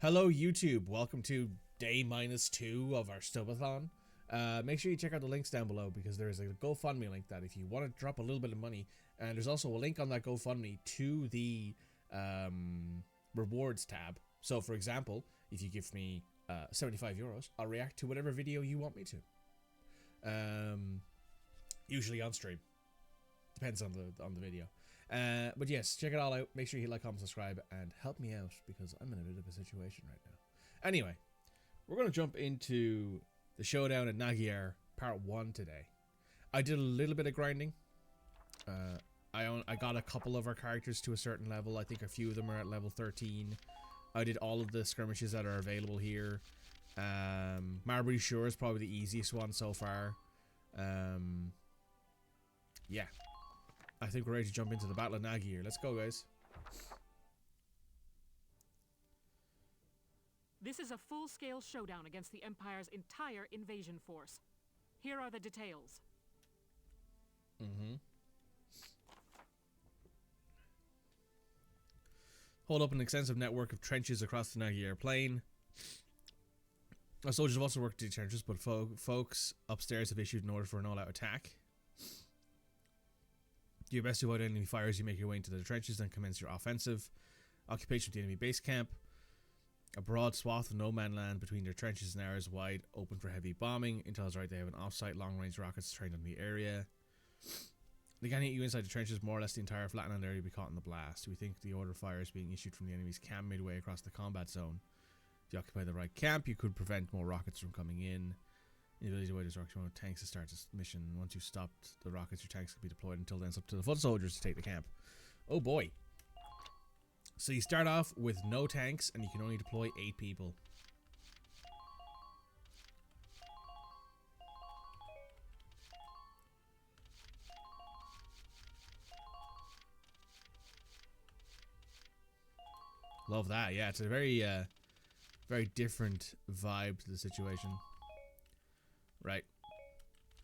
Hello YouTube, welcome to day -2 of our Stubathon. Make sure you check out the links down below because there is a GoFundMe link that if you want to drop a little bit of money, and there's also a link on that GoFundMe to the rewards tab. So for example, if you give me 75 euros, I'll react to whatever video you want me to. Usually on stream. Depends on the video. But yes, check it all out. Make sure you hit like, comment, subscribe, and help me out because I'm in a bit of a situation right now. Anyway, we're going to jump into the showdown at Nagier part 1 today. I did a little bit of grinding. I got a couple of our characters to a certain level. I think a few of them are at level 13. I did all of the skirmishes that are available here. Marbury Shore is probably the easiest one so far. Yeah. I think we're ready to jump into the Battle of Nagier. Let's go, guys. This is a full-scale showdown against the Empire's entire invasion force. Here are the details. Hold up an extensive network of trenches across the Nagier plain. Our soldiers have also worked these trenches, but folks upstairs have issued an order for an all-out attack. Do your best to avoid enemy fire as you make your way into the trenches and commence your offensive. Occupation of the enemy base camp. A broad swath of no-man land between their trenches and ours wide, open for heavy bombing. Intel is right, they have an off-site long-range rockets trained on the area. They can hit you inside the trenches, more or less the entire flatland area will be caught in the blast. We think the order of fire is being issued from the enemy's camp midway across the combat zone. If you occupy the right camp, you could prevent more rockets from coming in. Inability to avoid destruction of tanks to start this mission. Once you've stopped the rockets, your tanks can be deployed. Until then, it's up to the foot soldiers to take the camp. Oh boy. So you start off with no tanks, and you can only deploy 8 people. Love that. Yeah, it's a very, very different vibe to the situation. Right.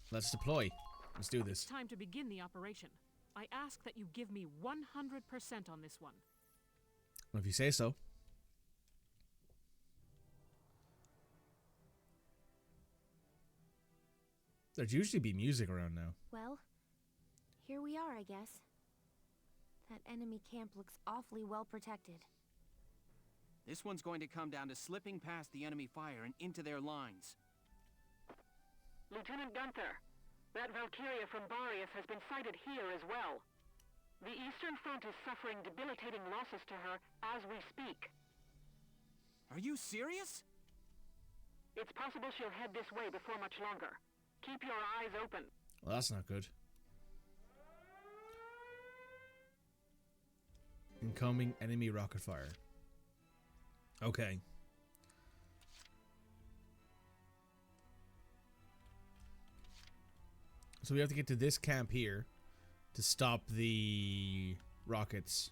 Let's deploy. Let's do this. It's time to begin the operation. I ask that you give me 100% on this one. Well, if you say so. There'd usually be music around now. Well, here we are, I guess. That enemy camp looks awfully well protected. This one's going to come down to slipping past the enemy fire and into their lines. Lieutenant Gunther, that Valkyria from Barius has been sighted here as well. The Eastern Front is suffering debilitating losses to her as we speak. Are you serious? It's possible she'll head this way before much longer. Keep your eyes open. Well, that's not good. Incoming enemy rocket fire. Okay. So we have to get to this camp here to stop the rockets.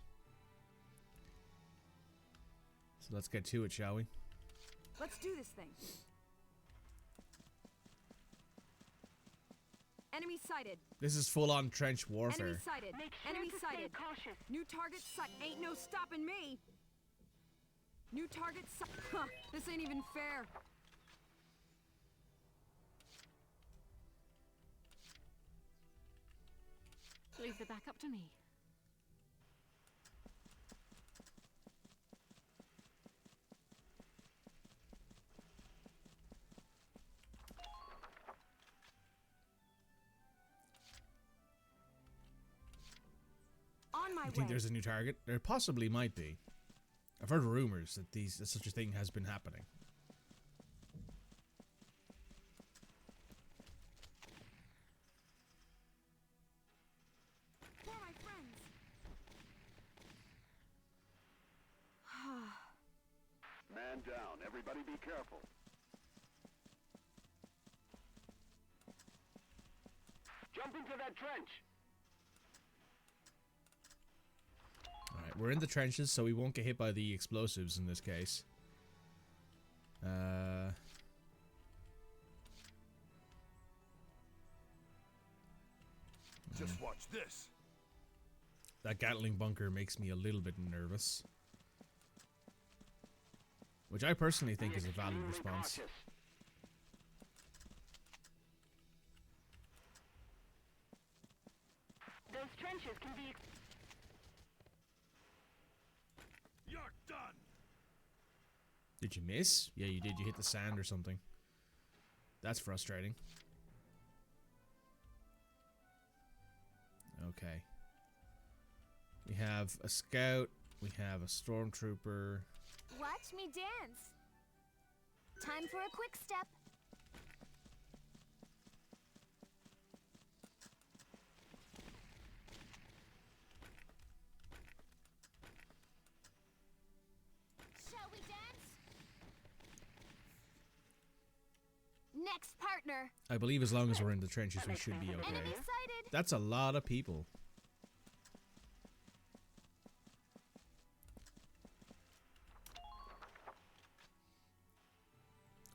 So let's get to it, shall we? Let's do this thing. Enemy sighted. This is full-on trench warfare. Enemy sighted. Make sure Enemy to sighted. stay cautious. New target sight. Ain't no stopping me. New target sight. Huh, this ain't even fair. Leave the back up to me. On my You way. think there's a new target? There possibly might be. I've heard rumors that such a thing has been happening. For my friends. Man down. Everybody be careful. Jump into that trench! Alright, we're in the trenches, so we won't get hit by the explosives in this case. Just watch this. That Gatling bunker makes me a little bit nervous. which I personally think is a valid response. Those trenches can be... You're done. Did you miss? Yeah, you did. You hit the sand or something. That's frustrating. Okay. We have a scout. We have a stormtrooper. Watch me dance. Time for a quick step. Shall we dance? Next partner. I believe as long as we're in the trenches, we should be okay. Enemy sighted. That's a lot of people.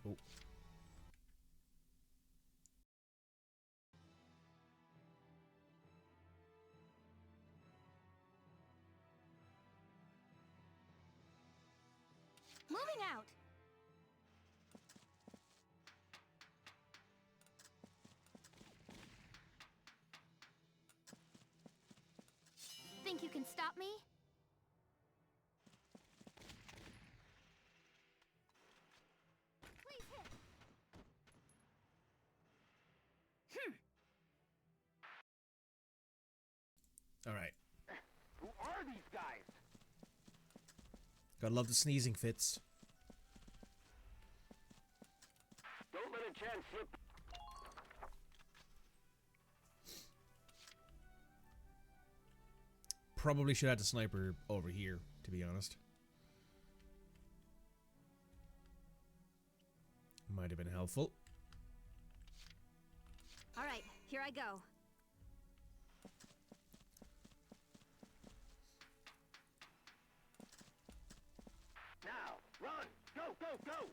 Oh. Moving out. Think you can stop me? Please hit. All right. Who are these guys? Gotta love the sneezing fits. Don't let a chance slip. Probably should have the sniper over here, to be honest. Might have been helpful. All right, here I go. Now, run! Go, go, go!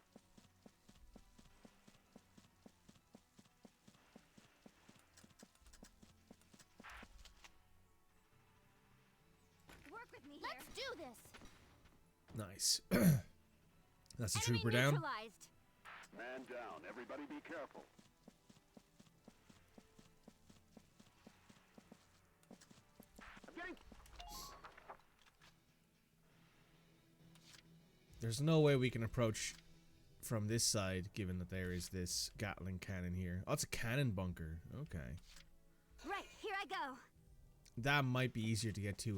Work with me here. Let's do this. Nice. That's a Enemy trooper down. neutralized. Man down. Everybody be careful. I'm getting... There's no way we can approach from this side, given that there is this Gatling cannon here. Oh, it's a cannon bunker. Okay. Right, here I go. That might be easier to get to,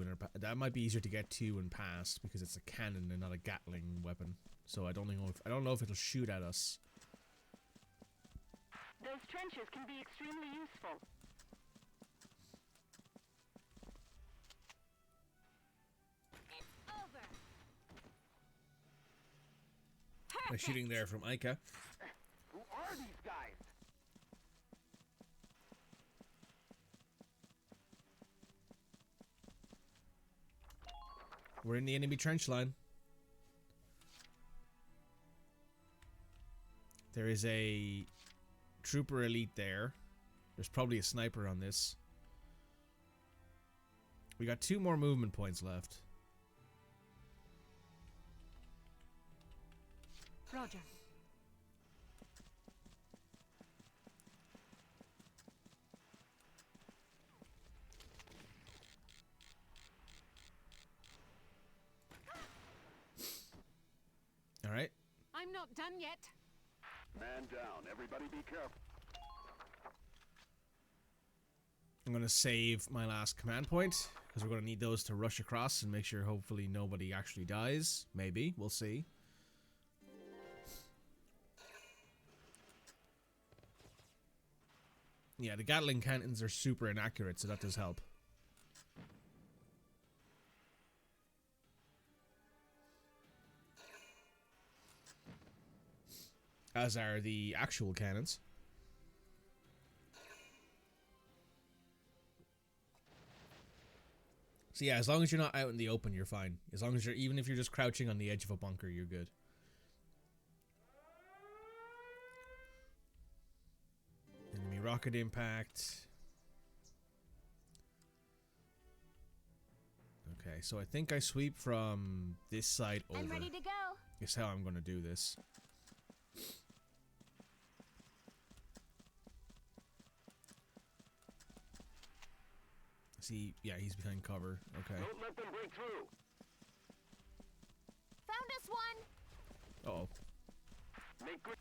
and past because it's a cannon and not a Gatling weapon. So I don't know if it'll shoot at us. Those trenches can be extremely useful. It's over. They're shooting there from Ica. Who are these guys? We're in the enemy trench line. There is a trooper elite there. There's probably a sniper on this. We got 2 more movement points left. Roger. All right. I'm not done yet. Man down. Everybody be careful. I'm going to save my last command point because we're going to need those to rush across and make sure hopefully nobody actually dies. Maybe. We'll see. Yeah, the Gatling cannons are super inaccurate, so that does help. As are the actual cannons. So yeah, as long as you're not out in the open, you're fine. As long as even if you're just crouching on the edge of a bunker, you're good. Enemy rocket impact. Okay, so I think I sweep from this side over. I'm ready to go. is how I'm going to do this. See, yeah, he's behind cover. Okay. Don't let them break through. Found us one! Uh-oh. Make good.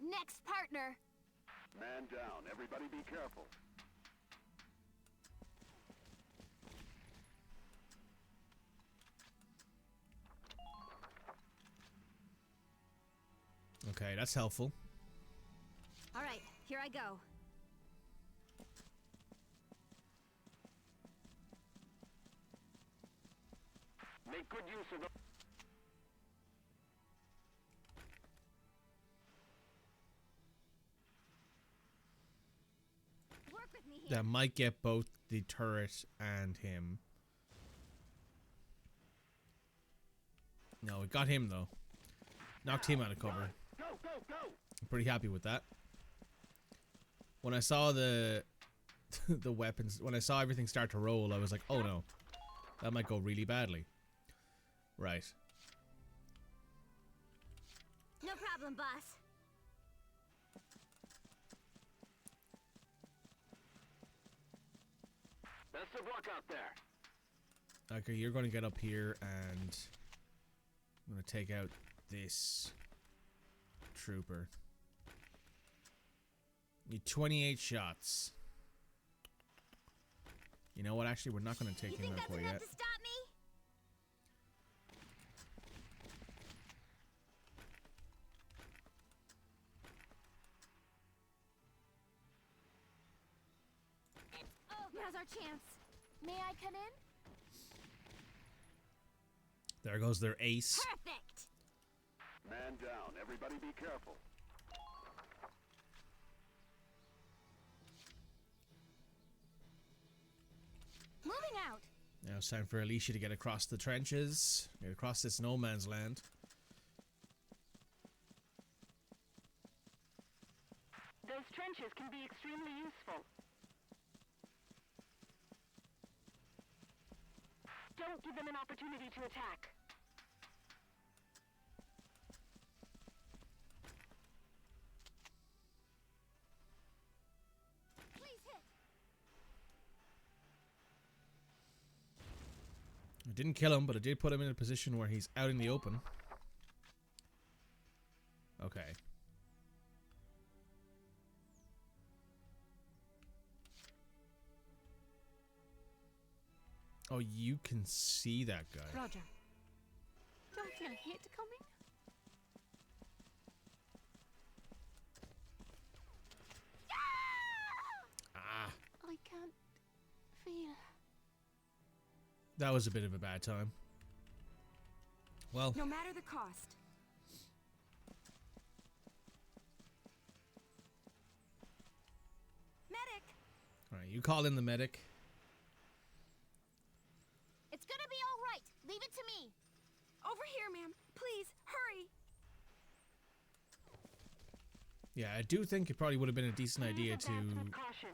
Next partner! Man down. Everybody be careful. Okay, that's helpful. Alright, here I go. Make good use of the... Work with me here. That might get both the turret and him. No, it got him though. Knocked him out of cover. Go, go, go! I'm pretty happy with that. When I saw the the weapons, when I saw everything start to roll, I was like, oh no, that might go really badly. Right. No problem, boss. Best of luck out there. Okay, you're going to get up here and I'm going to take out this trooper. Need 28 shots. You know what? Actually, we're not going to take him out quite yet. To stop me? Oh, now's our chance. May I come in? There goes their ace. Perfect. Man down. Everybody be careful. Moving out. Now it's time for Alicia to get across the trenches. Get across this no man's land. Those trenches can be extremely useful. Don't give them an opportunity to attack. Please hit. I didn't kill him, but I did put him in a position where he's out in the open. Okay. Oh, you can see that guy. Roger. Don't feel hit coming? Ah, I can't feel. that was a bit of a bad time. Well, No matter the cost. Medic! alright, you call in the medic. It's gonna be all right. Leave it to me. Over here, ma'am. Please, hurry. Yeah, I do think it probably would have been a decent idea to Advance with caution.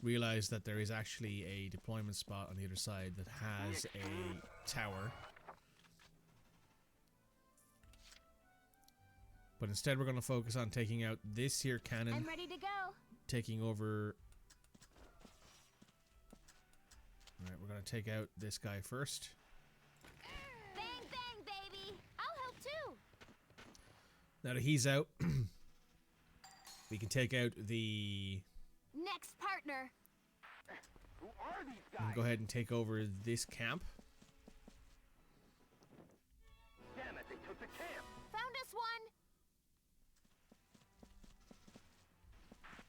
realize that there is actually a deployment spot on the other side that has a tower. But instead we're going to focus on taking out this here cannon, I'm ready to go. taking over... Alright, we're going to take out this guy first. Bang, bang, baby. I'll help too. Now that he's out, we can take out the... Next partner. Who are these and guys? go ahead and take over this camp. Damn it, they took the camp. Found us one.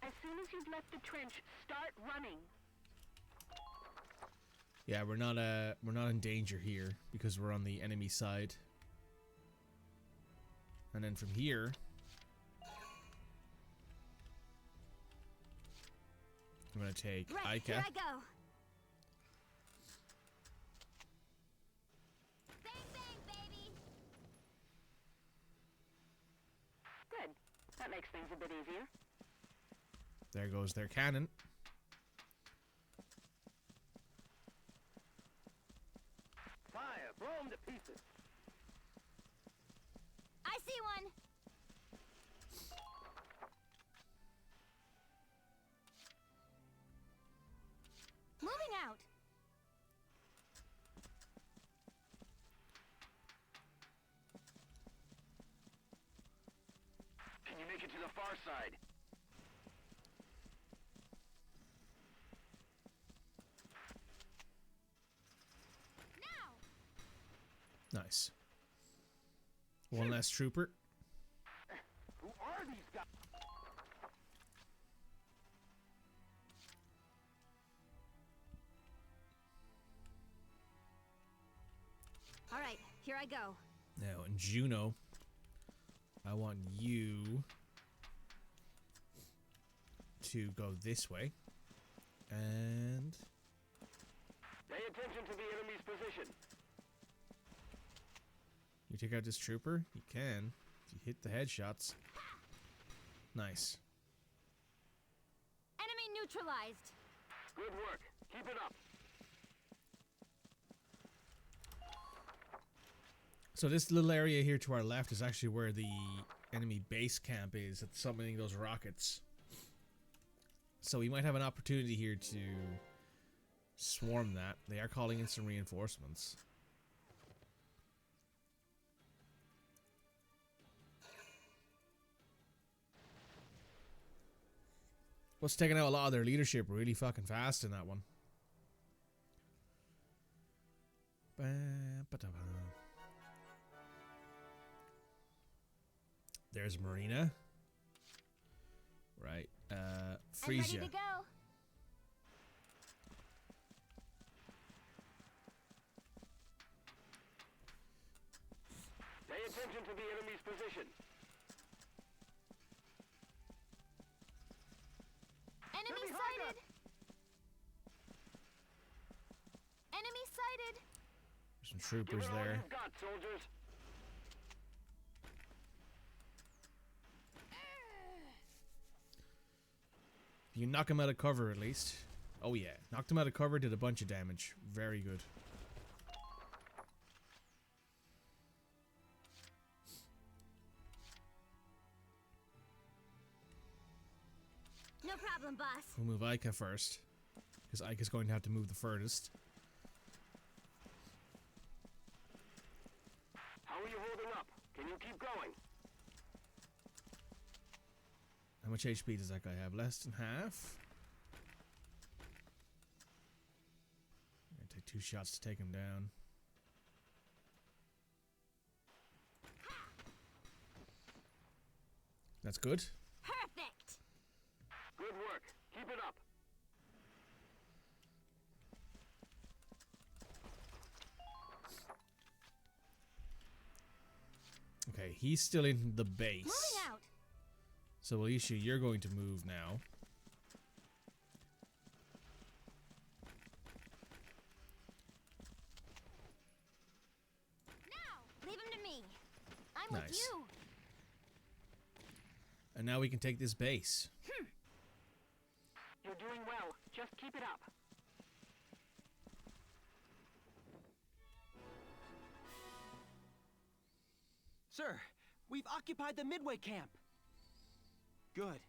As soon as you've left the trench, start running. Yeah, we're not in danger here because we're on the enemy side. And then from here, I'm gonna take Right, Ica. here I go. Bang, bang, baby. Good. That makes things a bit easier. There goes their cannon. pieces. I see one. Moving out. Can you make it to the far side? Now. Nice. One less trooper. Who are these guys? All right, here I go. Now, in Juno, I want you to go this way. And Pay attention to the enemy's position. you take out this trooper. You can. If you hit the headshots. Nice. Enemy neutralized. Good work. Keep it up. So this little area here to our left is actually where the enemy base camp is. It's summoning those rockets. So we might have an opportunity here to swarm that. They are calling in some reinforcements. What's taking out a lot of their leadership really fucking fast in that one. There's Marina. Right. I'm Frisia. ready to go. Pay attention to the enemy's position. Enemy They're behind sighted. Enemy sighted. There's some Give troopers it all there. you've got, soldiers. You knock him out of cover at least. Oh yeah, knocked him out of cover, did a bunch of damage. Very good. No problem, boss. We'll move Ica first, because Ica's going to have to move the furthest. How are you holding up? Can you keep going? How much HP does that guy have? Less than half? I'm gonna take 2 shots to take him down. That's good. Perfect. Good work. Keep it up. Okay, he's still in the base. Moving out. So Alicia, you're going to move now. Now, leave him to me. I'm Nice. with you. And now we can take this base. You're doing well. Just keep it up. Sir, we've occupied the Midway camp. Good.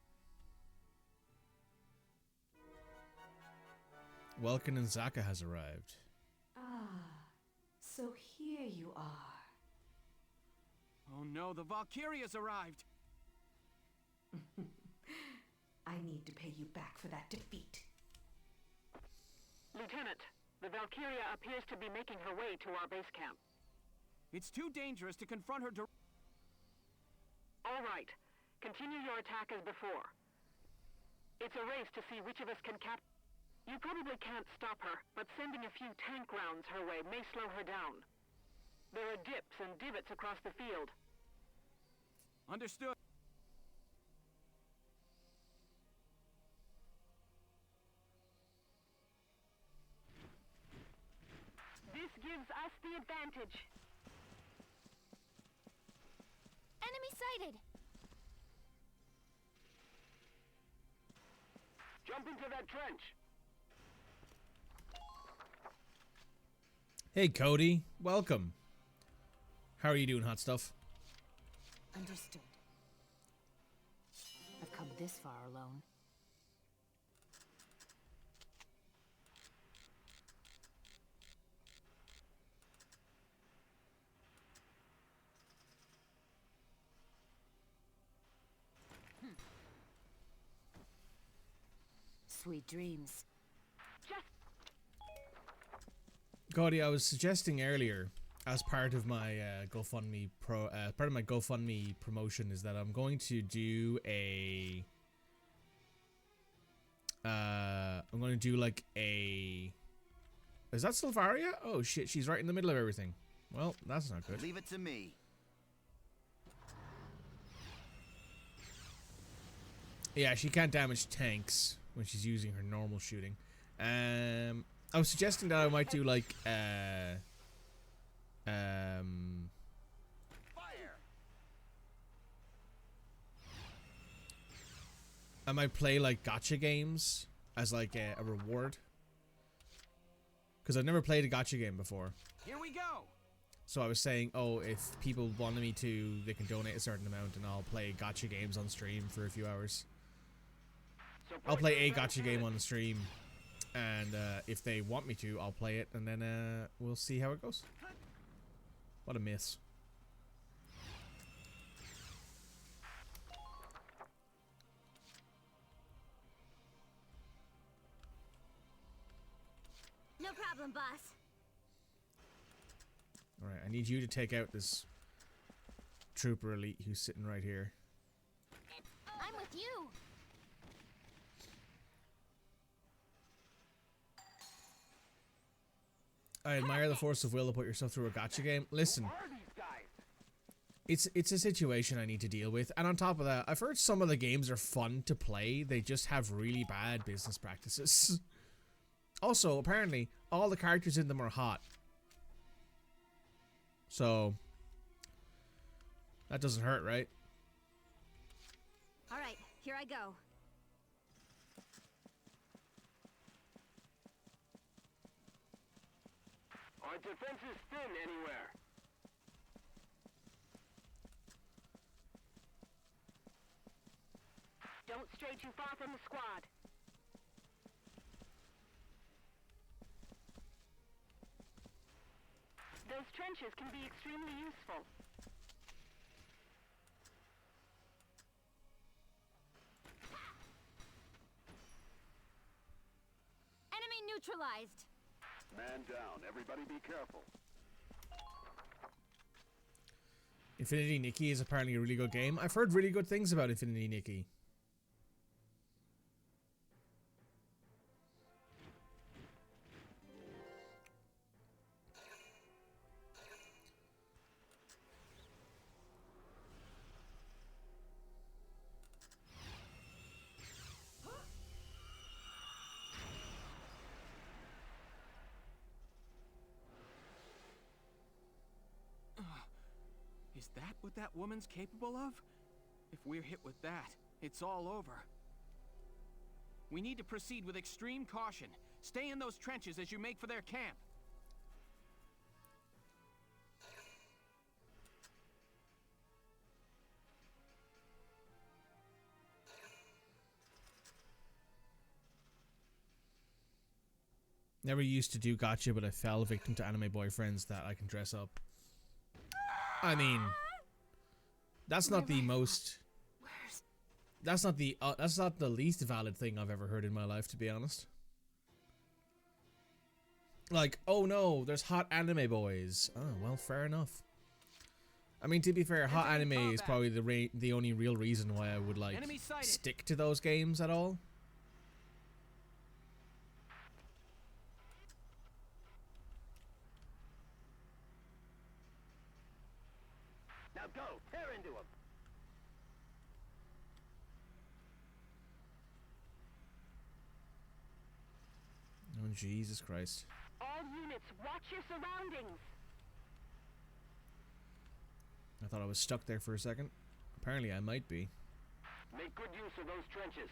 Welken and Zaka has arrived. Ah, so here you are. Oh no, the Valkyria's arrived. I need to pay you back for that defeat. Lieutenant, the Valkyria appears to be making her way to our base camp. It's too dangerous to confront her All right. Continue your attack as before. It's a race to see which of us can cap... You probably can't stop her, but sending a few tank rounds her way may slow her down. There are dips and divots across the field. Understood. This gives us the advantage. Enemy sighted. Jump into that trench. Hey Cody, welcome. How are you doing, hot stuff? Understood. I've come this far alone. Sweet dreams. Gaudi, I was suggesting earlier, as part of my GoFundMe promotion, is that I'm going to do a like a. Is that Silvaria? Oh shit, she's right in the middle of everything. Well, that's not good. Leave it to me. Yeah, she can't damage tanks when she's using her normal shooting. I was suggesting that I might do like Fire! I might play like gacha games as like a reward, because I've never played a gacha game before. Here we go. So I was saying, oh, if people wanted me to, they can donate a certain amount, and I'll play gacha games on stream for a few hours. I'll play a gacha game on the stream, and if they want me to, I'll play it, and then we'll see how it goes. What a miss. No problem, boss. Alright, I need you to take out this trooper elite who's sitting right here. I'm with you. I admire the force of will to put yourself through a gacha game. Listen, it's a situation I need to deal with, and on top of that, I've heard some of the games are fun to play. They just have really bad business practices. Also, apparently, all the characters in them are hot. So that doesn't hurt, right? All right, here I go. Our defense is thin anywhere. Don't stray too far from the squad. Those trenches can be extremely useful. Enemy neutralized. Man down. Everybody be careful. Infinity Nikki is apparently a really good game. I've heard really good things about Infinity Nikki. Is that what that woman's capable of? If we're hit with that, it's all over. We need to proceed with extreme caution. Stay in those trenches as you make for their camp. Never used to do gacha, but I fell victim to anime boyfriends that I can dress up. I mean, that's not the most. That's not the least valid thing I've ever heard in my life, to be honest. Like, oh no, there's hot anime boys. Oh well, fair enough. I mean, to be fair, hot anime is probably the only real reason why I would like stick to those games at all. Now go. Tear into him. Oh Jesus Christ! All units, watch your surroundings. I thought I was stuck there for a second. Apparently, I might be. Make good use of those trenches.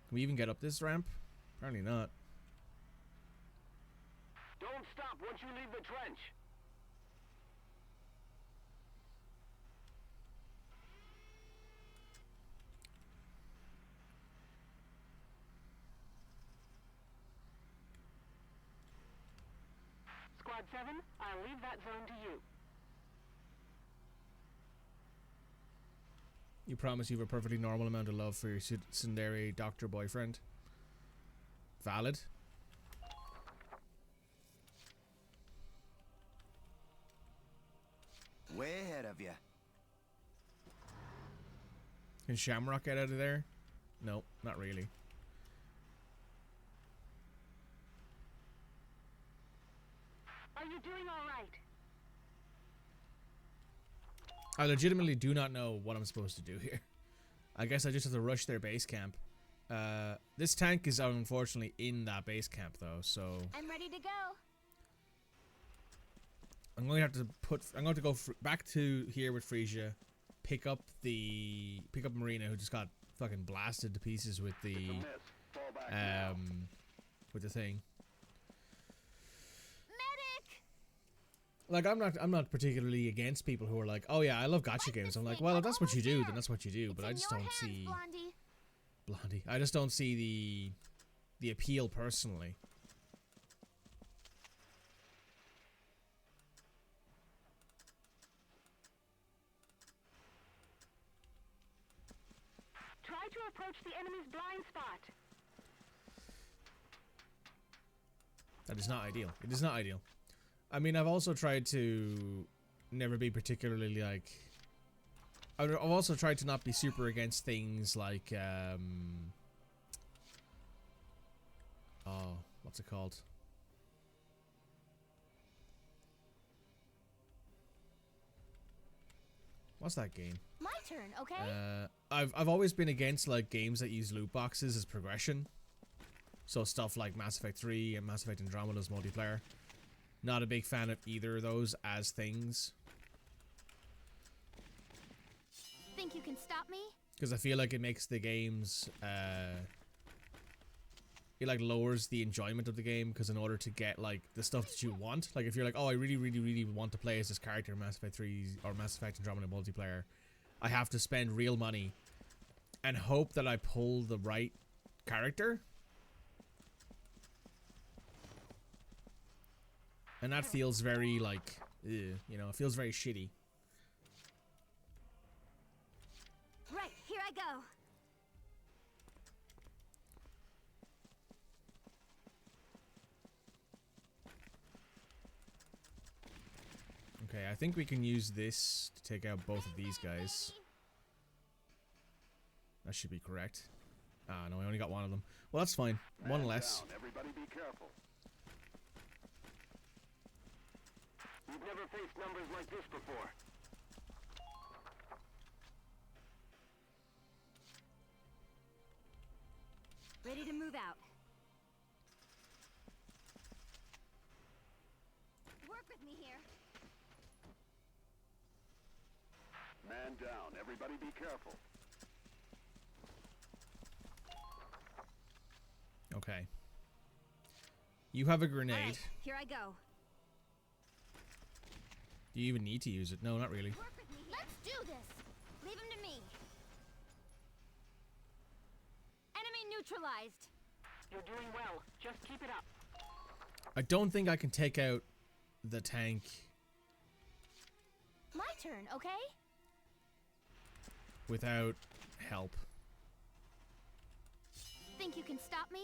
Can we even get up this ramp? Apparently not. Don't stop once you leave the trench. Squad 7, I'll leave that zone to you. You promise you have a perfectly normal amount of love for your tsundere doctor boyfriend? Valid. Way ahead of you. Can Shamrock get out of there? No, not really. Are you doing all right? I legitimately do not know what I'm supposed to do here. I guess I just have to rush their base camp. This tank is unfortunately in that base camp though, so I'm ready to go. I'm going to have to I'm going to go back to here with Frisia, pick up Marina, who just got fucking blasted to pieces with the thing. Medic! Like I'm not particularly against people who are like, oh yeah, I love gacha games. I'm like, well, if that's what you do, then that's what you do. But I just don't see Blondie. I just don't see the appeal personally. Try to approach the enemy's blind spot. That is not ideal. It is not ideal. I mean, I've also tried to never be particularly like... I've also tried to not be super against things like, oh, what's it called? What's that game? My turn, okay? I've always been against like games that use loot boxes as progression. So stuff like Mass Effect 3 and Mass Effect Andromeda's multiplayer. Not a big fan of either of those as things. Think you can stop me? Because I feel like it makes the games, it like lowers the enjoyment of the game, because in order to get like the stuff that you want, like if you're like, oh, I really want to play as this character in Mass Effect 3 or Mass Effect Andromeda multiplayer, I have to spend real money and hope that I pull the right character. And that feels very like, you know, it feels very shitty. Right, here I go. Okay, I think we can use this to take out both of these guys. That should be correct. Ah, no, I only got one of them. Well, that's fine. One less. Everybody be careful. You've never faced numbers like this before. Ready to move out. Work with me here. Man down. Everybody be careful. Okay. You have a All grenade. right, here I go. Do you even need to use it? No, not really. Work with me here. Let's do this. Leave him to me. Enemy neutralized. You're doing well. Just keep it up. I don't think I can take out the tank My turn, okay? without help. Think you can stop me?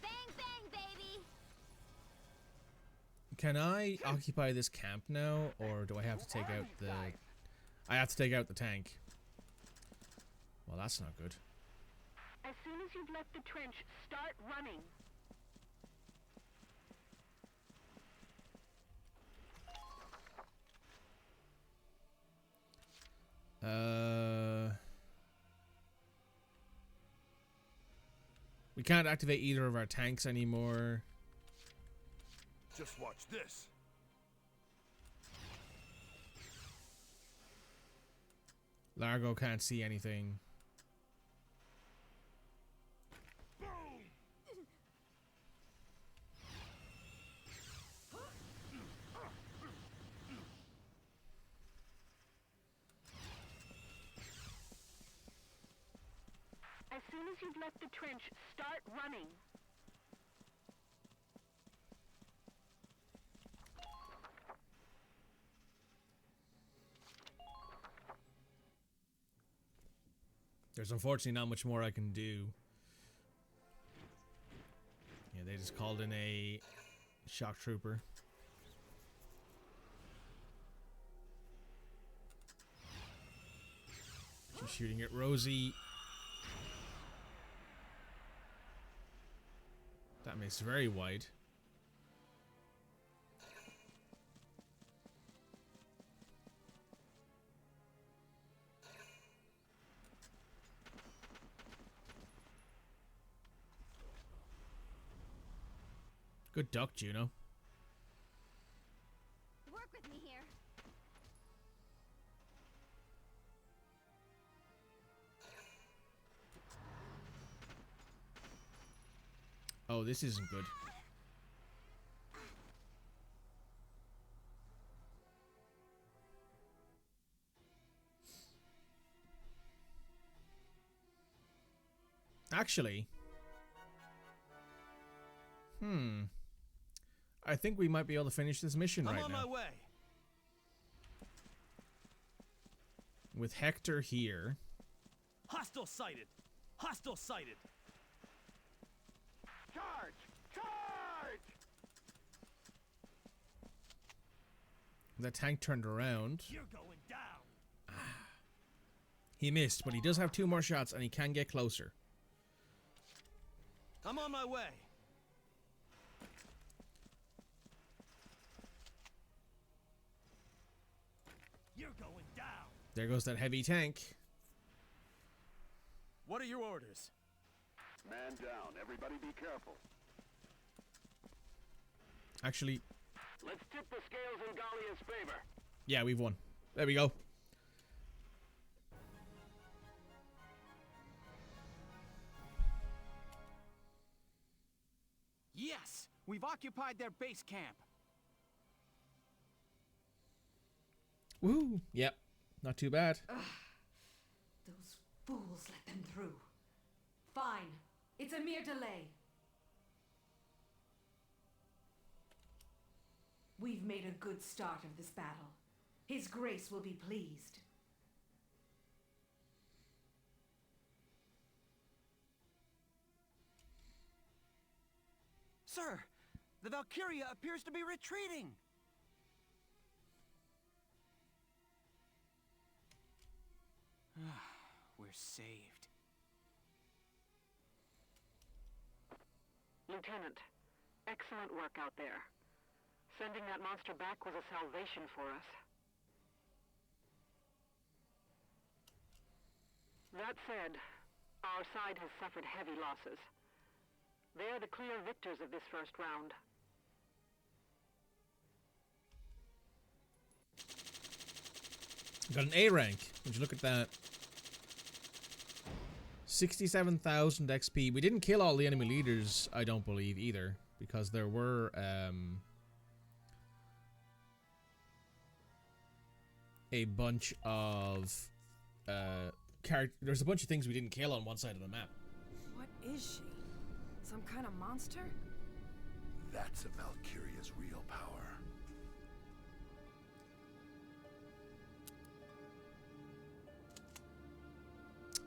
Bang, bang, baby! Can I occupy this camp now, or do I have to take out the... I have to take out the tank. Well, that's not good. As soon as you've left the trench, start running. We can't activate either of our tanks anymore. Just watch this. Largo can't see anything. soon as you've left the trench, start running. There's unfortunately not much more I can do. Yeah, they just called in a shock trooper. She's shooting at Rosie. That makes very wide. Good duck, Juno. Work with me here. Oh, this isn't good. Actually, I think we might be able to finish this mission right now. I'm on my way. With Hector here. Hostile sighted. Hostile sighted. Charge! Charge! The tank turned around. You're going down. He missed, but he does have 2 more shots and he can get closer. I'm on my way. You're going down. There goes that heavy tank. What are your orders? Man down. Everybody be careful. Actually, Let's tip the scales in Gallia's favor. yeah, we've won. There we go. Yes! We've occupied their base camp. Woohoo! Yep, not too bad. Those fools let them through. Fine. It's a mere delay. We've made a good start of this battle. His Grace will be pleased. Sir, the Valkyria appears to be retreating. We're saved. Lieutenant, excellent work out there. Sending that monster back was a salvation for us. That said, our side has suffered heavy losses. They are the clear victors of this first round. Got an A rank. Would you look at that? 67,000 XP. We didn't kill all the enemy leaders, I don't believe, either. Because there were, a bunch of, there's a bunch of things we didn't kill on one side of the map. What is she? Some kind of monster? That's a Valkyria's real power.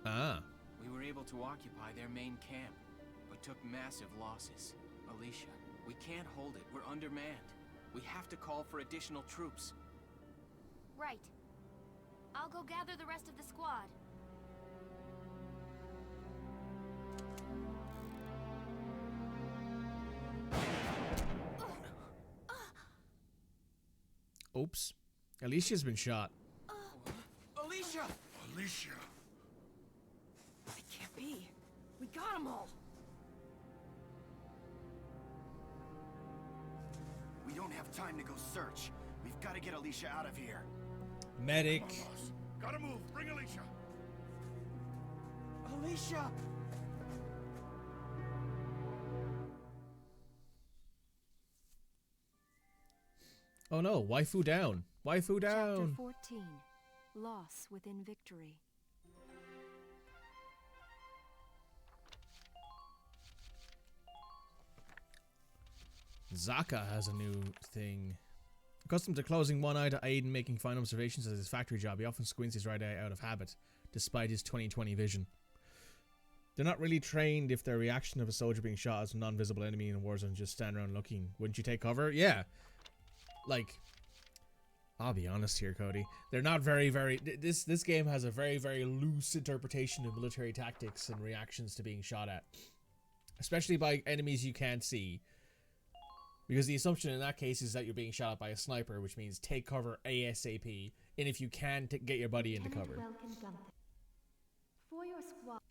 Ah. We were able to occupy their main camp, but took massive losses. Alicia, we can't hold it. We're undermanned. We have to call for additional troops. Right. I'll go gather the rest of the squad. Oops. Alicia's been shot. Alicia! Alicia! It can't be. We got them all. We don't have time to go search. We've got to get Alicia out of here. Medic. Come on, boss. Gotta move. Bring Alicia. Alicia! Oh no, waifu down. Waifu down. Chapter 14. Loss within victory. Zaka has a new thing. Accustomed to closing one eye to aid in making fine observations as his factory job, he often squints his right eye out of habit, despite his 20/20 vision. They're not really trained if their reaction of a soldier being shot as a non-visible enemy in a war zone just stand around looking. Wouldn't you take cover? Yeah. Like, I'll be honest here, Cody. They're not very... This game has a very, very loose interpretation of military tactics and reactions to being shot at. Especially by enemies you can't see. Because the assumption in that case is that you're being shot at by a sniper, which means take cover ASAP, and if you can, get your buddy into cover. Welken Gunther. For your squad.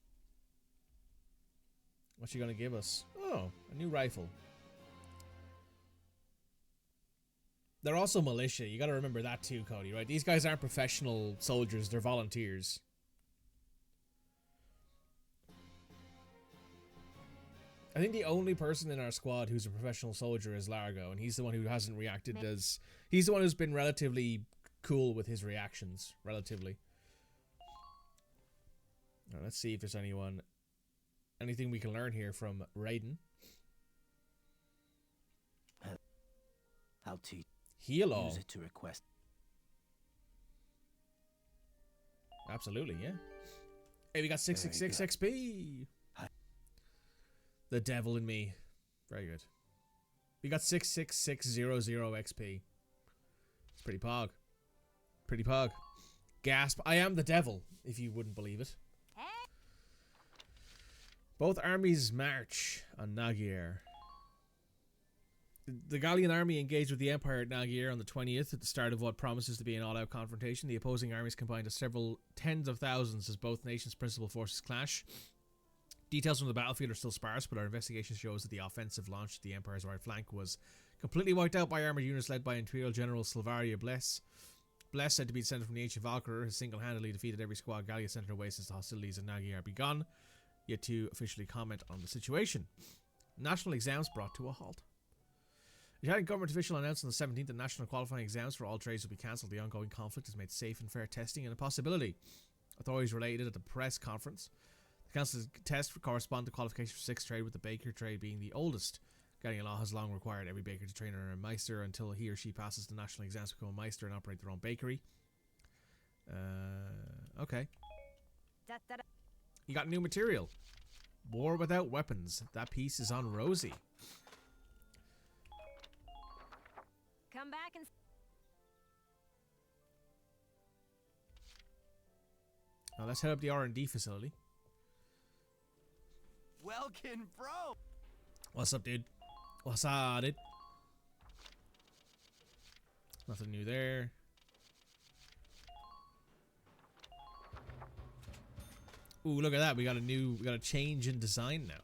What's she gonna give us? Oh, a new rifle. They're also militia. You gotta remember that too, Cody, right? These guys aren't professional soldiers, they're volunteers. I think the only person in our squad who's a professional soldier is Largo, and he's the one who hasn't reacted as... He's the one who's been relatively cool with his reactions. Relatively. Now, let's see if there's anything we can learn here from Raiden. I'll teach. Heal all. Use it to request. Absolutely, yeah. Hey, we got 666 XP. The devil in me. Very good. We got 66600 XP. It's pretty pog. Pretty pog. Gasp. I am the devil, if you wouldn't believe it. Both armies march on Nagier. The Gallian army engaged with the Empire at Nagier on the 20th at the start of what promises to be an all-out confrontation. The opposing armies combined to several tens of thousands as both nations' principal forces clash. Details from the battlefield are still sparse, but our investigation shows that the offensive launched at the Empire's right flank was completely wiped out by armoured units led by Imperial General Silvaria Bless. Bless, said to be descended from the ancient Valkyria, has single-handedly defeated every squad Gallia sent her way since the hostilities in Nagier begun, yet to officially comment on the situation. National exams brought to a halt. The Italian government official announced on the 17th that national qualifying exams for all trades will be cancelled. The ongoing conflict has made safe and fair testing an impossibility. Authorities related at the press conference. The council's test correspond to qualification for 6th trade, with the baker trade being the oldest. Gallian law has long required every baker to train under a meister until he or she passes the national exams to become a meister and operate their own bakery. Okay. You got new material. War without weapons. That piece is on Rosie. Come back and... Now let's head up the R&D facility. Welken, bro! What's up, dude? What's up, dude? Nothing new there. Ooh, look at that. We got a change in design now.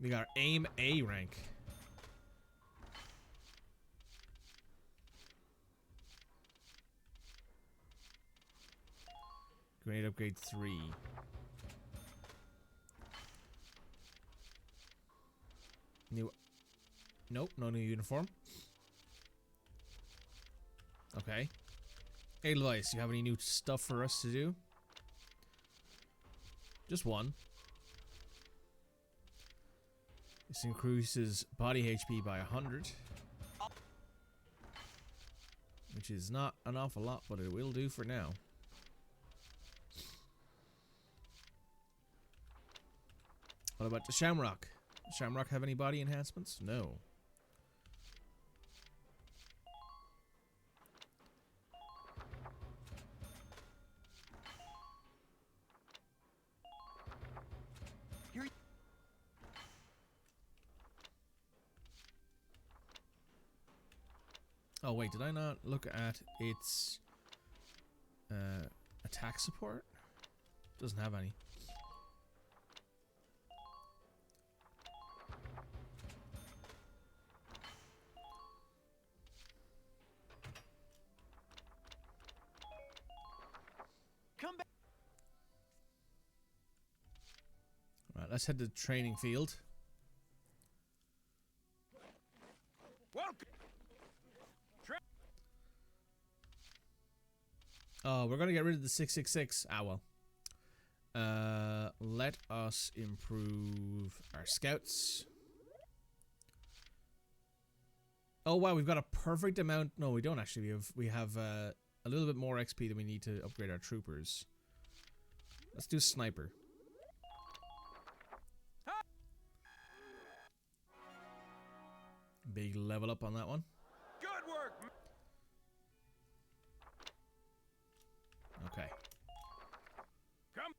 We got our aim A rank. Grenade upgrade 3. New. Nope, no new uniform. Okay. Edelweiss, you have any new stuff for us to do? Just one. This increases body HP by 100. Which is not an awful lot, but it will do for now. What about the Shamrock? Does Shamrock have any body enhancements? No. Oh wait, did I not look at its attack support? Doesn't have any. Come back. Right, let's head to the training field. Welcome. Oh, we're gonna get rid of the 666. Ah well. Let us improve our scouts. Oh wow, we've got a perfect amount. No, we don't actually. We have a little bit more XP than we need to upgrade our troopers. Let's do sniper. Big level up on that one. Good work. Okay. Come.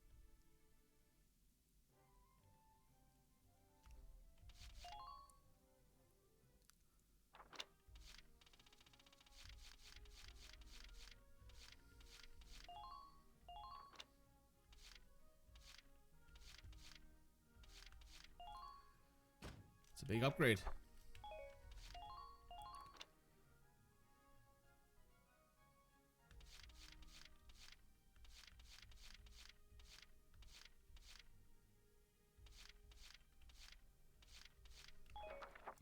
It's a big upgrade.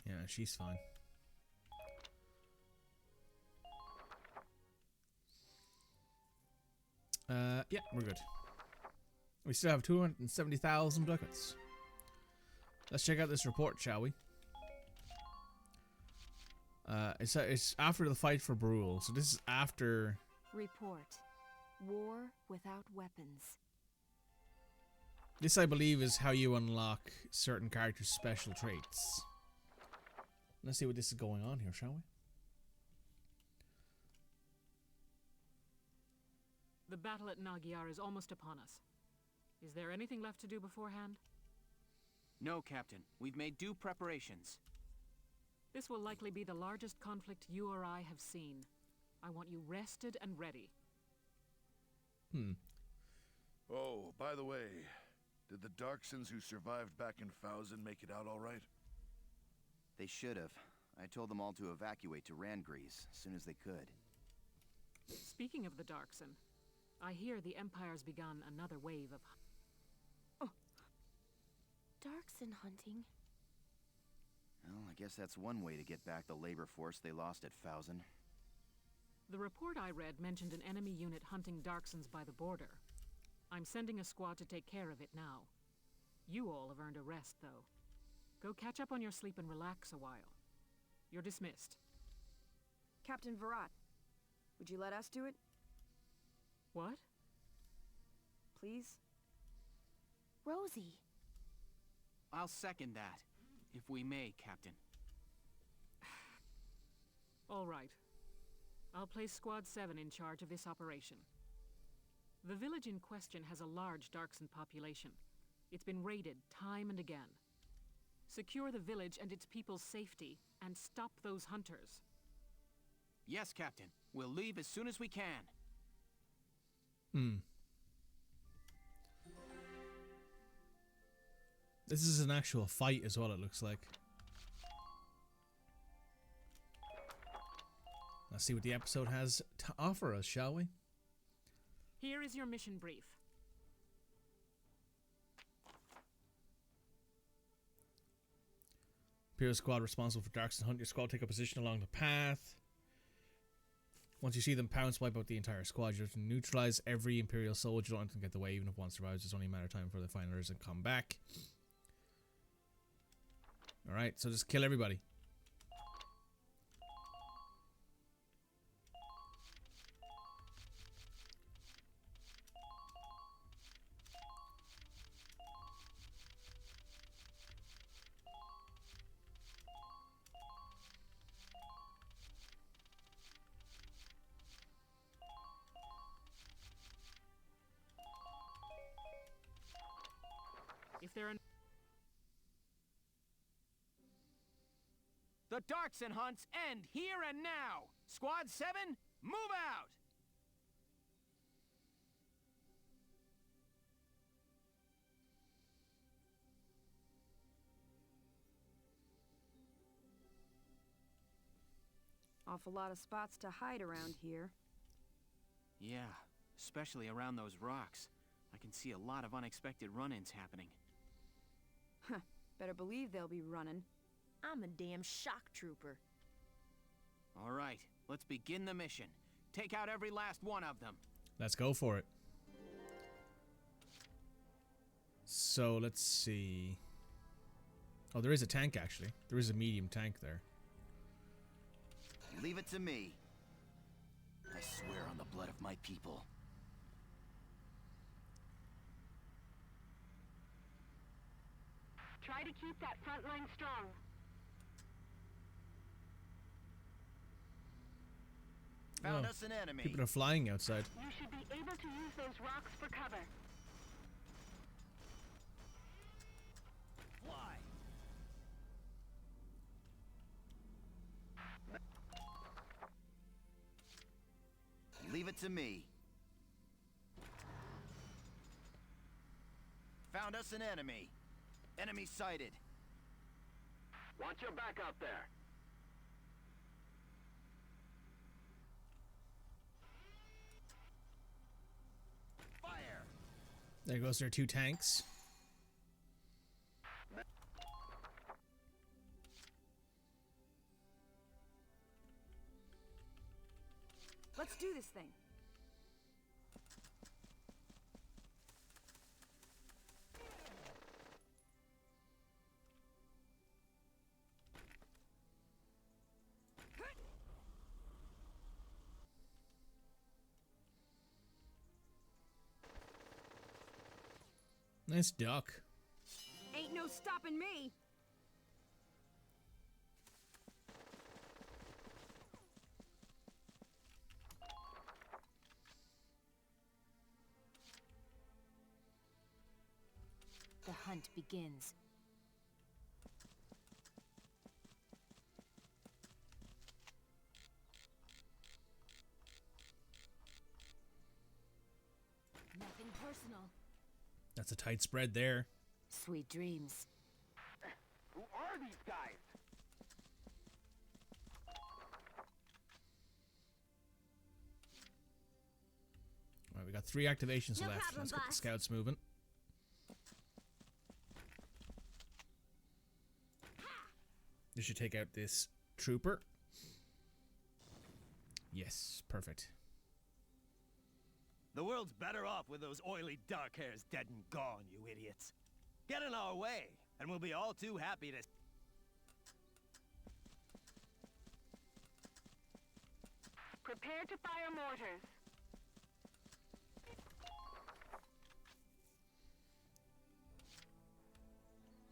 Yeah, she's fine. Yeah, we're good. We still have 270,000 ducats. Let's check out this report, shall we? It's after the fight for Brule, so this is after... Report. War without weapons. This, I believe, is how you unlock certain characters' special traits. Let's see what this is going on here, shall we? The battle at Nagyar is almost upon us. Is there anything left to do beforehand? No, Captain. We've made due preparations. This will likely be the largest conflict you or I have seen. I want you rested and ready. Oh, by the way, did the Darksons who survived back in Fausen make it out all right? They should have. I told them all to evacuate to Randgrease as soon as they could. Speaking of the Darkson, I hear the Empire's begun another wave of... Darkson hunting. Well, I guess that's one way to get back the labor force they lost at Fausen. The report I read mentioned an enemy unit hunting Darksons by the border. I'm sending a squad to take care of it now. You all have earned a rest, though. Go catch up on your sleep and relax a while. You're dismissed. Captain Virat, would you let us do it, What? please? Rosie. I'll second that, if we may, Captain. All right. I'll place Squad 7 in charge of this operation. The village in question has a large Darkson population. It's been raided time and again. Secure the village and its people's safety, and stop those hunters. Yes, Captain. We'll leave as soon as we can. This is an actual fight as well, it looks like. Let's see what the episode has to offer us, shall we? Here is your mission brief. Imperial squad responsible for Darkson hunt. Your squad take a position along the path. Once you see them pounce, wipe out the entire squad. You have to neutralize every Imperial soldier. You don't want them to get away. Even if one survives, it's only a matter of time before they find others and come back. Alright, so just kill everybody. If there are... The Darkson hunts end here and now! Squad 7, move out! Awful lot of spots to hide around here. Yeah, especially around those rocks. I can see a lot of unexpected run-ins happening. Huh, better believe they'll be running. I'm a damn shock trooper. All right, let's begin the mission. Take out every last one of them. Let's go for it. So let's see. Oh, there is a tank actually. There is a medium tank there. Leave it to me. I swear on the blood of my people. Try to keep that front line strong. Found Oh, us an enemy. people are flying outside. You should be able to use those rocks for cover. Fly. Leave it to me. Found us an enemy. Enemy sighted. Watch your back out there. Fire! There goes their 2 tanks. Let's do this thing. Nice duck. Ain't no stopping me. The hunt begins. Nothing personal. That's a tight spread there. Sweet dreams. Who are these guys? Alright, we got 3 activations No left. problem, Let's get the boss. scouts moving. This should take out this trooper. Yes, perfect. The world's better off with those oily dark hairs dead and gone, you idiots. Get in our way, and we'll be all too happy to... Prepare to fire mortars.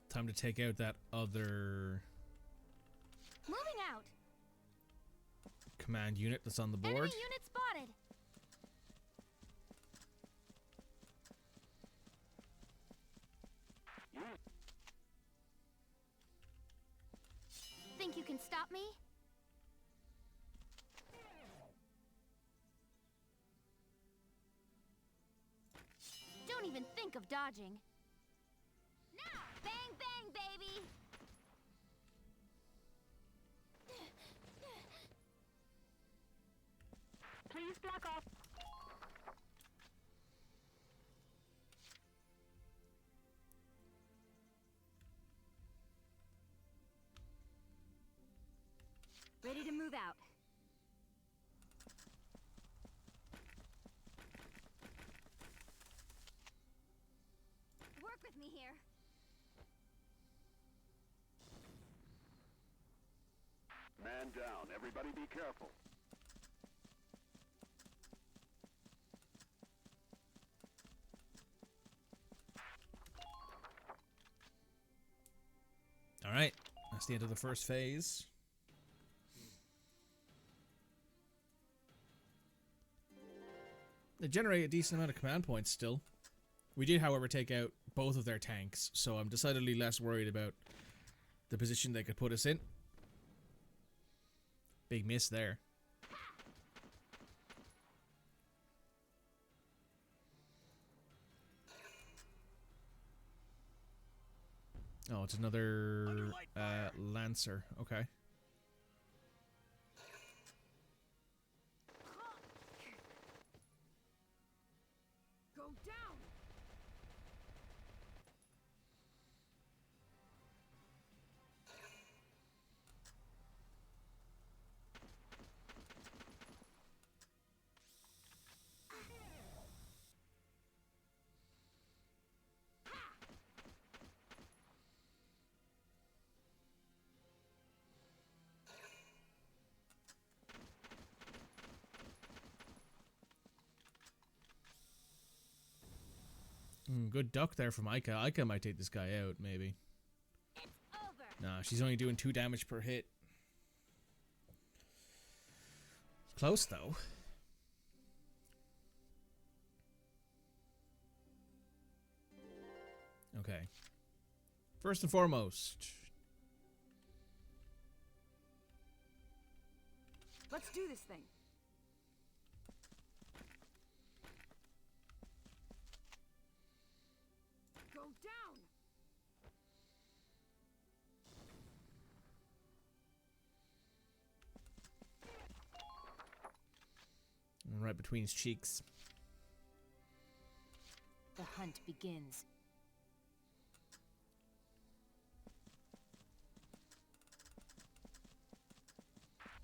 Time to take out that other Moving out. command unit that's on the board. Enemy unit spotted. Think you can stop me? Don't even think of dodging. Now, bang bang, baby. Please block off. Ready to move out. Work with me here. Man down. Everybody be careful. Alright, that's the end of the first phase. They generate a decent amount of command points still. We did, however, take out both of their tanks, so I'm decidedly less worried about the position they could put us in. Big miss there. Oh, it's another Lancer. Okay. Go down. Good duck there from Aika. Aika might take this guy out, maybe. Nah, she's only doing 2 damage per hit. Close, though. Okay. First and foremost. Let's do this thing. Go down. Right between his cheeks. The hunt begins.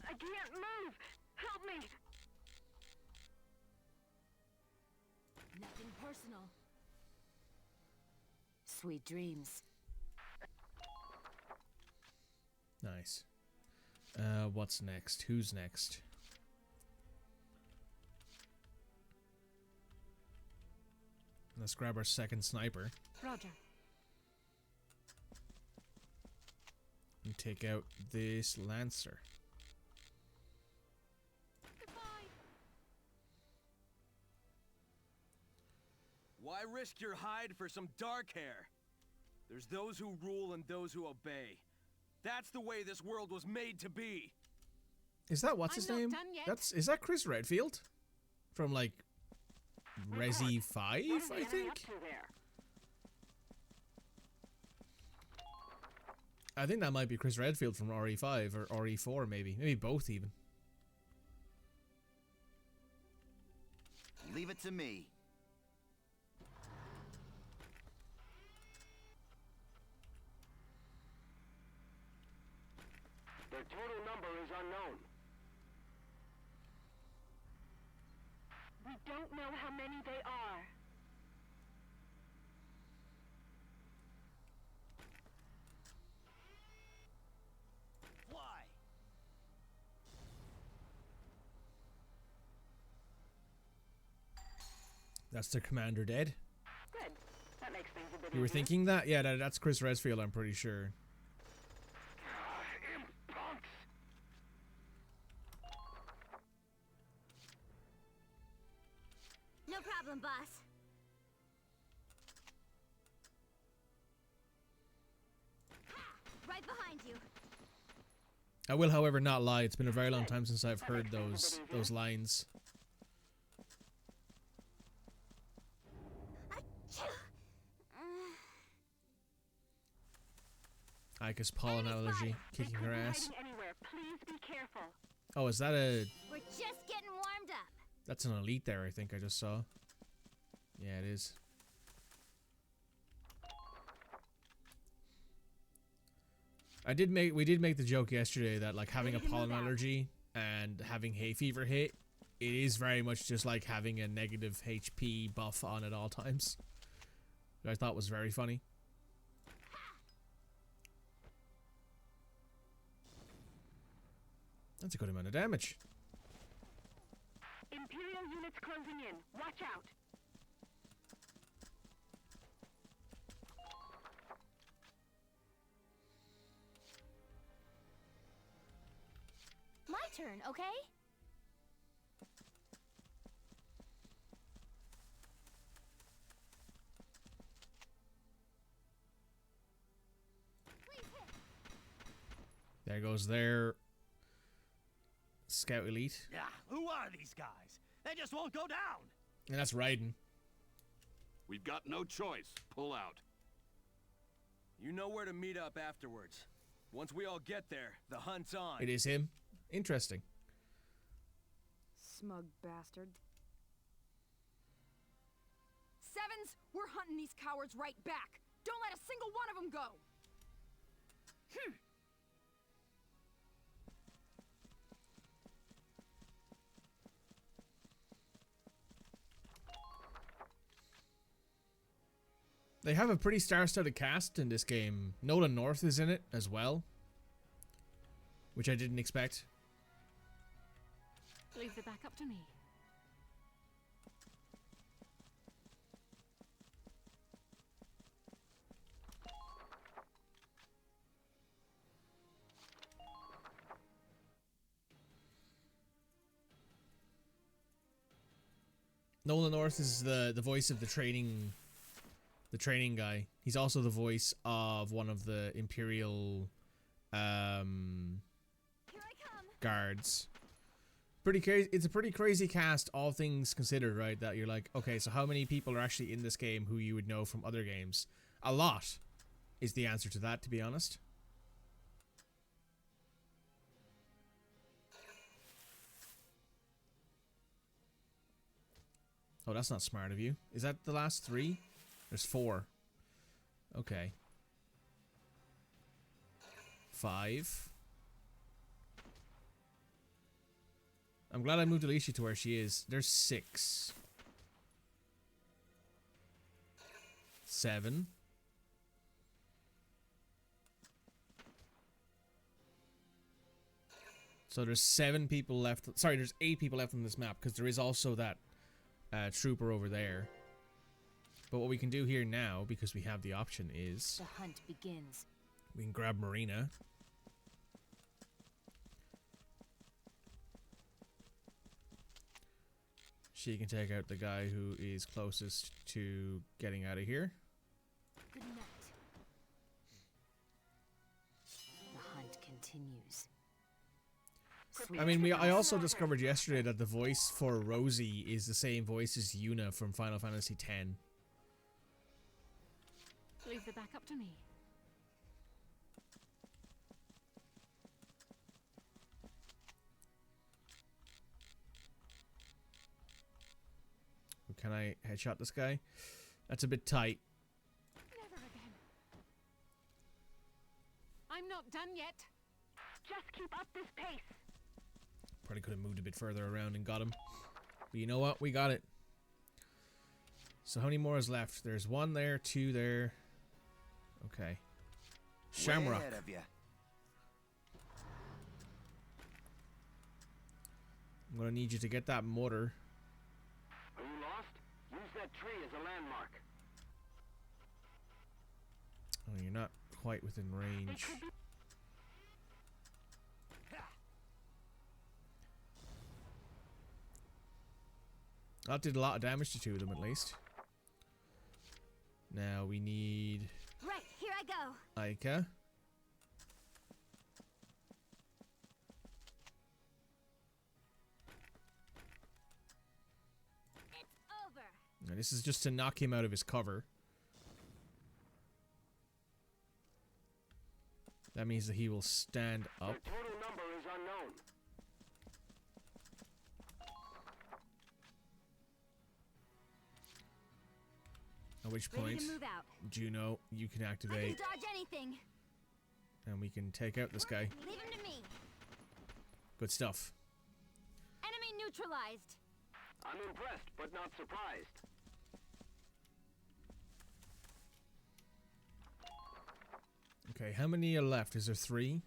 I can't move! Help me! Nothing personal. Sweet dreams. Nice. What's next? Who's next? Let's grab our second sniper. Roger. And take out this Lancer. Why risk your hide for some dark hair? There's those who rule and those who obey. That's the way this world was made to be. Is that what's his name? Is that Chris Redfield? From like Resi 5, I think? I think that might be Chris Redfield from RE5 or RE4 maybe. Maybe both even. Leave it to me. Their total number is unknown. We don't know how many they are. Fly! That's the commander dead. Good. That makes things a bit You were easier. thinking that? Yeah, that's Chris Redfield, I'm pretty sure. No problem, boss. Ha! Right behind you. I will, however, not lie. It's been a very long time since I've heard those lines. Aika's pollen allergy kicking her ass. Please be careful. Oh, is that a... We're just getting warmed up. That's an elite there, I think I just saw. Yeah, it is. We did make the joke yesterday that like having a pollen allergy and having hay fever hit, it is very much just like having a negative HP buff on at all times. Which I thought was very funny. That's a good amount of damage. Imperial units closing in. Watch out. My turn, okay? There goes their Scout Elite. Yeah, who are these guys? They just won't go down. And that's Raiden. We've got no choice. Pull out. You know where to meet up afterwards. Once we all get there, the hunt's on. It is him. Interesting. Smug bastard. Sevens, we're hunting these cowards right back. Don't let a single one of them go. They have a pretty star-studded cast in this game. Nolan North is in it as well, which I didn't expect. Leave the back up to me. Nolan North is the voice of the training guy. He's also the voice of one of the Imperial guards. Pretty crazy. It's a pretty crazy cast, all things considered, right? That you're like, okay, so how many people are actually in this game who you would know from other games? A lot is the answer to that, to be honest. Oh, that's not smart of you. Is that the last 3? There's 4. Okay. 5. I'm glad I moved Alicia to where she is. There's 6. 7. So there's 7 people left. Sorry, there's 8 people left on this map because there is also that trooper over there. But what we can do here now, because we have the option, is the hunt begins. We can grab Marina. She can take out the guy who is closest to getting out of here. Good night. The hunt continues. I mean, I also discovered yesterday that the voice for Rosie is the same voice as Yuna from Final Fantasy X. Leave the back up to me. Can I headshot this guy? That's a bit tight. Never again. I'm not done yet. Just keep up this pace. Probably could have moved a bit further around and got him. But you know what? We got it. So how many more is left? There's 1 there, 2 there. Okay. Shamrock. Way ahead of ya. I'm gonna need you to get that mortar. Are you lost? Use that tree as a landmark. Oh, you're not quite within range. That did a lot of damage to 2 of them at least. Now we need Right, here I go. Aika. It's over. Now this is just to knock him out of his cover. That means that he will stand up. The total number is unknown. At which Ready point, to move out. Juno, you can I activate, can dodge anything. and we can take out this guy. Leave him to me. Good stuff. Enemy neutralized. I'm impressed, but not surprised. Okay, how many are left? Is there 3?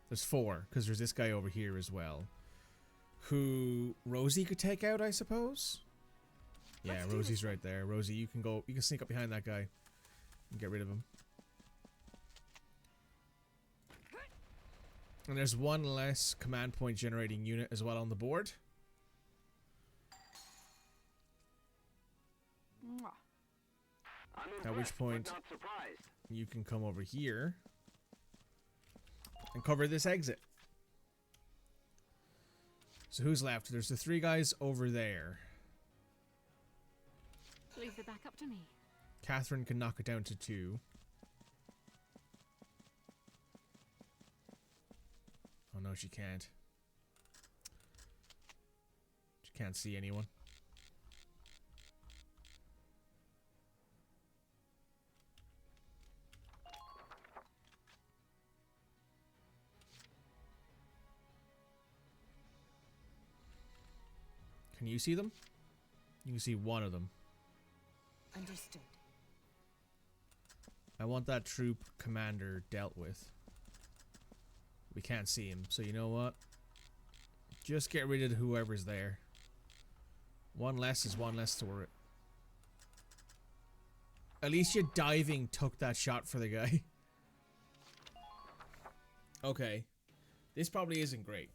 There's 4, because there's this guy over here as well. Who Rosie could take out, I suppose? Yeah, Rosie's right there. Rosie, you can go, you can sneak up behind that guy and get rid of him. And there's 1 less command point generating unit as well on the board. At which point, not surprised. you can come over here and cover this exit. So who's left? There's the 3 guys over there. Leave the back up to me. Catherine can knock it down to 2. Oh no, she can't. She can't see anyone. Can you see them? You can see 1 of them. Understood. I want that troop commander dealt with. We can't see him, so you know what? Just get rid of whoever's there. 1 less is 1 less to worry. Alicia diving took that shot for the guy. Okay. This probably isn't great.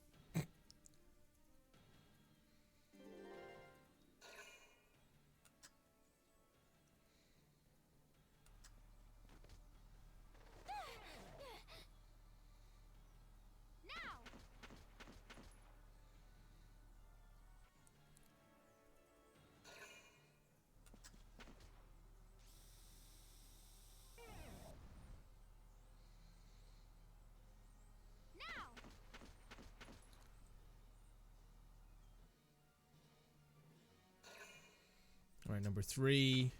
Alright, number 3.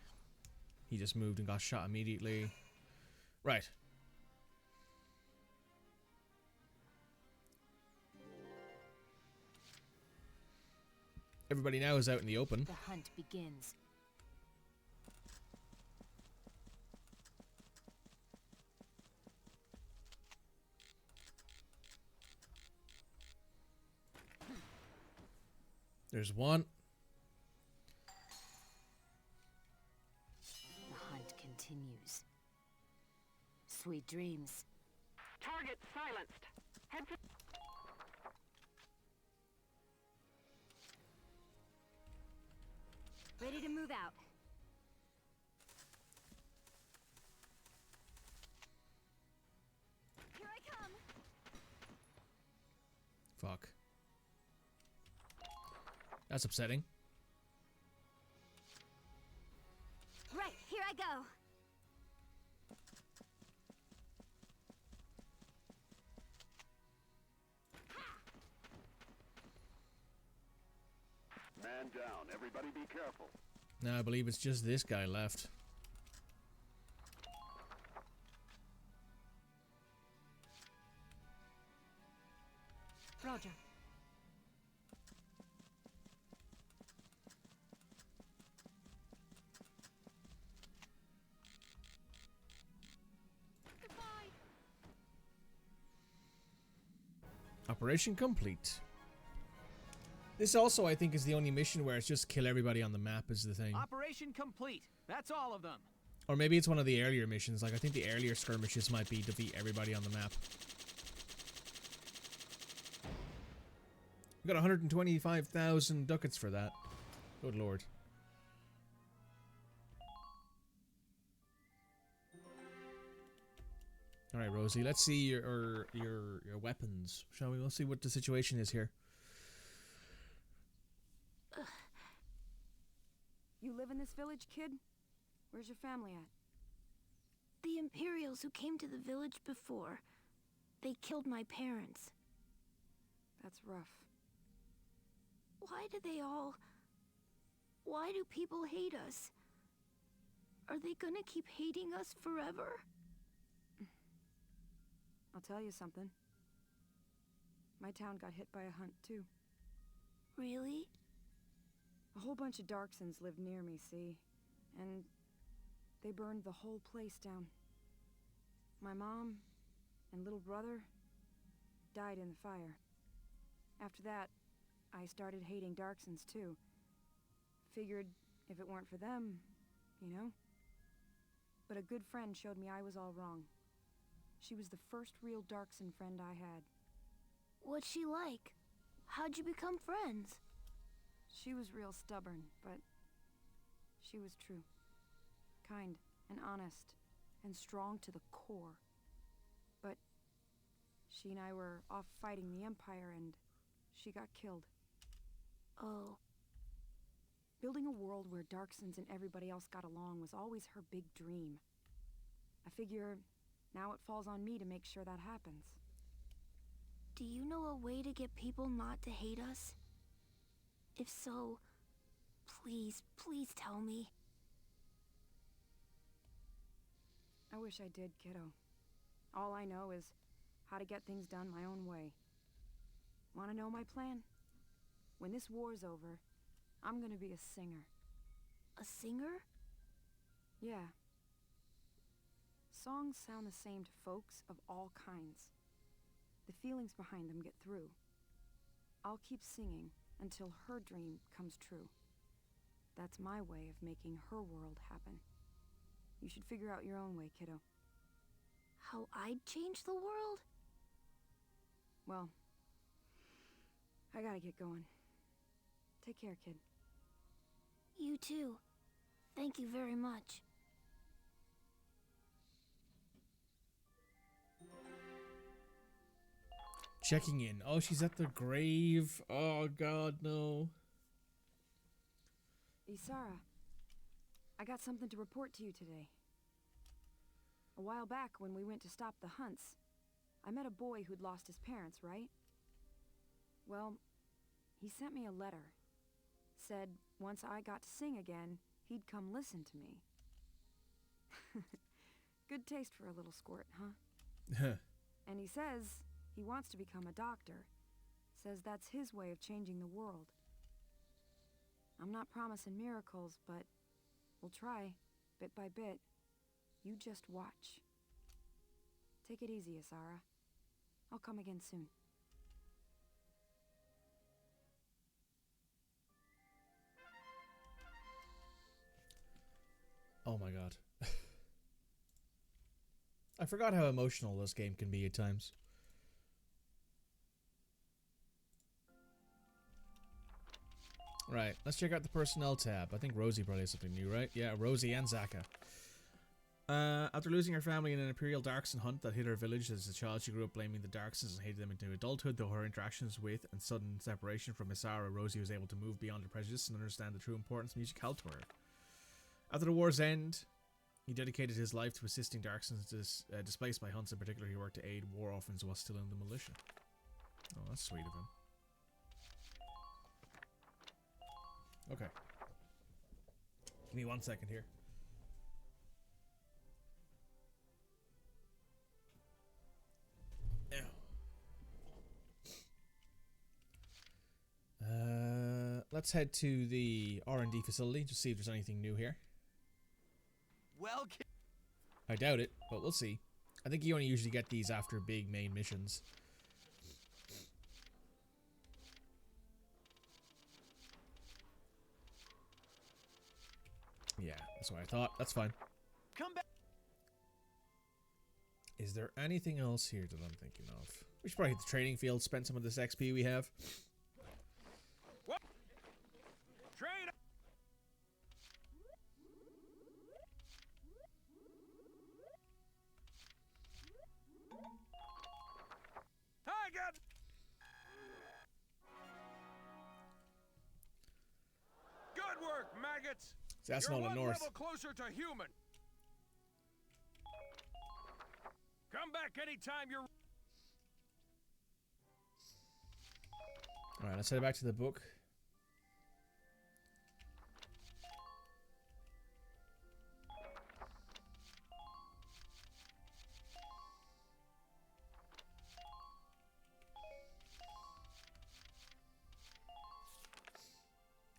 He just moved and got shot immediately. Right. Everybody now is out in the open. The hunt begins. There's one. The hunt continues. Sweet dreams. Target silenced. Head for... Ready to move out. Here I come. Fuck. That's upsetting. Right, here I go. Man down. Everybody be careful. Now I believe it's just this guy left. Roger. Operation complete. This also, I think, is the only mission where it's just kill everybody on the map is the thing. Operation complete. That's all of them. Or maybe it's one of the earlier missions. Like, I think the earlier skirmishes might be defeat everybody on the map. We got 125,000 ducats for that. Good lord. Alright, Rosie, let's see your weapons, shall we? We'll see what the situation is here. You live in this village, kid? Where's your family at? The Imperials who came to the village before. They killed my parents. That's rough. Why do they all... Why do people hate us? Are they gonna keep hating us forever? I'll tell you something. My town got hit by a hunt, too. Really? A whole bunch of Darksons lived near me, see? And they burned the whole place down. My mom and little brother died in the fire. After that, I started hating Darksons, too. Figured if it weren't for them, you know? But a good friend showed me I was all wrong. She was the first real Darkson friend I had. What's she like? How'd you become friends? She was real stubborn, but she was true. Kind and honest and strong to the core. But she and I were off fighting the Empire and she got killed. Oh. Building a world where Darksons and everybody else got along was always her big dream. I figure now it falls on me to make sure that happens. Do you know a way to get people not to hate us? If so, please, please tell me. I wish I did, kiddo. All I know is how to get things done my own way. Want to know my plan? When this war's over, I'm gonna be a singer. A singer? Yeah. Songs sound the same to folks of all kinds. The feelings behind them get through. I'll keep singing until her dream comes true. That's my way of making her world happen. You should figure out your own way, kiddo. How I'd change the world? Well, I gotta get going. Take care, kid. You too. Thank you very much. Checking in. Oh, she's at the grave. Oh, God, no. Isara, I got something to report to you today. A while back, when we went to stop the hunts, I met a boy who'd lost his parents, right? Well, he sent me a letter. Said once I got to sing again, he'd come listen to me. Good taste for a little squirt, huh? And he says he wants to become a doctor. Says that's his way of changing the world. I'm not promising miracles, but we'll try, bit by bit. You just watch. Take it easy, Asara. I'll come again soon. Oh my god. I forgot how emotional this game can be at times. Right, let's check out the personnel tab. I think Rosie probably has something new, right? Yeah, Rosie and Zaka. After losing her family in an Imperial Darkson hunt that hit her village as a child, she grew up blaming the Darksons and hated them into adulthood. Though her interactions with and sudden separation from Asara, Rosie was able to move beyond her prejudice and understand the true importance music held to her. After the war's end, he dedicated his life to assisting Darksons displaced by hunts. In particular, he worked to aid war orphans while still in the militia. Oh, that's sweet of him. Okay. Give me 1 second here. Let's head to the R&D facility to see if there's anything new here. Well, I doubt it, but we'll see. I think you only usually get these after big main missions. Yeah, that's what I thought. That's fine. come back. Is there anything else here that I'm thinking of? We should probably hit the training field, spend some of this XP we have. What? Trade. I got. Good work, maggots. So that's You're not one the north. level closer to human. Come back anytime you're. Alright, let's head back to the book.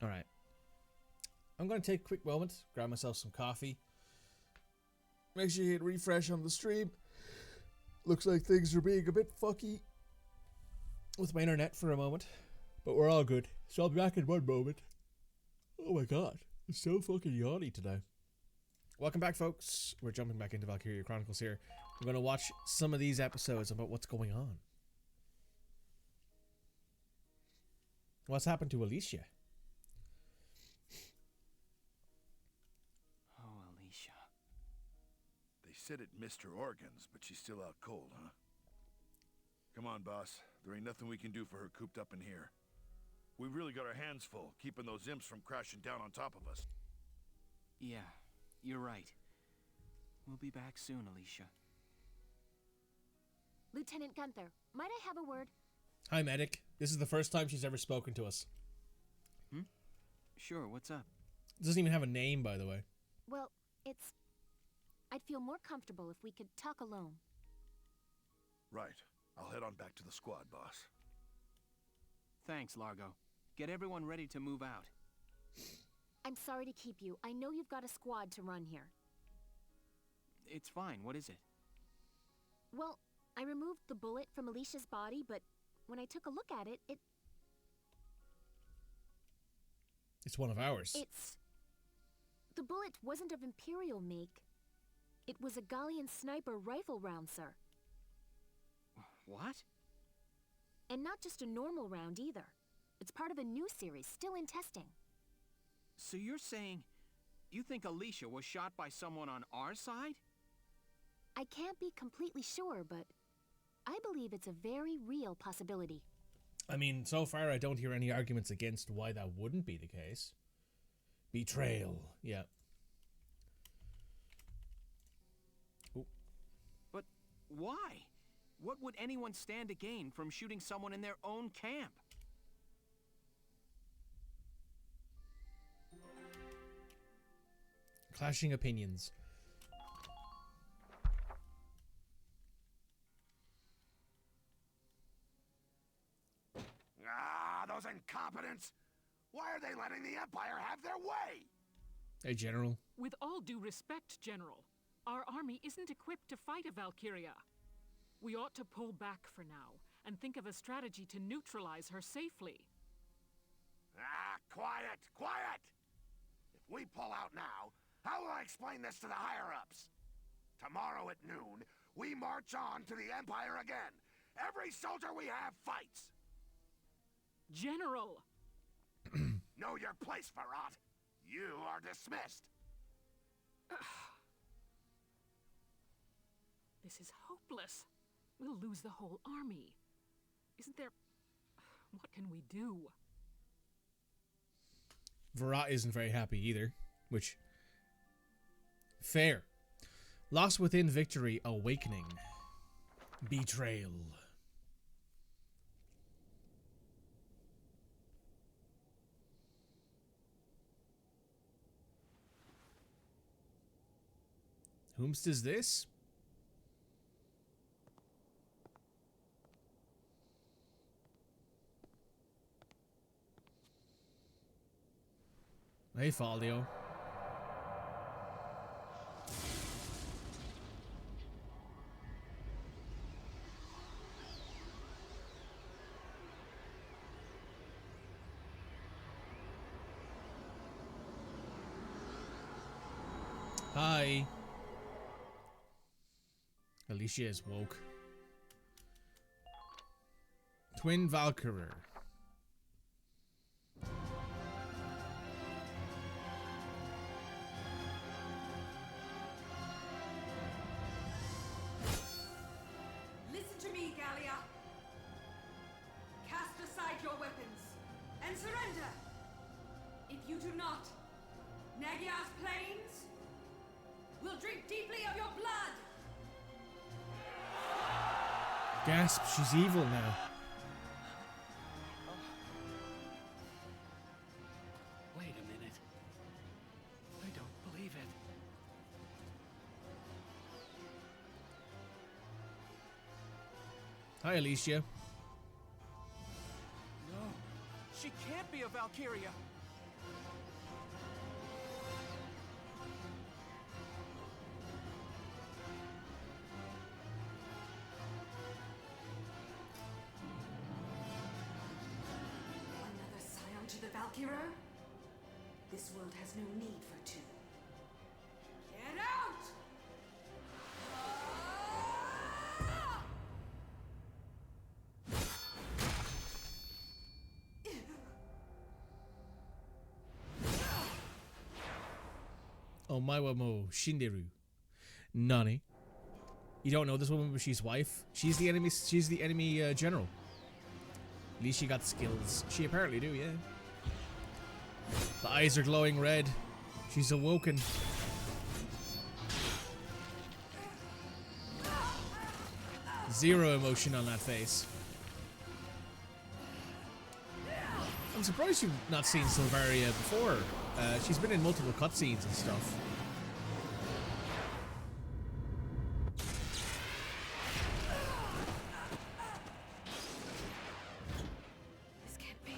Alright. I'm going to take a quick moment, grab myself some coffee. Make sure you hit refresh on the stream. Looks like things are being a bit fucky with my internet for a moment, but we're all good. So I'll be back in one moment. Oh my god, it's so fucking yawny today. Welcome back, folks. We're jumping back into Valkyria Chronicles here. We're going to watch some of these episodes about what's going on. What's happened to Alicia? Oh, Alicia. They said it missed her organs, but she's still out cold, huh? Come on, boss. There ain't nothing we can do for her cooped up in here. We really got our hands full, keeping those imps from crashing down on top of us. Yeah, you're right. We'll be back soon, Alicia. Lieutenant Gunther, might I have a word? Hi, medic. This is the first time she's ever spoken to us. Sure, what's up? Doesn't even have a name, by the way. Well, I'd feel more comfortable if we could talk alone. Right. I'll head on back to the squad, boss. Thanks, Largo. Get everyone ready to move out. I'm sorry to keep you. I know you've got a squad to run here. It's fine, what is it? Well, I removed the bullet from Alicia's body, but when I took a look at it, It's one of ours. The bullet wasn't of Imperial make. It was a Gallian sniper rifle round, sir. What? And not just a normal round either. It's part of a new series, still in testing. So you're saying you think Alicia was shot by someone on our side? I can't be completely sure, but I believe it's a very real possibility. I mean, so far I don't hear any arguments against why that wouldn't be the case. Betrayal, yeah. Ooh. But why? What would anyone stand to gain from shooting someone in their own camp? Clashing opinions. Ah, those incompetents! Why are they letting the Empire have their way? Hey, General. With all due respect, General, our army isn't equipped to fight a Valkyria. We ought to pull back for now and think of a strategy to neutralize her safely. Ah, quiet, quiet! If we pull out now, how will I explain this to the higher-ups? Tomorrow at noon, we march on to the Empire again. Every soldier we have fights. General! Know your place, Farad. You are dismissed. This is hopeless. We'll lose the whole army. Isn't there... What can we do? Virat isn't very happy either, which... Fair. Lost within victory, awakening. Betrayal. Whomst is this? Hey, Faldio. Hi. Alicia is woke. Twin Valkyrie. Listen to me, Gallia. Cast aside your weapons and surrender. If you do not, Nagyar's plains will drink deeply of your blood. Gasp, she's evil now. Wait a minute. I don't believe it. Hi, Alicia. No, she can't be a Valkyria. Another scion to the Valkyria? This world has no need for two. Get out! Omaiwamo Shinderu. Nani. You don't know this woman, but she's wife. She's the enemy. She's the enemy general. At least she got skills. She apparently do, yeah. The eyes are glowing red. She's awoken. Zero emotion on that face. I'm surprised you've not seen Silvaria before. She's been in multiple cutscenes and stuff. This can't be.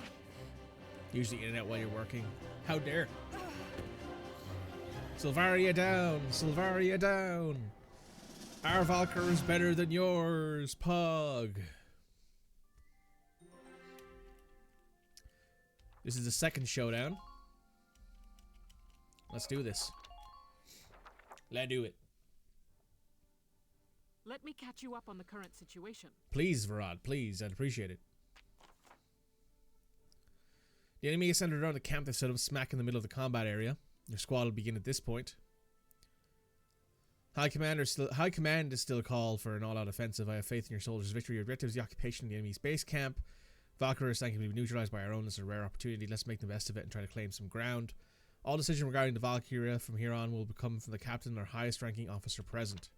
Use the internet while you're working. How dare. Silvaria down! Silvaria down! Our Valkyr is better than yours, Pug! This is the second showdown. Let's do this. Let's do it. Let me catch you up on the current situation. Please, Varad, please. I'd appreciate it. The enemy is centered around the camp they set up smack in the middle of the combat area. Your squad will begin at this point. High Command is still a call for an all-out offensive. I have faith in your soldiers' victory. Your objective is the occupation of the enemy's base camp. Valkyria is thankfully be neutralized by our own. This is a rare opportunity. Let's make the best of it and try to claim some ground. All decisions regarding the Valkyria from here on will come from the captain or highest ranking officer present.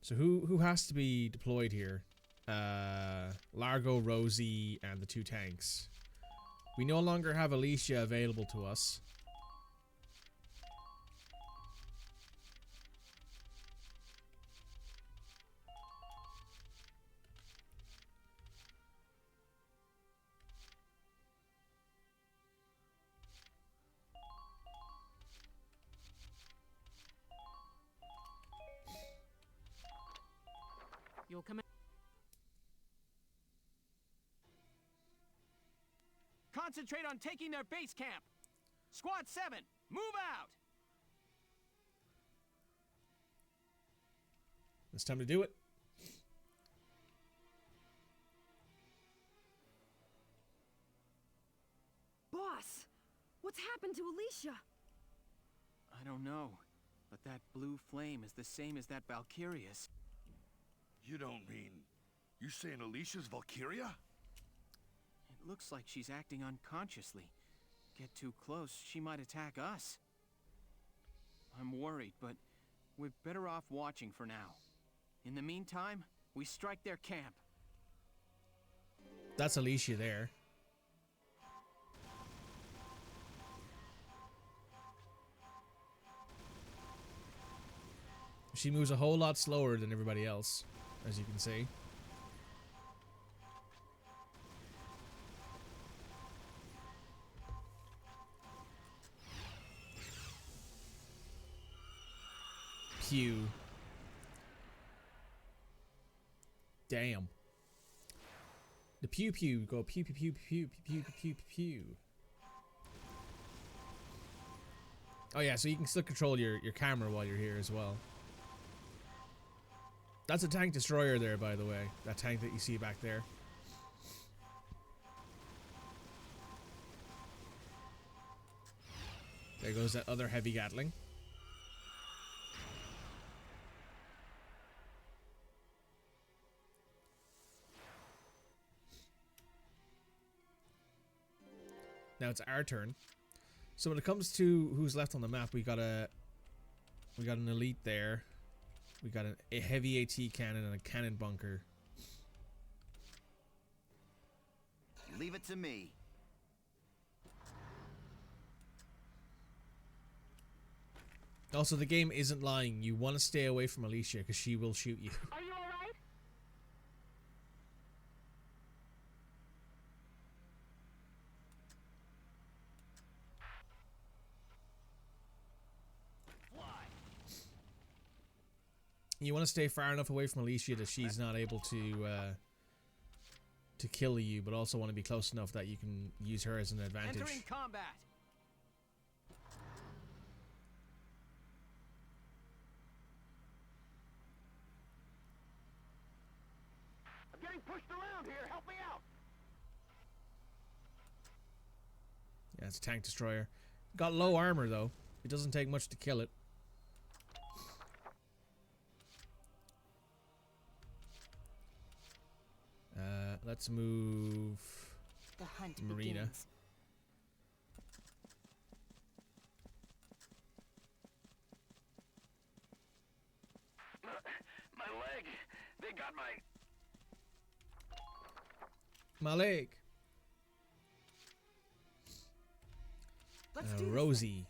So who has to be deployed here? Largo, Rosie, and the two tanks. We no longer have Alicia available to us. You'll come in. Concentrate on taking their base camp. Squad 7, move out. It's time to do it. Boss, what's happened to Alicia? I don't know, but that blue flame is the same as that Valkyria's. You don't mean... You saying Alicia's Valkyria? It looks like she's acting unconsciously. Get too close, she might attack us. I'm worried, but we're better off watching for now. In the meantime, we strike their camp. That's Alicia there. She moves a whole lot slower than everybody else, as you can see. Pew. Damn. The pew pew go pew pew pew pew pew pew pew pew. Oh yeah, so you can still control your camera while you're here as well. That's a tank destroyer there, by the way. That tank that you see back there. There goes that other heavy Gatling. Now it's our turn. So when it comes to who's left on the map, we got an elite there. We got a heavy AT cannon and a cannon bunker. Leave it to me. Also, the game isn't lying. You want to stay away from Alicia because she will shoot you. Are you all right? You want to stay far enough away from Alicia that she's not able to kill you, but also want to be close enough that you can use her as an advantage. Entering combat. I'm getting pushed around here. Help me out. Yeah, it's a tank destroyer. Got low armor though. It doesn't take much to kill it. Let's move The hunt Marina. begins. My leg. They got My leg. Let's do this Rosie.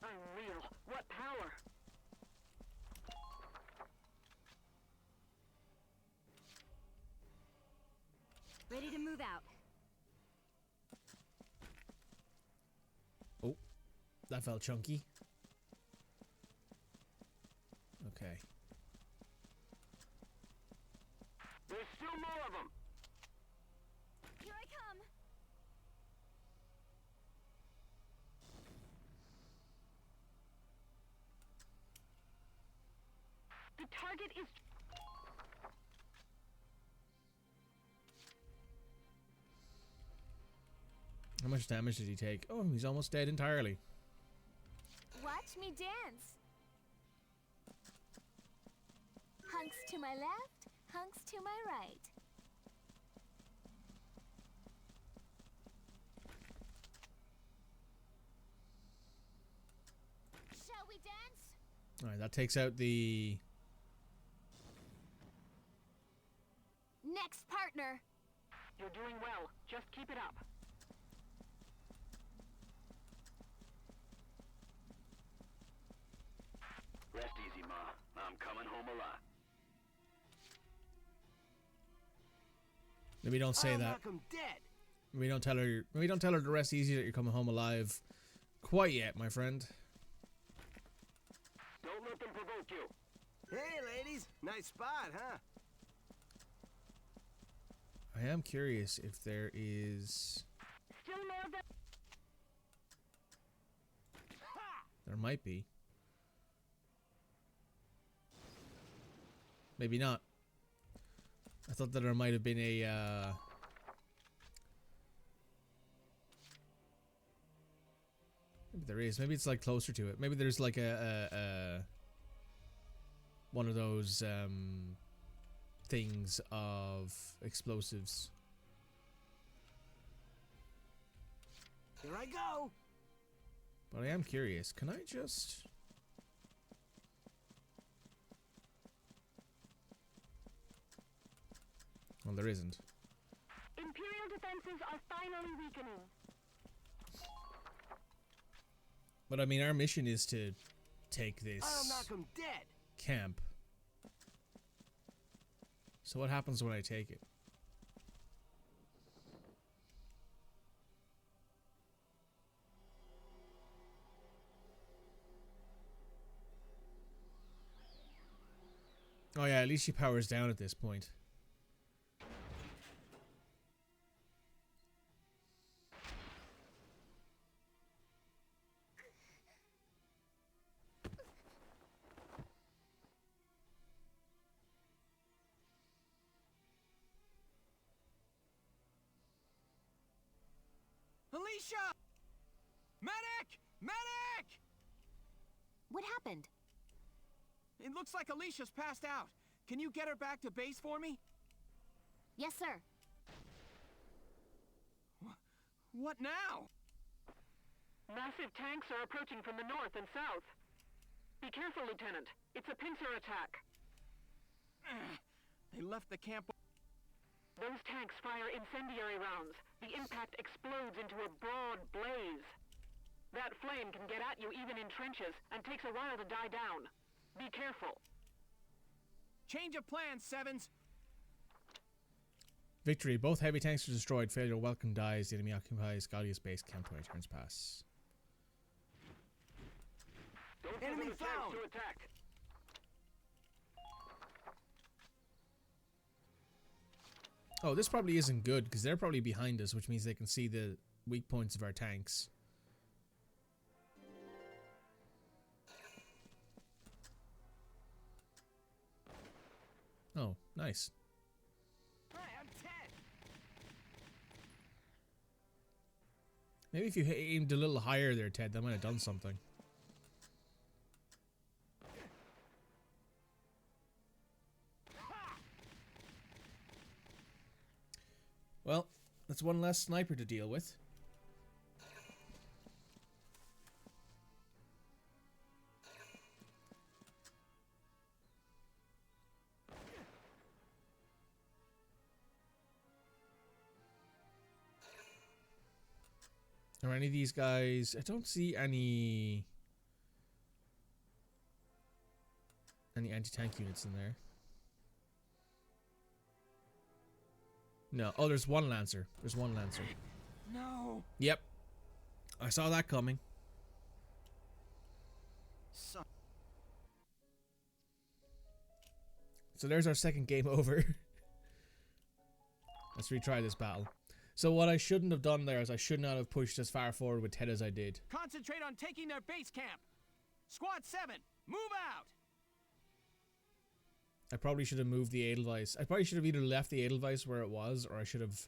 Unreal. What power? Ready to move out. Oh, that felt chunky. Okay. There's still more of them. Here I come. The target is... How much damage did he take? Oh, he's almost dead entirely. Watch me dance. Hunks to my left, hunks to my right. Shall we dance? Alright, that takes out the partner. You're doing well. Just keep it up. Rest easy, Ma. I'm coming home alive. Maybe don't say that. Knock 'em dead. Maybe don't tell her. Maybe don't tell her to rest easy that you're coming home alive quite yet, my friend. Don't let them provoke you. Hey, ladies. Nice spot, huh? I am curious if there is. Still more than... There might be. Maybe not. I thought that there might have been a maybe there is. Maybe it's like closer to it. Maybe there's like a one of those things of explosives. Here I go. But I am curious. Can I just... Well, there isn't. Imperial defenses are finally weakening. But I mean, our mission is to take this I'll knock 'em dead. camp. So what happens when I take it? Oh yeah, at least she powers down at this point. Alicia! Medic! Medic! What happened? It looks like Alicia's passed out. Can you get her back to base for me? Yes, sir. What now? Massive tanks are approaching from the north and south. Be careful, Lieutenant. It's a pincer attack. They left the camp. Those tanks fire incendiary rounds. The impact explodes into a broad blaze. That flame can get at you even in trenches and takes a while to die down. Be careful. Change of plans, Sevens. Victory. Both heavy tanks are destroyed. Failure. Welcome dies. The enemy occupies Gallia's base camp 20 turns pass. Don't give Enemy them a chance found. to attack. Oh, this probably isn't good because they're probably behind us, which means they can see the weak points of our tanks. Oh, nice. Hey, I'm Ted. Maybe if you aimed a little higher there, Ted, that might have done something. Well, that's one less sniper to deal with. Are any of these guys... I don't see any anti-tank units in there. No. Oh, there's one Lancer. There's one Lancer. No. Yep. I saw that coming. So there's our second game over. Let's retry this battle. So what I shouldn't have done there is I should not have pushed as far forward with Ted as I did. Concentrate on taking their base camp. Squad 7, move out. I probably should have moved the Edelweiss. I probably should have either left the Edelweiss where it was, or I should have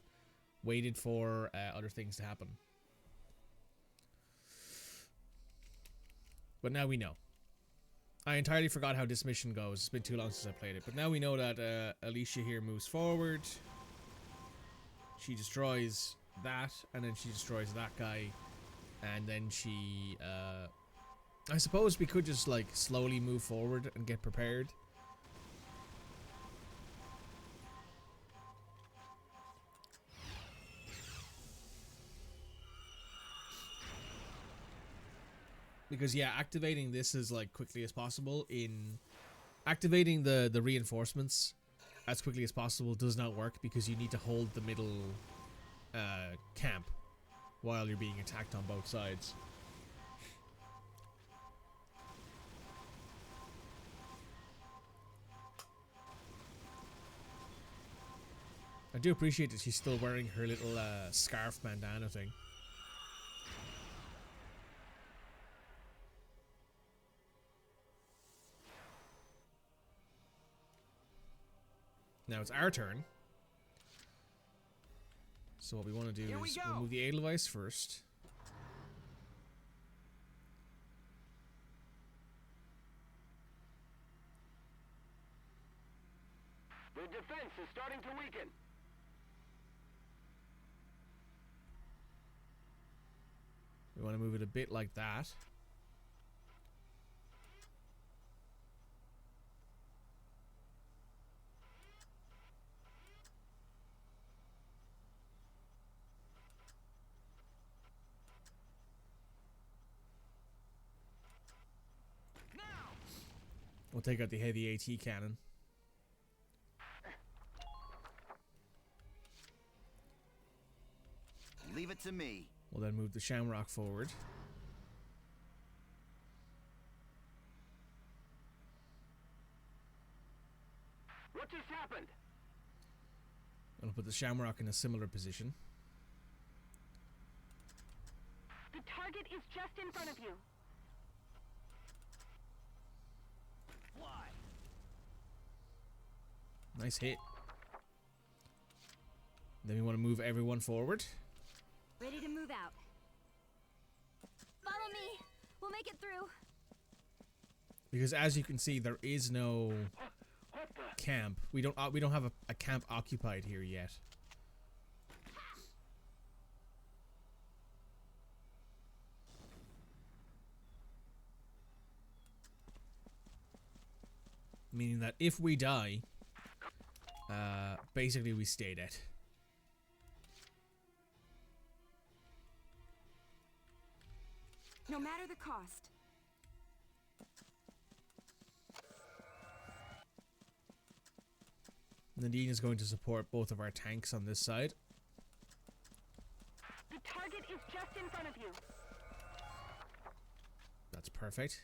waited for other things to happen. But now we know. I entirely forgot how this mission goes. It's been too long since I played it. But now we know that Alicia here moves forward. She destroys that, and then she destroys that guy. And then she... I suppose we could just, like, slowly move forward and get prepared. Because yeah, activating this as like quickly as possible in activating the reinforcements as quickly as possible does not work because you need to hold the middle camp while you're being attacked on both sides. I do appreciate that she's still wearing her little scarf bandana thing. Now it's our turn. So what we want to do is we'll move the Edelweiss first. The defense is starting to weaken. We want to move it a bit like that. We'll take out the heavy AT cannon. Leave it to me. We'll then move the Shamrock forward. What just happened? And we'll put the Shamrock in a similar position. The target is just in front of you. Fly. Nice hit. Then we want to move everyone forward. Ready to move out. Follow me. We'll make it through. Because as you can see, there is no camp. We don't have a camp occupied here yet. Meaning that if we die, basically we stay dead. No matter the cost. Nadine is going to support both of our tanks on this side. The target is just in front of you. That's perfect.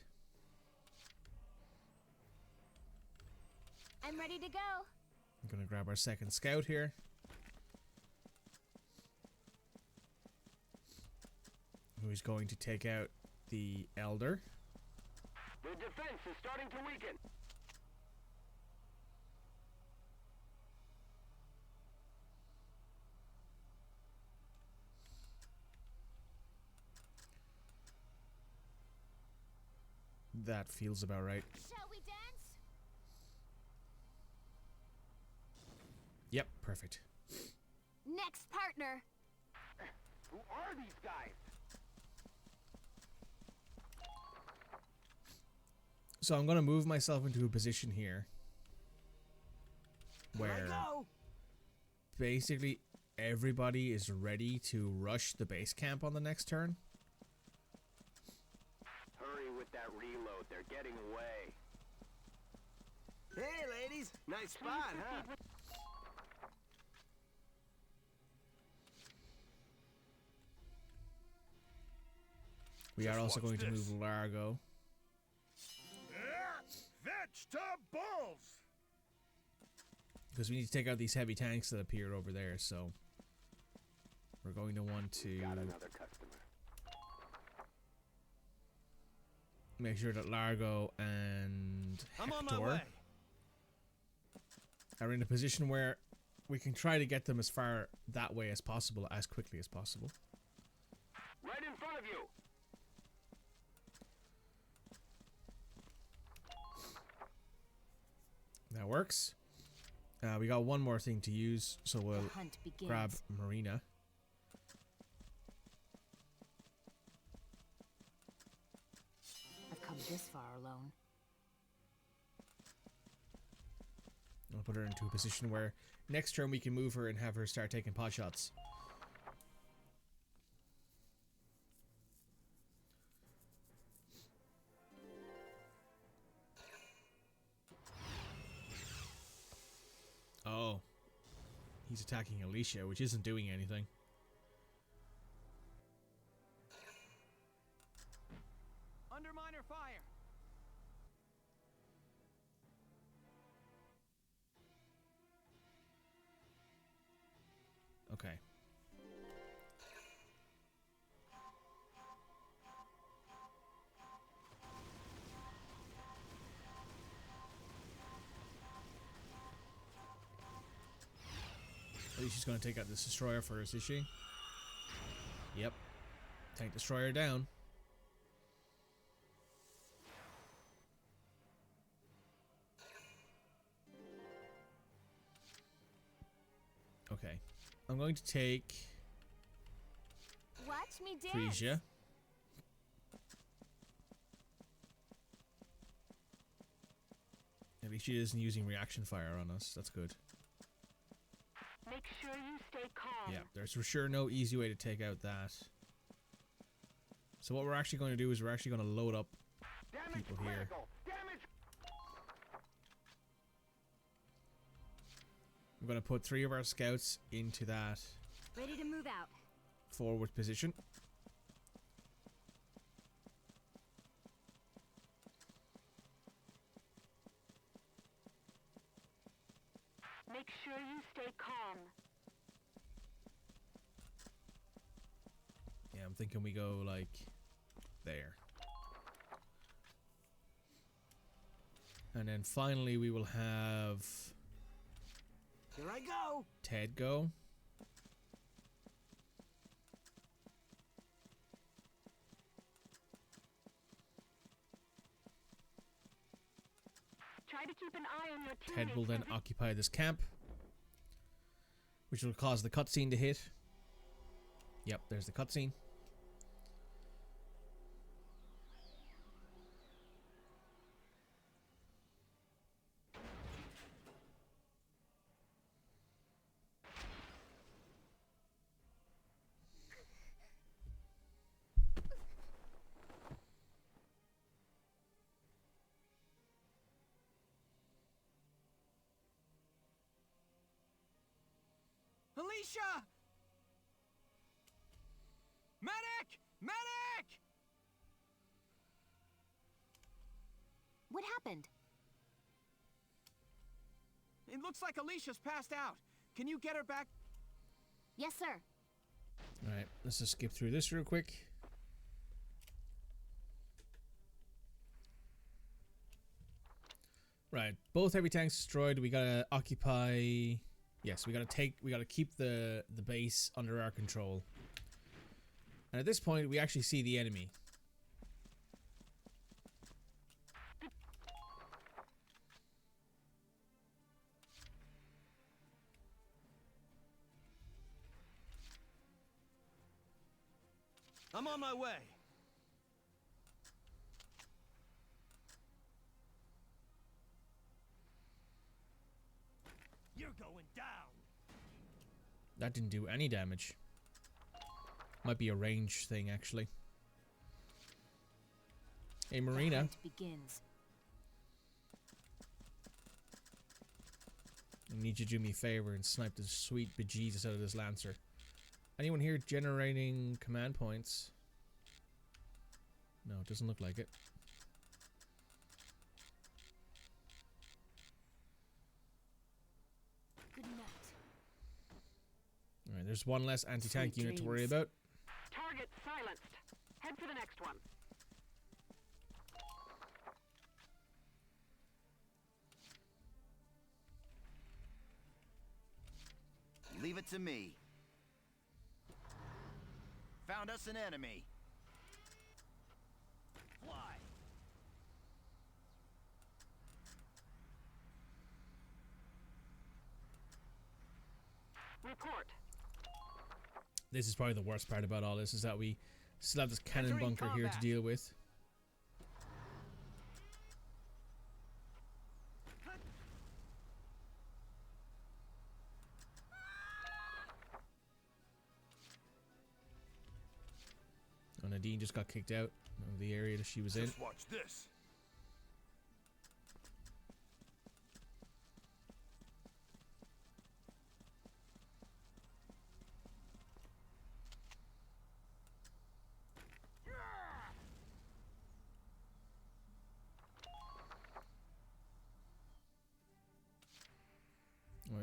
I'm ready to go. I'm going to grab our second scout here. Who's going to take out the Elder. The defense is starting to weaken. That feels about right. Shall we dance? Yep, perfect. Next partner. Who are these guys? So I'm going to move myself into a position here where basically everybody is ready to rush the base camp on the next turn. Hurry with that reload. They're getting away. Hey, ladies. Nice spot, huh? We are also going to move Largo. Vegetables! Because we need to take out these heavy tanks that appeared over there, so we're going to want to Got another customer. make sure that Largo and I'm on my Hector way. are in a position where we can try to get them as far that way as possible, as quickly as possible. Right in front of you. That works. We got one more thing to use, so we'll hunt begins. grab Marina. I've come this far alone. I'll put her into a position where next turn we can move her and have her start taking pot shots. he's attacking Alicia, which isn't doing anything. Underminer fire! Okay. At least she's going to take out this destroyer first, is she? Yep. Tank destroyer down. Okay. I'm going to take Watch me dance. Frisia. At least she isn't using reaction fire on us. That's good. Make sure you stay calm. Yeah, there's for sure no easy way to take out that. So what we're actually going to do is we're actually going to load up people here. I'm going to put 3 of our scouts into that Ready to move out. forward position. Make sure you stay calm. Yeah, I'm thinking we go like there. And then finally we will have Here I go. Ted go. Try to keep an eye on your Ted will teammates. then occupy this camp, which will cause the cutscene to hit. Yep, there's the cutscene. Alicia! Medic! Medic! What happened? It looks like Alicia's passed out. Can you get her back? Yes, sir. Alright, let's just skip through this real quick. Right, both heavy tanks destroyed. We gotta occupy... Yes, we gotta keep the base under our control. And at this point, we actually see the enemy. I'm on my way. You're going down. That didn't do any damage. Might be a range thing, actually. Hey, Marina. The hunt begins. I need you to do me a favor and snipe the sweet bejesus out of this Lancer. Anyone here generating command points? No, it doesn't look like it. Good night. Alright, there's one less anti-tank Sweet unit to worry dreams. about. Target silenced. Head for the next one. Leave it to me. Found us an enemy. Fly. Report. This is probably the worst part about all this, is that we still have this cannon Entering bunker here to combat. deal with. Oh, Nadine just got kicked out of the area that she was in. Just watch this.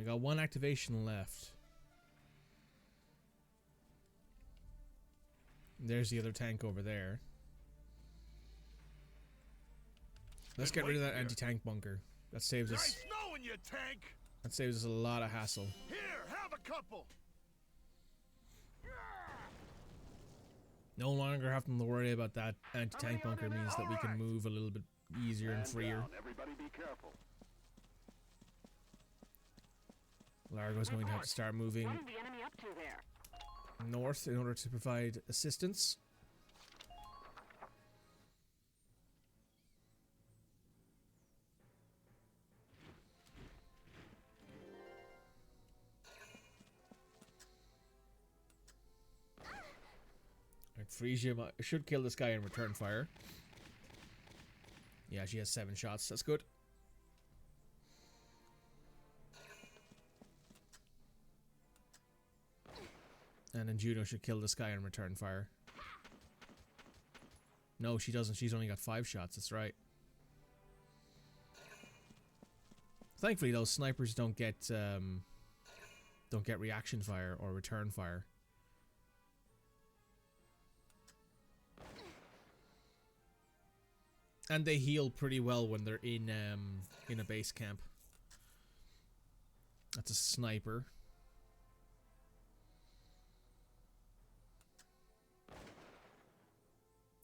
got one activation left. There's the other tank over there. Let's get rid of that anti-tank bunker. That saves us. Nice knowing you, tank. That saves us a lot of hassle. Here, have a couple. No longer having to worry about that anti-tank bunker means that we can move a little bit easier and freer. Everybody be careful. Largo's going to have to start moving What is the enemy up to there? north in order to provide assistance. Right, Frisia should kill this guy in return fire. Yeah, she has 7 shots. That's good. And then Juno should kill this guy in return fire. No, she doesn't. She's only got 5 shots. That's right. Thankfully, those snipers don't get reaction fire or return fire. And they heal pretty well when they're in a base camp. That's a sniper.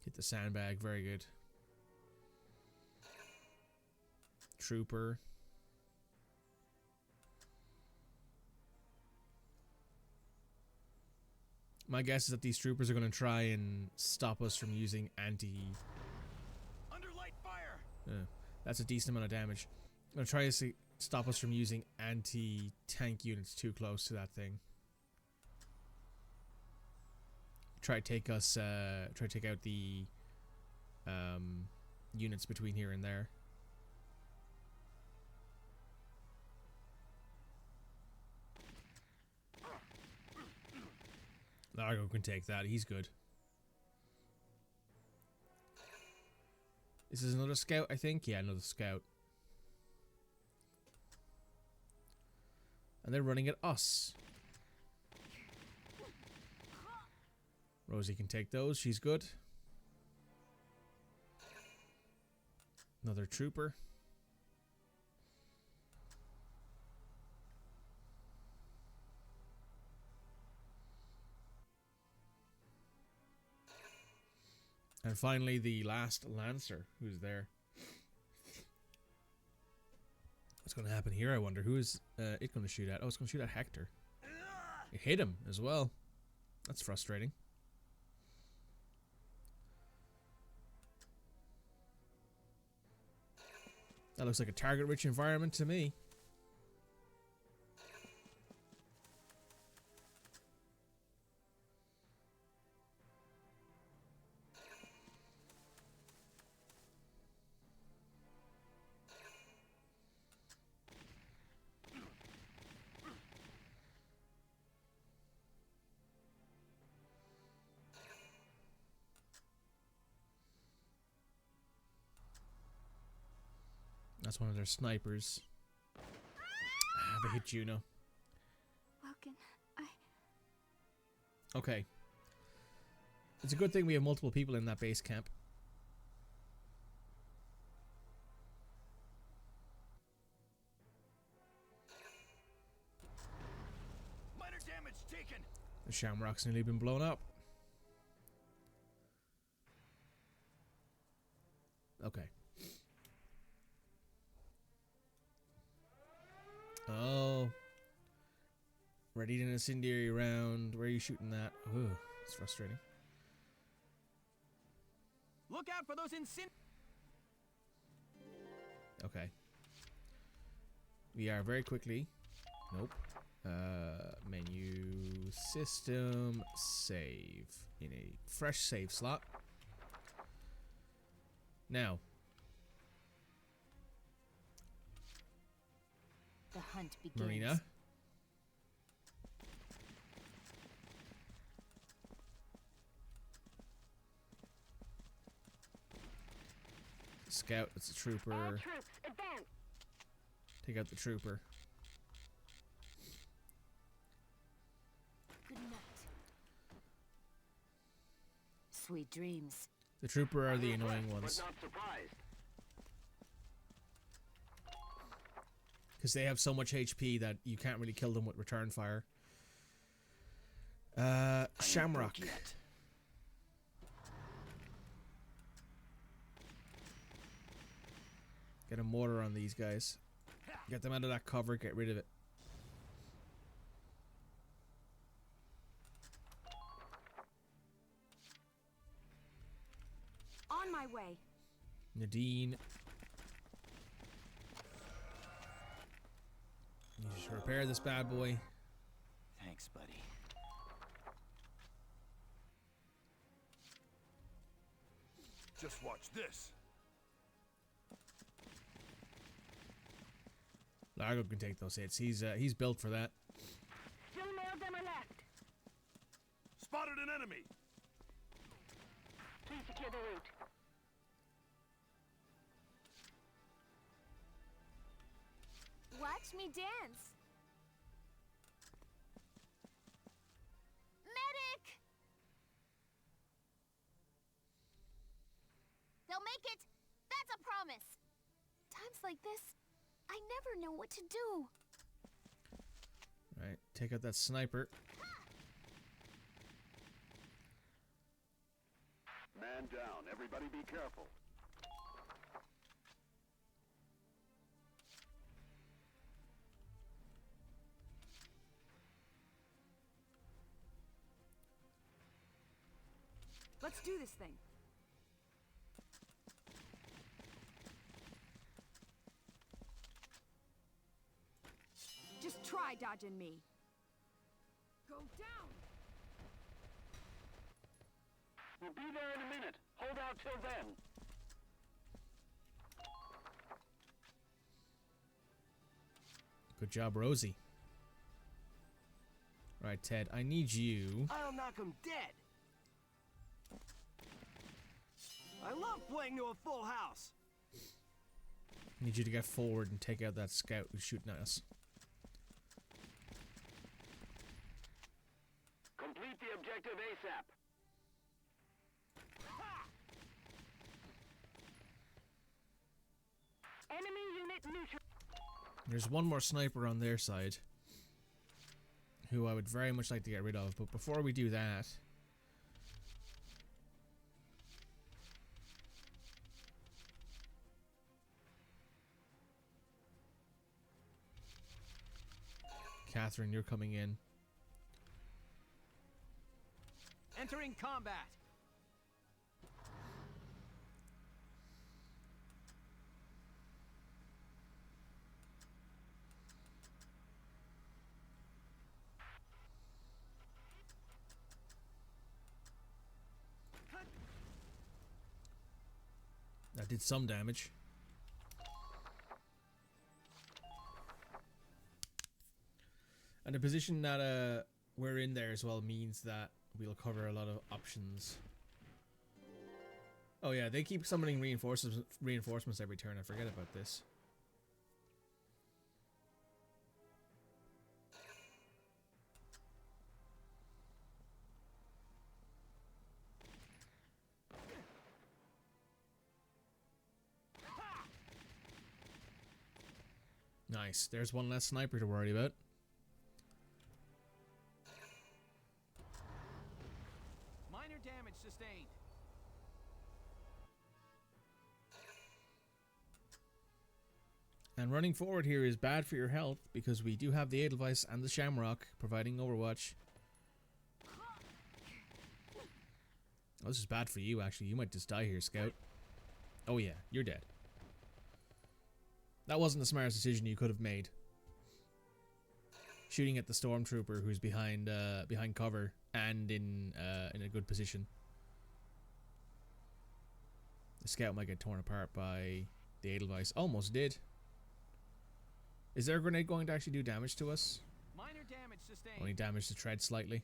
Hit the sandbag, very good. Trooper. My guess is that these troopers are going to try and stop us from using anti... Under light fire. That's a decent amount of damage. I'm going to try to stop us from using anti-tank units too close to that thing. Try to take out the units between here and there. Largo can take that. He's good. This is another scout, I think. Yeah, another scout. And they're running at us. Rosie can take those. She's good. Another trooper. And finally, the last Lancer, who's there. What's going to happen here, I wonder? Who is it going to shoot at? Oh, it's going to shoot at Hector. It hit him as well. That's frustrating. That looks like a target-rich environment to me. That's one of their snipers. They hit Juno. Welken, Okay. It's a good thing we have multiple people in that base camp. Minor damage taken. The Shamrock's nearly been blown up. Okay. Oh. Ready to an incendiary round. Where are you shooting that? Ooh, it's frustrating. Look out for those Okay. We are very quickly. Nope. Menu, system, save. In a fresh save slot. Now. The hunt begins. Marina. Scout, it's a trooper. All troops, advance. Take out the trooper. Sweet dreams. The trooper are the annoying ones. But not surprised. Because they have so much HP that you can't really kill them with return fire. Shamrock. Get a mortar on these guys. Get them out of that cover, get rid of it. On my way. Nadine. You just repair this bad boy. Thanks, buddy. Just watch this. Largo can take those hits. He's built for that. Still more of them are left. Spotted an enemy. Please secure the route. Watch me dance. Medic! They'll make it. That's a promise. Times like this, I never know what to do. Right, take out that sniper. Man down. Everybody be careful. Let's do this thing. Just try dodging me. Go down! We'll be there in a minute. Hold out till then. Good job, Rosie. Right, Ted, I need you. I'll knock him dead. I love playing to a full house. I need you to get forward and take out that scout who's shooting at us. Complete the objective ASAP. Enemy unit neutral. There's one more sniper on their side who I would very much like to get rid of, but before we do that, Catherine, you're coming in. Entering combat. That did some damage. And the position that we're in there as well means that we'll cover a lot of options. Oh yeah, they keep summoning reinforcements every turn. I forget about this. Nice. There's one less sniper to worry about. Minor damage sustained. And running forward here is bad for your health because we do have the Edelweiss and the Shamrock providing overwatch. Oh, this is bad for you, actually. You might just die here, Scout. Oh yeah, you're dead. That wasn't the smartest decision you could have made. Shooting at the stormtrooper who's behind cover and in a good position. The scout might get torn apart by the Edelweiss. Almost did. Is their grenade going to actually do damage to us? Minor damage sustained. Only damage the tread slightly.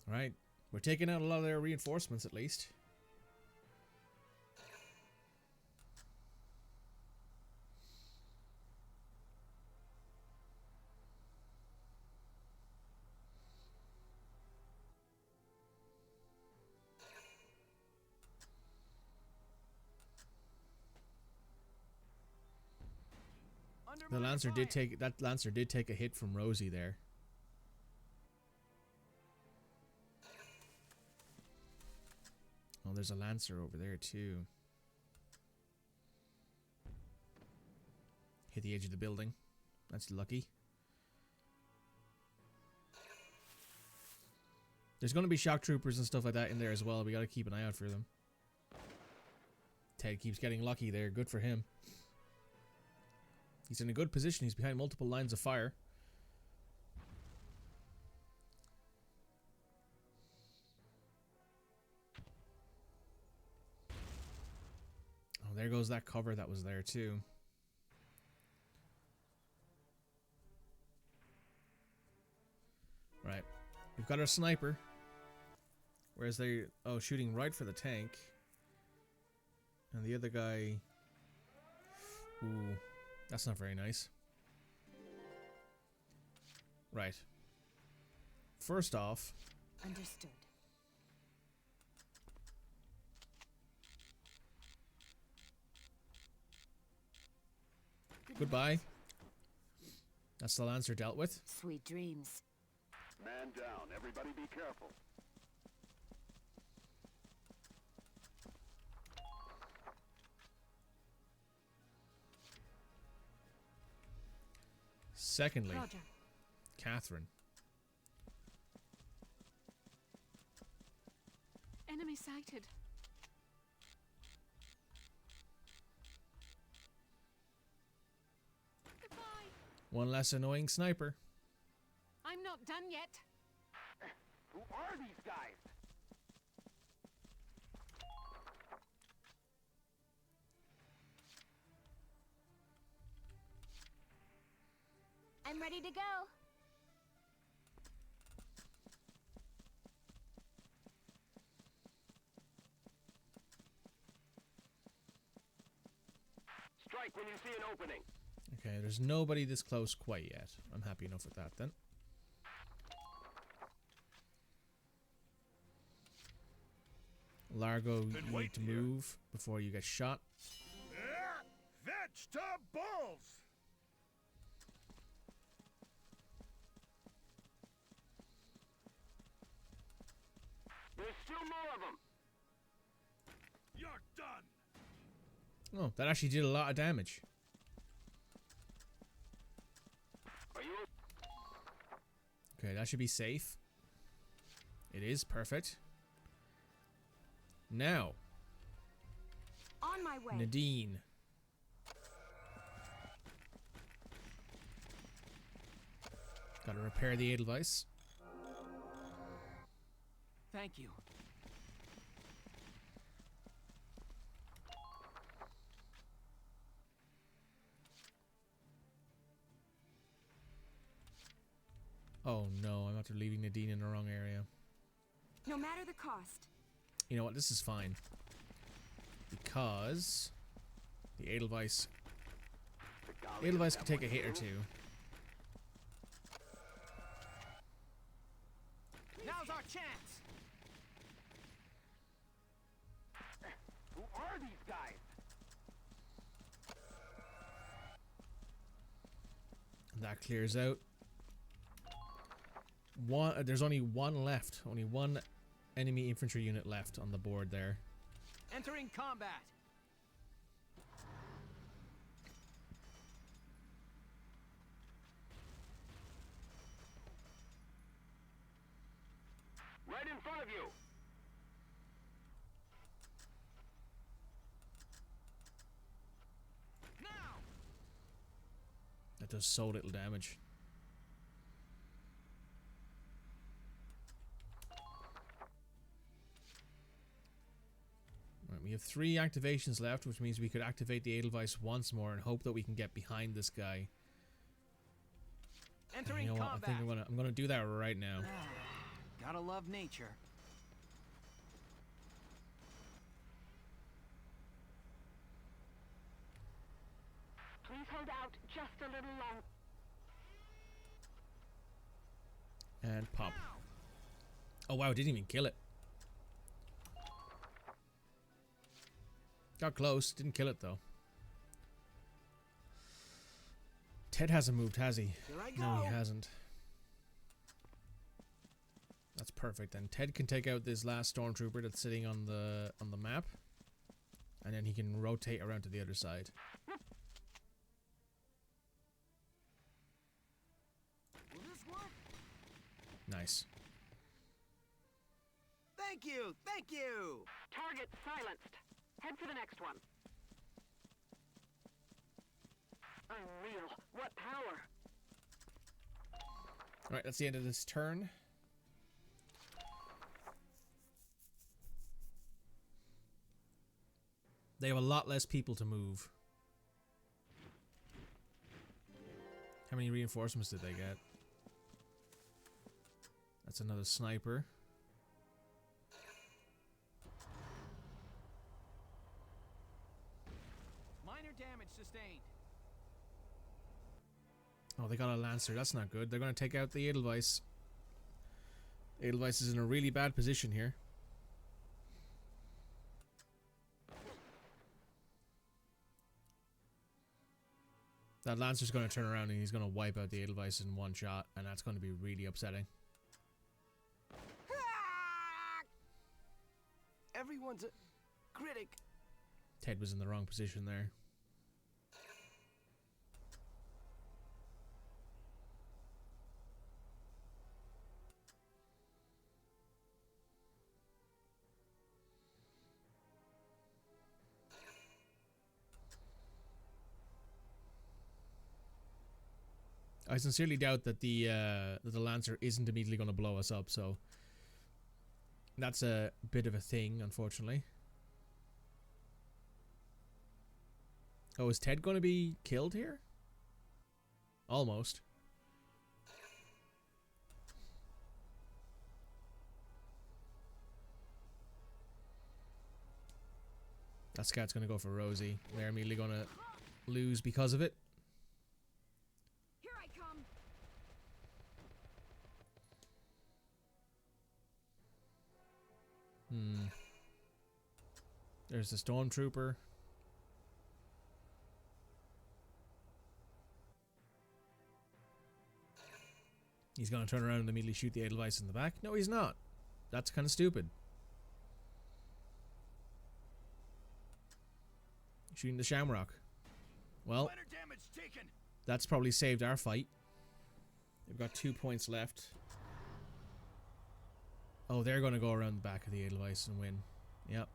Alright, we're taking out a lot of their reinforcements at least. The Lancer did take a hit from Rosie there. Oh, there's a Lancer over there too. Hit the edge of the building. That's lucky. There's going to be shock troopers and stuff like that in there as well. We got to keep an eye out for them. Ted keeps getting lucky there. Good for him. He's in a good position. He's behind multiple lines of fire. Oh, there goes that cover that was there too. Right. We've got our sniper. Whereas they... Oh, shooting right for the tank. And the other guy... Ooh, that's not very nice. Right. First off... Understood. Goodbye. That's the Lancer dealt with. Sweet dreams. Man down. Everybody be careful. Secondly, Roger. Catherine. Enemy sighted. Goodbye. One less annoying sniper. I'm not done yet. Who are these guys? I'm ready to go. Strike when you see an opening. Okay, there's nobody this close quite yet. I'm happy enough with that then. Largo, you need to move before you get shot. Vegetables! There's still more of them. You're done! Oh, that actually did a lot of damage. Are you... Okay, that should be safe. It is perfect. Now, On my way. Nadine. Gotta repair the Edelweiss. Thank you. Oh no, I'm after leaving Nadine in the wrong area. No matter the cost. You know what, this is fine. Because the Edelweiss can take a hit or two. Now's our chance. Who are these guys? That clears out. There's only one left. Only one enemy infantry unit left on the board there. Entering combat. Right in front of you. Now. That does so little damage. Right, we have 3 activations left, which means we could activate the Edelweiss once more and hope that we can get behind this guy. Entering you know what? combat. I think I'm gonna do that right now. Gotta love nature. Please hold out just a little longer. And pop. Oh wow, didn't even kill it. Got close, didn't kill it though. Ted hasn't moved, has he? Here I No, go. he hasn't. That's perfect. Then Ted can take out this last stormtrooper that's sitting on the map, and then he can rotate around to the other side. Will this work? Nice. Thank you! Thank you! Target silenced. Head for the next one. Unreal. What power? Alright, that's the end of this turn. They have a lot less people to move. How many reinforcements did they get? That's another sniper. Minor damage sustained. Oh, they got a Lancer. That's not good. They're going to take out the Edelweiss. Edelweiss is in a really bad position here. That Lancer's going to turn around and he's going to wipe out the Edelweiss in one shot, and that's going to be really upsetting. Everyone's a critic. Ted was in the wrong position there. I sincerely doubt that the Lancer isn't immediately going to blow us up, so that's a bit of a thing, unfortunately. Oh, is Ted going to be killed here? Almost. That scout's going to go for Rosie. They're immediately going to lose because of it. Here I come. There's the stormtrooper. He's going to turn around and immediately shoot the Edelweiss in the back. No, he's not. That's kind of stupid. Shooting the Shamrock. Well, that's probably saved our fight. They've got 2 points left. Oh, they're going to go around the back of the Edelweiss and win. Yep.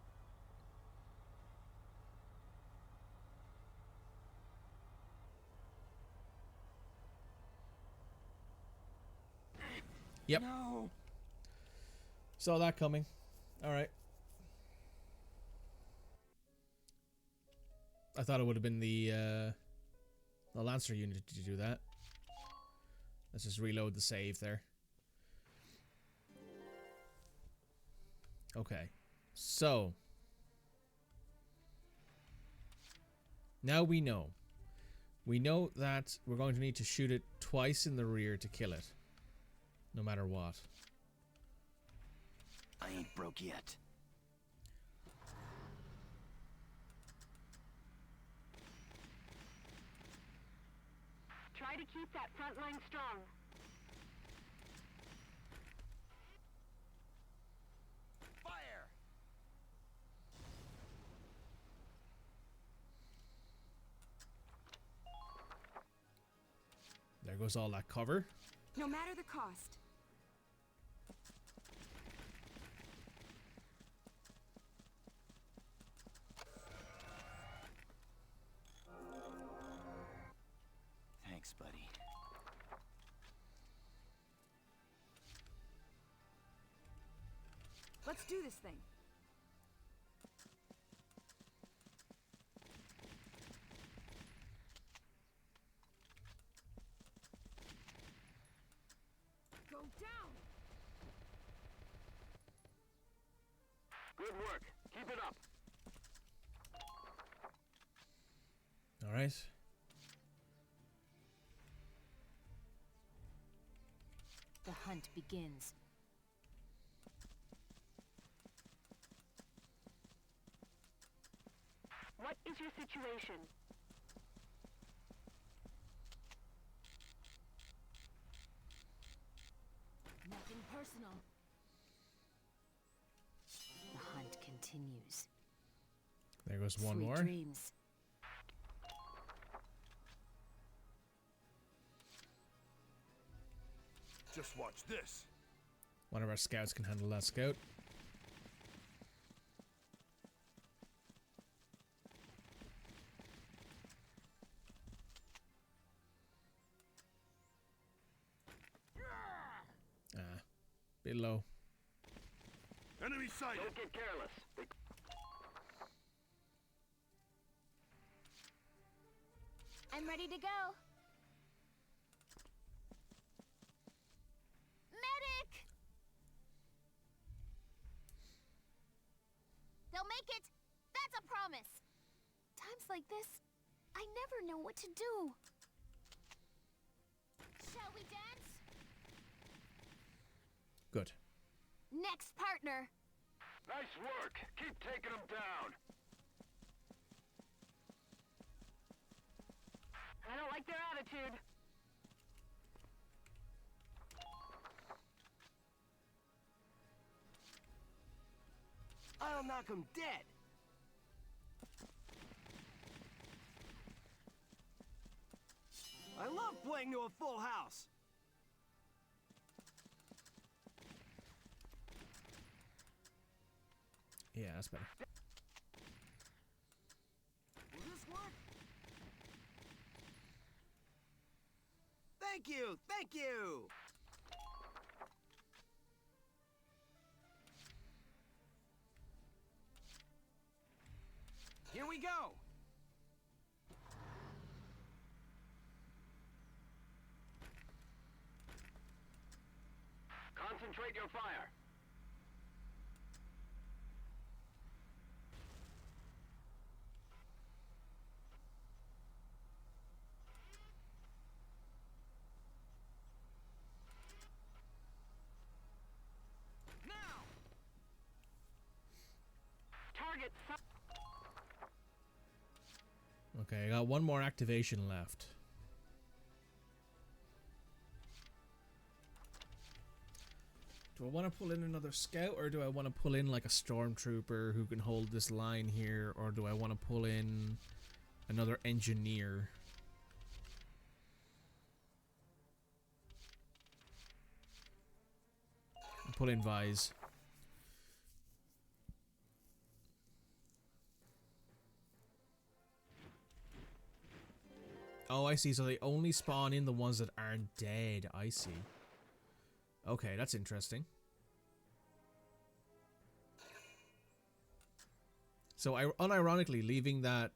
Yep. No. Saw that coming. Alright. I thought it would have been the Lancer unit to do that. Let's just reload the save there. Okay. So. Now we know. We know that we're going to need to shoot it twice in the rear to kill it. No matter what. I ain't broke yet. Try to keep that front line strong. Fire! There goes all that cover. No matter the cost. Thanks, buddy. Let's do this thing. Go down. Good work. Keep it up. All right. The hunt begins. What is your situation? Nothing personal. The hunt continues. There goes one Sweet more. dreams. Just watch this. One of our scouts can handle that scout. Bit low. Enemy sighted. Don't get careless. I'm ready to go. Medic! They'll make it. That's a promise. Times like this, I never know what to do. Shall we dance? Good. Next partner. Nice work. Keep taking them down. I don't like their attitude. I'll knock him dead. I love playing to a full house. Yeah, that's better. Will this work? Thank you! Thank you! Here we go! Concentrate your fire. Now! Target. Okay, I got one more activation left. Do I want to pull in another scout, or do I want to pull in like a stormtrooper who can hold this line here, or do I want to pull in another engineer? Pull in Vise. Oh, I see. So they only spawn in the ones that aren't dead. I see. Okay, that's interesting. So, unironically, leaving that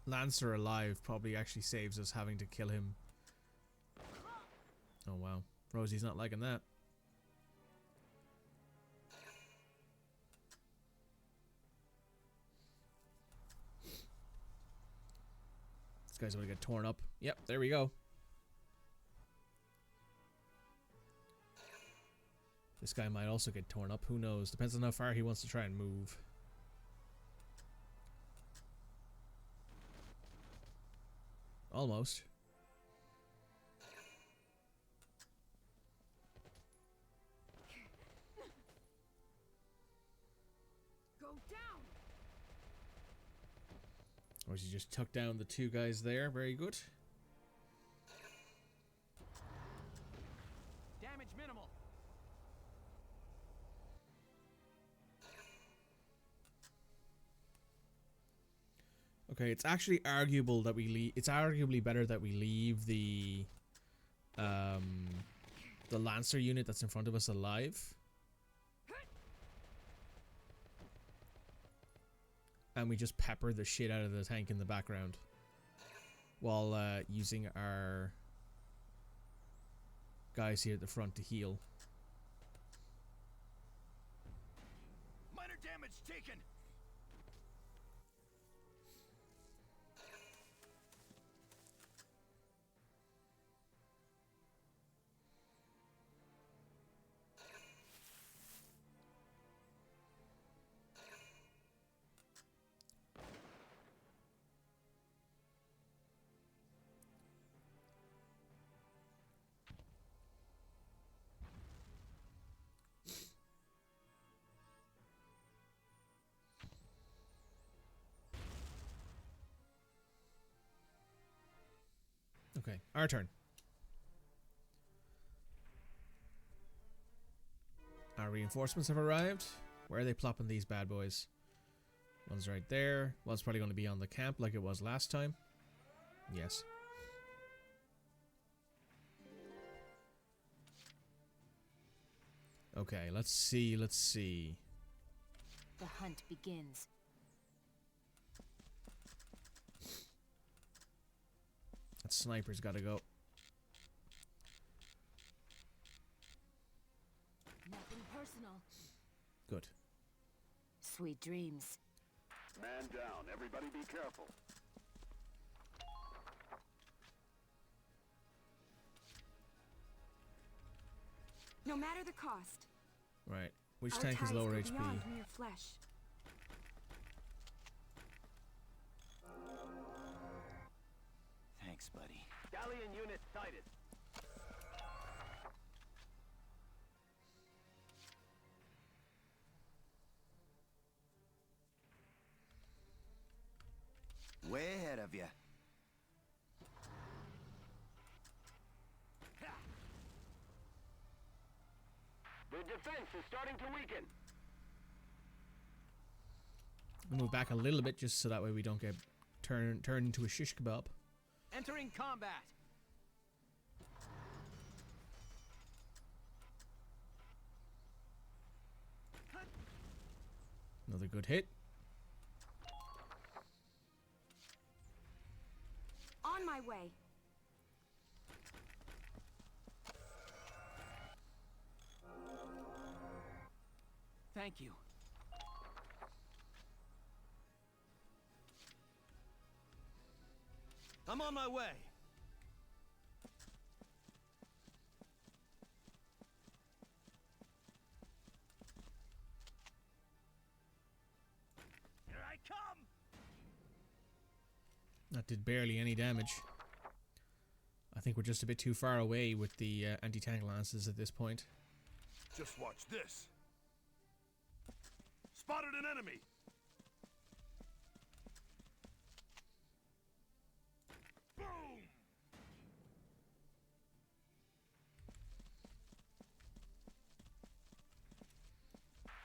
Lancer alive probably actually saves us having to kill him. Oh, wow. Rosie's not liking that. This guy's gonna get torn up. Yep, there we go. This guy might also get torn up. Who knows? Depends on how far he wants to try and move. Almost. Go down. Or he just took down the two guys there. Very good. Damage minimal. Okay, it's actually arguable that we leave. It's arguably better that we leave the Lancer unit that's in front of us alive. And we just pepper the shit out of the tank in the background while using our guys here at the front to heal. Minor damage taken. Okay, our turn. Our reinforcements have arrived. Where are they plopping these bad boys? One's right there. One's probably going to be on the camp like it was last time. Yes. Okay, let's see, let's see. The hunt begins. That sniper's gotta go. Nothing personal. Good. Sweet dreams. Man down. Everybody be careful. No matter the cost. Right. Which our tank is ties lower go HP? beyond mere flesh. Thanks, buddy. Gallian unit sighted. Way ahead of you. The defense is starting to weaken. We'll move back a little bit just so that way we don't get turned into a shish kebab. Entering combat. Another good hit. On my way. Thank you. I'm on my way. Here I come! That did barely any damage. I think we're just a bit too far away with the anti-tank lances at this point. Just watch this. Spotted an enemy! Boom!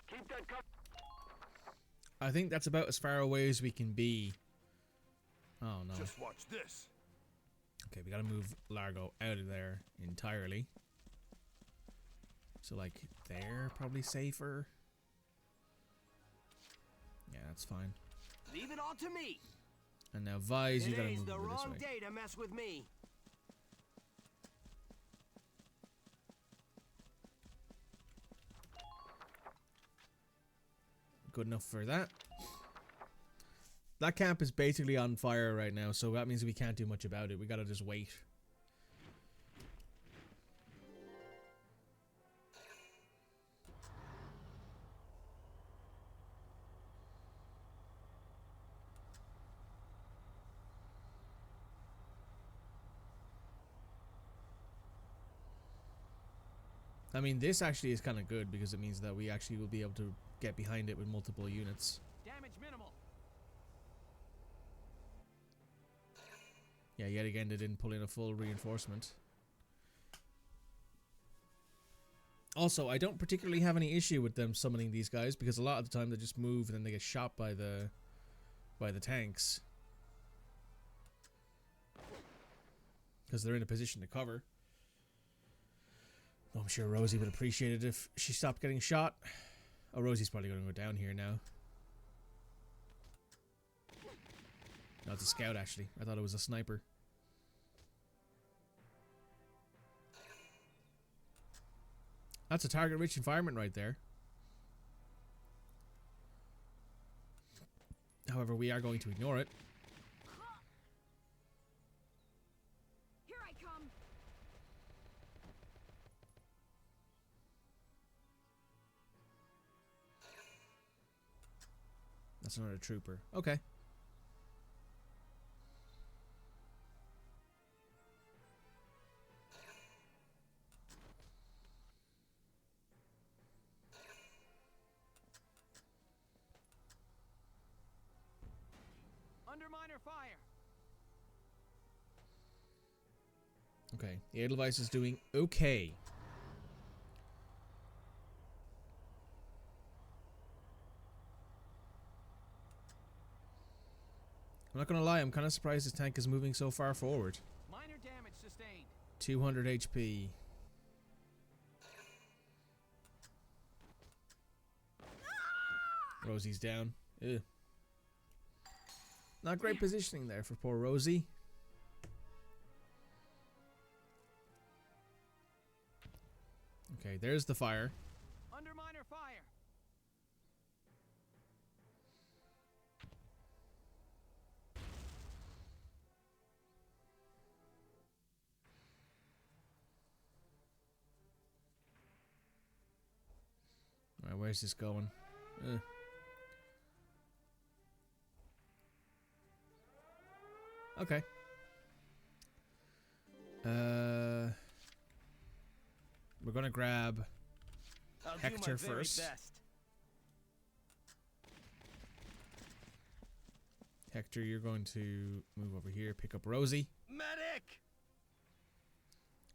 Keep that cover. I think that's about as far away as we can be. Oh no. Just watch this. Okay, we gotta move Largo out of there entirely. So like there, probably safer. Yeah, that's fine. Leave it all to me. And now Vise, you gotta Today's move the over this wrong way. day to mess with me. Good enough for that. That camp is basically on fire right now, so that means we can't do much about it. We gotta just wait. I mean, this actually is kind of good because it means that we actually will be able to get behind it with multiple units. Damage minimal. Yeah, yet again they didn't pull in a full reinforcement. Also, I don't particularly have any issue with them summoning these guys because a lot of the time they just move and then they get shot by the tanks. Because they're in a position to cover. Oh, I'm sure Rosie would appreciate it if she stopped getting shot. Oh, Rosie's probably going to go down here now. No, it's a scout actually. I thought it was a sniper. That's a target-rich environment right there. However, we are going to ignore it. Here I come. That's another trooper. Okay. Under minor fire. Okay, the Edelweiss is doing okay. I'm not gonna lie, I'm kind of surprised this tank is moving so far forward. Minor damage sustained. 200 HP. Rosie's down. Ew. Not great positioning there for poor Rosie. Okay, there's the fire. Under minor fire. Alright, where's this going? Okay. We're gonna grab Hector first. Hector, you're going to move over here, pick up Rosie. Medic!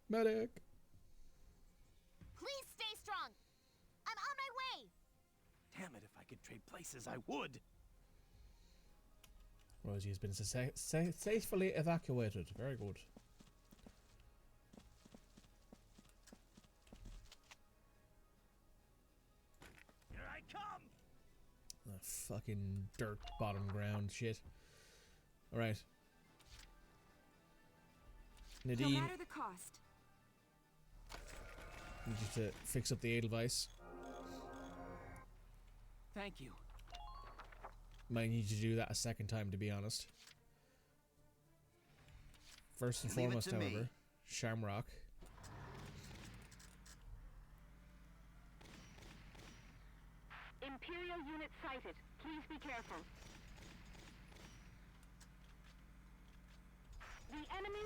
Medic! Please stay strong. I'm on my way. Damn it, if I could trade places, I would. Rosie has been safely evacuated. Very good. Here I come! Fucking dirt bottom ground shit. Alright. Nadine. No matter the cost. Need you to fix up the Edelweiss. Thank you. Might need you to do that a second time, to be honest. First and Leave it foremost, to me. however, Shamrock. Imperial unit sighted. Please be careful. The enemy...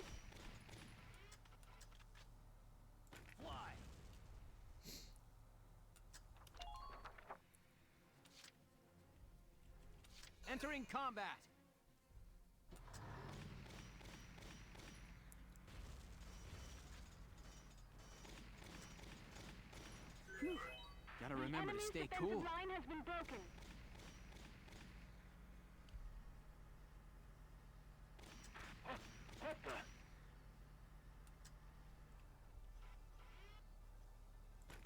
Fly! Entering combat. Whew. Gotta remember to stay cool. The line has been broken. What the?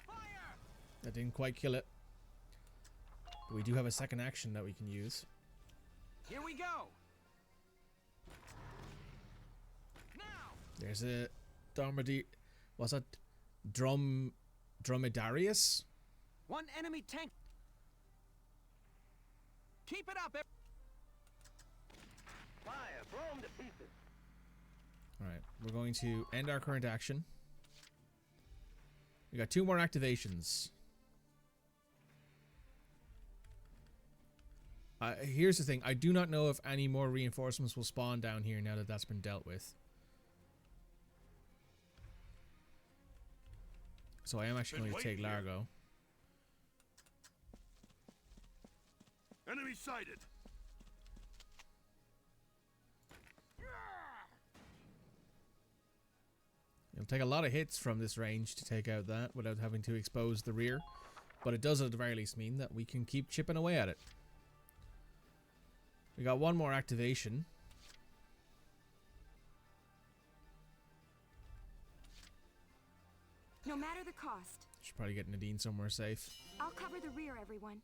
Fire! That didn't quite kill it. But we do have a second action that we can use. Here we go. Now. There's a was it Dromedarius? One enemy tank. Keep it up. Fire, throw 'em to pieces. Alright, we're going to end our current action. We got 2 more activations. Here's the thing. I do not know if any more reinforcements will spawn down here now that that's been dealt with. So I am actually going to take Largo. Enemy sighted. It'll take a lot of hits from this range to take out that without having to expose the rear. But it does at the very least mean that we can keep chipping away at it. We got 1 more activation. No matter the cost. Should probably get Nadine somewhere safe. I'll cover the rear, everyone.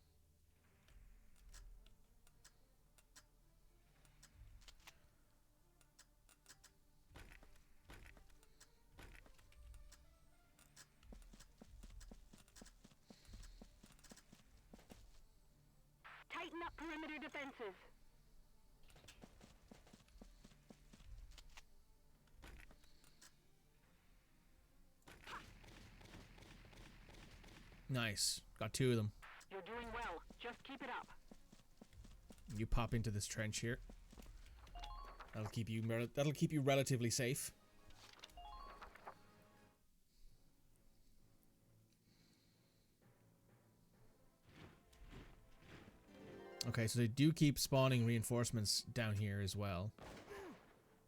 Tighten up perimeter defenses. Nice. Got 2 of them. You're doing well. Just keep it up. You pop into this trench here. That'll keep you relatively safe. Okay, so they do keep spawning reinforcements down here as well.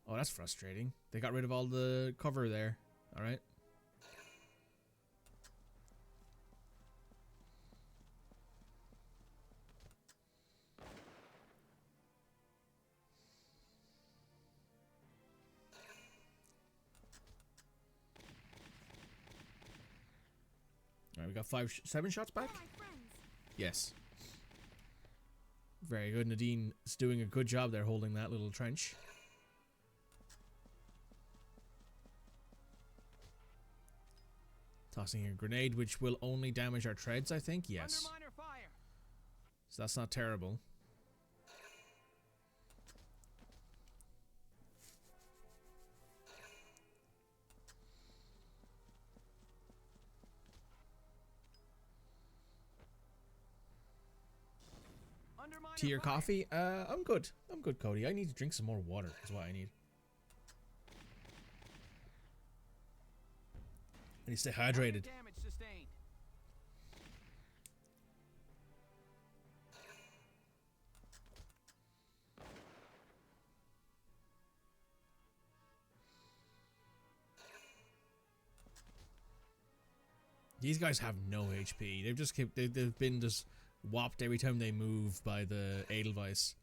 Oh, that's frustrating. They got rid of all the cover there. Alright. Alright, we got 7 shots back? Yes. Very good. Nadine is doing a good job there holding that little trench. Tossing a grenade, which will only damage our treads, I think. Yes. So that's not terrible. Tea or coffee? I'm good. I'm good, Cody. I need to drink some more water is what I need. I need to stay hydrated. Damage sustained. These guys have no HP. They've just kept, they've been just whopped every time they move by the Edelweiss.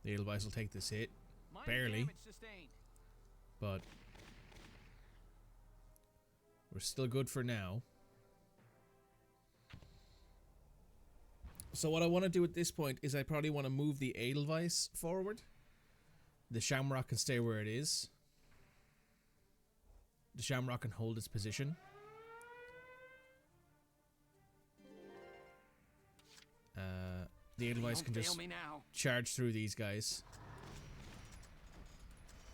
The Edelweiss will take this hit. Barely. But we're still good for now. So what I want to do at this point is I probably want to move the Edelweiss forward. The Shamrock can stay where it is. The Shamrock can hold its position. The Edelweiss can just charge through these guys.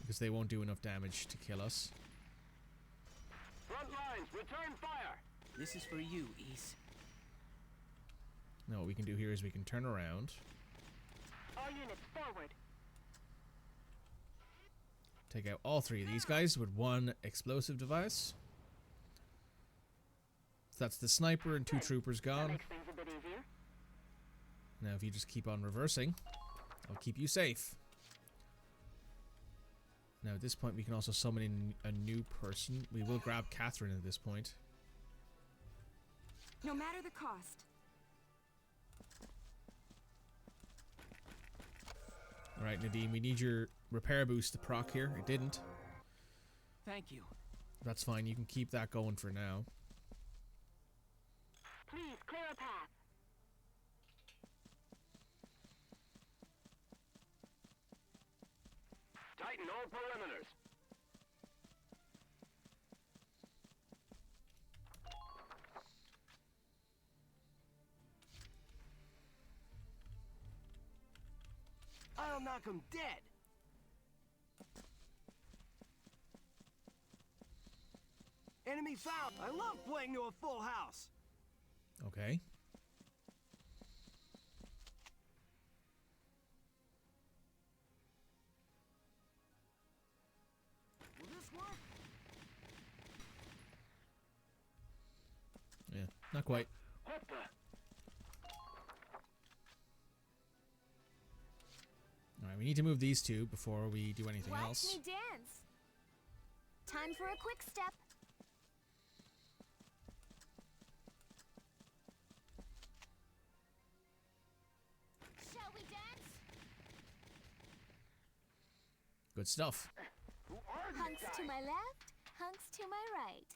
Because they won't do enough damage to kill us. Front lines, return fire! This is for you, Ys. Now what we can do here is we can turn around. All units forward. Take out all 3 of these guys with 1 explosive device. So that's the sniper and 2 troopers That gone. makes things a bit easier. Now if you just keep on reversing, I'll keep you safe. Now at this point we can also summon in a new person. We will grab Catherine at this point. No matter the cost. Alright, Nadine, we need your repair boost to proc here. It didn't. Thank you. That's fine, you can keep that going for now. Please clear a path. Tighten all perimeters. I'll knock him dead. Enemy found. I love playing to a full house. Okay. Will this work? Yeah, not quite. What the? Alright, we need to move these 2 before we do anything Watch else. me dance. Time for a quick step. Shall we dance? Good stuff. Who are these Hunks guys? to my left, hunks to my right.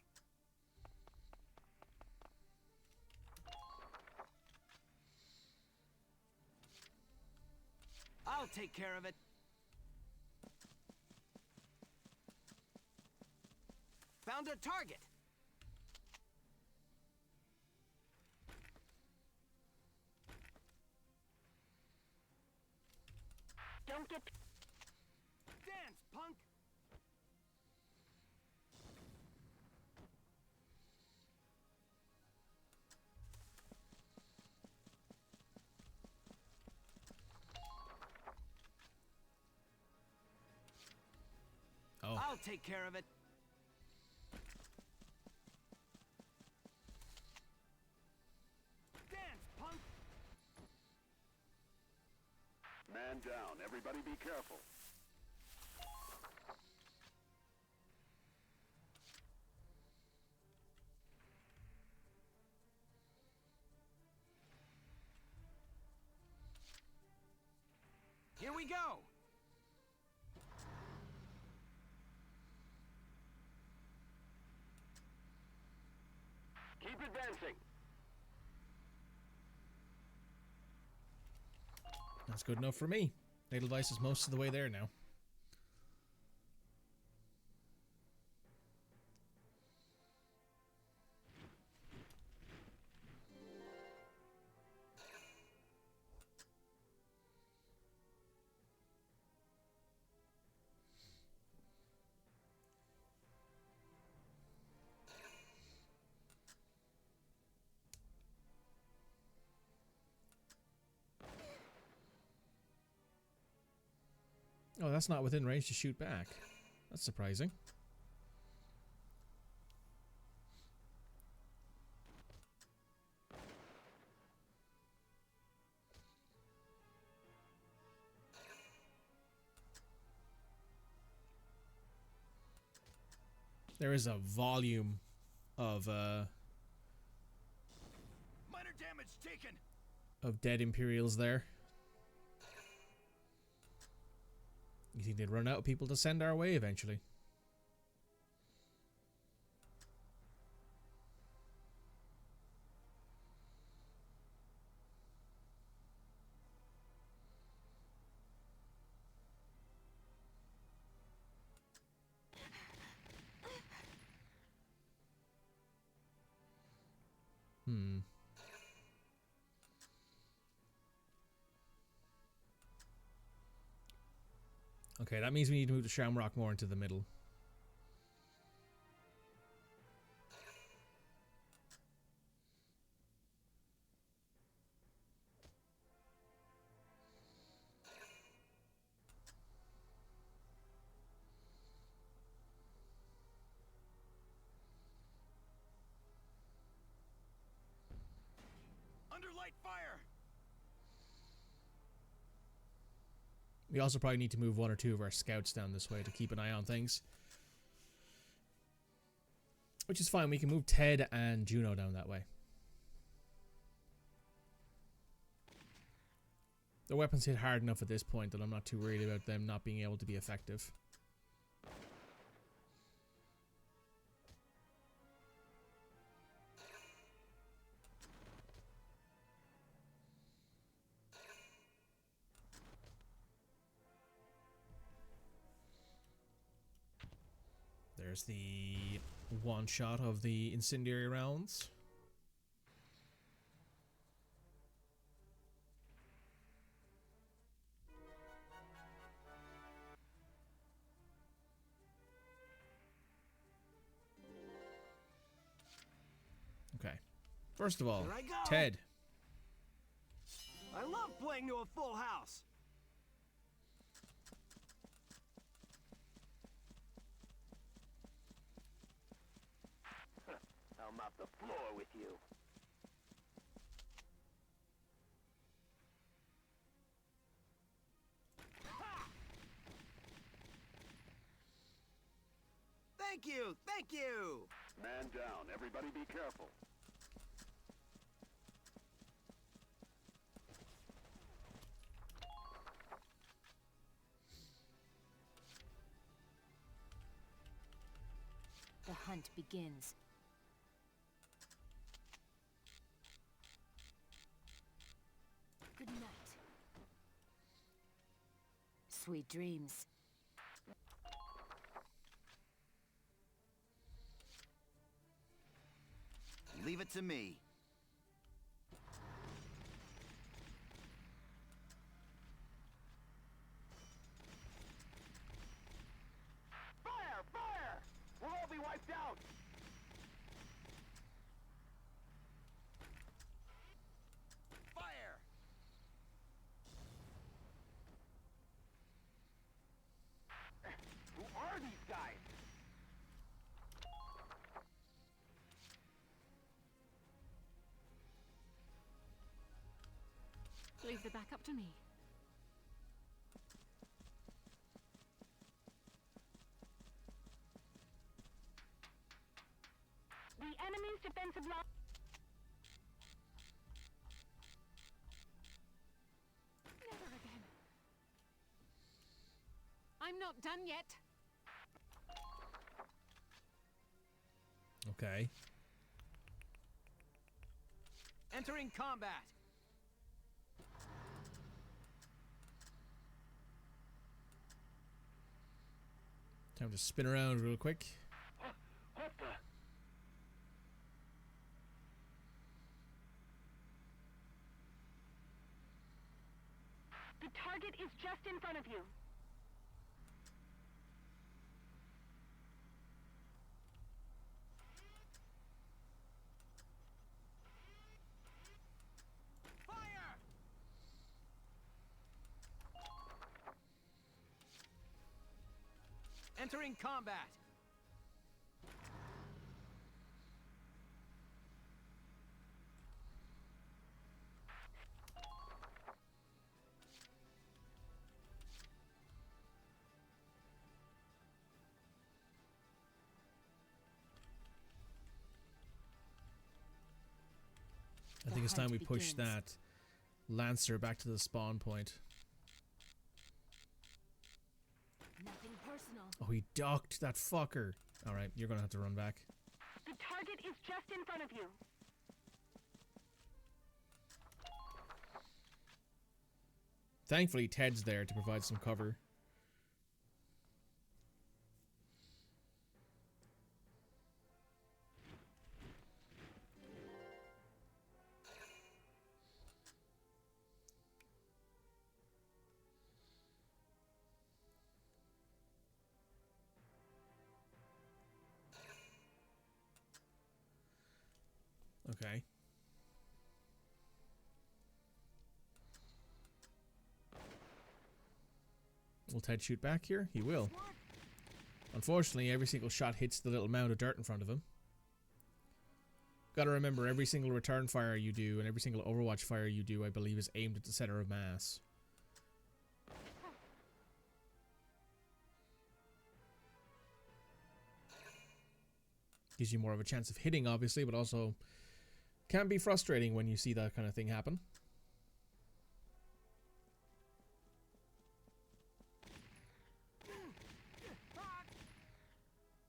I'll take care of it. Found a target. Don't get... Dance, punk. Oh. I'll take care of it. Dance, punk. everybody be careful. Here we go! Keep advancing. That's good enough for me. Edelweiss is most of the way there now. Oh, that's not within range to shoot back. That's surprising. There is a volume of minor damage taken. dead Imperials there. You think they'd run out of people to send our way eventually? Okay, that means we need to move the Shamrock more into the middle. Under light fire! We also probably need to move one or two of our scouts down this way to keep an eye on things. Which is fine, we can move Ted and Juno down that way. The weapons hit hard enough at this point that I'm not too worried about them not being able to be effective. There's the one shot of the incendiary rounds. Okay. First of all, Here I go. Ted. I love playing to a full house. I'll mop the floor with you. Thank you! Thank you! Man down. Everybody be careful. The hunt begins. Good night. Sweet dreams. Leave it to me. Fire! Fire! We'll all be wiped out! Fire! Who are these guys? Leave the back up to me. enemy's defensive line. Never again. I'm not done yet. Okay. Entering combat. Time to spin around real quick. What the? The target is just in front of you. Fire! Entering combat. I think it's time we push that Lancer back to the spawn point. Nothing personal. Oh, he docked that fucker. Alright, you're gonna have to run back. The target is just in front of you. Thankfully, Ted's there to provide some cover. Okay. Will Ted shoot back here? He will. Unfortunately, every single shot hits the little mound of dirt in front of him. Gotta remember, every single return fire you do and every single Overwatch fire you do, I believe, is aimed at the center of mass. Gives you more of a chance of hitting, obviously, but also can be frustrating when you see that kind of thing happen.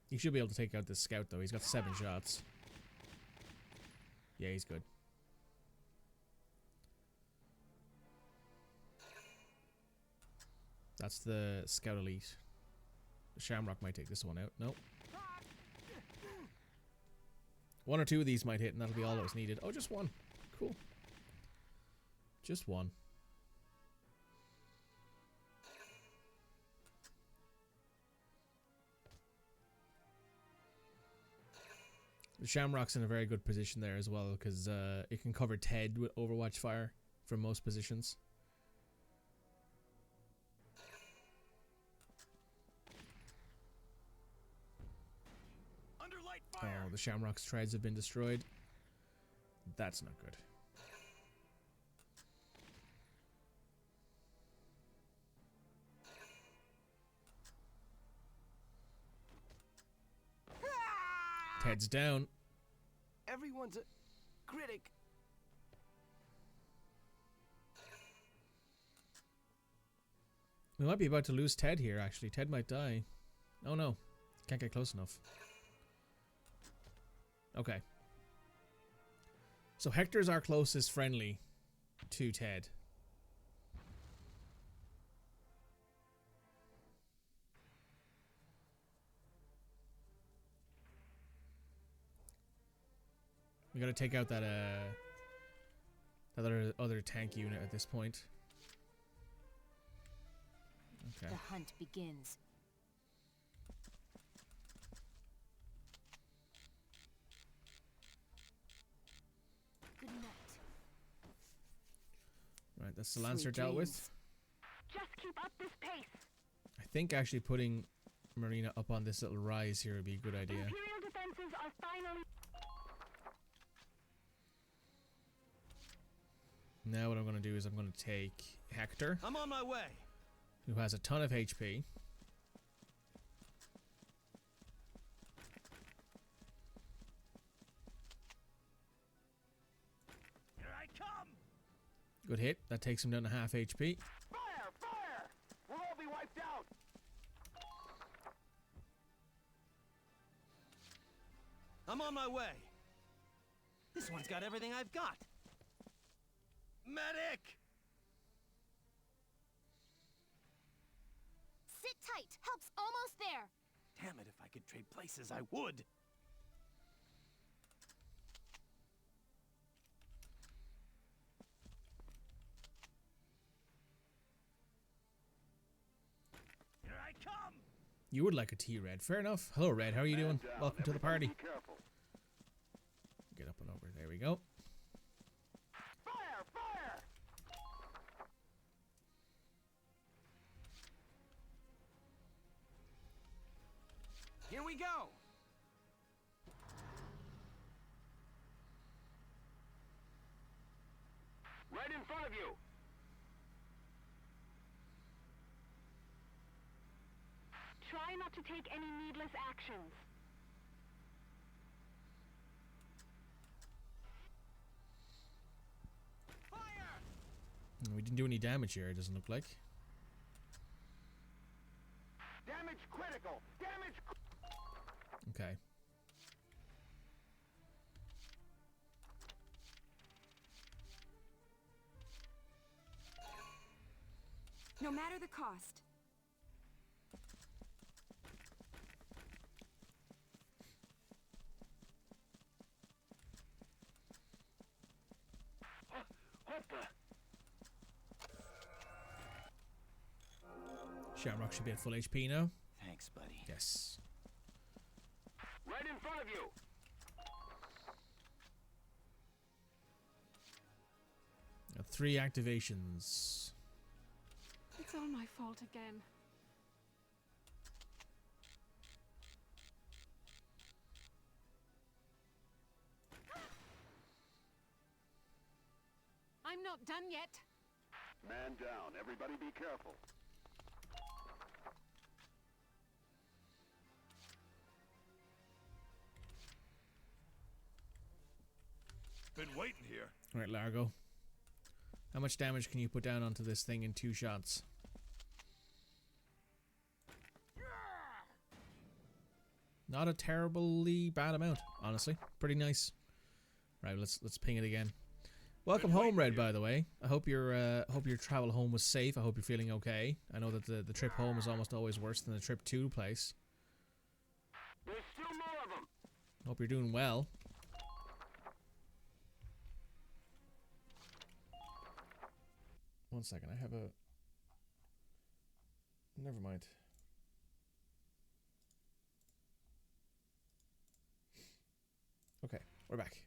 He should be able to take out this scout, though. He's got 7 shots. Yeah, he's good. That's the Scout Elite. The Shamrock might take this one out. Nope. 1 or 2 of these might hit, and that'll be all that was needed. Oh, just 1. Cool. Just 1. The Shamrock's in a very good position there as well, because it can cover Ted with Overwatch fire from most positions. Under light fire. Oh, the Shamrock's treads have been destroyed. That's not good. Ted's down. Everyone's a critic. We might be about to lose Ted here, actually. Ted might die. Oh no. Can't get close enough. Okay. So Hector's our closest friendly to Ted. We gotta take out that other tank unit at this point. Okay. The hunt begins. Good night. Right, that's the Lancer dealt with. Just keep up this pace. I think actually putting Marina up on this little rise here would be a good idea. Imperial defenses are finally... Now what I'm going to do is I'm going to take Hector. I'm on my way. Who has a ton of HP. Good hit. That takes him down to half HP. Fire! Fire! We'll all be wiped out! I'm on my way. This one's got everything I've got. Medic! Sit tight. Help's almost there. Damn it, if I could trade places, I would. Here I come! You would like a tea, Red. Fair enough. Hello, Red. How are you doing? Welcome to the party. Be careful. Get up and over. There we go. Fire! Fire! Here we go! Right in front of you! Try not to take any needless actions. We didn't do any damage here, it doesn't look like. Damage critical! Damage Okay. No matter the cost. What the? Shamrock should be at full HP now. Thanks, buddy. Yes. Right in front of you! Got 3 activations. It's all my fault again. I'm not done yet. Man down. Everybody be careful. Been waiting here. Alright, Largo. How much damage can you put down onto this thing in 2 shots? Not a terribly bad amount, honestly. Pretty nice. Right, let's ping it again. Welcome home, Red, by the way. I hope your travel home was safe. I hope you're feeling okay. I know that the trip home is almost always worse than the trip to the place. There's still more of them. Hope you're doing well. One second, I have a... Never mind. Okay, we're back.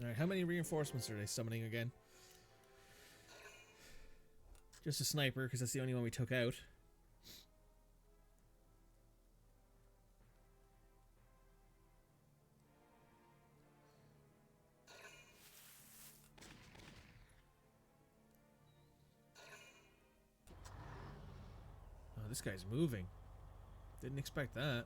Alright, how many reinforcements are they summoning again? Just a sniper, because that's the only one we took out. Oh, this guy's moving. Didn't expect that.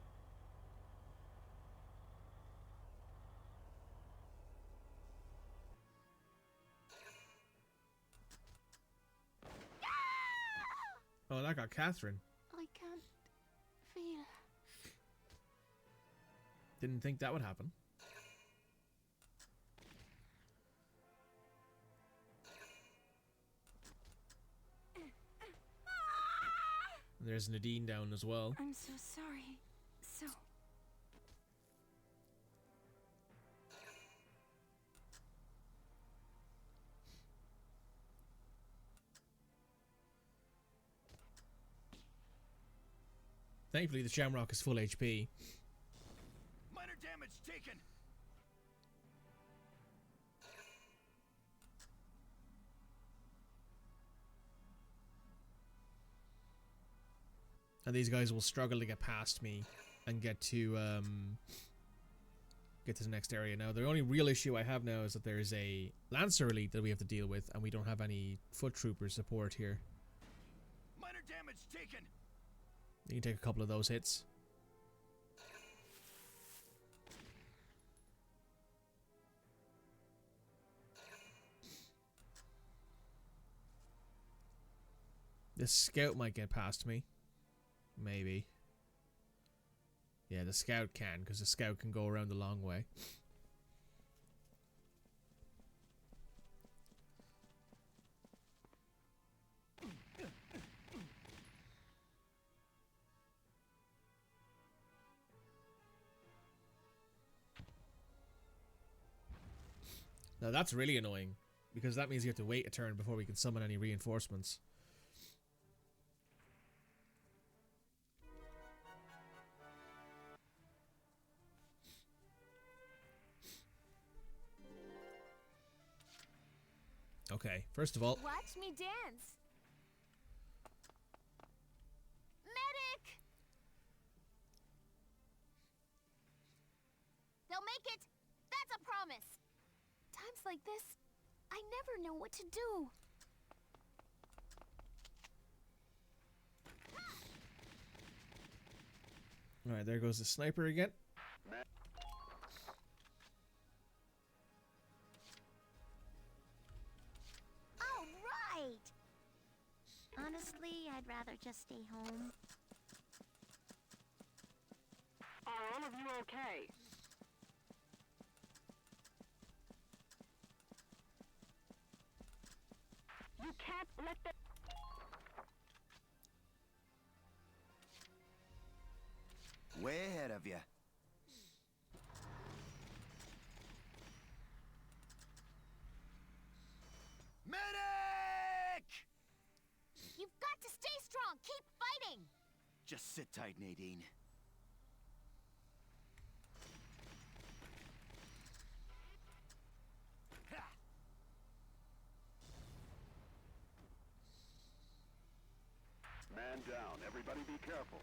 Oh, that got Catherine. I can't feel. Didn't think that would happen. And there's Nadine down as well. I'm so sorry. So... Thankfully, the Shamrock is full HP. Minor damage taken. And these guys will struggle to get past me and get to the next area. Now, the only real issue I have now is that there is a Lancer elite that we have to deal with, and we don't have any foot trooper support here. Minor damage taken. You can take a couple of those hits. This scout might get past me. Maybe. Yeah, the scout can, because the scout can go around the long way. Now that's really annoying, because that means you have to wait a turn before we can summon any reinforcements. Okay, first of all... Watch me dance! Medic! They'll make it! That's a promise! Times like this, I never know what to do. Alright, there goes the sniper again. All right! Honestly, I'd rather just stay home. Are all of you okay? You can't let them... Way ahead of you. Medic! You've got to stay strong. Keep fighting. Just sit tight, Nadine. Man down. Everybody be careful.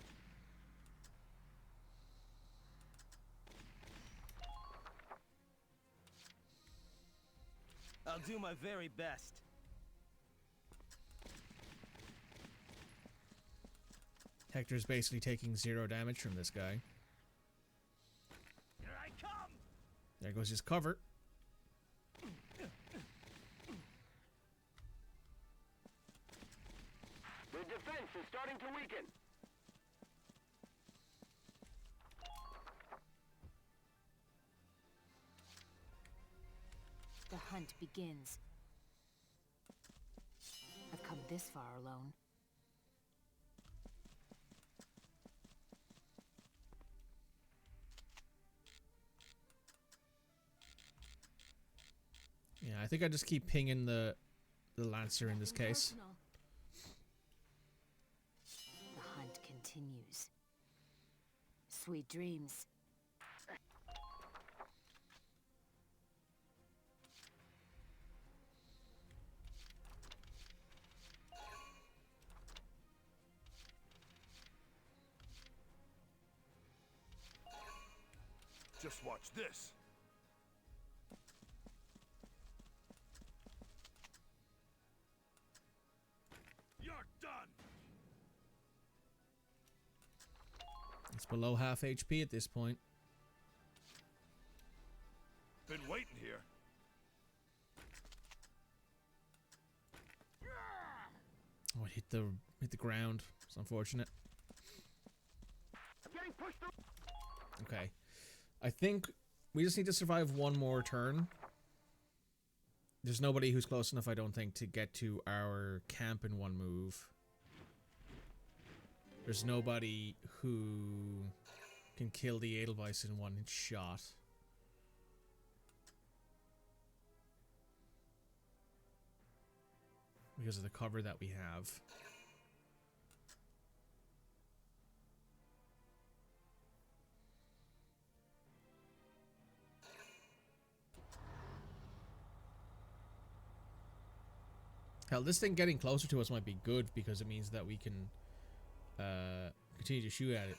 I'll do my very best. Hector's basically taking 0 damage from this guy. Here I come! There goes his cover. The defense is starting to weaken. The hunt begins. I've come this far alone. Yeah, I think I just keep pinging the Lancer in this case. The hunt continues. Sweet dreams. Just watch this. You're done. It's below half HP at this point. Been waiting here. Oh, it hit the ground. It's unfortunate. I'm getting pushed through. Okay. I think we just need to survive one more turn. There's nobody who's close enough, I don't think, to get to our camp in one move. There's nobody who can kill the Edelweiss in one shot. Because of the cover that we have. Hell, this thing getting closer to us might be good because it means that we can continue to shoot at it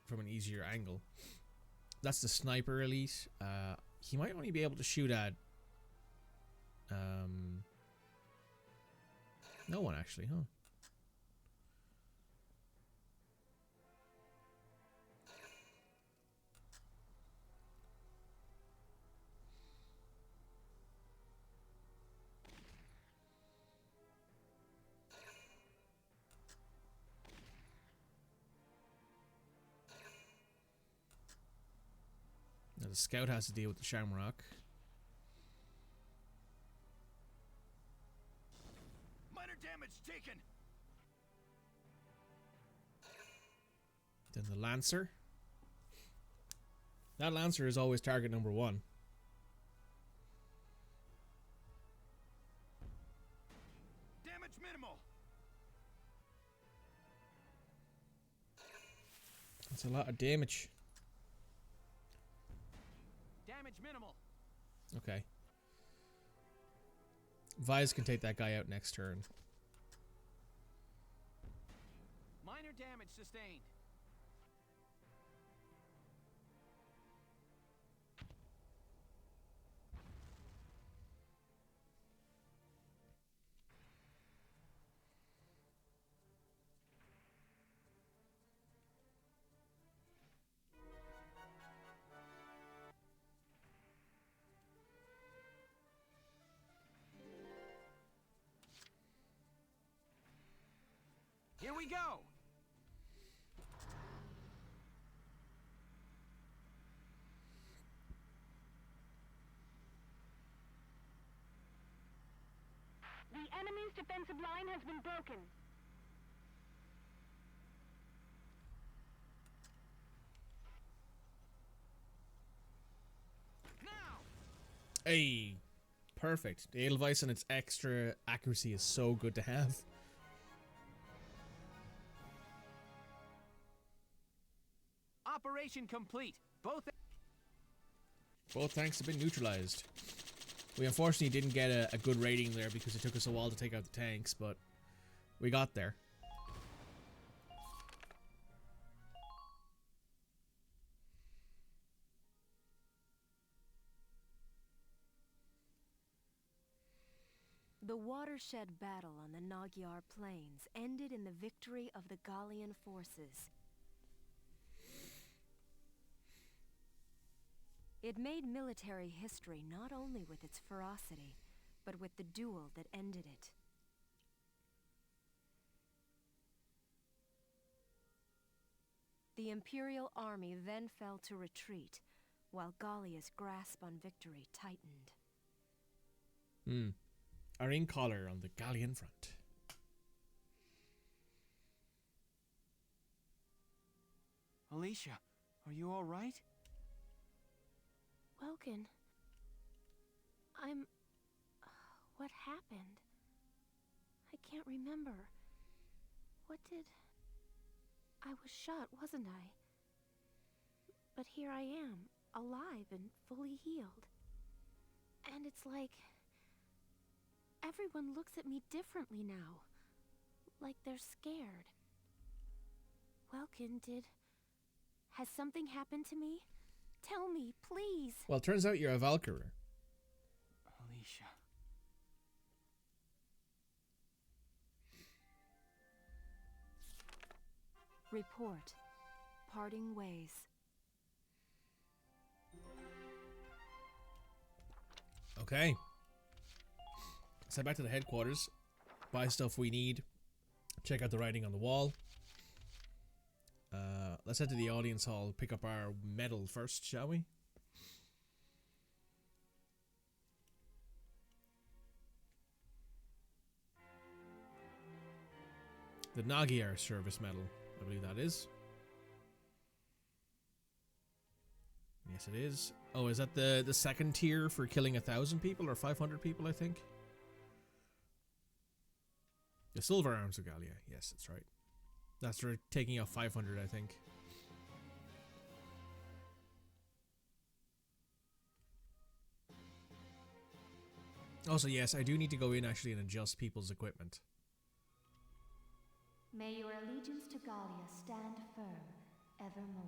from an easier angle. That's the sniper elite. He might only be able to shoot at no one actually, huh? the scout has to deal with the Shamrock. Minor damage taken. Then the Lancer. That Lancer is always target number 1. Damage minimal. That's a lot of damage. Damage minimal. Okay. Vise can take that guy out next turn. Minor damage sustained. Here we go! The enemy's defensive line has been broken. Now! Hey! Perfect. The Edelweiss and its extra accuracy is so good to have. Operation complete. Both tanks have been neutralized. We unfortunately didn't get a good rating there because it took us a while to take out the tanks, but we got there. The watershed battle on the Magyar Plains ended in the victory of the Gallian forces. It made military history not only with its ferocity, but with the duel that ended it. The Imperial army then fell to retreat, while Gallia's grasp on victory tightened. Are in collar on the Gallian front. Alicia, are you all right? Welken. What happened? I can't remember. I was shot, wasn't I? But here I am, alive and fully healed. And it's like... everyone looks at me differently now. Like they're scared. Welken, has something happened to me? Tell me, please. Well, it turns out you're a Valkyria. Alicia. Report. Parting ways. Okay. Let's head back to the headquarters. Buy stuff we need. Check out the writing on the wall. Let's head to the audience hall. Pick up our medal first, shall we? The Magyar Service Medal, I believe that is. Yes, it is. Oh, is that the second tier for killing 1,000 people or 500 people, I think? The Silver Arms of Gallia. Yes, that's right. That's for taking out 500, I think. Also, yes, I do need to go in actually and adjust people's equipment. May your allegiance to Gallia stand firm evermore.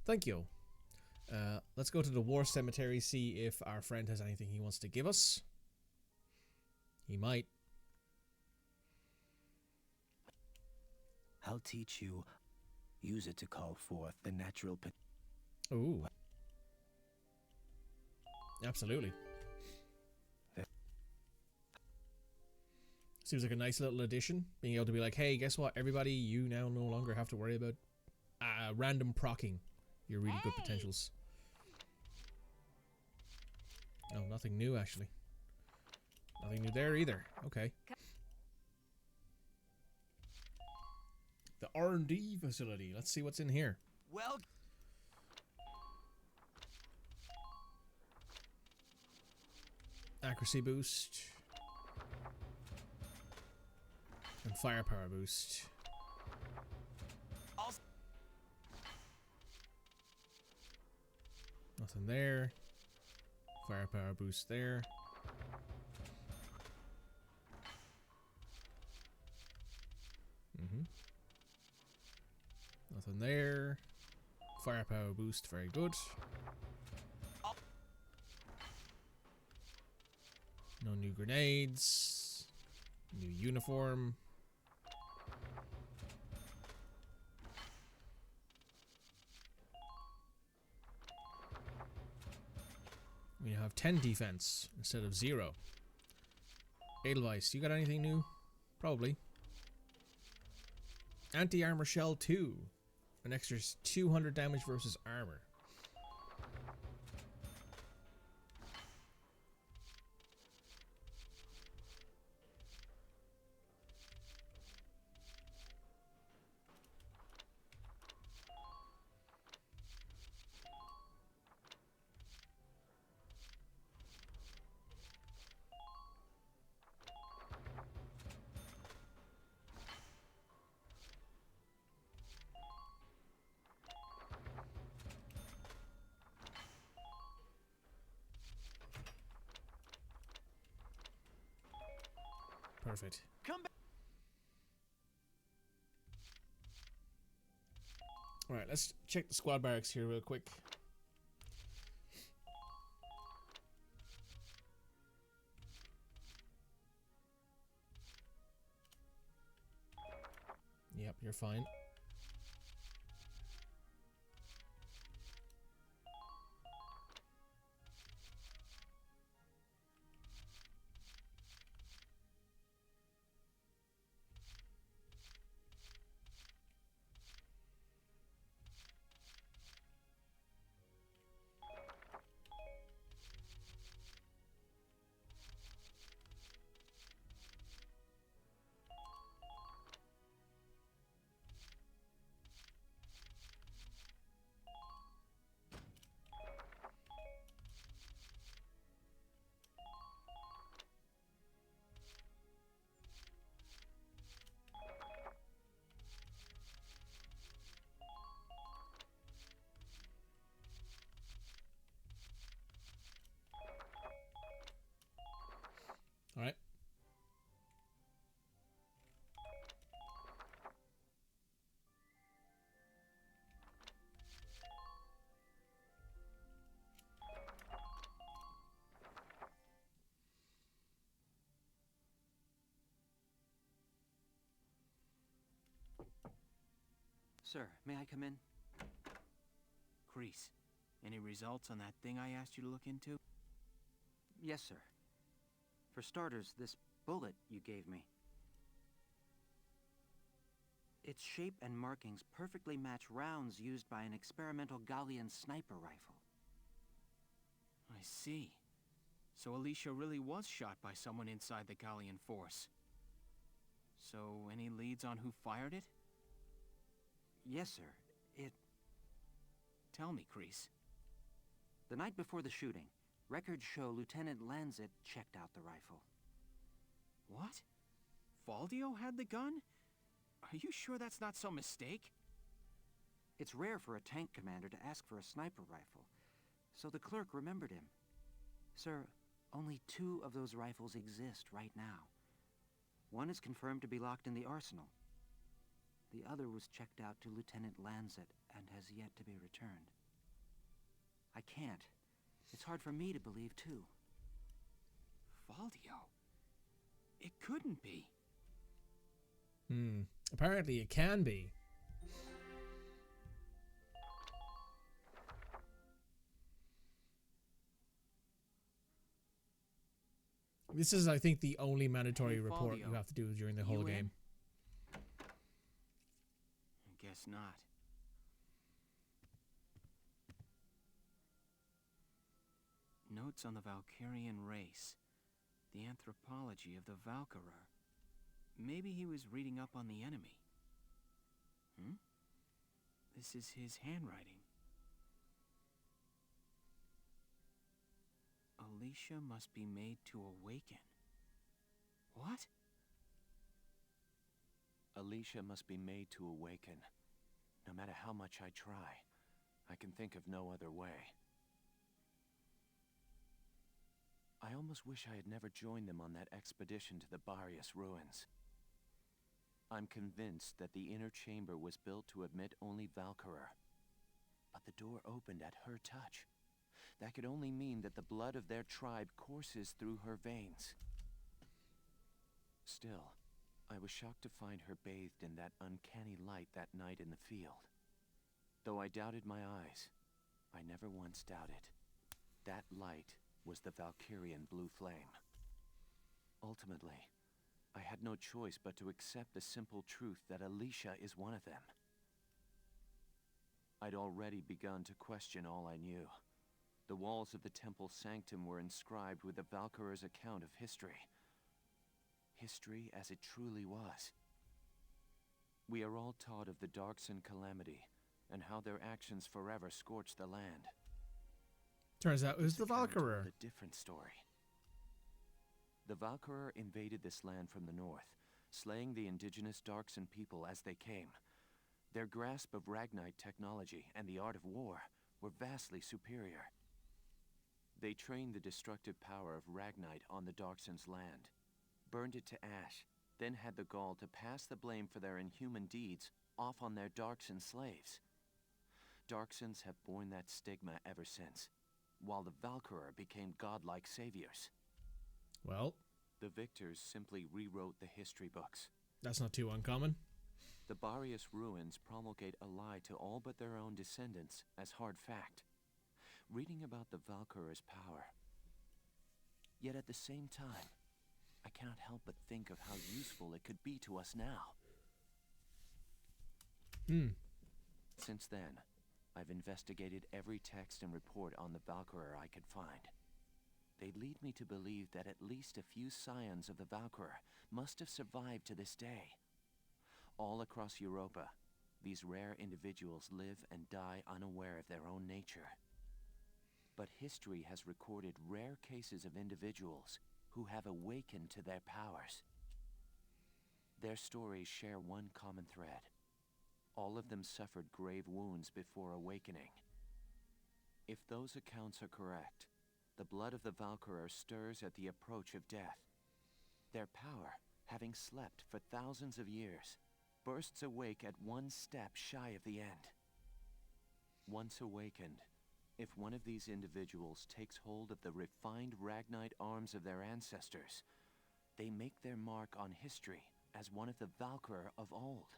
Thank you. Let's go to the War Cemetery, see if our friend has anything he wants to give us. He might. I'll teach you. Use it to call forth the natural Ooh. Absolutely. Seems like a nice little addition. Being able to be like, hey, guess what? Everybody, you now no longer have to worry about random procking. your really good potentials. Oh, nothing new actually. Nothing new there either. Okay. The R&D facility. Let's see what's in here. Well, Accuracy boost. And firepower boost. Nothing there. Firepower boost there. Nothing there. Firepower boost, very good. No new grenades. New uniform. We have 10 defense instead of 0. Edelweiss, you got anything new? Probably. Anti-armor shell 2. An extra 200 damage versus armor. Perfect. Come back. Alright, let's check the squad barracks here real quick. Yep, you're fine. Alright. Sir, may I come in? Kreese, any results on that thing I asked you to look into? Yes, sir. For starters, this bullet you gave me. Its shape and markings perfectly match rounds used by an experimental Gallian sniper rifle. I see. So Alicia really was shot by someone inside the Gallian force. So, any leads on who fired it? Yes, sir. Tell me, Kreese. The night before the shooting, records show Lieutenant Lancet checked out the rifle. What? Faldio had the gun? Are you sure that's not some mistake? It's rare for a tank commander to ask for a sniper rifle, so the clerk remembered him. Sir, only 2 of those rifles exist right now. One is confirmed to be locked in the arsenal. The other was checked out to Lieutenant Lancet and has yet to be returned. I can't. It's hard for me to believe, too. Faldio? It couldn't be. Apparently it can be. This is, I think, the only mandatory report you have to do during the whole game. I guess not. Notes on the Valkyrian race. The anthropology of the Valkyrer. Maybe he was reading up on the enemy. This is his handwriting. Alicia must be made to awaken. What? Alicia must be made to awaken. No matter how much I try, I can think of no other way. I almost wish I had never joined them on that expedition to the Barrius ruins. I'm convinced that the inner chamber was built to admit only Valkyria. But the door opened at her touch. That could only mean that the blood of their tribe courses through her veins. Still, I was shocked to find her bathed in that uncanny light that night in the field. Though I doubted my eyes, I never once doubted. That light was the Valkyrian blue flame. Ultimately, I had no choice but to accept the simple truth that Alicia is one of them. I'd already begun to question all I knew. The walls of the temple sanctum were inscribed with the Valkyrier's account of history. History as it truly was. We are all taught of the Darkson calamity, and how their actions forever scorched the land. Turns out it was the Valkyrie. A different story. The Valkyrie invaded this land from the north, slaying the indigenous Darkson people as they came. Their grasp of Ragnite technology and the art of war were vastly superior. They trained the destructive power of Ragnite on the Darkson's land, burned it to ash, then had the gall to pass the blame for their inhuman deeds off on their Darkson slaves. Darksons have borne that stigma ever since, while the Valkyrie became godlike saviors. Well, the victors simply rewrote the history books. That's not too uncommon. The Barrius ruins promulgate a lie to all but their own descendants as hard fact, reading about the Valkyrie's power. Yet at the same time, I cannot help but think of how useful it could be to us now. Since then, I've investigated every text and report on the Valkyrie I could find. They lead me to believe that at least a few scions of the Valkyrie must have survived to this day. All across Europa, these rare individuals live and die unaware of their own nature. But history has recorded rare cases of individuals who have awakened to their powers. Their stories share one common thread. All of them suffered grave wounds before awakening. If those accounts are correct, the blood of the Valkyrie stirs at the approach of death. Their power, having slept for thousands of years, bursts awake at one step shy of the end. Once awakened, if one of these individuals takes hold of the refined Ragnite arms of their ancestors, they make their mark on history as one of the Valkyrie of old.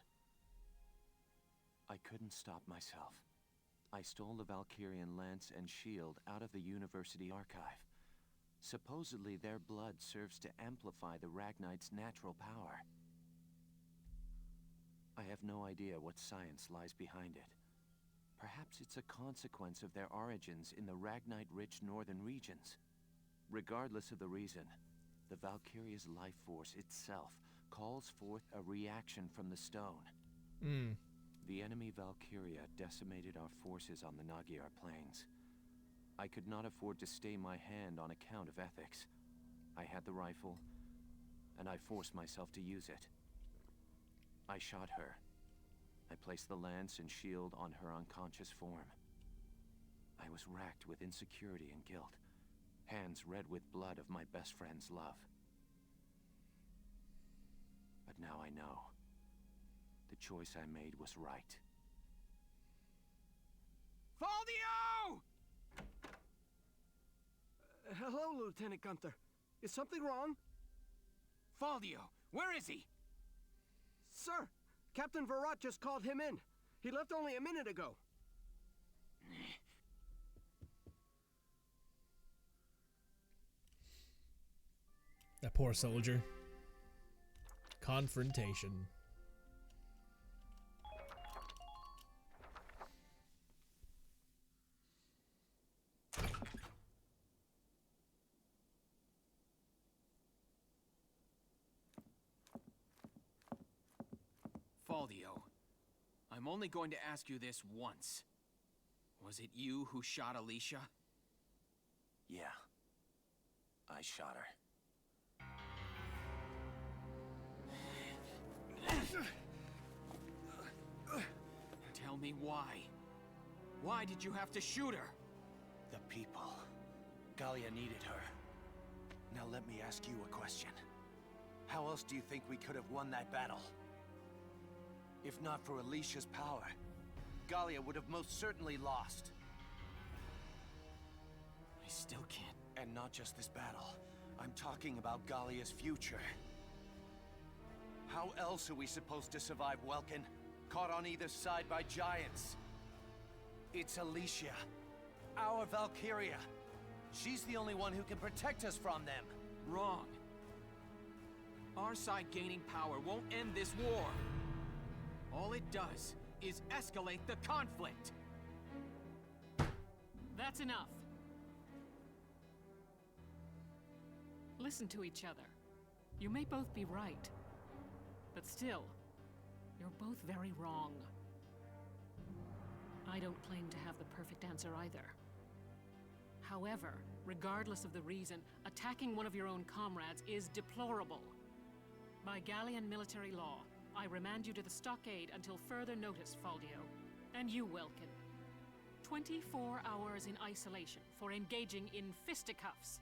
I couldn't stop myself. I stole the Valkyrian lance and shield out of the university archive. Supposedly their blood serves to amplify the Ragnite's natural power. I have no idea what science lies behind it. Perhaps it's a consequence of their origins in the Ragnite-rich northern regions. Regardless of the reason, the Valkyria's life force itself calls forth a reaction from the stone. The enemy Valkyria decimated our forces on the Magyar plains. I could not afford to stay my hand on account of ethics. I had the rifle, and I forced myself to use it. I shot her. I placed the lance and shield on her unconscious form. I was racked with insecurity and guilt, hands red with blood of my best friend's love. But now I know. The choice I made was right. Faldio! Hello, Lieutenant Gunther. Is something wrong? Faldio, where is he? Sir, Captain Virat just called him in. He left only a minute ago. That poor soldier. Confrontation. Faldio, I'm only going to ask you this once. Was it you who shot Alicia? Yeah. I shot her. Tell me why. Why did you have to shoot her? The people. Gallia needed her. Now let me ask you a question. How else do you think we could have won that battle? If not for Alicia's power, Gallia would have most certainly lost. I still can't. And not just this battle. I'm talking about Gallia's future. How else are we supposed to survive Welken? Caught on either side by giants. It's Alicia. Our Valkyria. She's the only one who can protect us from them. Wrong. Our side gaining power won't end this war. All it does is escalate the conflict. That's enough. Listen to each other. You may both be right, but still, you're both very wrong. I don't claim to have the perfect answer either. However, regardless of the reason, attacking one of your own comrades is deplorable. By Gallian military law, I remand you to the stockade until further notice, Faldio. And you, Welken. 24 hours in isolation for engaging in fisticuffs.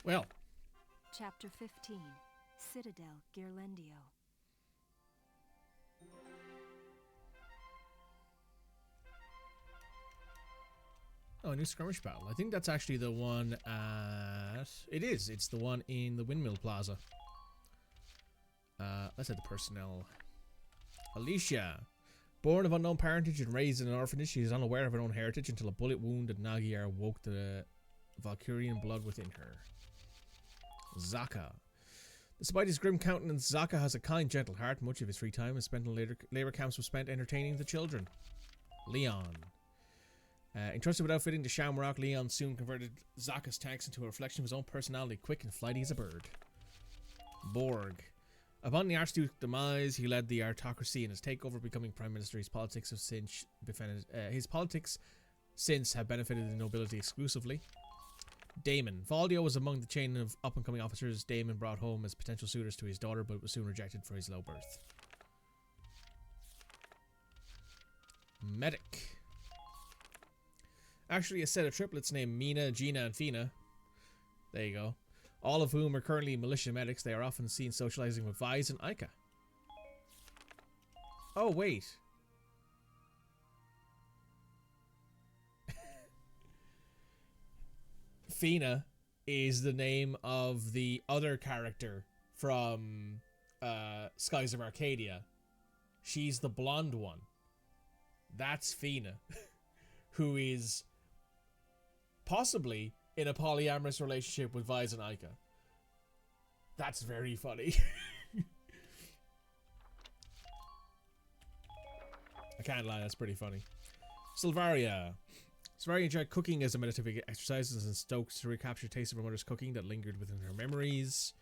Well. Chapter 15. Citadel Girlendio. Oh, a new skirmish battle. I think that's actually the one at... It is. It's the one in the Windmill Plaza. Let's add the personnel. Alicia. Born of unknown parentage and raised in an orphanage, she is unaware of her own heritage until a bullet wound at Magyar woke the Valkyrian blood within her. Zaka. Despite his grim countenance, Zaka has a kind, gentle heart. Much of his free time is spent in labor camps was spent entertaining the children. Leon. Entrusted with outfitting the Shamrock, Leon soon converted Zaka's tanks into a reflection of his own personality, quick and flighty as a bird. Borg. Upon the Archduke's demise, he led the aristocracy in his takeover, becoming Prime Minister. His politics since have benefited the nobility exclusively. Damon. Faldio was among the chain of up-and-coming officers Damon brought home as potential suitors to his daughter, but was soon rejected for his low birth. Medic. Actually, a set of triplets named Mina, Gina, and Fina. There you go. All of whom are currently militia medics. They are often seen socializing with Vise and Aika. Oh, wait. Fina is the name of the other character from Skies of Arcadia. She's the blonde one. That's Fina, who is possibly in a polyamorous relationship with Vise and Aika. That's very funny. I can't lie, that's pretty funny. Silvaria. Silvaria enjoyed cooking as a meditative exercise and stoked to recapture taste of her mother's cooking that lingered within her memories.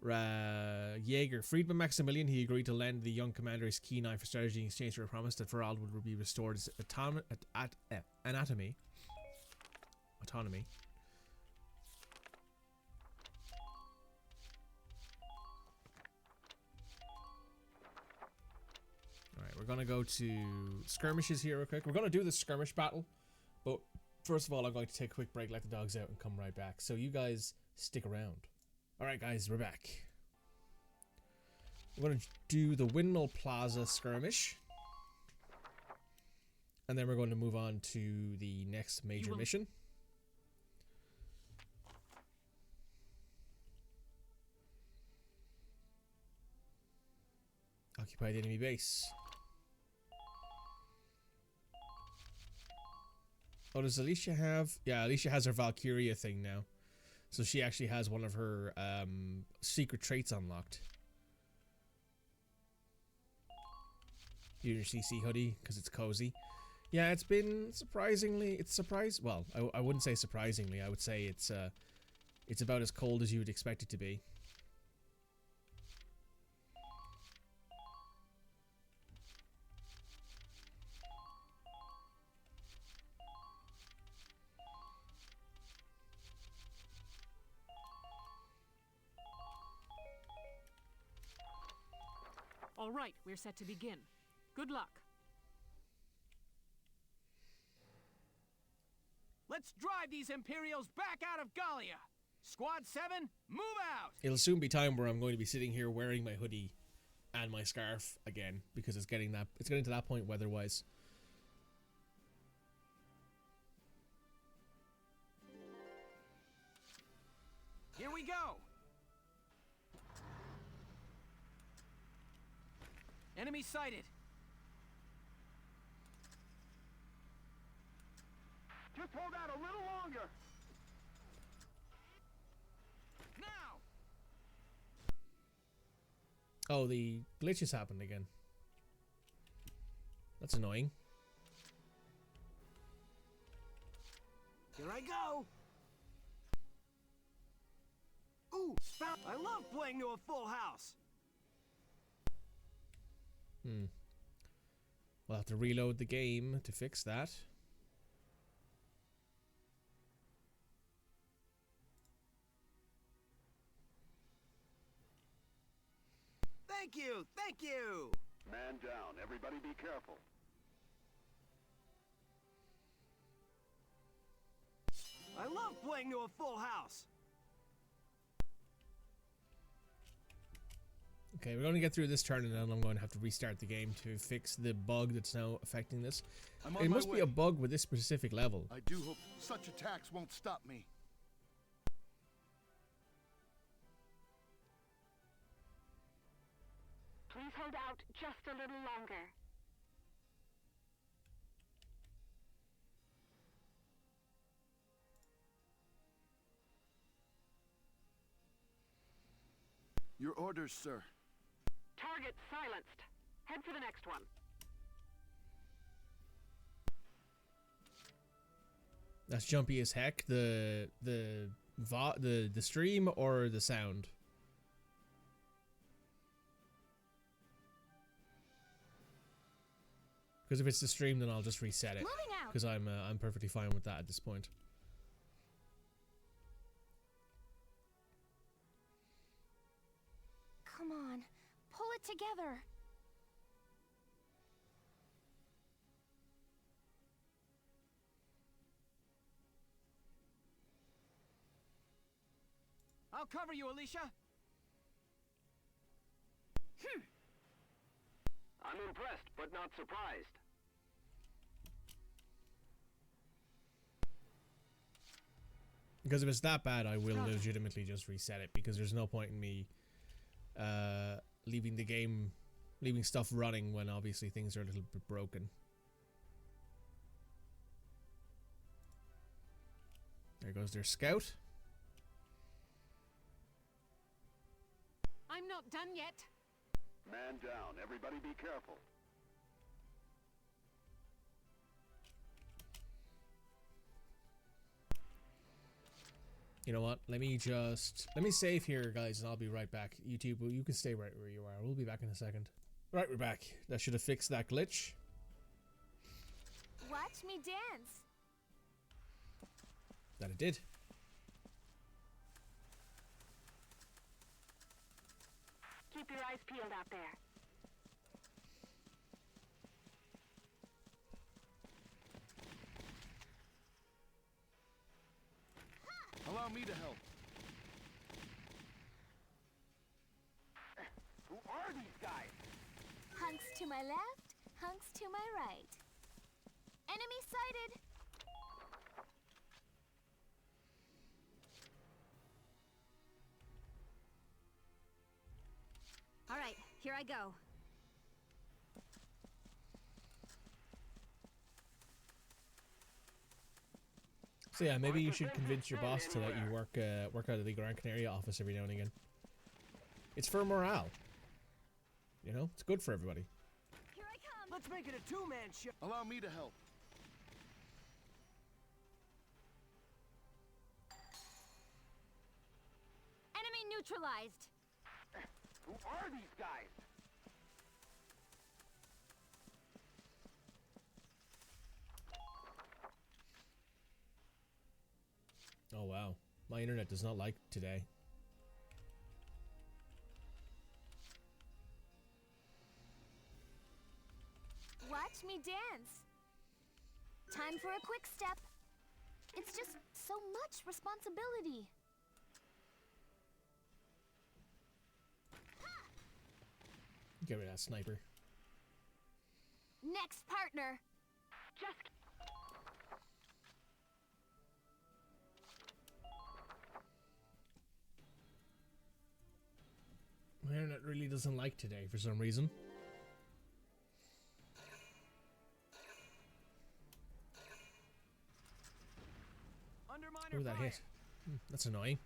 Jaeger. Freed by Maximilian, he agreed to lend the young commander his keen eye for strategy in exchange for a promise that Farald would be restored his autonomy. Alright, we're gonna go to skirmishes here real quick. We're gonna do the skirmish battle, but first of all I'm going to take a quick break, let the dogs out, and come right back. So you guys stick around. Alright guys, we're back. We're gonna do the Windmill Plaza skirmish. And then we're going to move on to the next major mission. Occupy the enemy base. Oh, does Alicia have... Yeah, Alicia has her Valkyria thing now. So she actually has one of her secret traits unlocked. Use your CC hoodie, because it's cozy. Yeah, it's been surprisingly. It's surprised. Well, I wouldn't say surprisingly. I would say it's about as cold as you would expect it to be. All right, we're set to begin. Good luck. Let's drive these Imperials back out of Gallia! Squad 7, move out! It'll soon be time where I'm going to be sitting here wearing my hoodie and my scarf again, because it's getting to that point weather-wise. Here we go! Enemy sighted! Just hold out a little longer! Now! Oh, the glitches happened again. That's annoying. Here I go! Ooh, I love playing to a full house! We'll have to reload the game to fix that. Thank you! Thank you! Man down. Everybody be careful. I love playing to a full house! Okay, we're going to get through this turn and then I'm going to have to restart the game to fix the bug that's now affecting this. It must be a bug with this specific level. I do hope such attacks won't stop me. Please hold out just a little longer. Your orders, sir. Target silenced. Head for the next one. That's jumpy as heck. The stream or the sound? Because if it's the stream, then I'll just reset it. Because I'm perfectly fine with that at this point. Come on, pull it together. I'll cover you, Alicia! I'm impressed, but not surprised. Because if it's that bad, I will legitimately just reset it. Because there's no point in me leaving the game, leaving stuff running when obviously things are a little bit broken. There goes their scout. I'm not done yet. Man down. Everybody be careful. You know what? Let me save here, guys, and I'll be right back. YouTube, you can stay right where you are. We'll be back in a second. Right, we're back. That should have fixed that glitch. Watch me dance. That it did. Keep your eyes peeled out there. Allow me to help. Who are these guys? Hunks to my left, hunks to my right. Enemy sighted. All right, here I go. So yeah, maybe you should convince your boss to let you work out of the Gran Canaria office every now and again. It's for morale. You know, it's good for everybody. Here I come. Let's make it a two-man show. Allow me to help. neutralized. Who are these guys? Oh wow, my internet does not like today. Watch me dance. Time for a quick step. It's just so much responsibility. Get rid of that sniper. Next partner. Just... My internet really doesn't like today for some reason. Oh, that hit. That's annoying.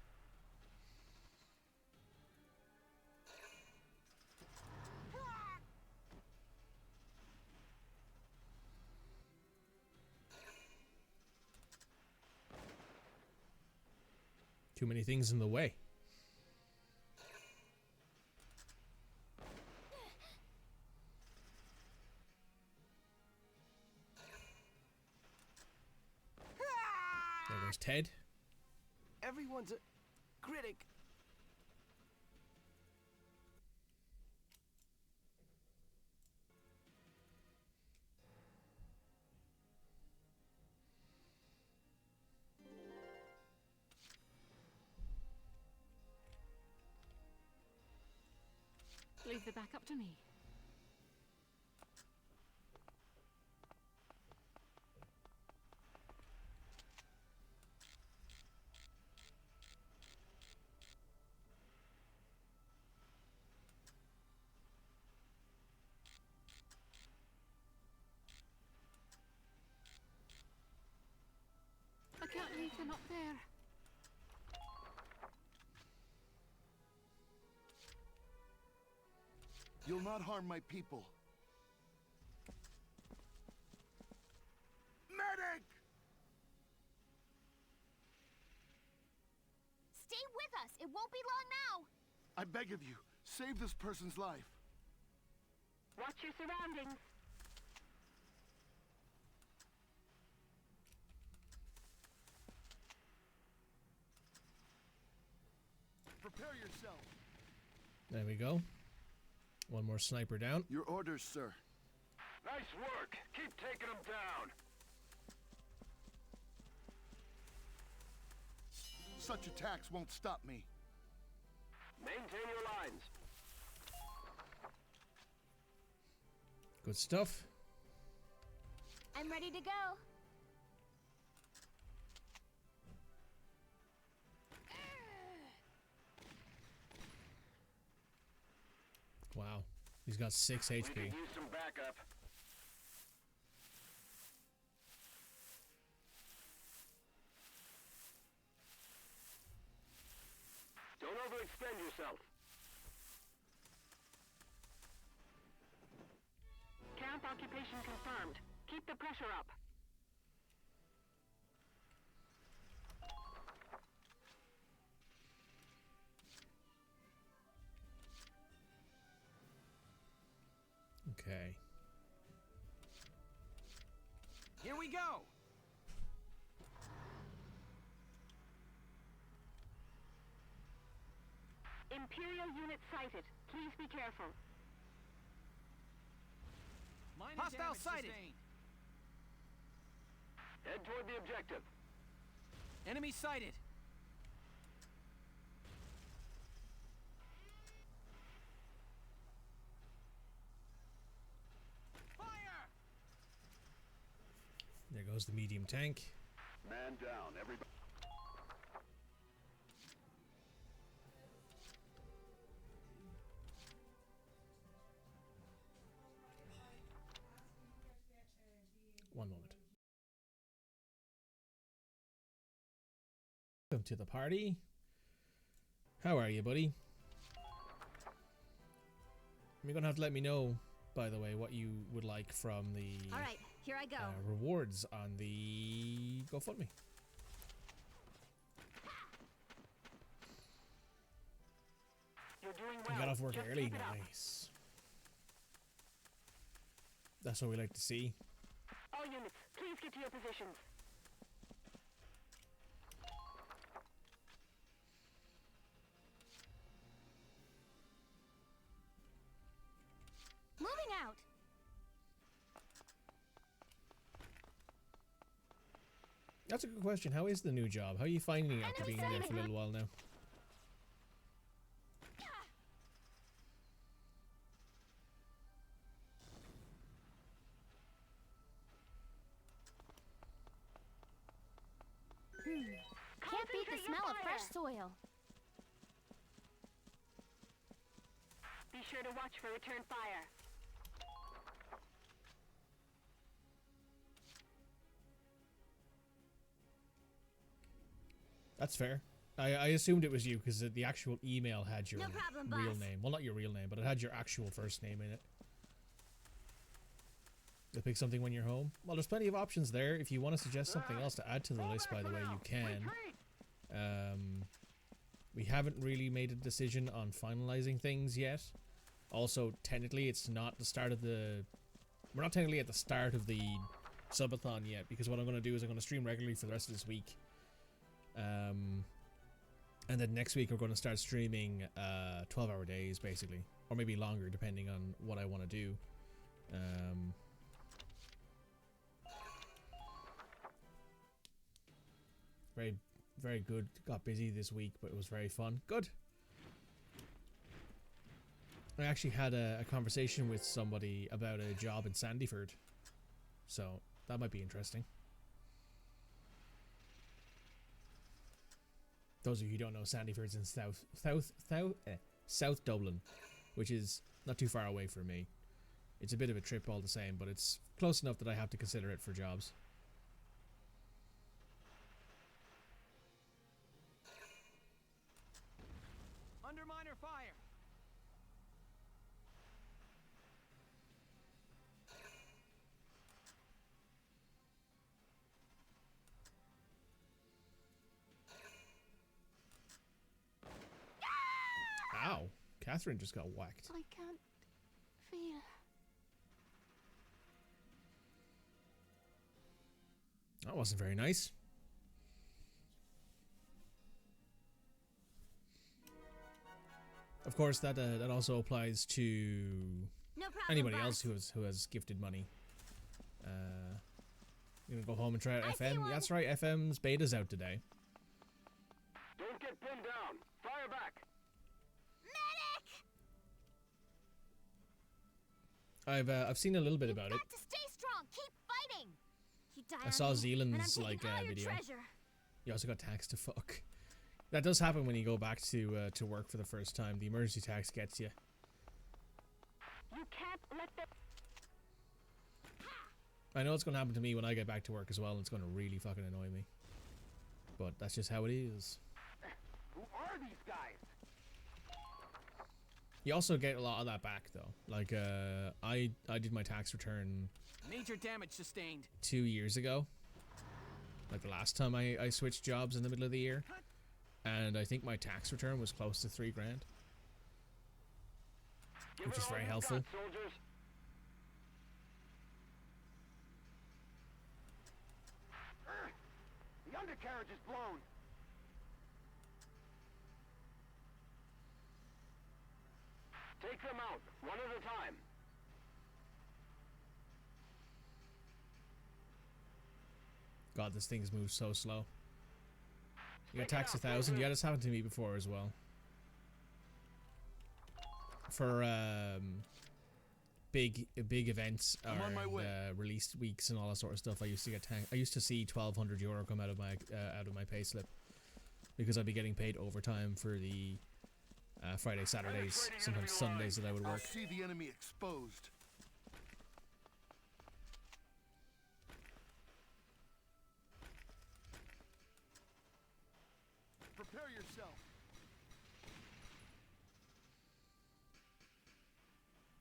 Too many things in the way. There goes Ted. Everyone's a critic. Leave the back up to me. I can't leave them up there. You'll not harm my people. Medic! Stay with us. It won't be long now. I beg of you, save this person's life. Watch your surroundings. Prepare yourself. There we go. One more sniper down. Your orders, sir. Nice work. Keep taking them down. Such attacks won't stop me. Maintain your lines. Good stuff. I'm ready to go. Wow. He's got 6 HP. We could use some backup. Don't overextend yourself. Camp occupation confirmed. Keep the pressure up. Okay. Here we go. Imperial unit sighted. Please be careful. Hostile sighted. Head toward the objective. Enemy sighted. There goes the medium tank. Man down, everybody. One moment. Welcome to the party. How are you, buddy? You're gonna have to let me know, by the way, what you would like from the All right, here I go. rewards on the GoFundMe. You're doing You well. got off work Just early. keep it up. Nice. That's what we like to see. All units, please get to your positions. Moving out. That's a good question. How is the new job? How are you finding it after being in there for a little while now? Can't beat the smell of fresh soil. Be sure to watch for return fire. That's fair. I assumed it was you because the actual email had your No problem, real boss. name. Well, not your real name, but it had your actual first name in it. You'll pick something when you're home. Well, there's plenty of options there. If you want to suggest something else to add to the list, by the way, you can. We haven't really made a decision on finalizing things yet. Also, technically, it's not the start of the... We're not technically at the start of the subathon yet, because what I'm going to do is I'm going to stream regularly for the rest of this week. And then next week we're going to start streaming 12-hour days, basically. Or maybe longer, depending on what I want to do. Very, very good. Got busy this week, but it was very fun. Good. I actually had a conversation with somebody about a job in Sandyford. So, that might be interesting. Those of you who don't know, Sandyford's in South Dublin, which is not too far away from me. It's a bit of a trip all the same, but it's close enough that I have to consider it for jobs. Underminer fire! Ow. Catherine just got whacked. I can't feel. That wasn't very nice. Of course, that also applies to No problem, anybody boss. else who has gifted money. You gonna go home and try out FM? That's right, FM's beta's out today. Don't get pinned down. Fire back. I've seen a little bit about it. Got to stay strong. Keep fighting. You die I on saw me, Zealand's and I'm taking like all your video. treasure. You also got taxed to fuck. That does happen when you go back to work for the first time. The emergency tax gets you. You can't let them... I know it's going to happen to me when I get back to work as well, and it's going to really fucking annoy me. But that's just how it is. Who are these guys? You also get a lot of that back, though. Like, I did my tax return Major damage sustained. 2 years ago. Like the last time I switched jobs in the middle of the year. And I think my tax return was close to $3 grand. Which is very helpful. Soldiers. The undercarriage is blown. Take them out, one at a time. God, this thing's moved so slow. You got taxed 1,000. Yeah, this happened to me before as well. For big events or release weeks and all that sort of stuff, I used to get I used to see €1,200 come out of my payslip because I'd be getting paid overtime for the Friday, Saturdays, sometimes Sundays that I would work. I'll see the enemy exposed. Prepare yourself.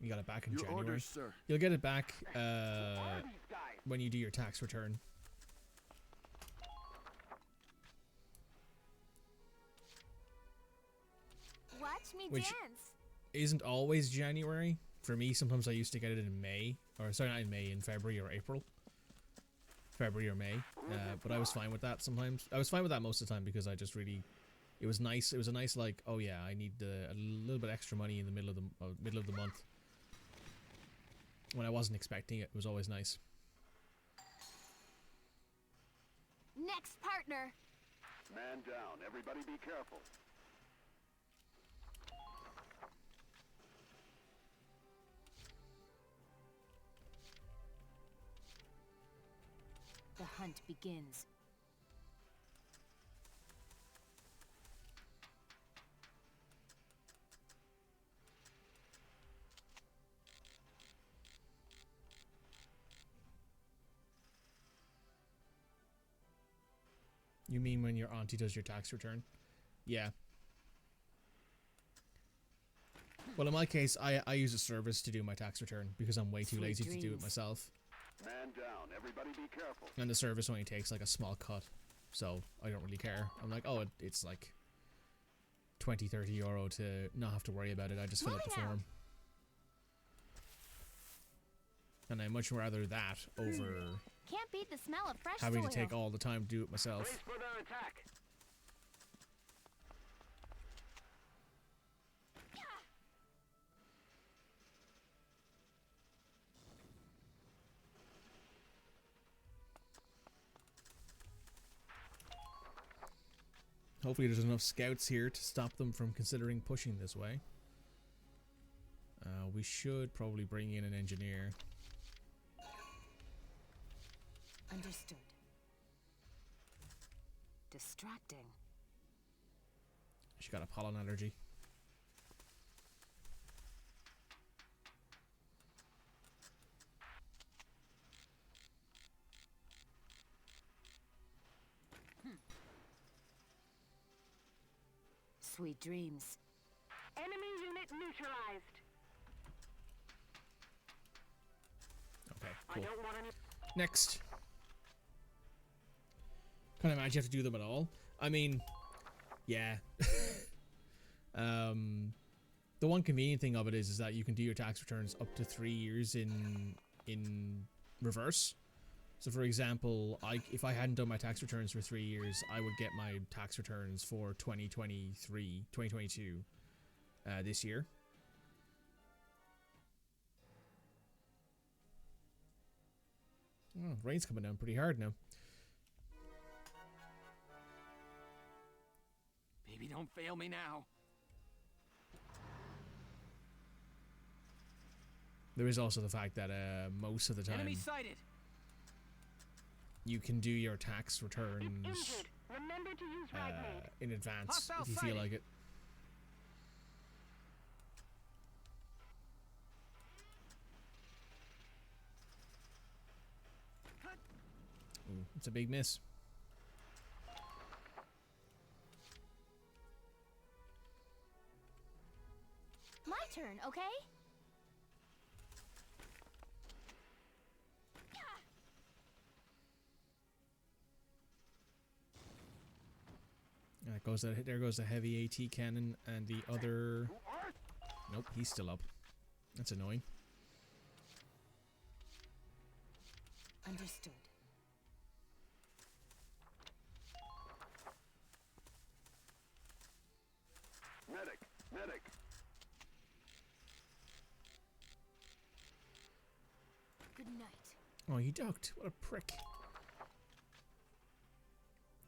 You got it back in Your January. orders, sir. You'll get it back when you do your tax return. Watch Watch me Which- dance. Isn't always January. For me, sometimes I used to get it in May. Or, sorry, not in May, in February or April. February or May. But I was fine with that sometimes. I was fine with that most of the time because I just really... It was nice. It was a nice, like, oh yeah, I need a little bit extra money in the middle of the month. When I wasn't expecting it. It was always nice. Next partner. Man down. Everybody be careful. The hunt begins. You mean when your auntie does your tax return? Yeah. Well, in my case, I use a service to do my tax return because I'm way too Sweet lazy to do it dreams. myself. Man down. Everybody be careful. And the service only takes like a small cut, so I don't really care. I'm like, oh, it's like 20-30 euro to not have to worry about it. I just fill out the form. And I much rather that over Can't beat the smell of fresh having soil. to take all the time to do it myself. Brace for their attack. Hopefully there's enough scouts here to stop them from considering pushing this way. We should probably bring in an engineer. Understood. Distracting. She got a pollen allergy. Sweet dreams. Enemy unit neutralized. Okay, I cool. don't want any... Next. Can't imagine you have to do them at all. I mean, yeah. The one convenient thing of it is that you can do your tax returns up to 3 years in reverse. So, for example, if I hadn't done my tax returns for 3 years, I would get my tax returns for 2022 this year. Oh, rain's coming down pretty hard now. Baby, don't fail me now. There is also the fact that most of the time Enemy sighted. you can do your tax returns Remember to use right mode. in advance Hostile if you feel sighted. like it. Ooh, it's a big miss. My turn, okay? There goes the heavy AT cannon and the other. Nope, he's still up. That's annoying. Understood. Medic. Medic. Good night. Oh, he ducked. What a prick.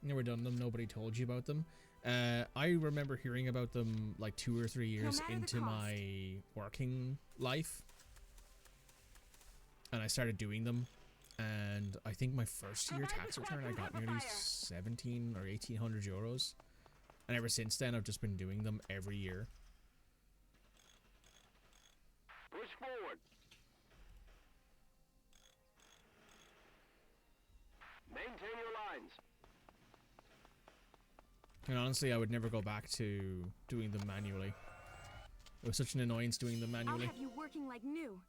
Never done them. Nobody told you about them. I remember hearing about them like 2 or 3 years matter the into cost. my working life. And I started doing them. And I think my first year tax return, I got nearly 17 or 1800 euros. And ever since then, I've just been doing them every year. Push forward. Maintain your lines. And honestly, I would never go back to doing them manually. It was such an annoyance doing them I'll manually. have you working like new.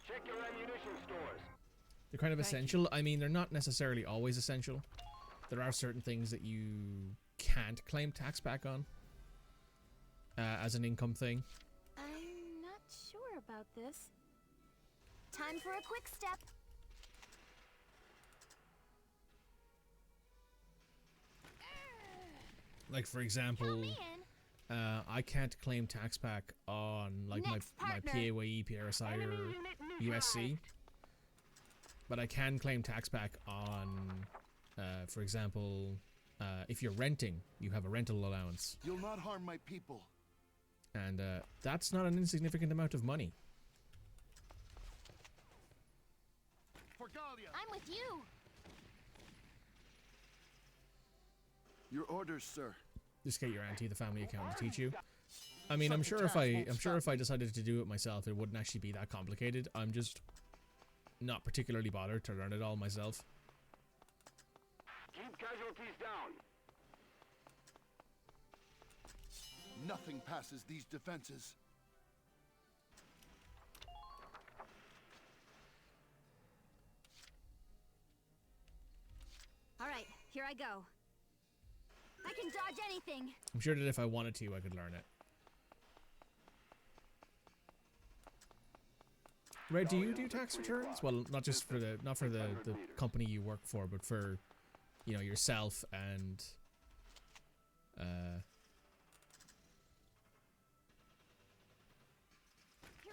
Check your ammunition stores. They're kind of essential. I mean, they're not necessarily always essential. There are certain things that you can't claim tax back on. as an income thing. I'm not sure about this. Time for a quick step. Like, for example, I can't claim tax back on like my PAYE, PRSI, or USC, but I can claim tax back on, for example, if you're renting, you have a rental allowance. You'll not harm my people. And that's not an insignificant amount of money. For Gallia. I'm with you. Your orders, sir. Just get your auntie, the family accountant, to teach you. I mean, I'm sure if I decided to do it myself, it wouldn't actually be that complicated. I'm just not particularly bothered to learn it all myself. Keep casualties down. Nothing passes these defenses. All right, here I go. I can dodge anything. I'm sure that if I wanted to, I could learn it. Red, do you do tax returns? Well, not just for the the company you work for, but for, you know, yourself and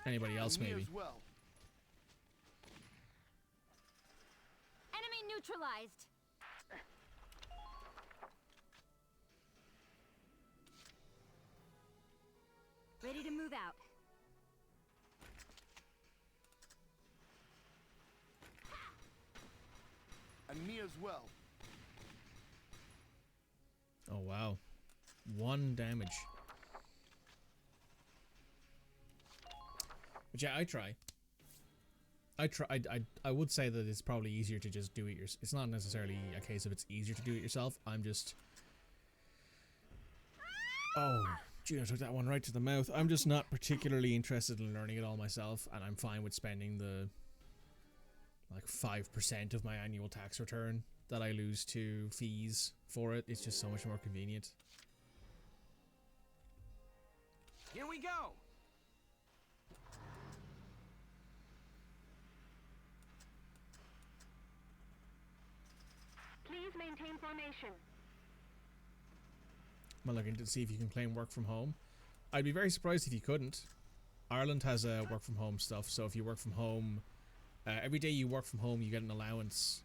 anybody else maybe. Enemy neutralized. Ready to move out. And me as well. Oh wow. 1 damage. But yeah, I try. I would say that it's probably easier to just do it yourself. It's not necessarily a case of it's easier to do it yourself. I'm just... Oh, Gina took that one right to the mouth. I'm just not particularly interested in learning it all myself, and I'm fine with spending the like 5% of my annual tax return that I lose to fees for it. It's just so much more convenient. Here we go. Please maintain formation. I'm looking to see if you can claim work from home. I'd be very surprised if you couldn't. Ireland has work from home stuff, so if you work from home, every day you work from home, you get an allowance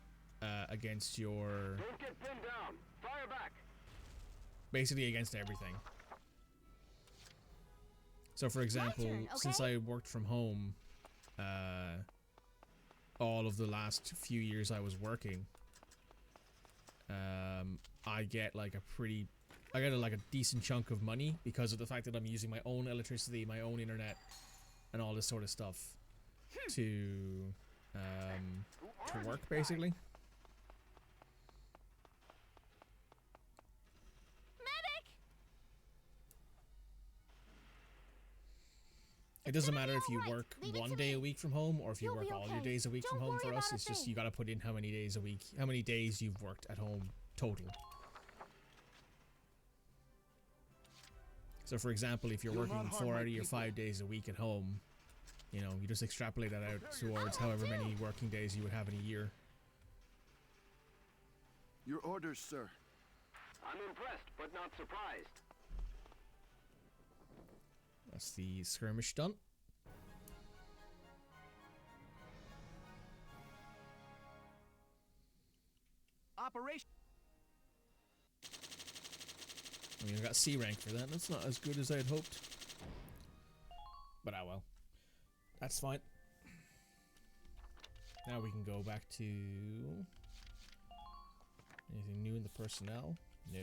against your... Don't get pinned down. Fire back. Basically against everything. So for example, since I worked from home all of the last few years I was working, I get like a decent chunk of money because of the fact that I'm using my own electricity, my own internet, and all this sort of stuff to work, basically. Medic! It doesn't matter if you work 1 day a week from home or if you work all your days a week from home for us. It's just you gotta put in how many days a week, how many days you've worked at home total. So for example, if you're working 4 out of your 5 days a week at home, you know, you just extrapolate that out towards however many working days you would have in a year. Your orders, sir. I'm impressed, but not surprised. That's the skirmish done. Operation. I mean, I got C rank for that. That's not as good as I had hoped. But ah well. That's fine. Now we can go back to... Anything new in the personnel? No.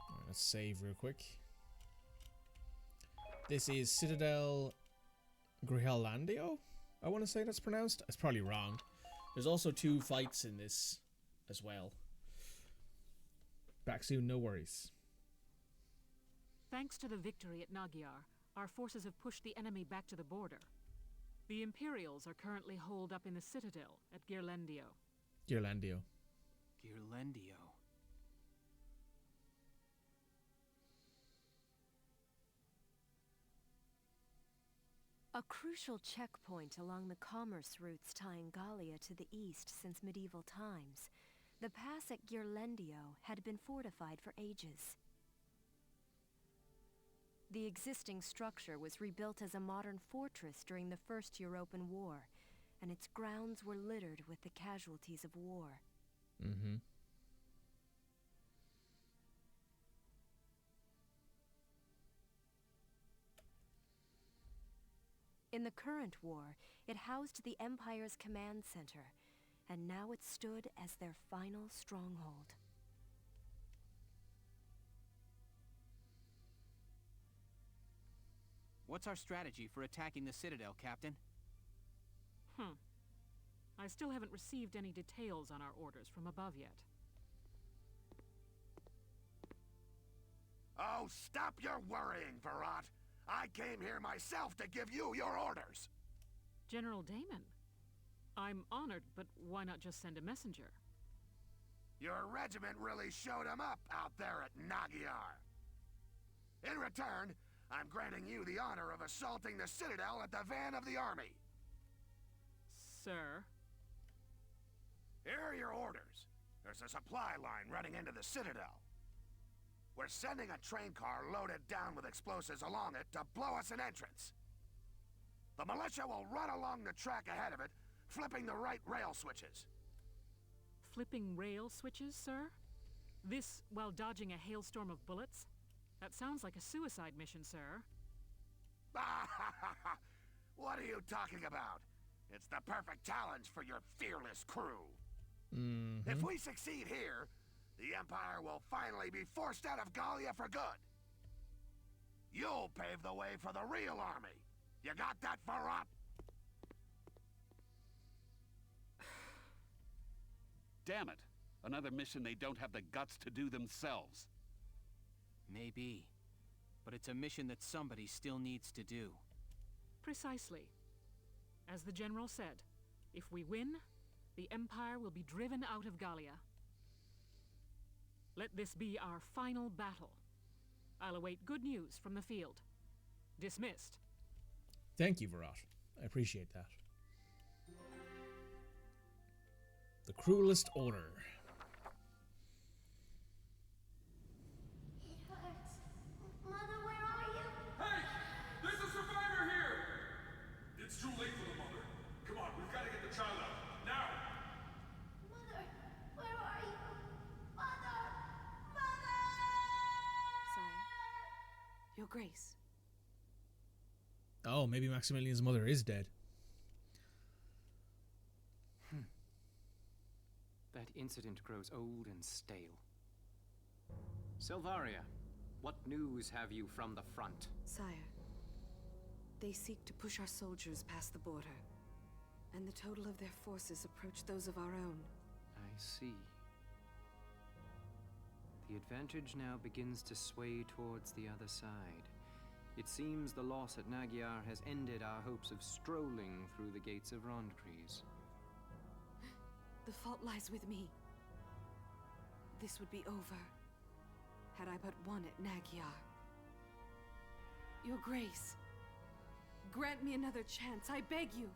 Alright, let's save real quick. This is Citadel Grihalandio? I want to say that's pronounced. It's probably wrong. There's also 2 fights in this as well. Back soon, no worries. Thanks to the victory at Nagyar, our forces have pushed the enemy back to the border. The Imperials are currently holed up in the citadel at Girlandio. Girlandio. Girlandio. A crucial checkpoint along the commerce routes tying Gallia to the east since medieval times, the pass at Ghirlandaio had been fortified for ages. The existing structure was rebuilt as a modern fortress during the First European War, and its grounds were littered with the casualties of war. Mm-hmm. In the current war, it housed the Empire's command center, and now it stood as their final stronghold. What's our strategy for attacking the Citadel, Captain? I still haven't received any details on our orders from above yet. Oh, stop your worrying, Virat! I came here myself to give you your orders! General Damon, I'm honored, but why not just send a messenger? Your regiment really showed him up out there at Magyar. In return, I'm granting you the honor of assaulting the Citadel at the van of the army. Sir? Here are your orders. There's a supply line running into the Citadel. We're sending a train car loaded down with explosives along it to blow us an entrance. The militia will run along the track ahead of it, flipping the right rail switches. Flipping rail switches, sir? This while dodging a hailstorm of bullets? That sounds like a suicide mission, sir. What are you talking about? It's the perfect challenge for your fearless crew. Mm-hmm. If we succeed here, the Empire will finally be forced out of Gallia for good. You'll pave the way for the real army. You got that, Virat? Damn it! Another mission they don't have the guts to do themselves. Maybe. But it's a mission that somebody still needs to do. Precisely. As the General said, if we win, the Empire will be driven out of Gallia. Let this be our final battle. I'll await good news from the field. Dismissed. Thank you, Virat. I appreciate that. The cruelest order. It hurts. Mother, where are you? Hey! There's a survivor here! It's too late for the mother. Come on, we've got to get the child out. Now! Mother, where are you? Mother! Sire, Your Grace. Oh, maybe Maximilian's mother is dead. That incident grows old and stale. Silvaria, what news have you from the front? Sire, they seek to push our soldiers past the border, and the total of their forces approach those of our own. I see. The advantage now begins to sway towards the other side. It seems the loss at Magyar has ended our hopes of strolling through the gates of Warcrimes. The fault lies with me. This would be over had I but won at Magyar. Your Grace, grant me another chance, I beg you.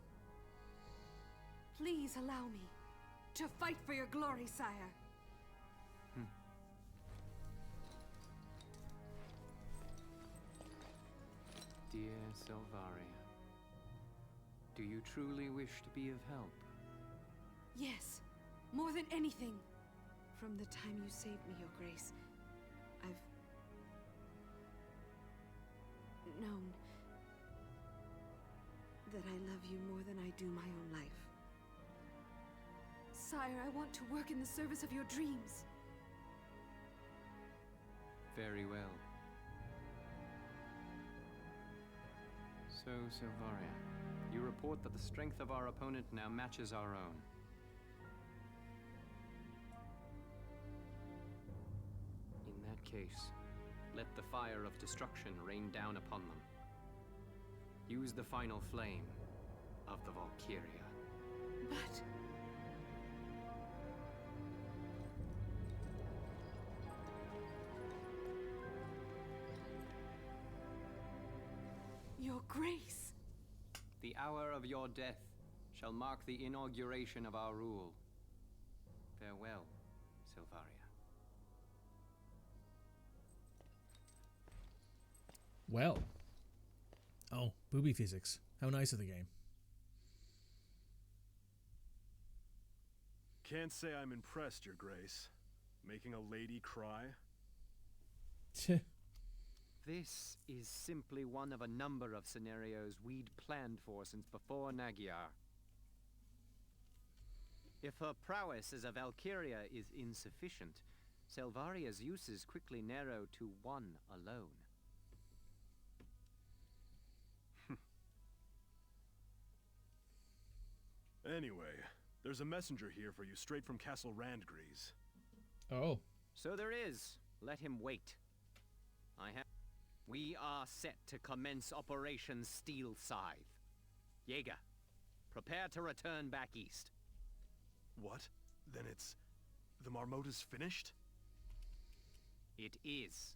Please allow me to fight for your glory, sire. Dear Silvaria, do you truly wish to be of help? Yes, more than anything. From the time you saved me, Your Grace, I've known that I love you more than I do my own life. Sire, I want to work in the service of your dreams. Very well. So, Silvaria, you report that the strength of our opponent now matches our own. In that case, let the fire of destruction rain down upon them. Use the final flame of the Valkyria. But... Your Grace! The hour of your death shall mark the inauguration of our rule. Farewell, Silvaria. Well. Oh, booby physics. How nice of the game. Can't say I'm impressed, Your Grace. Making a lady cry? This is simply one of a number of scenarios we'd planned for since before Magyar. If her prowess as a Valkyria is insufficient, Silvaria's uses quickly narrow to one alone. Anyway, there's a messenger here for you straight from Castle Randgrease. Oh. So there is. Let him wait. We are set to commence Operation Steel Scythe. Jaeger, prepare to return back east. What? Then it's... the Marmota's finished? It is.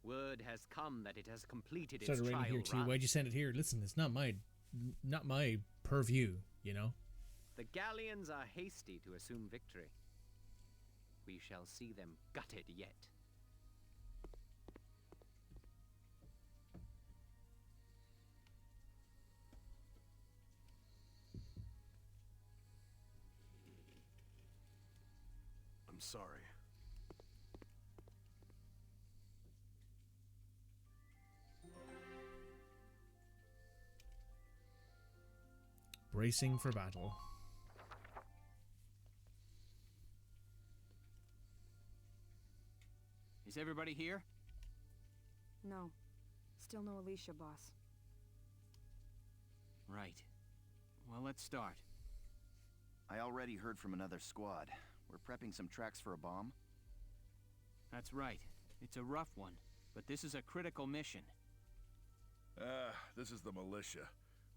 Word has come that it has completed its Started trial raining here too. run. Why'd you send it here? Listen, it's not my purview, you know? The Gallians are hasty to assume victory. We shall see them gutted yet. I'm sorry. Bracing for battle. Is everybody here? No. Still no Alicia, boss. Right. Well, let's start. I already heard from another squad. We're prepping some tracks for a bomb. That's right. It's a rough one, but this is a critical mission. This is the militia.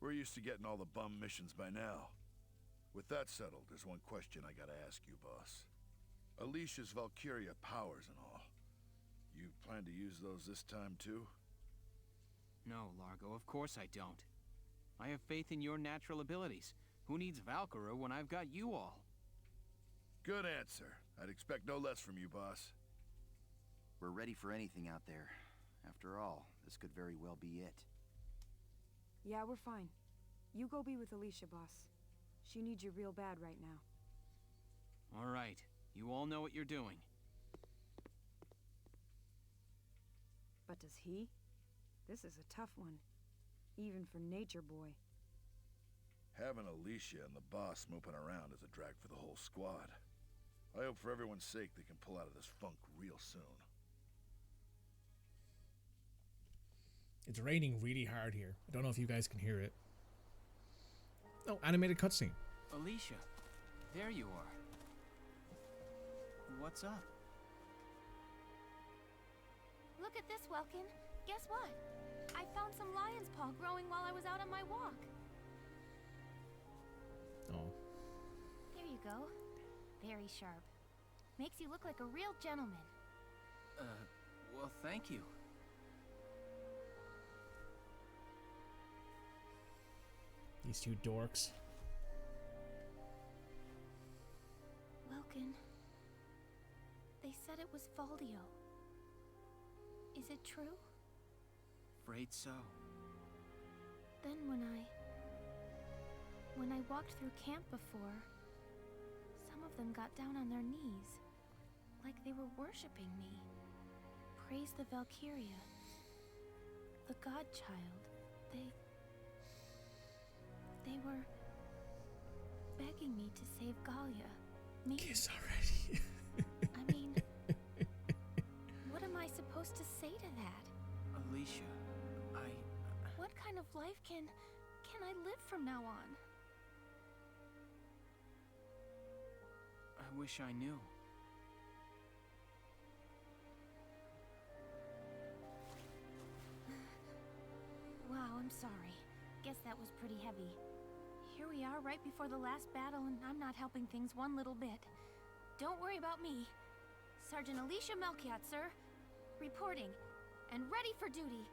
We're used to getting all the bum missions by now. With that settled, there's one question I gotta ask you, boss. Alicia's Valkyria powers and all. You plan to use those this time, too? No, Largo, of course I don't. I have faith in your natural abilities. Who needs Valkyria when I've got you all? Good answer. I'd expect no less from you, boss. We're ready for anything out there. After all, this could very well be it. Yeah, we're fine. You go be with Alicia, boss. She needs you real bad right now. All right. You all know what you're doing. But does he? This is a tough one. Even for Nature Boy. Having Alicia and the boss moping around is a drag for the whole squad. I hope for everyone's sake they can pull out of this funk real soon. It's raining really hard here. I don't know if you guys can hear it. Oh, animated cutscene. Alicia, there you are. What's up? Look at this, Welken. Guess what? I found some lion's paw growing while I was out on my walk. Oh. There you go. Very sharp. Makes you look like a real gentleman. Well, thank you. These two dorks. Welken. They said it was Valdio. Is it true? Afraid so. Then when I walked through camp before, some of them got down on their knees, like they were worshipping me. Praise the Valkyria, the godchild. They were begging me to save Gallia. Me. Kiss already. I mean, what am I supposed to say to that? Alicia, What kind of life can I live from now on? I wish I knew. Wow, I'm sorry. Guess that was pretty heavy. Here we are right before the last battle, and I'm not helping things one little bit. Don't worry about me. Sergeant Alicia Melchiot, sir. Reporting. And ready for duty.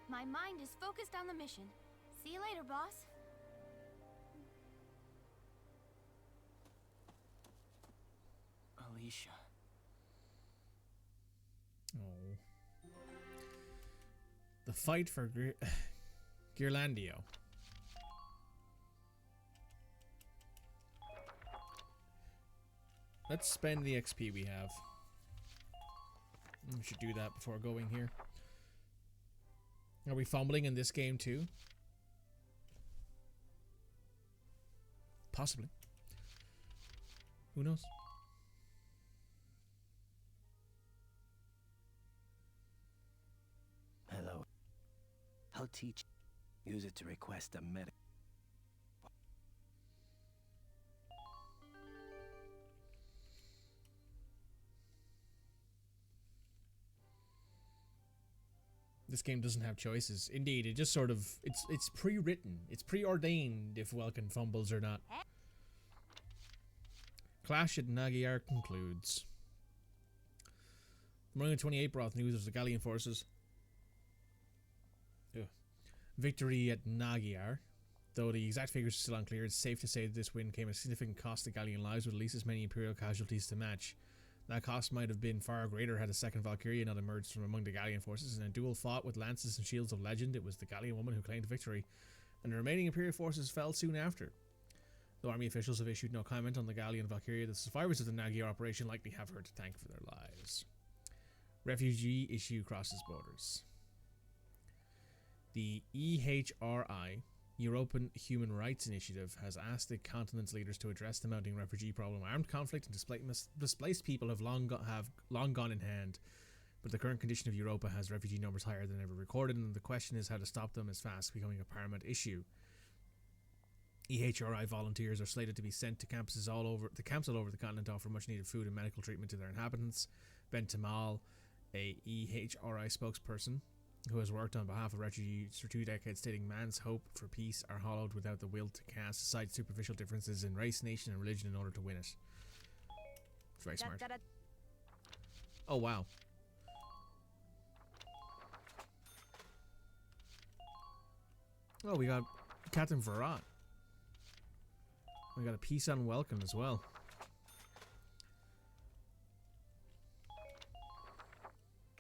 My mind is focused on the mission. See you later, boss. Alicia. Oh. The fight for Ghirlandaio. Let's spend the XP we have. We should do that before going here. Are we fumbling in this game too? Possibly. Who knows? Hello. I'll teach. Use it to request a medic. This game doesn't have choices. Indeed, it just sort of it's pre-written. It's preordained if Welken fumbles or not. Clash at Naggiar concludes. The morning of 28 brought news of the Gallian Forces. Victory at Naggiar. Though the exact figures are still unclear, it's safe to say that this win came at a significant cost to Gallian lives, with at least as many Imperial casualties to match. That cost might have been far greater had a second Valkyria not emerged from among the Gallian forces. In a duel fought with lances and shields of legend, it was the Gallian woman who claimed victory, and the remaining Imperial forces fell soon after. Though army officials have issued no comment on the Gallian Valkyria, the survivors of the Naggiar operation likely have her to thank for their lives. Refugee issue crosses borders. The EHRI, European Human Rights Initiative, has asked the continent's leaders to address the mounting refugee problem. Armed conflict and displaced people have long gone in hand, but the current condition of Europa has refugee numbers higher than ever recorded, and the question is how to stop them as fast becoming a paramount issue. EHRI volunteers are slated to be sent to camps all over the continent to offer much needed food and medical treatment to their inhabitants. Ben Tamal, a EHRI spokesperson who has worked on behalf of refugees for 2 decades, stating man's hope for peace are hollowed without the will to cast aside superficial differences in race, nation, and religion in order to win it. It's very smart. Oh, wow. Oh, we got Captain Verrat. We got a piece on Welken as well.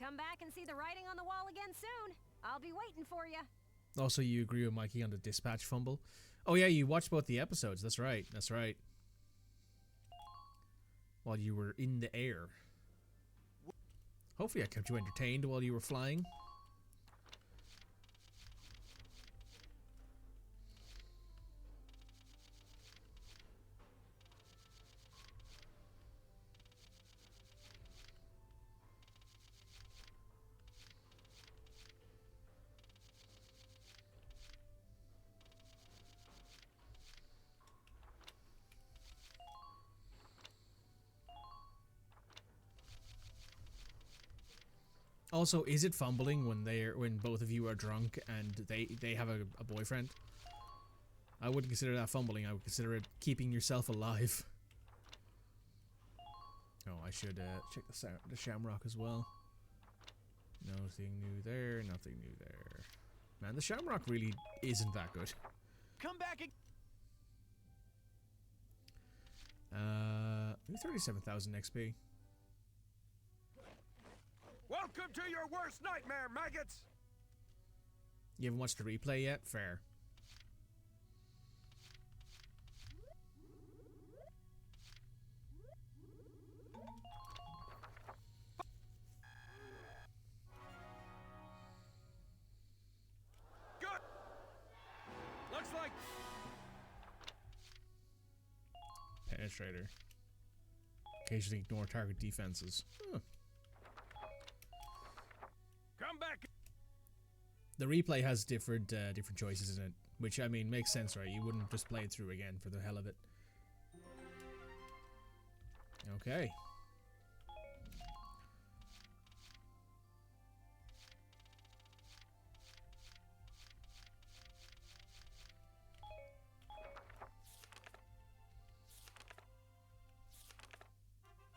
Come back and see the writing on the wall again soon. I'll be waiting for you. Also, you agree with Mikey on the dispatch fumble? Oh yeah, you watched both the episodes. That's right. That's right. While you were in the air. Hopefully I kept you entertained while you were flying. Also, is it fumbling when both of you are drunk and they have a boyfriend? I wouldn't consider that fumbling. I would consider it keeping yourself alive. Oh, I should check the Shamrock as well. Nothing new there. Nothing new there. Man, the Shamrock really isn't that good. Come back again. 37,000 XP. Welcome to your worst nightmare, maggots! You haven't watched the replay yet? Fair. Good! Looks like... Penetrator. Occasionally ignore target defenses. Huh. Come back! The replay has different choices in it, which, I mean, makes sense, right? You wouldn't just play it through again for the hell of it. Okay.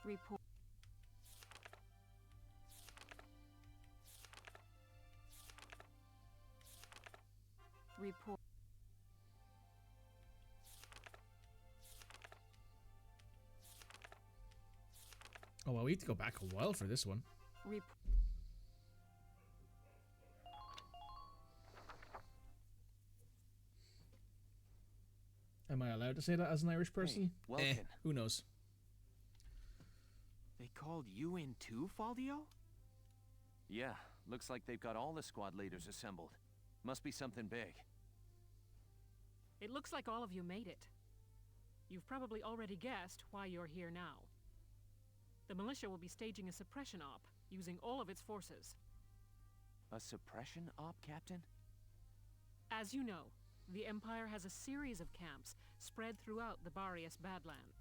Report. Report. Oh, well, we have to go back a while for this one. Am I allowed to say that as an Irish person? Hey, Welken. Who knows? They called you in too, Faldio? Yeah, looks like they've got all the squad leaders assembled. Must be something big. It looks like all of you made it. You've probably already guessed why you're here now. The militia will be staging a suppression op, using all of its forces. A suppression op, Captain? As you know, the Empire has a series of camps spread throughout the Barious Badland.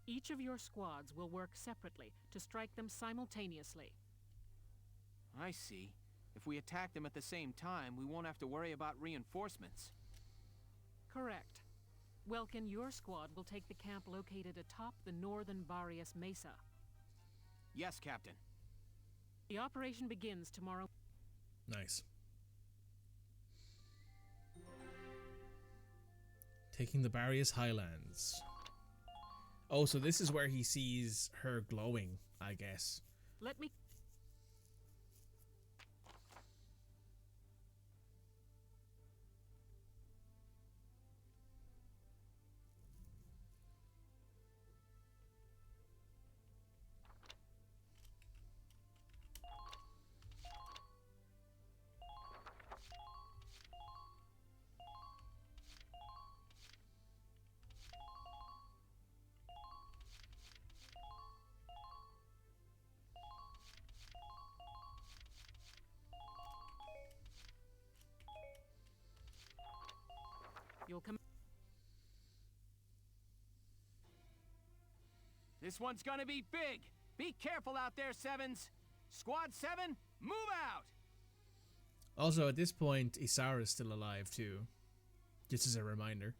Each of your squads will work separately to strike them simultaneously. I see. If we attack them at the same time, we won't have to worry about reinforcements. Correct. Welken, your squad will take the camp located atop the northern Barious Mesa. Yes, Captain. The operation begins tomorrow. Nice. Taking the Barious Highlands. Oh, so this is where he sees her glowing, I guess. Let me... You'll come... This one's gonna be big! Be careful out there, Sevens! Squad 7, move out! Also, at this point, Isara is still alive, too. Just as a reminder.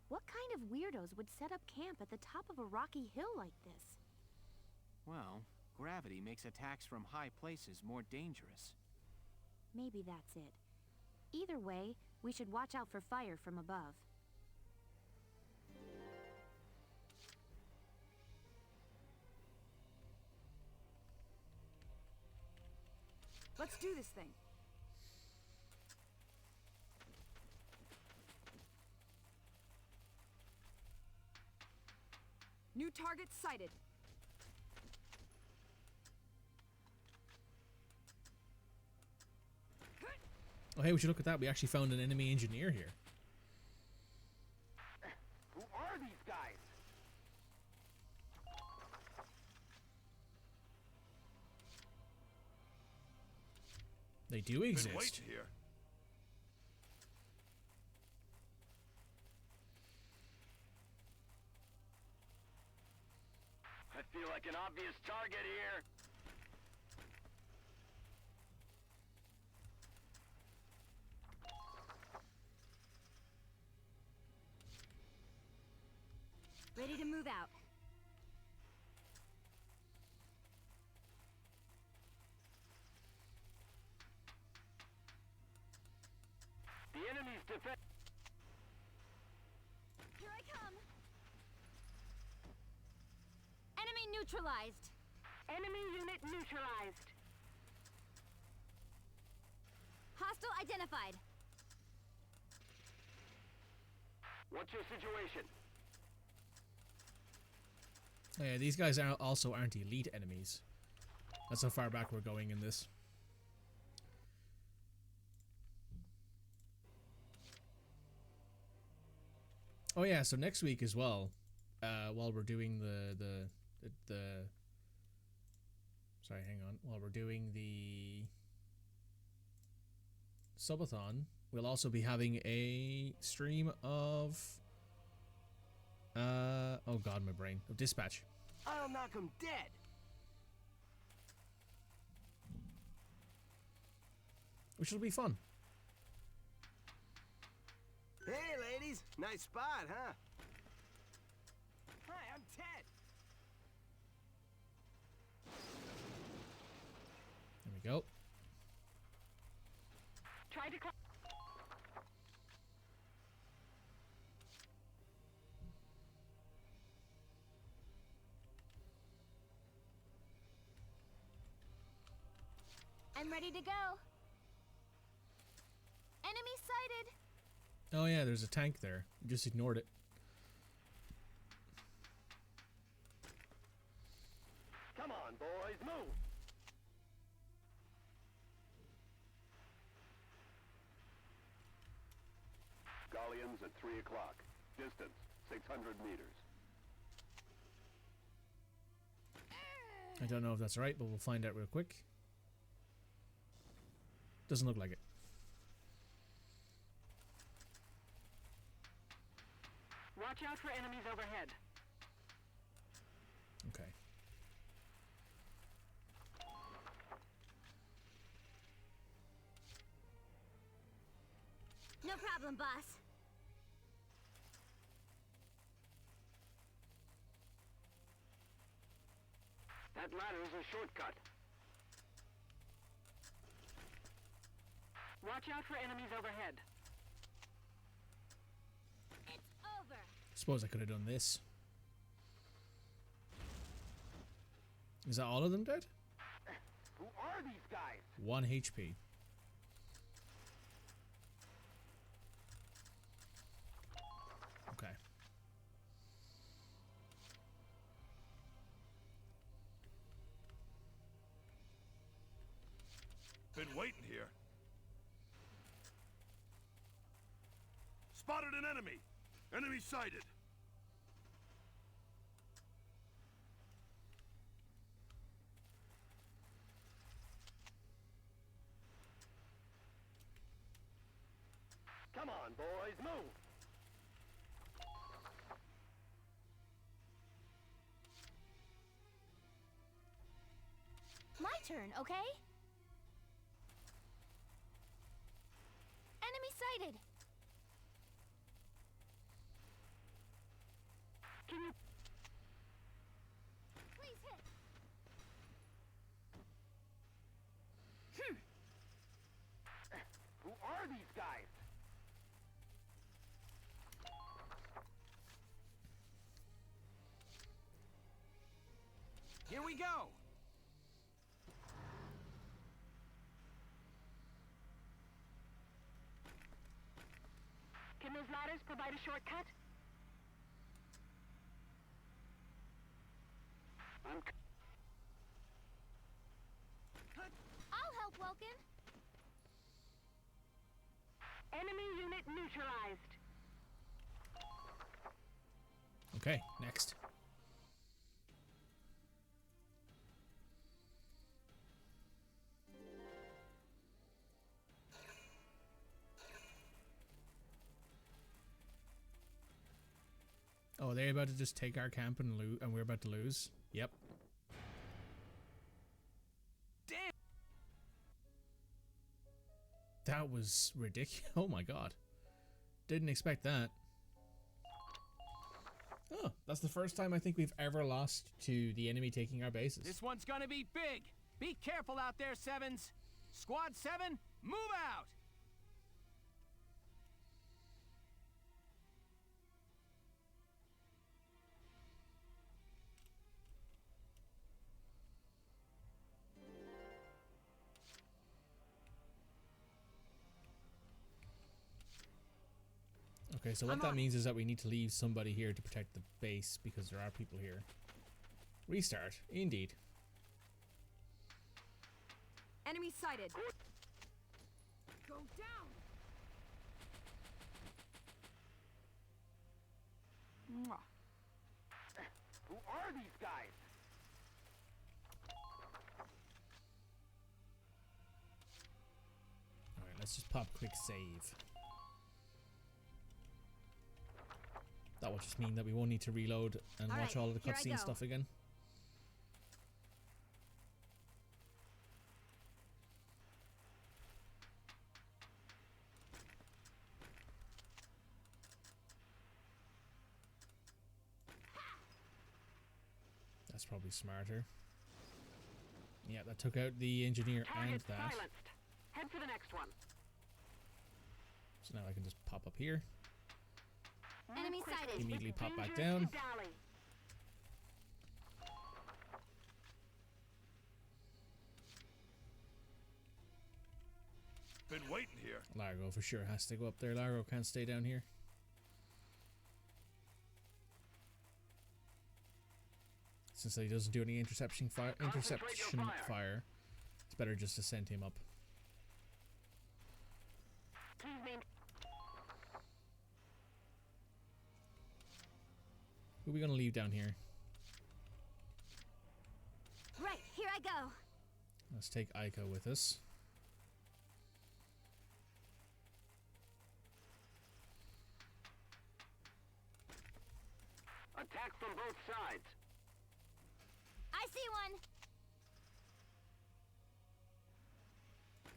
What kind of weirdos would set up camp at the top of a rocky hill like this? Well, gravity makes attacks from high places more dangerous. Maybe that's it. Either way, we should watch out for fire from above. Let's do this thing. New target sighted. Oh, hey, we should look at that. We actually found an enemy engineer here. Who are these guys? They do exist. Wait here. I feel like an obvious target here. Ready to move out. The enemy's defense. Here I come. Enemy neutralized. Enemy unit neutralized. Hostile identified. What's your situation? Oh, yeah, these guys also aren't elite enemies. That's how far back we're going in this. Oh yeah, so next week as well, while we're doing the sorry, hang on. While we're doing the subathon, we'll also be having a stream of oh god, my brain. Of Dispatch. I'll knock him dead. Which will be fun. Hey, ladies. Nice spot, huh? Hi, I'm Ted. There we go. Try to I'm ready to go. Enemy sighted. Oh yeah, there's a tank there. You just ignored it. Come on, boys, move! Gallians at 3 o'clock. Distance, 600 meters. I don't know if that's right, but we'll find out real quick. Doesn't look like it. Watch out for enemies overhead. Okay. No problem, boss. That ladder is a shortcut. Watch out for enemies overhead. It's over. Suppose I could have done this. Is that all of them dead? Who are these guys? 1 HP. Okay. Been waiting here. Spotted an enemy! Enemy sighted! Come on, boys, move! My turn, okay? Enemy sighted. Can you... Please hit. Who are these guys? Here we go! Can those ladders provide a shortcut? I'll help, Welken. Enemy unit neutralized. Okay, next. Oh, are they about to just take our camp and lose, and we're about to lose? Yep. Damn! That was ridiculous. Oh my god. Didn't expect that. Oh, that's the first time I think we've ever lost to the enemy taking our bases. This one's gonna be big! Be careful out there, Sevens! Squad 7, move out! Okay, so what that means is that we need to leave somebody here to protect the base because there are people here. Restart, indeed. Enemy sighted. Go down. Mwah. Who are these guys? Alright, let's just pop quick save. That will just mean that we won't need to reload and watch all of the cutscene stuff again. That's probably smarter. Yeah, that took out the engineer and that. Silenced. Head for the next one. So now I can just pop up here. Enemy sighted. Immediately pop back down. Been waiting here. Largo for sure has to go up there. Largo can't stay down here. Since he doesn't do any interception fire, it's better just to send him up. Who are we gonna leave down here? Right, here I go. Let's take Aika with us. Attack from both sides. I see one.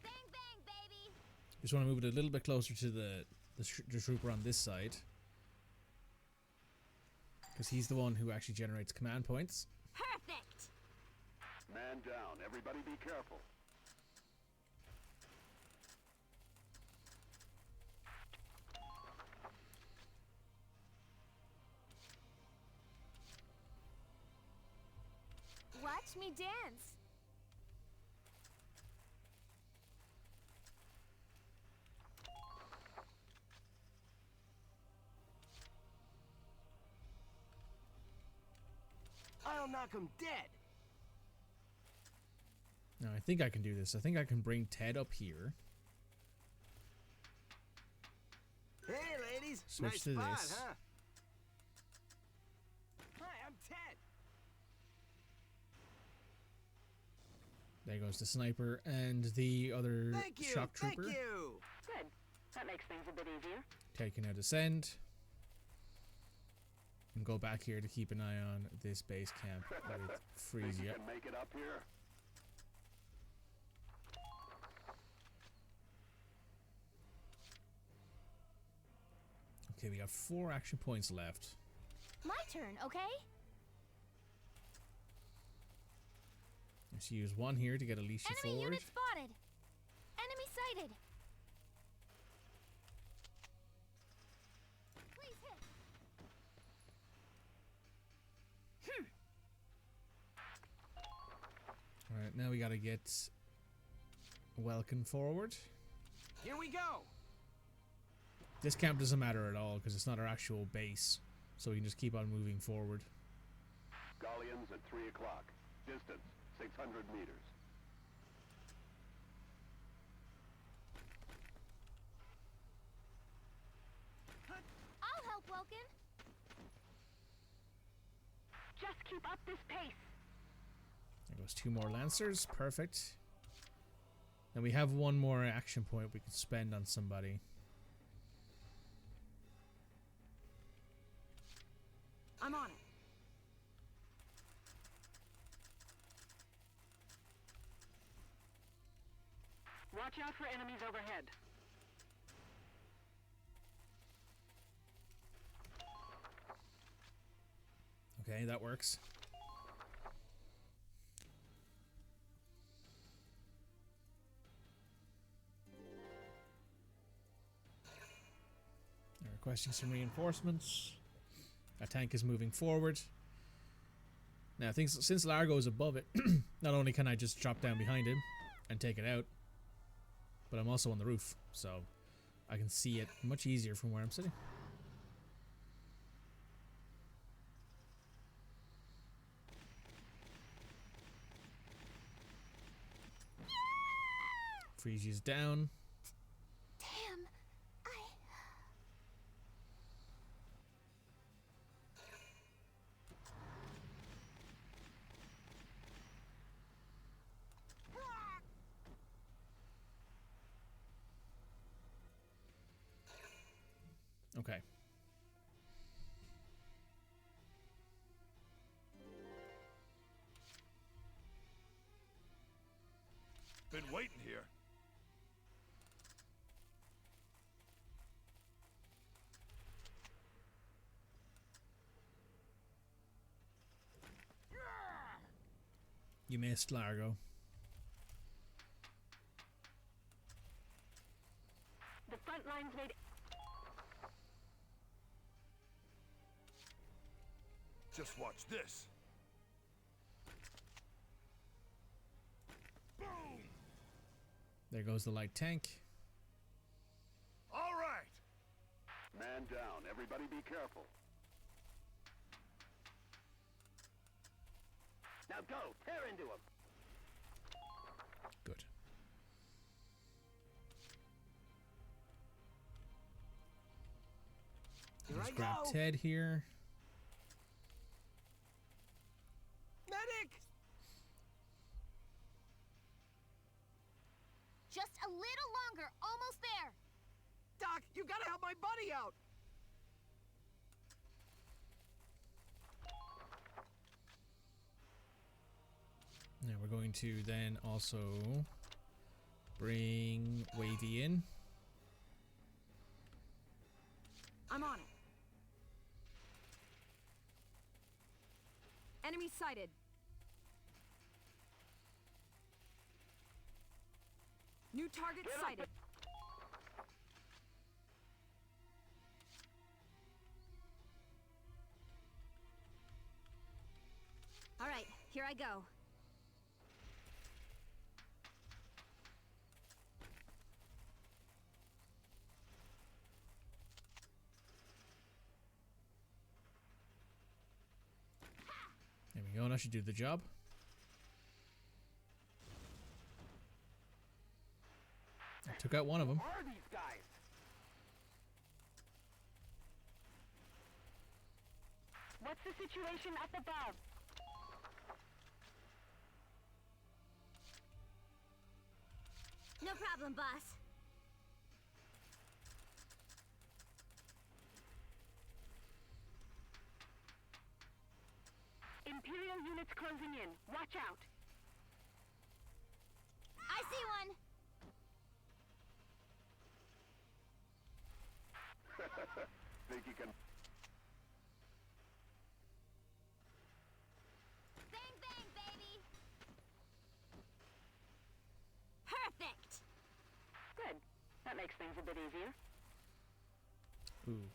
Bang, bang, baby. Just want to move it a little bit closer to the trooper on this side, because he's the one who actually generates command points. Perfect. Man down. Everybody be careful. Watch me dance. I'll knock him dead. Now I think I can do this. I think I can bring Ted up here. Hey, ladies. Switch nice to spot, this. huh? Hi, I'm Ted. There goes the sniper and the other shock trooper. Thank you. Good. That makes things a bit easier. Ted can now descend and go back here to keep an eye on this base camp with Frisia. Can make it up here. Okay, we got 4 action points left. My turn, okay? Let's use one here to get Alicia Enemy forward. unit spotted. Enemy sighted. Please hit. Alright, now we gotta get Welken forward. Here we go. This camp doesn't matter at all because it's not our actual base, so we can just keep on moving forward. Gallians at 3 o'clock. Distance 600 meters. I'll help, Welken. Just keep up this pace. There goes 2 more Lancers. Perfect. And we have 1 more action point we could spend on somebody. I'm on it. Watch out for enemies overhead. Okay, that works. They're requesting some reinforcements. Our tank is moving forward. Now, I think since Largo is above it, not only can I just drop down behind him and take it out, but I'm also on the roof, so I can see it much easier from where I'm sitting. Frisia's down. Damn. Okay. Been waiting here. You missed, Largo. The front lines made. Just watch this. There goes the light tank. man down. Everybody be careful. Now go! Tear into him! Good. Let's grab Ted here. Medic! Just a little longer. Almost there. Doc, you gotta help my buddy out! Now we're going to then also bring Wavy in. I'm on it. Enemy sighted. New target sighted. All right, here I go. There we go, that should do the job. I took out one of them. Who are these guys? What's the situation up above? No problem, boss. Imperial units closing in. Watch out. I see one. Think you can... Bang, bang, baby. Perfect. Good. That makes things a bit easier. Ooh.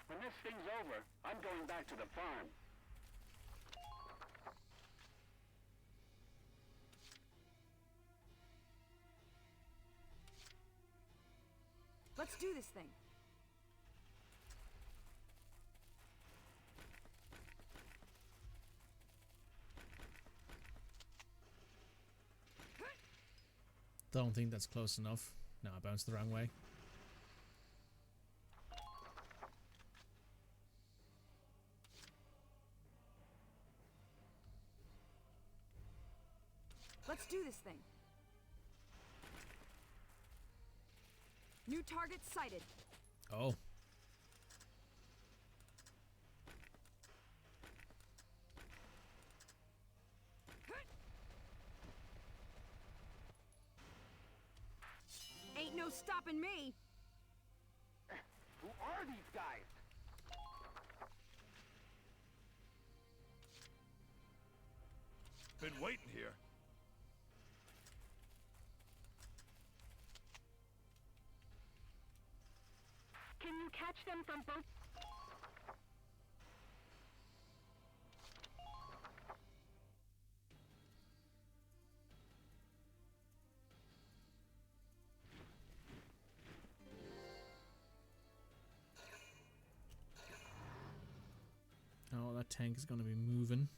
When this thing's over, I'm going back to the farm. Let's do this thing. Don't think that's close enough. No, I bounced the wrong way. Let's do this thing. New target sighted. Oh. Ain't no stopping me. Who are these guys? Been waiting here. Can you catch them from both? Oh, that tank is going to be moving.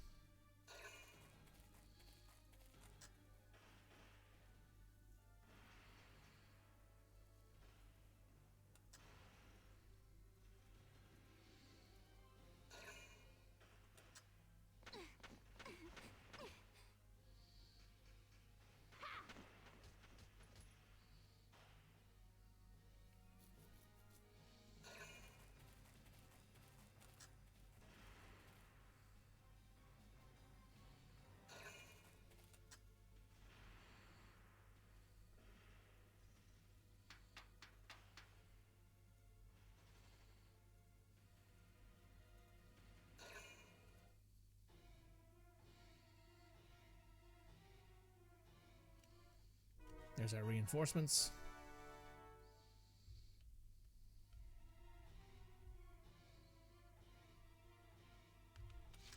There's our reinforcements.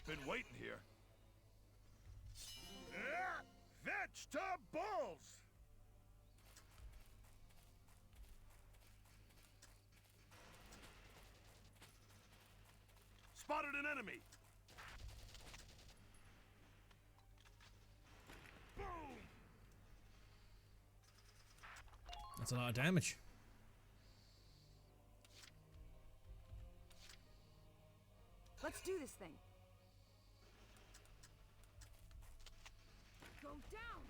Been waiting here. Vegetables! spotted an enemy! Boom! That's a lot of damage. Let's do this thing. Go down.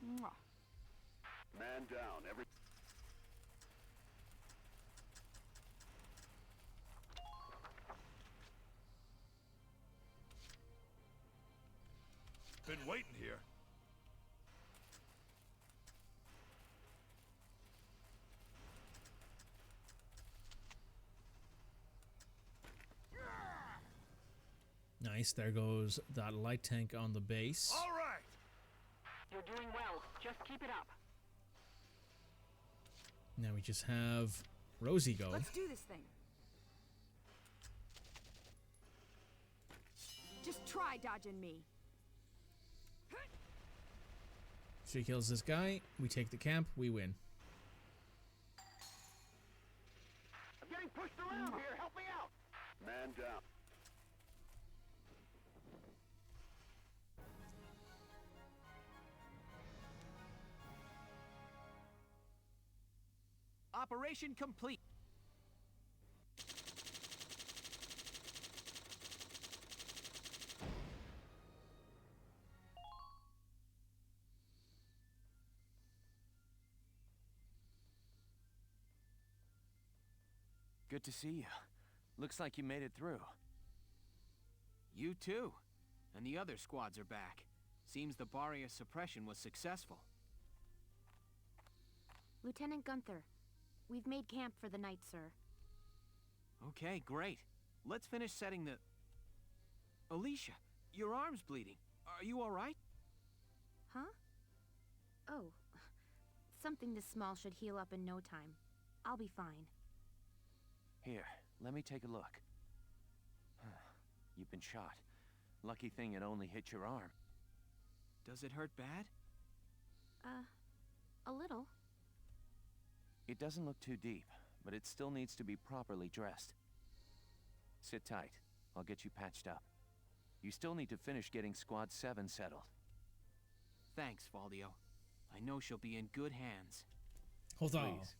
Mwah. Man down. Every... Been waiting here. Nice, there goes that light tank on the base. All right. You're doing well. Just keep it up. Now we just have Rosie go. Let's do this thing. Just try dodging me. She kills this guy, we take the camp, we win. I'm getting pushed around here. Help me out. Man down. Operation complete. Good to see you. Looks like you made it through. You too. And the other squads are back. Seems the barrier suppression was successful. Lieutenant Gunther, we've made camp for the night, sir. Okay, great. Let's finish setting the... Alicia, your arm's bleeding. Are you all right? Huh? Oh. Something this small should heal up in no time. I'll be fine. Here, let me take a look. You've been shot. Lucky thing it only hit your arm. Does it hurt bad? A little. It doesn't look too deep, but it still needs to be properly dressed. Sit tight. I'll get you patched up. You still need to finish getting Squad 7 settled. Thanks, Faldio. I know she'll be in good hands. Hold on. Please.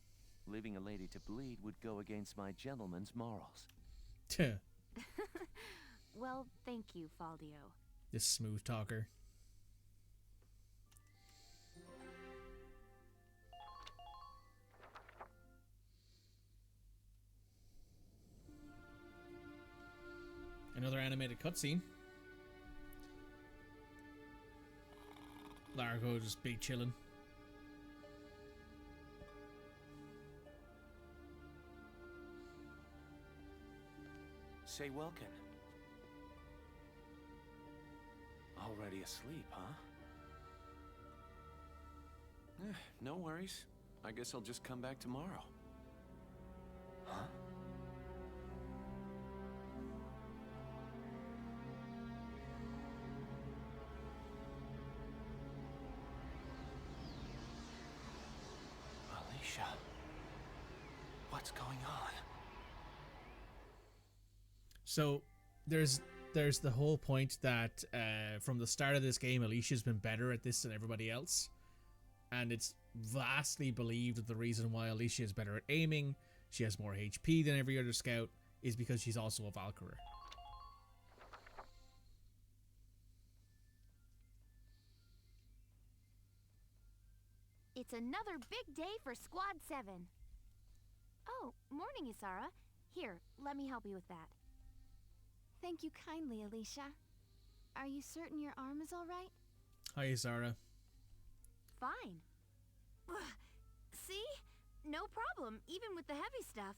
Leaving a lady to bleed would go against my gentleman's morals. Well, thank you, Faldio. This smooth talker. Another animated cutscene. Largo just big chilling. Say, Welken. Already asleep, huh? No worries. I guess I'll just come back tomorrow. Huh? Alicia. What's going on? So there's the whole point that from the start of this game, Alicia's been better at this than everybody else, and it's vastly believed that the reason why Alicia is better at aiming, she has more HP than every other scout, is because she's also a Valkyrie. It's another big day for Squad 7. Oh, morning, Isara. Here, let me help you with that. Thank you kindly, Alicia. Are you certain your arm is all right? Hi, Zara. Fine. See? No problem, even with the heavy stuff.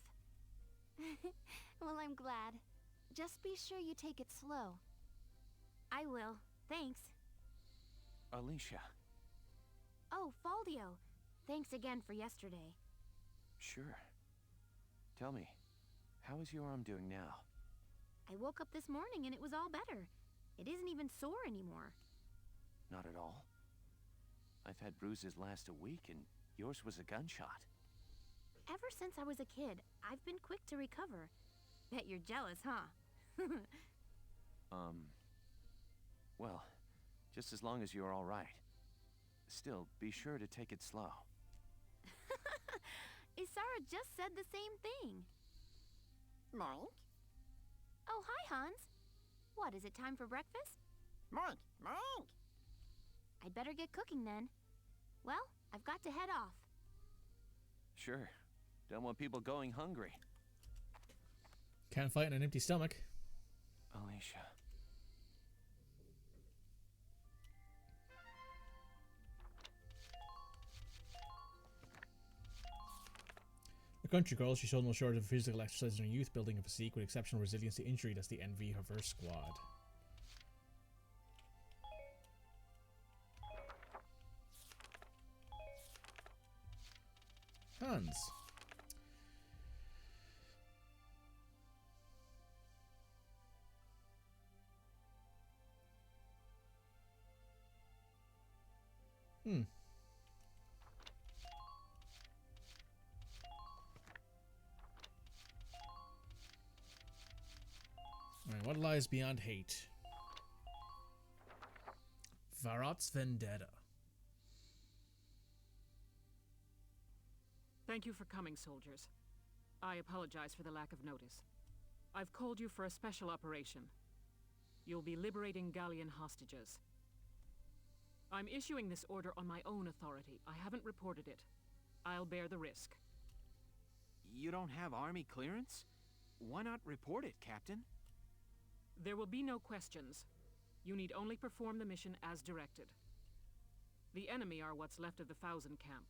Well, I'm glad. Just be sure you take it slow. I will. Thanks. Alicia. Oh, Faldio. Thanks again for yesterday. Sure. Tell me, how is your arm doing now? I woke up this morning and it was all better. It isn't even sore anymore. Not at all. I've had bruises last a week and yours was a gunshot. Ever since I was a kid, I've been quick to recover. Bet you're jealous, huh? Well, just as long as you're all right. Still, be sure to take it slow. Isara just said the same thing. Mike? Oh, hi, Hans. What, is it time for breakfast? Mike! I'd better get cooking then. Well, I've got to head off. Sure. Don't want people going hungry. Can't fight on an empty stomach. Alicia. A country girl, she showed no shortage of physical exercise in her youth, building a physique with exceptional resilience to injury. That's the envy of her squad. Hans. Alright, what lies beyond hate? Varrot's Vendetta. Thank you for coming, soldiers. I apologize for the lack of notice. I've called you for a special operation. You'll be liberating Gallian hostages. I'm issuing this order on my own authority. I haven't reported it. I'll bear the risk. You don't have army clearance? Why not report it, Captain? There will be no questions. You need only perform the mission as directed. The enemy are what's left of the Thousand Camp.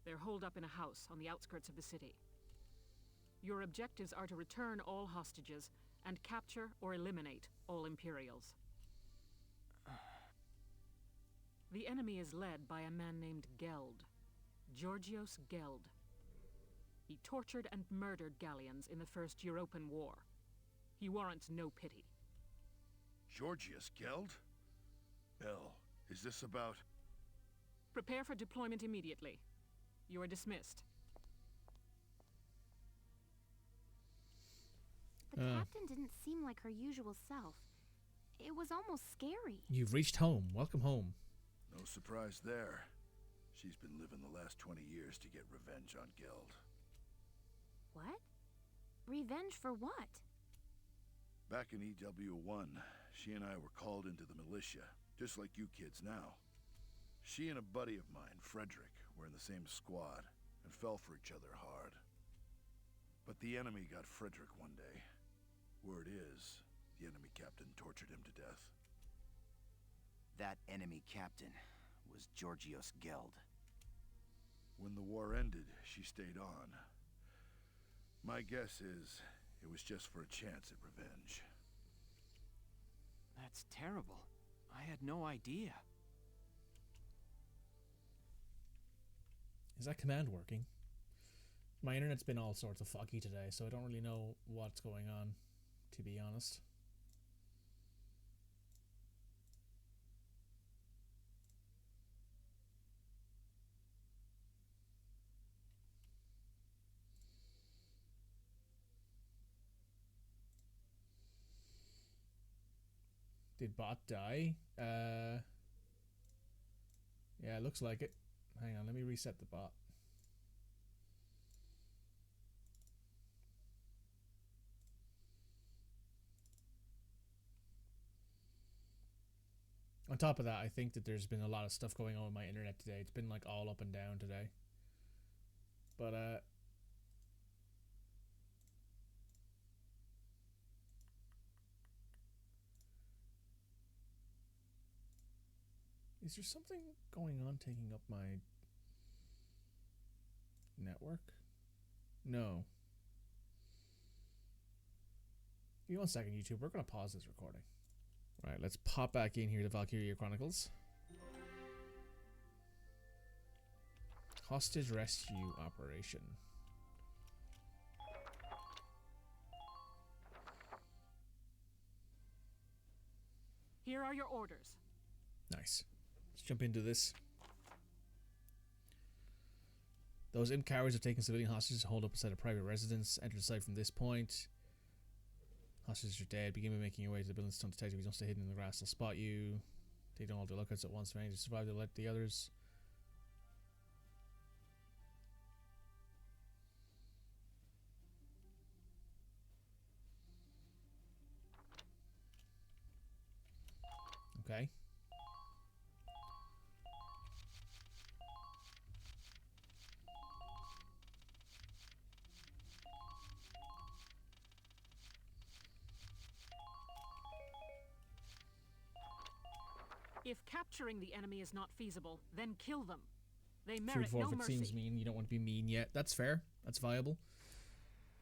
They're holed up in a house on the outskirts of the city. Your objectives are to return all hostages and capture or eliminate all Imperials. The enemy is led by a man named Geld. Georgios Geld. He tortured and murdered Gallians in the First European War. He warrants no pity. Georgios Geld? Bell, is this about... Prepare for deployment immediately. You are dismissed. The captain didn't seem like her usual self. It was almost scary. You've reached home. Welcome home. No surprise there. She's been living the last 20 years to get revenge on Geld. What? Revenge for what? Back in EW1, she and I were called into the militia, just like you kids now. She and a buddy of mine, Frederick, were in the same squad and fell for each other hard. But the enemy got Frederick one day. Word is, the enemy captain tortured him to death. That enemy captain was Georgios Geld. When the war ended, she stayed on. My guess is it was just for a chance at revenge. That's terrible. I had no idea. Is that command working? My internet's been all sorts of foggy today, so I don't really know what's going on, to be honest. Did bot die? Yeah, it looks like it. Hang on, let me reset the bot. On top of that, I think that there's been a lot of stuff going on with my internet today. It's been like all up and down today. But is there something going on taking up my network? No. Give me 1 second, YouTube. We're going to pause this recording. Right, let's pop back in here to Valkyria Chronicles. Hostage rescue operation. Here are your orders. Nice. Let's jump into this. Those imp cowards have taken civilian hostages. Hold up inside a private residence. Enter the site from this point. Hostages are dead. Begin by making your way to the building. Stone detective. If you don't stay hidden in the grass, they'll spot you. Take down all the lookouts at once. If you survive, they'll let the others. Okay. If capturing the enemy is not feasible, then kill them. They Food merit no forfeit mercy. seems mean. You don't want to be mean yet. That's fair. That's viable.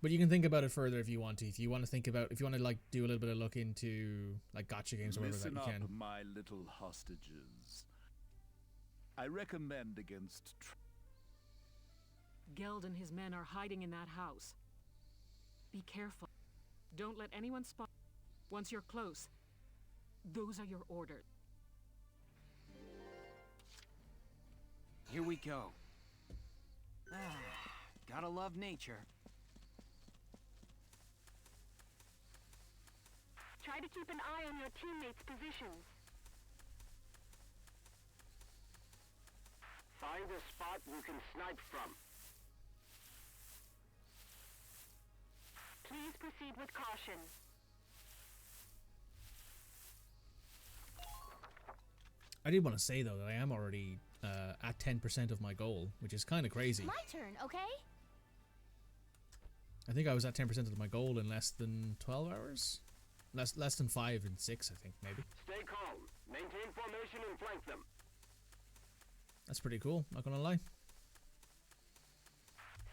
But you can think about it further if you want to. If you want to think about, if you want to like do a little bit of look into like gotcha games or whatever that you Listen can. up, my little hostages. I recommend against. Geld and his men are hiding in that house. Be careful. Don't let anyone spot. Once you're close, those are your orders. Here we go. Gotta love nature. Try to keep an eye on your teammates' positions. Find a spot you can snipe from. Please proceed with caution. I did want to say though that I am already at 10% of my goal, which is kind of crazy. My turn, okay? I think I was at 10% of my goal in less than 12 hours. Less than 5 and 6, I think, maybe. Stay calm. Maintain formation and flank them. That's pretty cool, not gonna lie.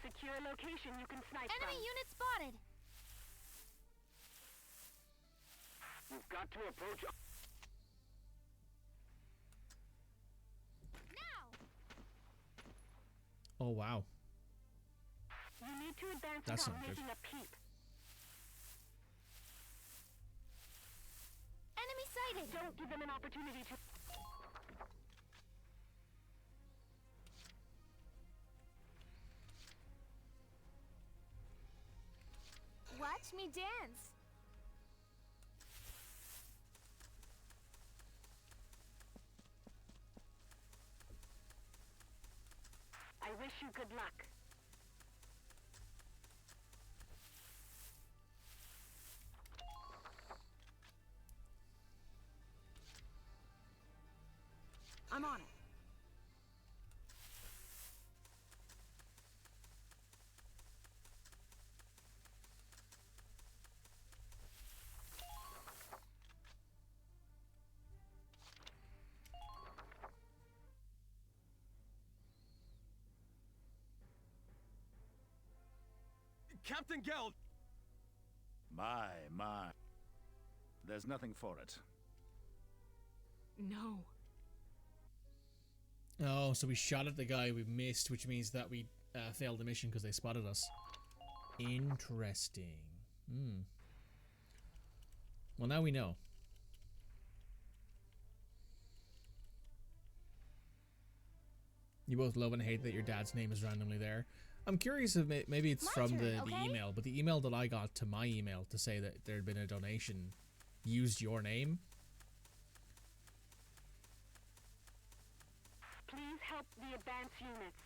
Secure location you can snipe Enemy from. unit spotted. You've got to approach. Oh wow. You need to advance That's without not good. making a peep. Enemy sighted. Don't give them an opportunity to. Watch me dance. I wish you good luck. I'm on it. Captain Geld! My. There's nothing for it. No. Oh, so we shot at the guy, we missed, which means that we failed the mission because they spotted us. Interesting. Well, now we know. You both love and hate that your dad's name is randomly there. I'm curious if maybe it's from the email, but the email that I got to my email to say that there had been a donation used your name. Please help the advance units.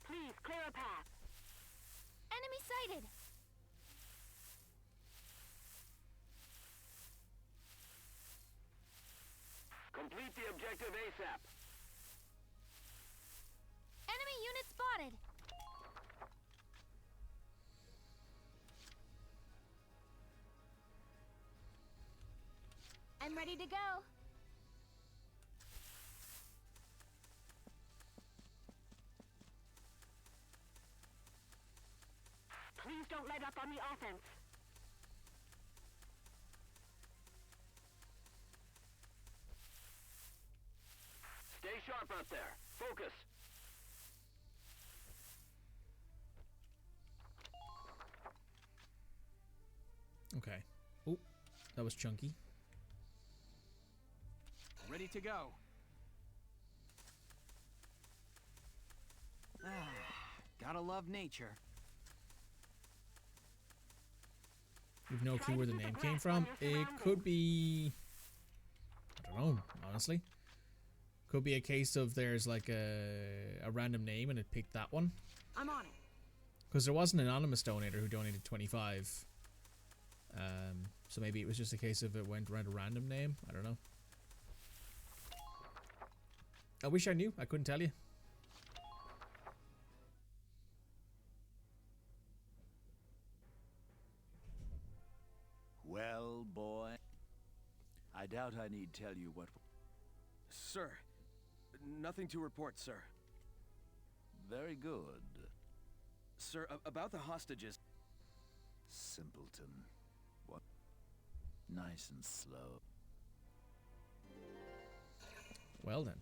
Please clear a path. Enemy sighted. Complete the objective ASAP. Enemy unit spotted. I'm ready to go. Please don't let up on the offense. Stay sharp out there. Focus. Okay. Oh, that was chunky. Ready to go. Gotta love nature. We've no clue where the name came from. It could be... I don't know, honestly. Could be a case of there's like a random name and it picked that one. I'm on it. Because there was an anonymous donator who donated 25. So maybe it was just a case of it went around a random name. I don't know. I wish I knew. I couldn't tell you. Well, boy, I doubt I need tell you what... Sir, nothing to report, sir. Very good. Sir, about the hostages... Simpleton. What? Nice and slow. Well then.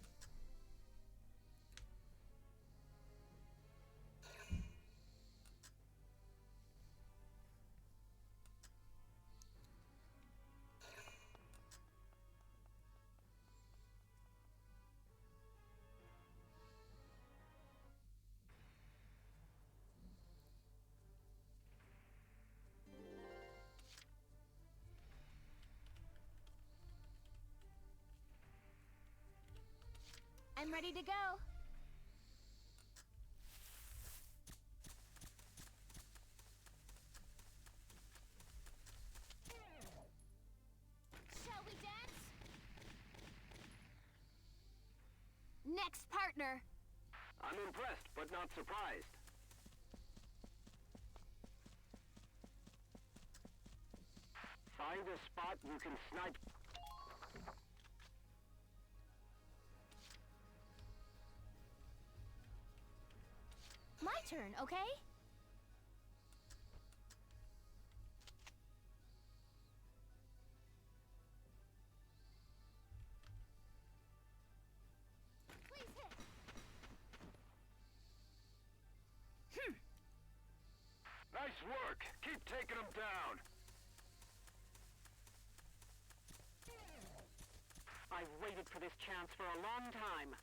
I'm ready to go. Shall we dance? Next partner. I'm impressed, but not surprised. Find a spot you can snipe. My turn, okay? Please hit. Nice work. Keep taking them down. I've waited for this chance for a long time.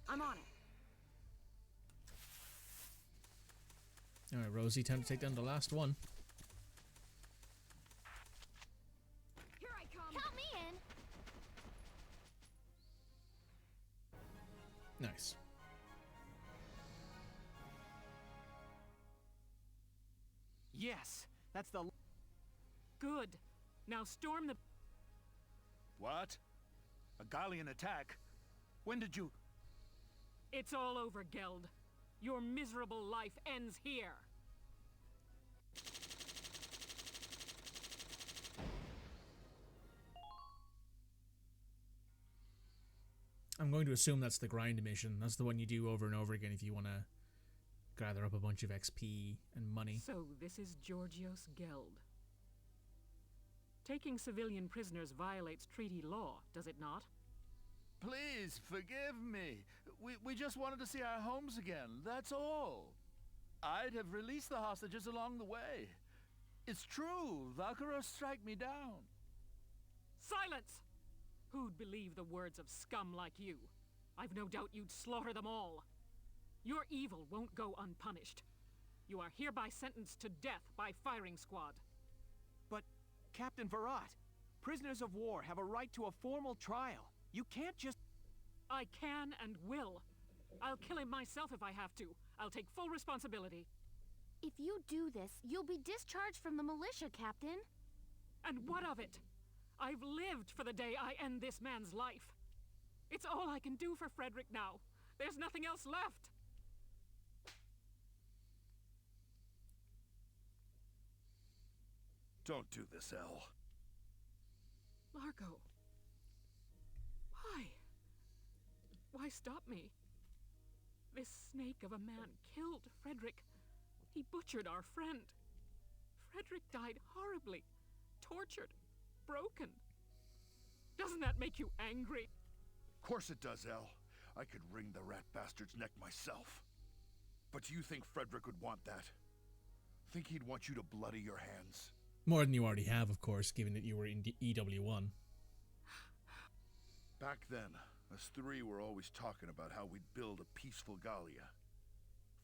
I'm on it. Alright, Rosie, time to take down the last one. Here I come. Count me in. Nice. Yes, that's the... Good. Now storm the... What? A Gallian attack? When did you... It's all over, Geld. Your miserable life ends here. I'm going to assume that's the grind mission. That's the one you do over and over again if you want to gather up a bunch of XP and money. So this is Georgios Geld. Taking civilian prisoners violates treaty law, does it not? Please, forgive me. We just wanted to see our homes again, that's all. I'd have released the hostages along the way. It's true, Valkyria strike me down. Silence! Who'd believe the words of scum like you? I've no doubt you'd slaughter them all. Your evil won't go unpunished. You are hereby sentenced to death by firing squad. But, Captain Virat, prisoners of war have a right to a formal trial. You can't just... I can and will. I'll kill him myself if I have to. I'll take full responsibility. If you do this, you'll be discharged from the militia, Captain. And what of it? I've lived for the day I end this man's life. It's all I can do for Frederick now. There's nothing else left. Don't do this, Elle. Largo. Why? Why stop me? This snake of a man killed Frederick. He butchered our friend. Frederick died horribly, tortured, broken. Doesn't that make you angry? Of course it does, Elle. I could wring the rat bastard's neck myself. But do you think Frederick would want that? Think he'd want you to bloody your hands? More than you already have, of course, given that you were in EW1. Back then, us three were always talking about how we'd build a peaceful Gallia.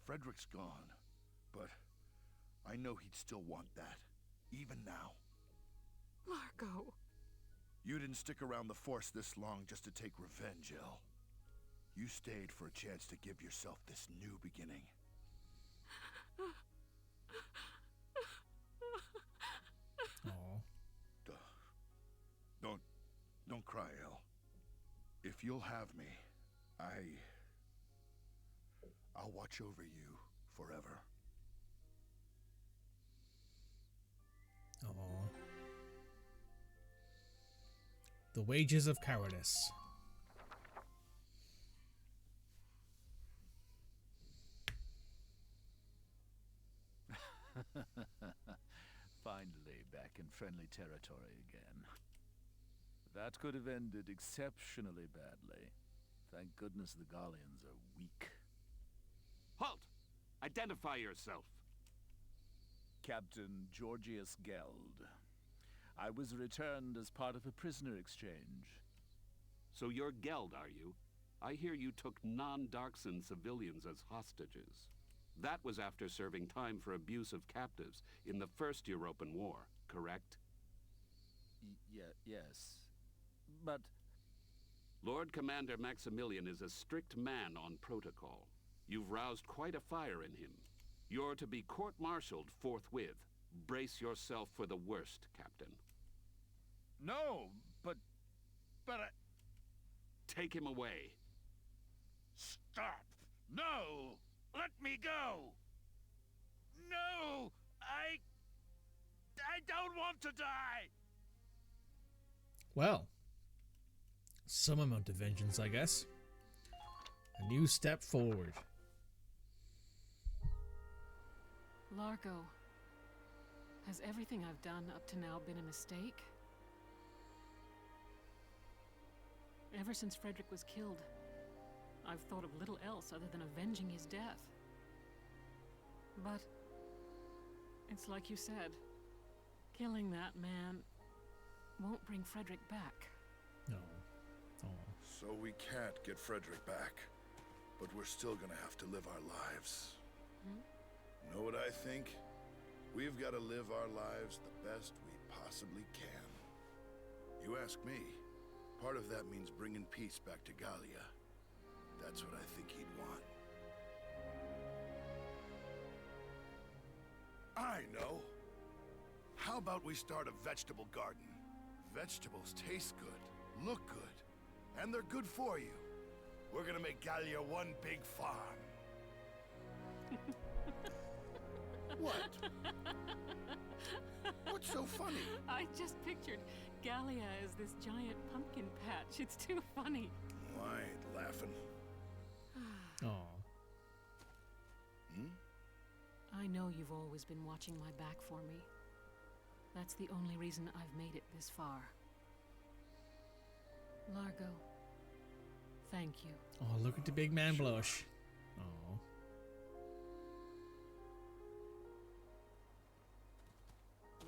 Frederick's gone, but I know he'd still want that, even now. Largo. You didn't stick around the Force this long just to take revenge, Elle. You stayed for a chance to give yourself this new beginning. Aww. Don't cry, Elle. If you'll have me, I'll watch over you forever. Aww. The wages of cowardice. Finally back in friendly territory again. That could have ended exceptionally badly. Thank goodness the Gallians are weak. Halt! Identify yourself. Captain Georgius Geld. I was returned as part of a prisoner exchange. So you're Geld, are you? I hear you took non-Darkson civilians as hostages. That was after serving time for abuse of captives in the First European War, correct? Yes. But... Lord Commander Maximilian is a strict man on protocol. You've roused quite a fire in him. You're to be court-martialed forthwith. Brace yourself for the worst, Captain. No, but I... Take him away. Stop! No! Let me go! No! I don't want to die! Well, some amount of vengeance, I guess. A new step forward. Largo, has everything I've done up to now been a mistake? Ever since Frederick was killed, I've thought of little else other than avenging his death. But it's like you said, killing that man won't bring Frederick back. No. Oh. So we can't get Frederick back, but we're still gonna have to live our lives. Know what I think? We've got to live our lives the best we possibly can. You ask me, part of that means bringing peace back to Gallia. That's what I think he'd want. I know. How about we start a vegetable garden? Vegetables taste good, look good, and they're good for you. We're gonna make Gallia one big farm. What? What's so funny? I just pictured Gallia as this giant pumpkin patch. It's too funny. Well, I ain't laughing. Aw. I know you've always been watching my back for me. That's the only reason I've made it this far. Largo, thank you. Oh, look at the big man blush. Oh.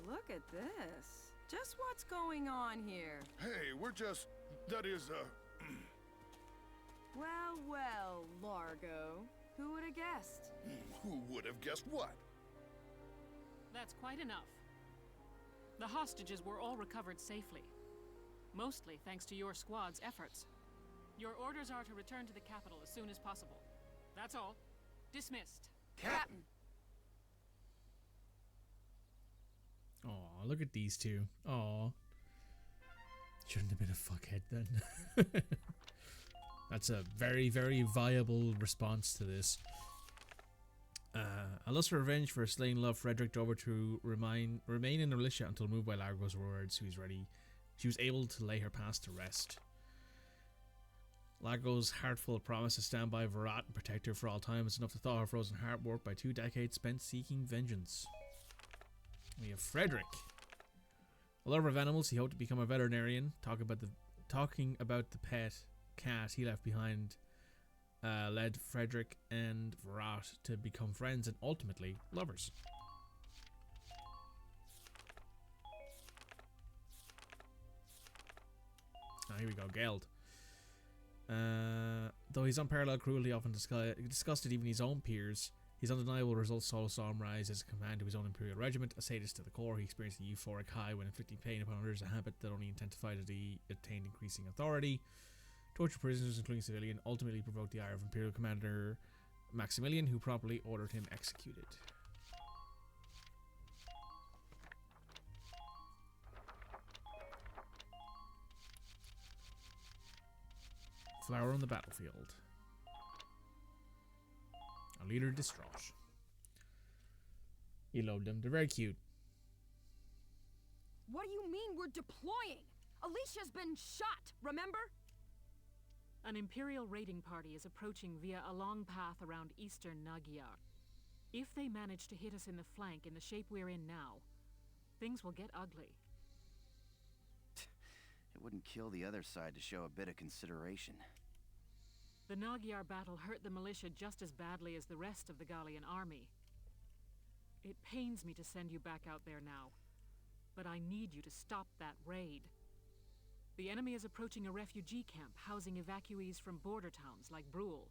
Look at this. Just what's going on here? Hey, we're just... that is, Well, well, Largo. Who would have guessed? Who would have guessed what? That's quite enough. The hostages were all recovered safely. Mostly thanks to your squad's efforts. Your orders are to return to the capital as soon as possible. That's all. Dismissed. Captain! Aw, look at these two. Aw. Shouldn't have been a fuckhead then. That's a very, very viable response to this. A lust for revenge for a slain love, Frederick drove her to remain in the militia until moved by Largo's words. She was able to lay her past to rest. Largo's heartful promise to stand by Virat and protect her for all time is enough to thaw her frozen heart, warped by 2 decades spent seeking vengeance. We have Frederick. A lover of animals, he hoped to become a veterinarian. Talking about the pet cat he left behind led Frederick and Virat to become friends and ultimately lovers. Oh, here we go, Geld. Though his unparalleled cruelty often disgusted even his own peers, his undeniable results saw him rise as a command to his own Imperial regiment. A sadist to the core, he experienced a euphoric high when inflicting pain upon others, a habit that only intensified as he attained increasing authority. Tortured prisoners, including civilian, ultimately provoked the ire of Imperial Commander Maximilian, who promptly ordered him executed. Flower on the battlefield. A leader distraught. You love them. They're very cute. What do you mean we're deploying? Alicia's been shot, remember? An Imperial raiding party is approaching via a long path around eastern Magyar. If they manage to hit us in the flank in the shape we're in now, things will get ugly. It wouldn't kill the other side to show a bit of consideration. The Magyar battle hurt the militia just as badly as the rest of the Gallian army. It pains me to send you back out there now, but I need you to stop that raid. The enemy is approaching a refugee camp housing evacuees from border towns like Brule.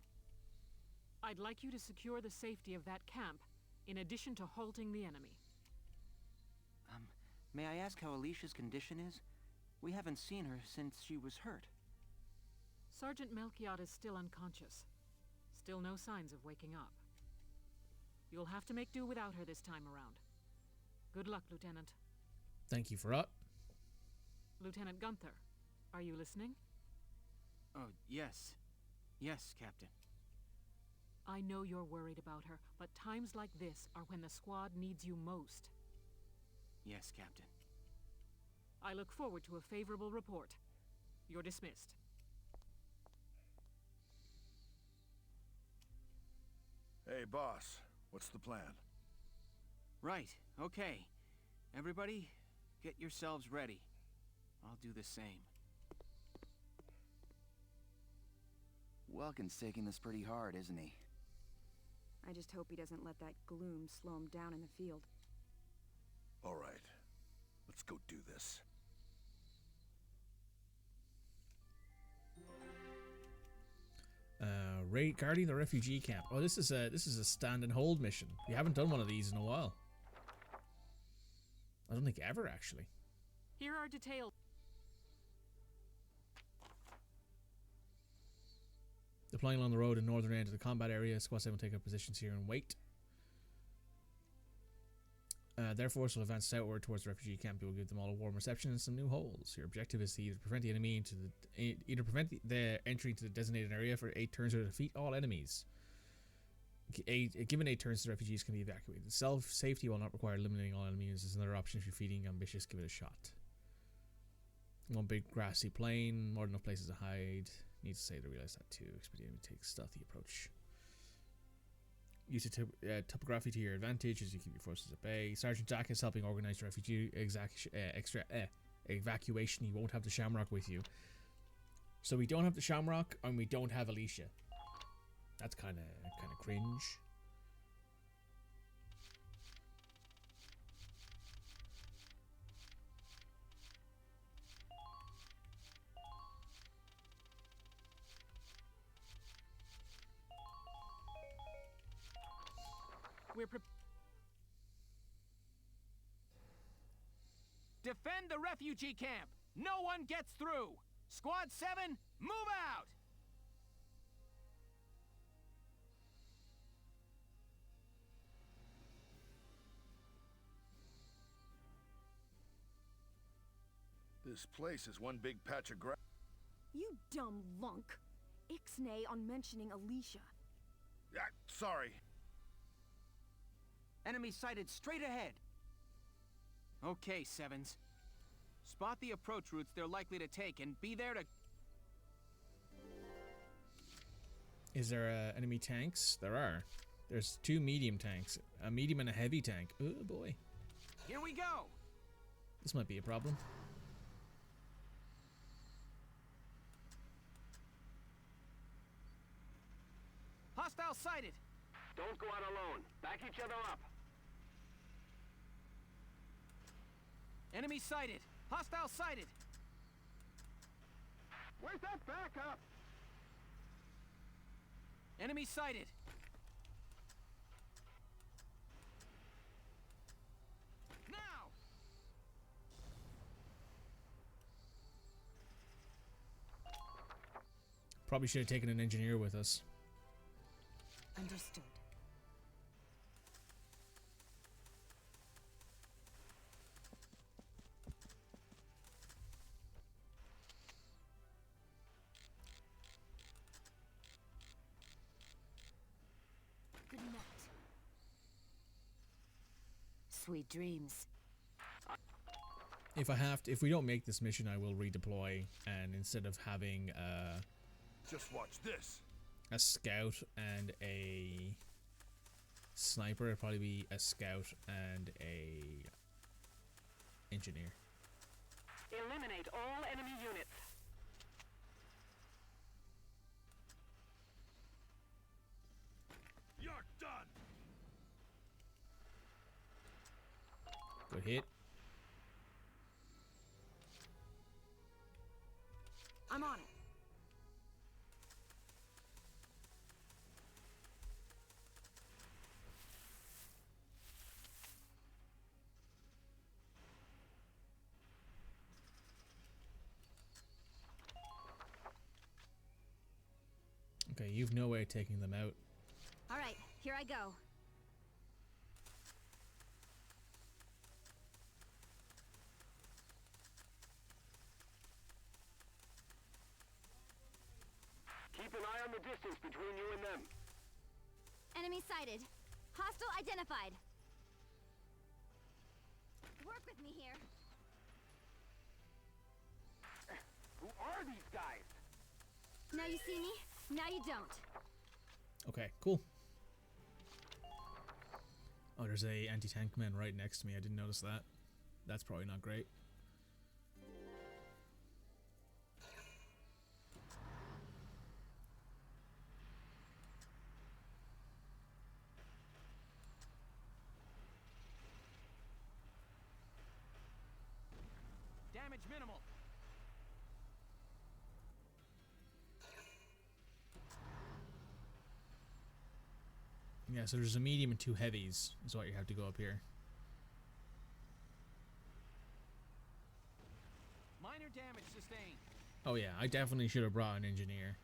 I'd like you to secure the safety of that camp, in addition to halting the enemy. May I ask how Alicia's condition is? We haven't seen her since she was hurt. Sergeant Melchiot is still unconscious. Still no signs of waking up. You'll have to make do without her this time around. Good luck, Lieutenant. Thank you for up. Lieutenant Gunther, are you listening? Oh, yes. Yes, Captain. I know you're worried about her, but times like this are when the squad needs you most. Yes, Captain. I look forward to a favorable report. You're dismissed. Hey, boss. What's the plan? Right, okay. Everybody, get yourselves ready. I'll do the same. Welken's taking this pretty hard, isn't he? I just hope he doesn't let that gloom slow him down in the field. All right. Let's go do this. Guarding the refugee camp. Oh, this is a stand and hold mission. We haven't done one of these in a while. I don't think ever, actually. Here are details. Deploying along the road in northern end of the combat area, Squad 7 will take up positions here and wait. Their force will advance southward towards the refugee camp. You will give them all a warm reception and some new holes. Your objective is to either prevent the enemy the entry into the designated area for 8 turns, or defeat all enemies. Given 8 turns, the refugees can be evacuated. Safety will not require eliminating all enemies. Is another option if you're feeling ambitious. Give it a shot. One big grassy plain, more than enough places to hide. Need to say to realize that too. Expect the enemy to take a stealthy approach. Use the topography to your advantage as you keep your forces at bay. Sergeant Jack is helping organize the refugee evacuation. You won't have the Shamrock with you. So we don't have the Shamrock and we don't have Alicia. That's kind of cringe. Defend the refugee camp! No one gets through! Squad 7, move out! This place is one big patch of grass. You dumb lunk. Ixnay on mentioning Alicia. Sorry. Enemy sighted straight ahead. Okay, Sevens. Spot the approach routes they're likely to take and be there to... Is there enemy tanks? There are. There's 2 medium tanks. A medium and a heavy tank. Oh boy. Here we go! This might be a problem. Hostile sighted! Don't go out alone. Back each other up. Enemy sighted! Hostile sighted! Where's that backup? Enemy sighted. Now! Probably should have taken an engineer with us. Understood. Good night. Sweet dreams. If we don't make this mission, I will redeploy, and instead of having Just watch this. a scout and a sniper, it'd probably be a scout and a engineer. Eliminate all enemy units. You're done. Good hit. I'm on it. Okay, you've no way of taking them out. All right, here I go. Keep an eye on the distance between you and them. Enemy sighted. Hostile identified. Work with me here. Who are these guys? Now you see me, now you don't. Okay, cool. Oh, there's a anti-tank man right next to me. I didn't notice that. That's probably not great. Damage minimal. Yeah, so there's a medium and two heavies is what you have to go up here. Minor damage sustained. Oh yeah, I definitely should have brought an engineer.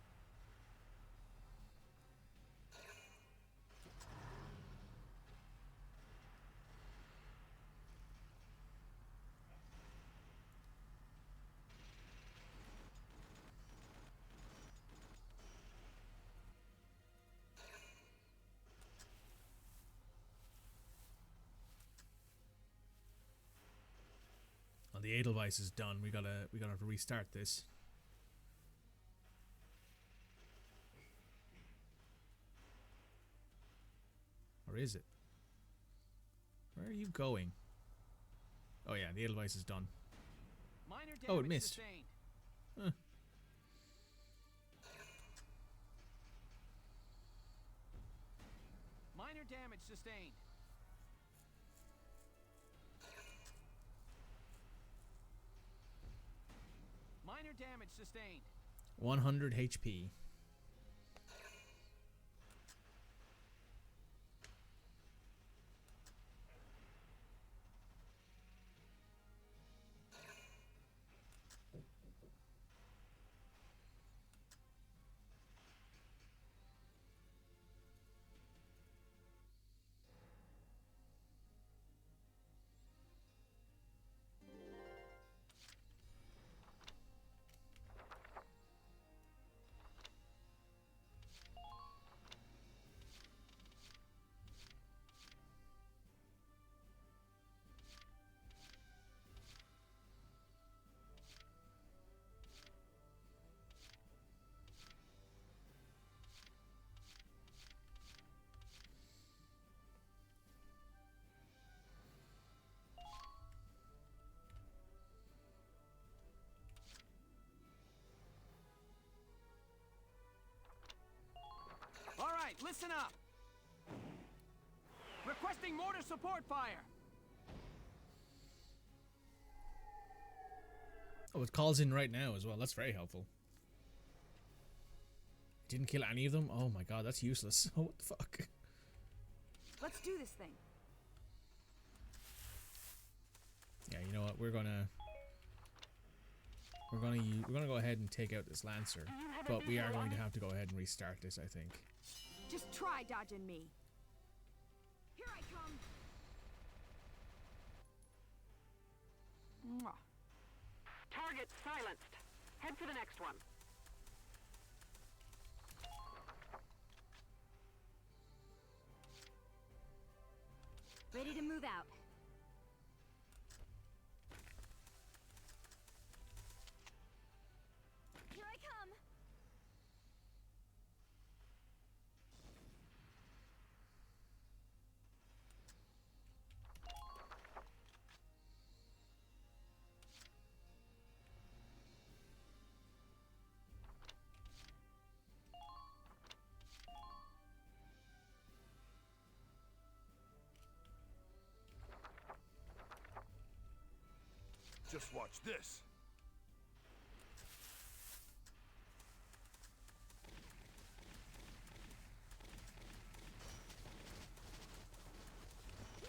Oh, the Edelweiss is done. We gotta restart this. Or is it? Where are you going? Oh yeah, the Edelweiss is done. Minor damage Oh, it missed. sustained. Huh. Minor damage sustained. Minor damage sustained. 100 HP. All right, listen up. Requesting mortar support fire. Oh, it calls in right now as well. That's very helpful. Didn't kill any of them? Oh my god, that's useless. Oh, what the fuck? Let's do this thing. Yeah, you know what? We're gonna go ahead and take out this Lancer, but we are going to have to go ahead and restart this, I think. Just try dodging me. Here I come. Mwah. Target silenced. Head for the next one. Ready to move out. Here I come. Just watch this.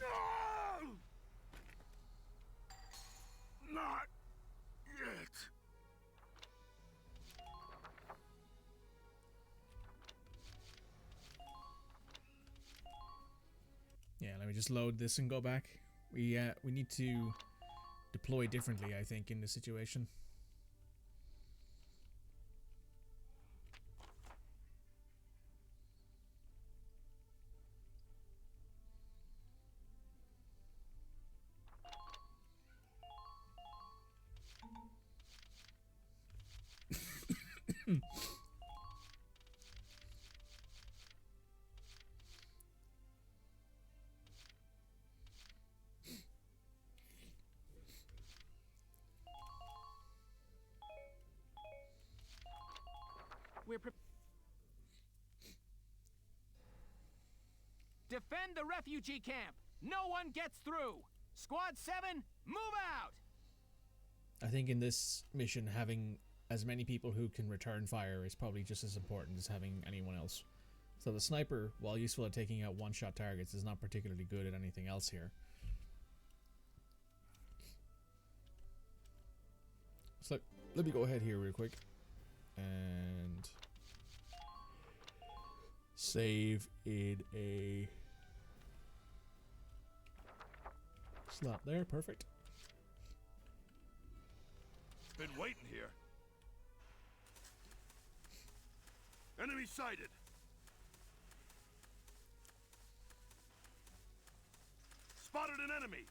No! Not yet. Yeah, let me just load this and go back. We need to deploy differently, I think, in this situation. Defend the refugee camp! No one gets through! Squad 7, move out! I think in this mission, having as many people who can return fire is probably just as important as having anyone else. So the sniper, while useful at taking out one-shot targets, is not particularly good at anything else here. So let me go ahead here real quick and save in a slot there. Perfect. Been waiting here. Enemy sighted. Spotted an enemy.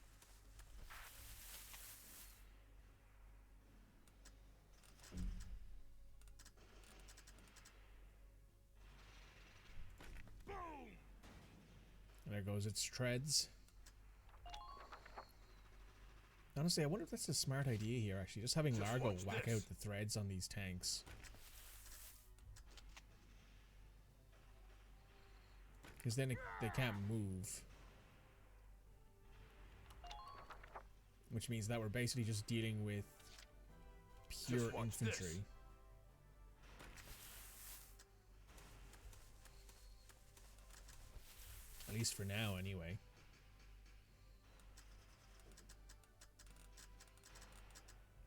Boom! And there goes its treads. Honestly, I wonder if that's a smart idea here, actually. Just having Largo whack out the threads on these tanks. Because then they can't move. Which means that we're basically just dealing with pure infantry. At least for now, anyway.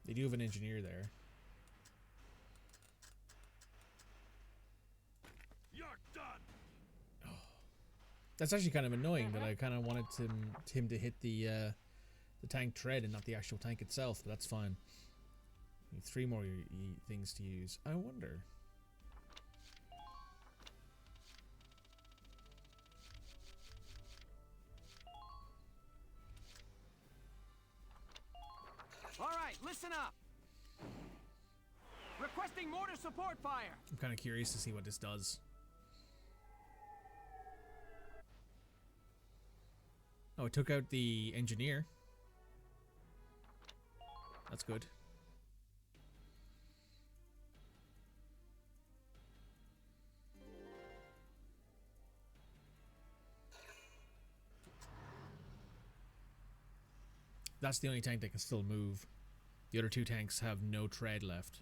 They do have an engineer there. You're done. Oh. That's actually kind of annoying that I kind of wanted him to hit the tank tread and not the actual tank itself, but that's fine. Need 3 more things to use. I wonder. All right, listen up. Requesting mortar support fire. I'm kind of curious to see what this does. Oh, it took out the engineer. That's good. That's the only tank that can still move. The other 2 tanks have no tread left.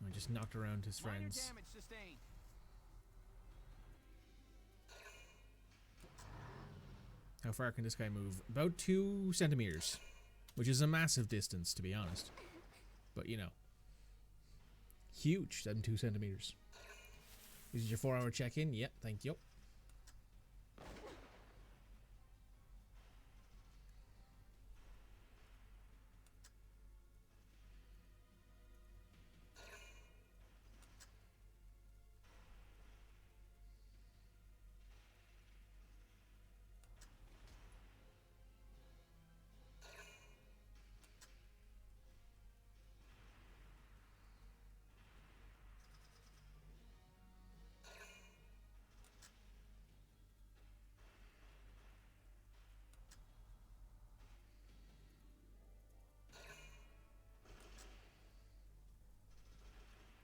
I just knocked around his friends. Minor damage sustained. How far can this guy move? About 2 centimeters, which is a massive distance, to be honest. But, you know, huge than 2 centimeters. This is your 4-hour check-in? Yep, thank you.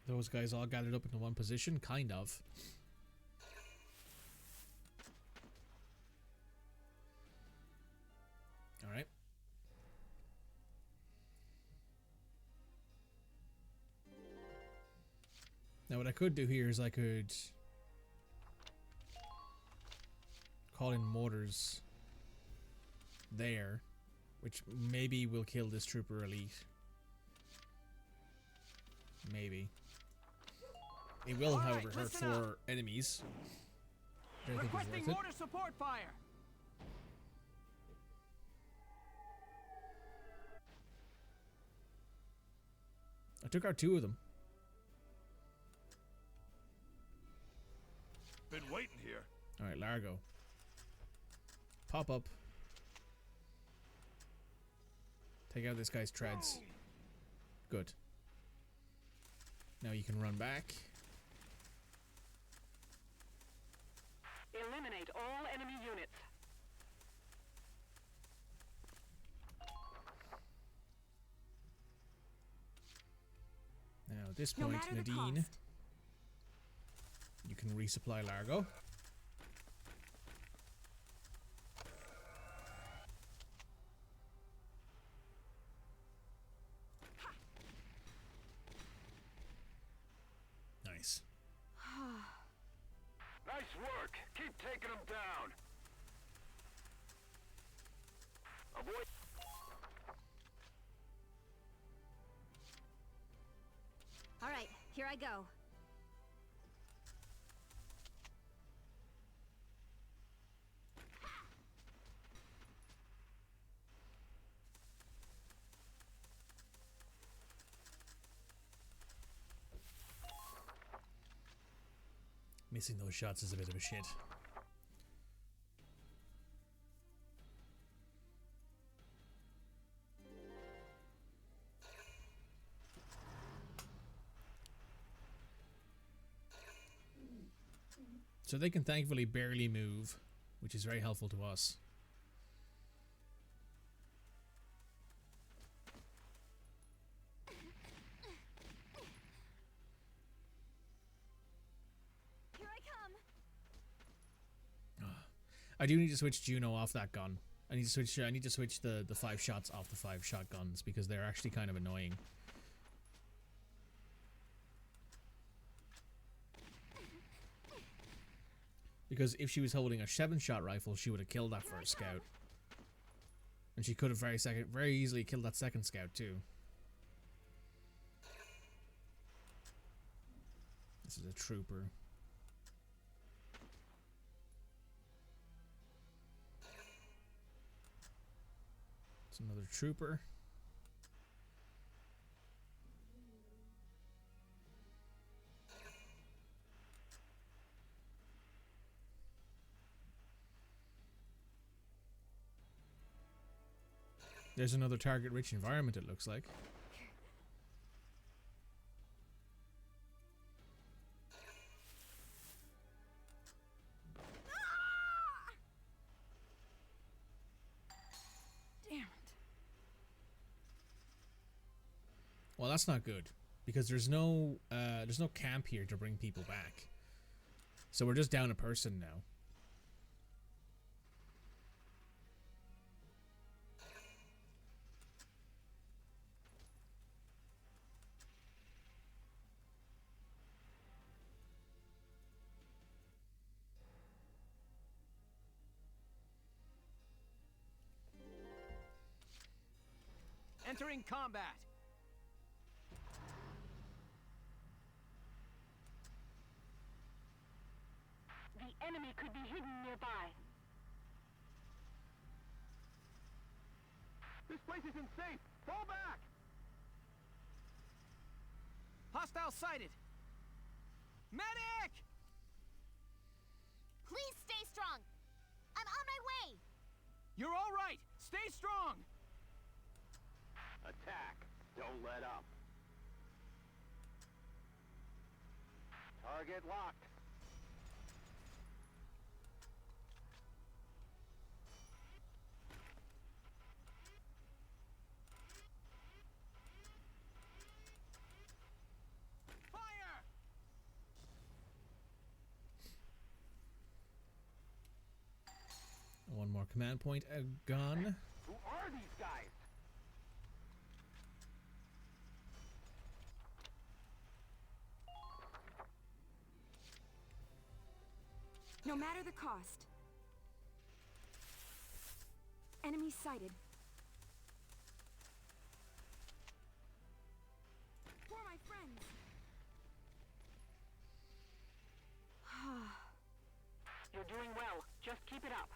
Those guys all gathered up into one position? Kind of. Alright. Now what I could do here is I could call in mortars there, which maybe will kill this trooper elite. Maybe. It will, however, hurt 4 enemies. Requesting mortar support fire. I took out 2 of them. Been waiting here. Alright, Largo. Pop up. Take out this guy's treads. Good. Now you can run back. Eliminate all enemy units. Now at this point, Nadine, you can resupply Largo. Nice. Nice work. Keep taking them down. Avoid. All right, here I go. Missing those shots is a bit of a shit. So they can thankfully barely move, which is very helpful to us. Here I come. I do need to switch Juno off that gun. I need to switch the 5 shots off the 5 shotguns because they're actually kind of annoying. Because if she was holding a 7-shot rifle, she would have killed that first scout. And she could have very easily killed that second scout too. This is a trooper. It's another trooper. There's another target-rich environment, it looks like. Damn it. Well, that's not good because there's no camp here to bring people back. So we're just down a person now. Entering combat! The enemy could be hidden nearby. This place isn't safe! Fall back! Hostile sighted! Medic! Please stay strong! I'm on my way! You're all right! Stay strong! Attack. Don't let up. Target locked. Fire! One more command point. A gun. Who are these guys? No matter the cost. Enemy sighted. For my friends. You're doing well. Just keep it up.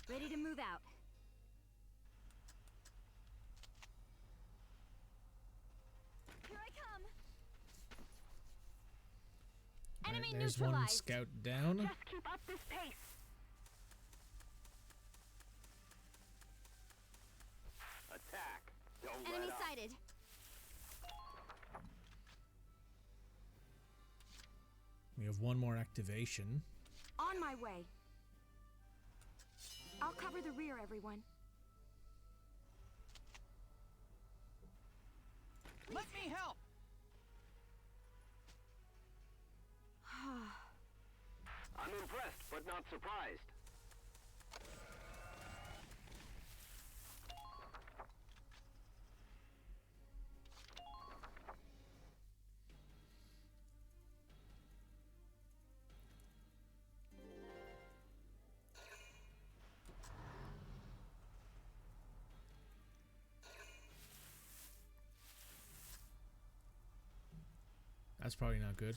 Ready to move out. Here I come! Right, Enemy there's one neutralized. scout down. Just keep up this pace. Attack. Don't Enemy let up. sighted. We have one more activation. On my way. I'll cover the rear, everyone. Let me help! I'm impressed, but not surprised. That's probably not good.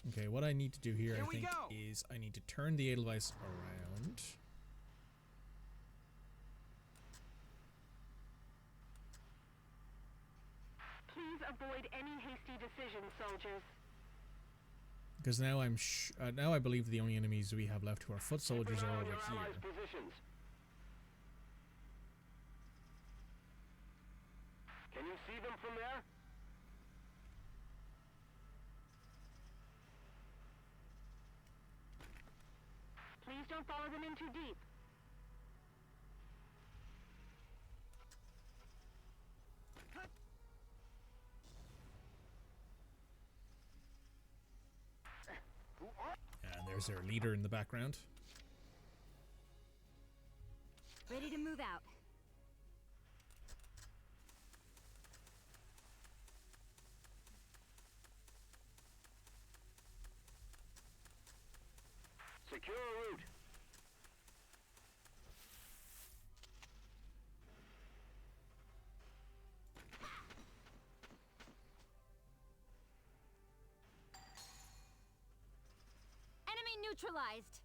Okay, what I need to do here, I think, is I need to turn the Edelweiss around. Please avoid any hasty decisions, soldiers. Because now now I believe the only enemies we have left who are foot soldiers are over here. Positions. Can you see them from there? Please don't follow them in too deep. And there's their leader in the background. Ready to move out. neutralized.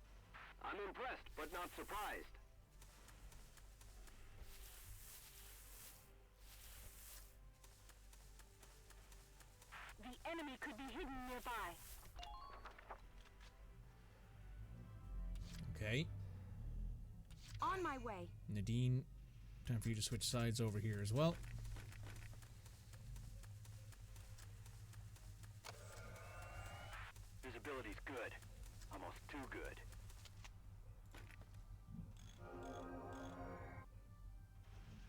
I'm impressed, but not surprised. The enemy could be hidden nearby. Okay. On my way. Nadine, time for you to switch sides over here as well. Visibility's good. Almost too good.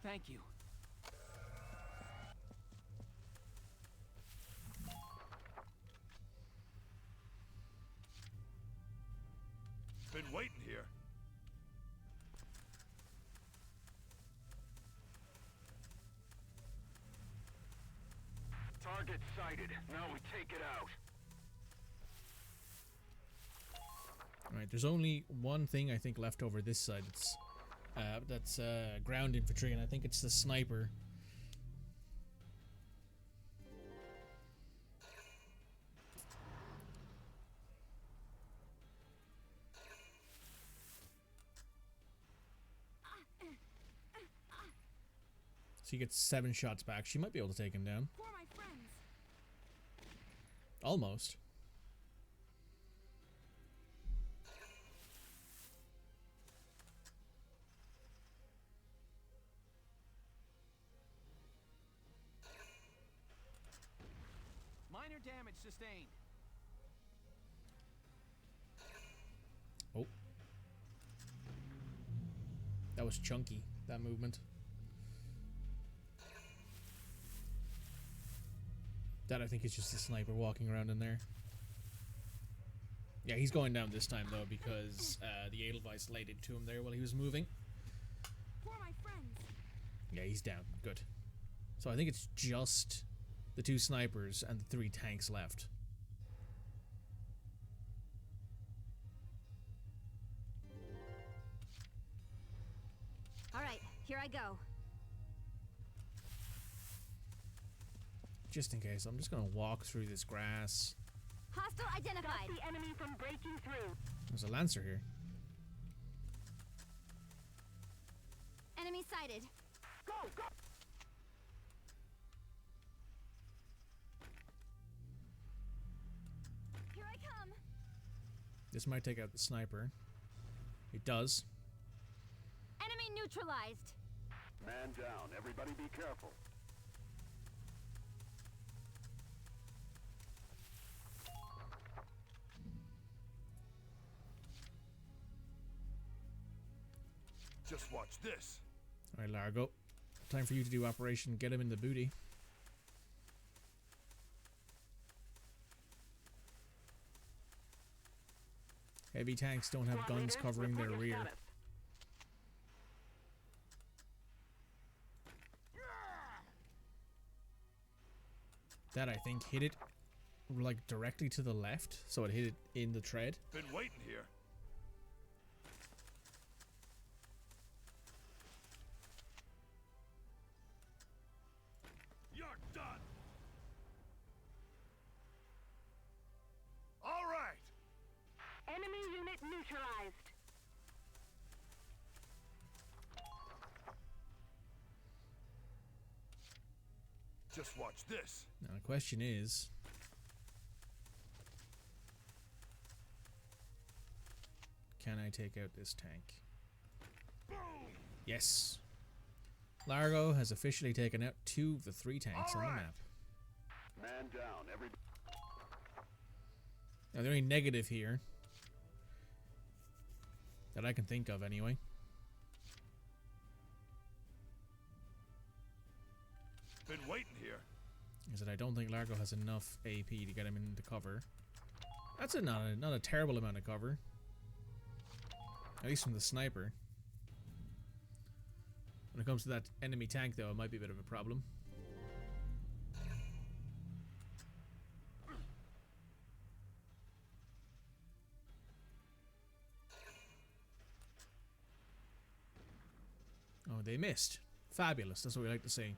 Thank you. Been waiting here. Target sighted. Now we take it out. Alright, there's only one thing I think left over this side. That's ground infantry, and I think it's the sniper. So he gets 7 shots back. She might be able to take him down. For my friends. Almost. Minor damage sustained. Oh. That was chunky, that movement. That I think is just a sniper walking around in there. Yeah, he's going down this time though because the Edelweiss laid it to him there while he was moving. For my friends. Yeah, he's down. Good. So I think it's just the 2 snipers and the 3 tanks left. All right, here I go. Just in case, I'm just gonna walk through this grass. Hostile identified. Stop the enemy from breaking through. There's a lancer here. Enemy sighted. Go, go! Here I come. This might take out the sniper. It does. Enemy neutralized. Man down. Everybody be careful. Just watch this. Alright, Largo. Time for you to do Operation Get Him in the Booty. Heavy tanks don't have guns covering their rear. That, I think, hit it like directly to the left, so it hit it in the tread. Been waiting here. You're done. All right. Enemy unit neutralized. Just watch this. Now the question is, can I take out this tank? Boom. Yes. Largo has officially taken out 2 of the 3 tanks on the map. Man down. Everybody. Now the only negative here, that I can think of anyway, Been waiting here. is that I don't think Largo has enough AP to get him into cover. That's not a terrible amount of cover. At least from the sniper. When it comes to that enemy tank though, it might be a bit of a problem. Oh, they missed. Fabulous, that's what we like to see.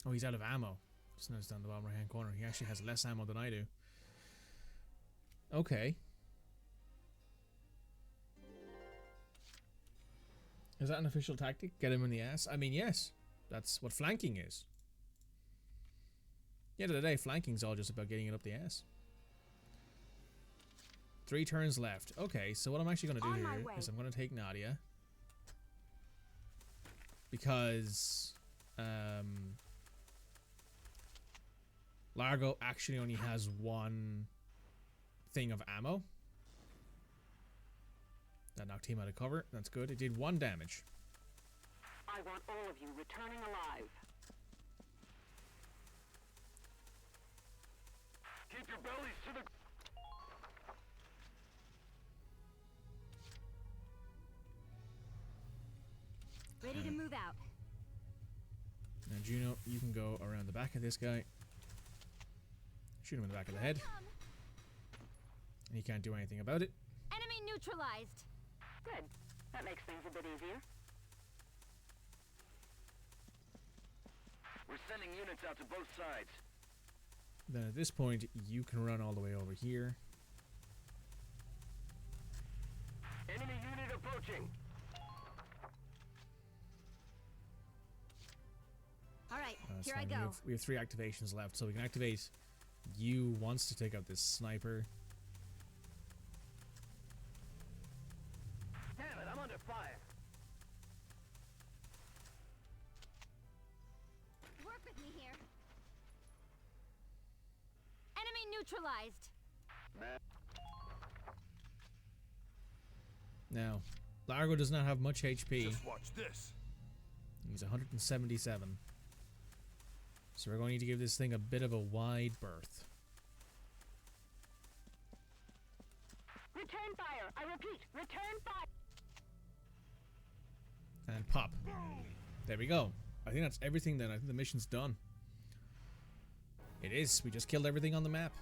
Oh, he's out of ammo. Just notice down the bottom right hand corner. He actually has less ammo than I do. Okay. Is that an official tactic? Get him in the ass? I mean, yes. That's what flanking is. At the end of the day, flanking's all just about getting it up the ass. 3 turns left. Okay, so what I'm actually going to do here is I'm going to take Nadia. Because Largo actually only has 1 thing of ammo. That knocked him out of cover. That's good. It did 1 damage. I want all of you returning alive. Keep your bellies to the... Ready to move out. Now, Juno, you can go around the back of this guy. Shoot him in the back of the head. And he can't do anything about it. Enemy neutralized. Good. That makes things a bit easier. We're sending units out to both sides. Then at this point, you can run all the way over here. Enemy unit approaching. All right, That's here fine. I go. We have 3 activations left, so we can activate you once to take out this sniper. Damn it, I'm under fire. Work with me here. Enemy neutralized. Now, Largo does not have much HP. Just watch this. He's 177. So we're going to need to give this thing a bit of a wide berth. Return fire. I repeat, return fire. And pop. There we go. I think that's everything then. I think the mission's done. It is. We just killed everything on the map.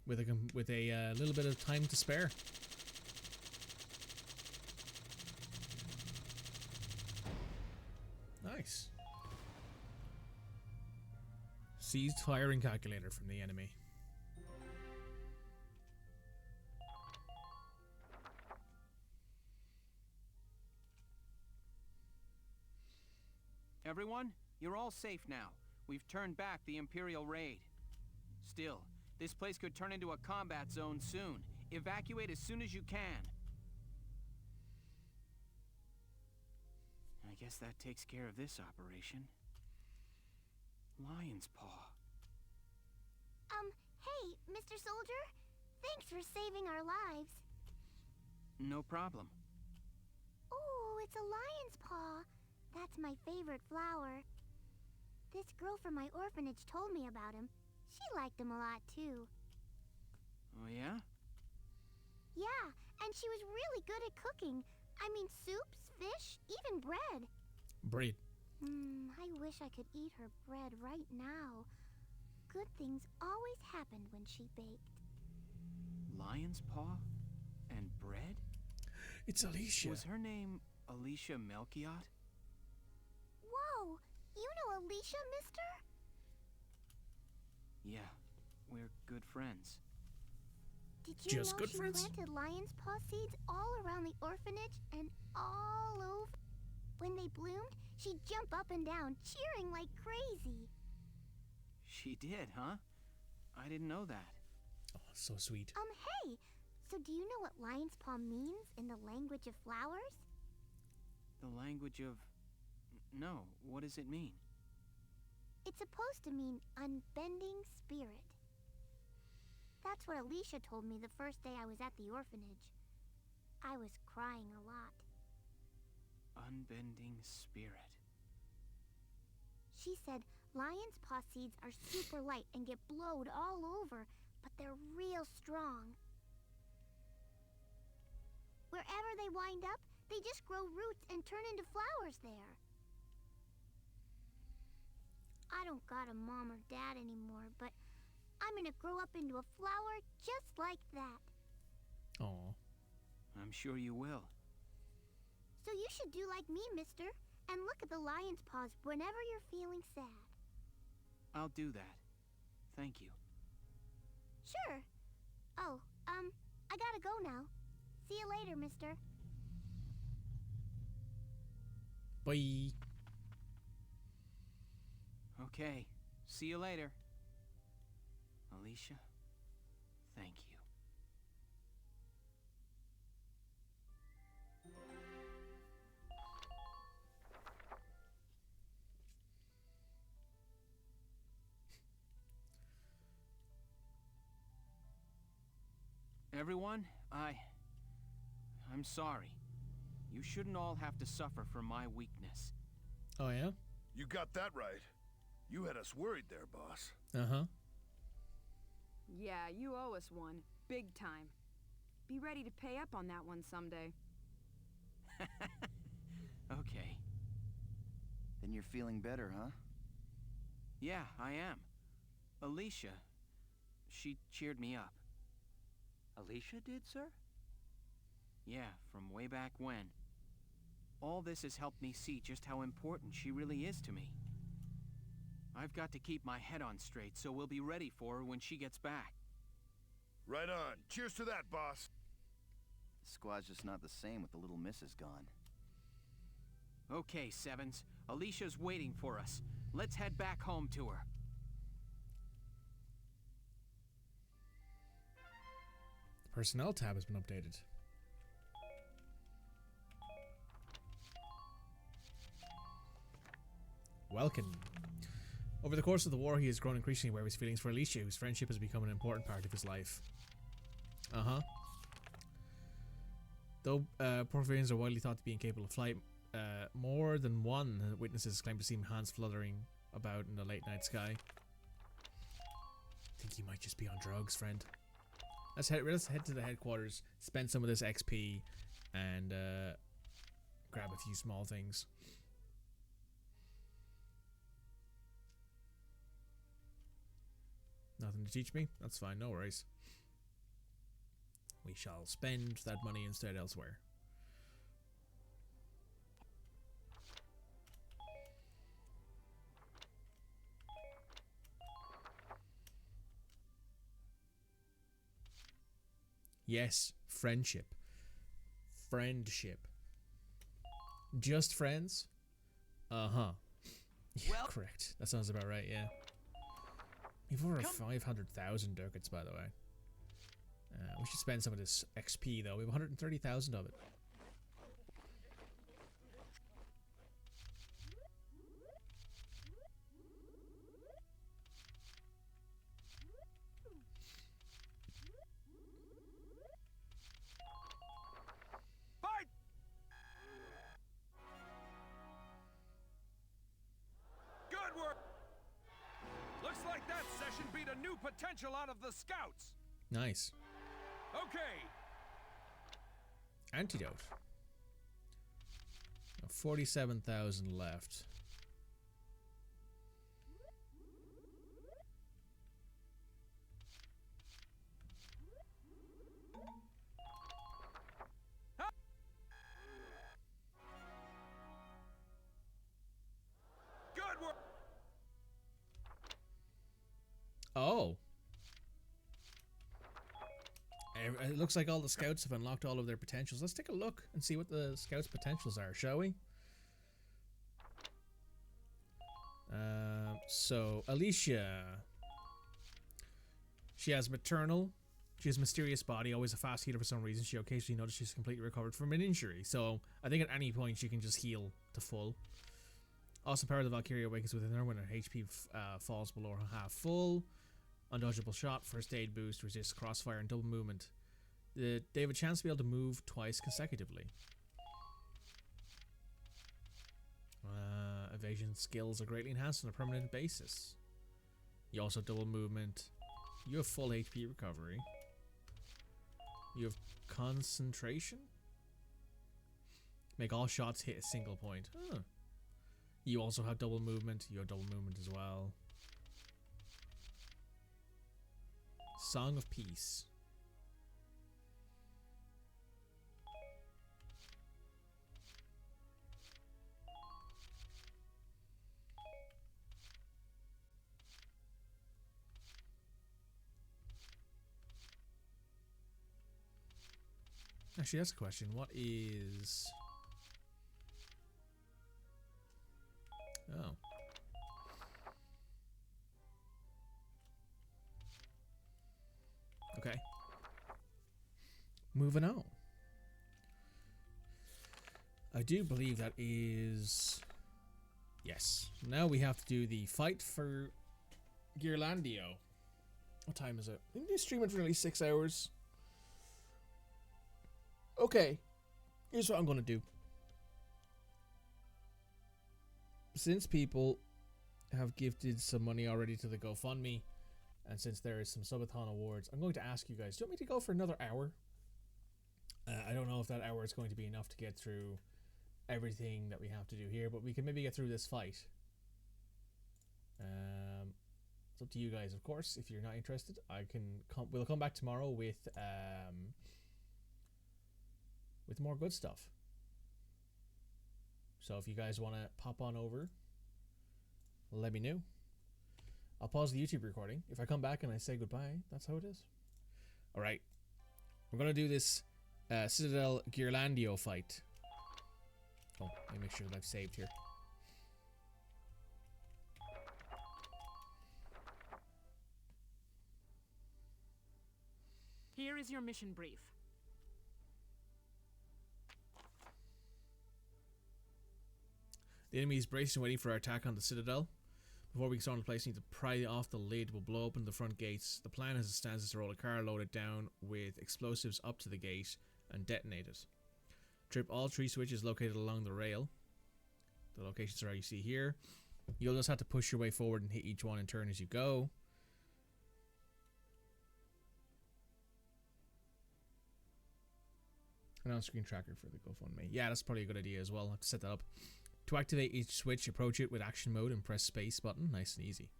With a little bit of time to spare. Nice. Seized firing calculator from the enemy. Everyone, you're all safe now. We've turned back the Imperial raid. Still, this place could turn into a combat zone soon. Evacuate as soon as you can. I guess that takes care of this operation. Lion's Paw. Hey, Mr. Soldier. Thanks for saving our lives. No problem. Oh, it's a lion's paw. That's my favorite flower. This girl from my orphanage told me about him. She liked him a lot, too. Oh, yeah? Yeah, and she was really good at cooking. I mean, soups, fish, even bread. Bread. I wish I could eat her bread right now. Good things always happened when she baked. Lion's Paw? And bread? It's Alicia. Was her name Alicia Melchiot? Whoa! You know Alicia, mister? Yeah, we're good friends. Did you Just know good she friends? planted lion's paw seeds all around the orphanage and all over? When they bloomed, she'd jump up and down, cheering like crazy. She did, huh? I didn't know that. Oh, so sweet. Hey! So do you know what lion's paw means in the language of flowers? The language of... No, what does it mean? It's supposed to mean unbending spirit. That's what Alicia told me the first day I was at the orphanage. I was crying a lot. Unbending spirit. She said lion's paw seeds are super light and get blowed all over, but they're real strong. Wherever they wind up, they just grow roots and turn into flowers there. I don't got a mom or dad anymore, but I'm gonna grow up into a flower just like that. Aw. I'm sure you will. So you should do like me, mister, And look at the lion's paws whenever you're feeling sad. I'll do that. Thank you. Sure. Oh, I gotta go now. See you later, mister. Bye. Okay. See you later. Alicia, thank you. Everyone, I'm sorry. You shouldn't all have to suffer for my weakness. Oh, yeah? You got that right. You had us worried there, boss. Uh-huh. Yeah, you owe us one. Big time. Be ready to pay up on that one someday. Okay. Then you're feeling better, huh? Yeah, I am. Alicia, she cheered me up. Alicia did, sir? Yeah, from way back when. All this has helped me see just how important she really is to me. I've got to keep my head on straight, so we'll be ready for her when she gets back. Right on. Cheers to that, boss. The squad's just not the same with the little missus gone. Okay, Sevens. Alicia's waiting for us. Let's head back home to her. The personnel tab has been updated. Welken. Over the course of the war, he has grown increasingly aware of his feelings for Alicia, whose friendship has become an important part of his life. Uh-huh. Though Porphyrians are widely thought to be incapable of flight, more than one witnesses claim to see hands fluttering about in the late night sky. I think he might just be on drugs, friend. Let's head to the headquarters, spend some of this XP, and grab a few small things. Nothing to teach me? That's fine, no worries. We shall spend that money instead elsewhere. Yes, friendship. Friendship. Just friends? Uh-huh. Yeah, well, correct. That sounds about right, yeah. We've over 500,000 ducats, by the way. We should spend some of this XP, though. We have 130,000 of it. Fight! Good work! Looks like that session beat a new potential out of the scouts. Nice. Okay. Antidote. 47,000 left. Good work. Oh. It looks like all the scouts have unlocked all of their potentials. Let's take a look and see what the scouts' potentials are, shall we? So, Alicia. She has maternal. She has mysterious body, always a fast healer for some reason. She occasionally notices she's completely recovered from an injury. So, I think at any point she can just heal to full. Also, power of the Valkyria awakens within her when her HP falls below half full. Undodgeable shot, first aid boost, resist crossfire, and double movement. They have a chance to be able to move twice consecutively. Evasion skills are greatly enhanced on a permanent basis. You also have double movement. You have full HP recovery. You have concentration. Make all shots hit a single point. Huh. You also have double movement. You have double movement as well. Song of Peace. Actually, that's a question. What is... Oh. Okay. Moving on. I do believe that is... Yes. Now we have to do the fight for Gearlandio. What time is it? I think they stream it for nearly 6 hours. Okay. Here's what I'm going to do. Since people have gifted some money already to the GoFundMe, and since there is some subathon awards, I'm going to ask you guys, do you want me to go for another hour? I don't know if that hour is going to be enough to get through everything that we have to do here, but we can maybe get through this fight. It's up to you guys, of course. If you're not interested, we'll come back tomorrow with more good stuff. So if you guys want to pop on over, let me know. I'll pause the YouTube recording. If I come back and I say goodbye, that's how it is. All right, we're gonna do this Citadel Gearlandio fight. Oh, let me make sure that I've saved here. Here is your mission brief. The enemy is bracing, waiting for our attack on the Citadel. Before we can start on the place, we need to pry off the lid. We'll blow open the front gates. The plan as it stands is to roll a car, load it down with explosives up to the gate, and detonate it. Trip all 3 switches located along the rail. The locations are you see here. You'll just have to push your way forward and hit each one in turn as you go. An on-screen tracker for the GoFundMe. Yeah, that's probably a good idea as well. I'll have to set that up. To activate each switch, approach it with action mode and press space button. Nice and easy.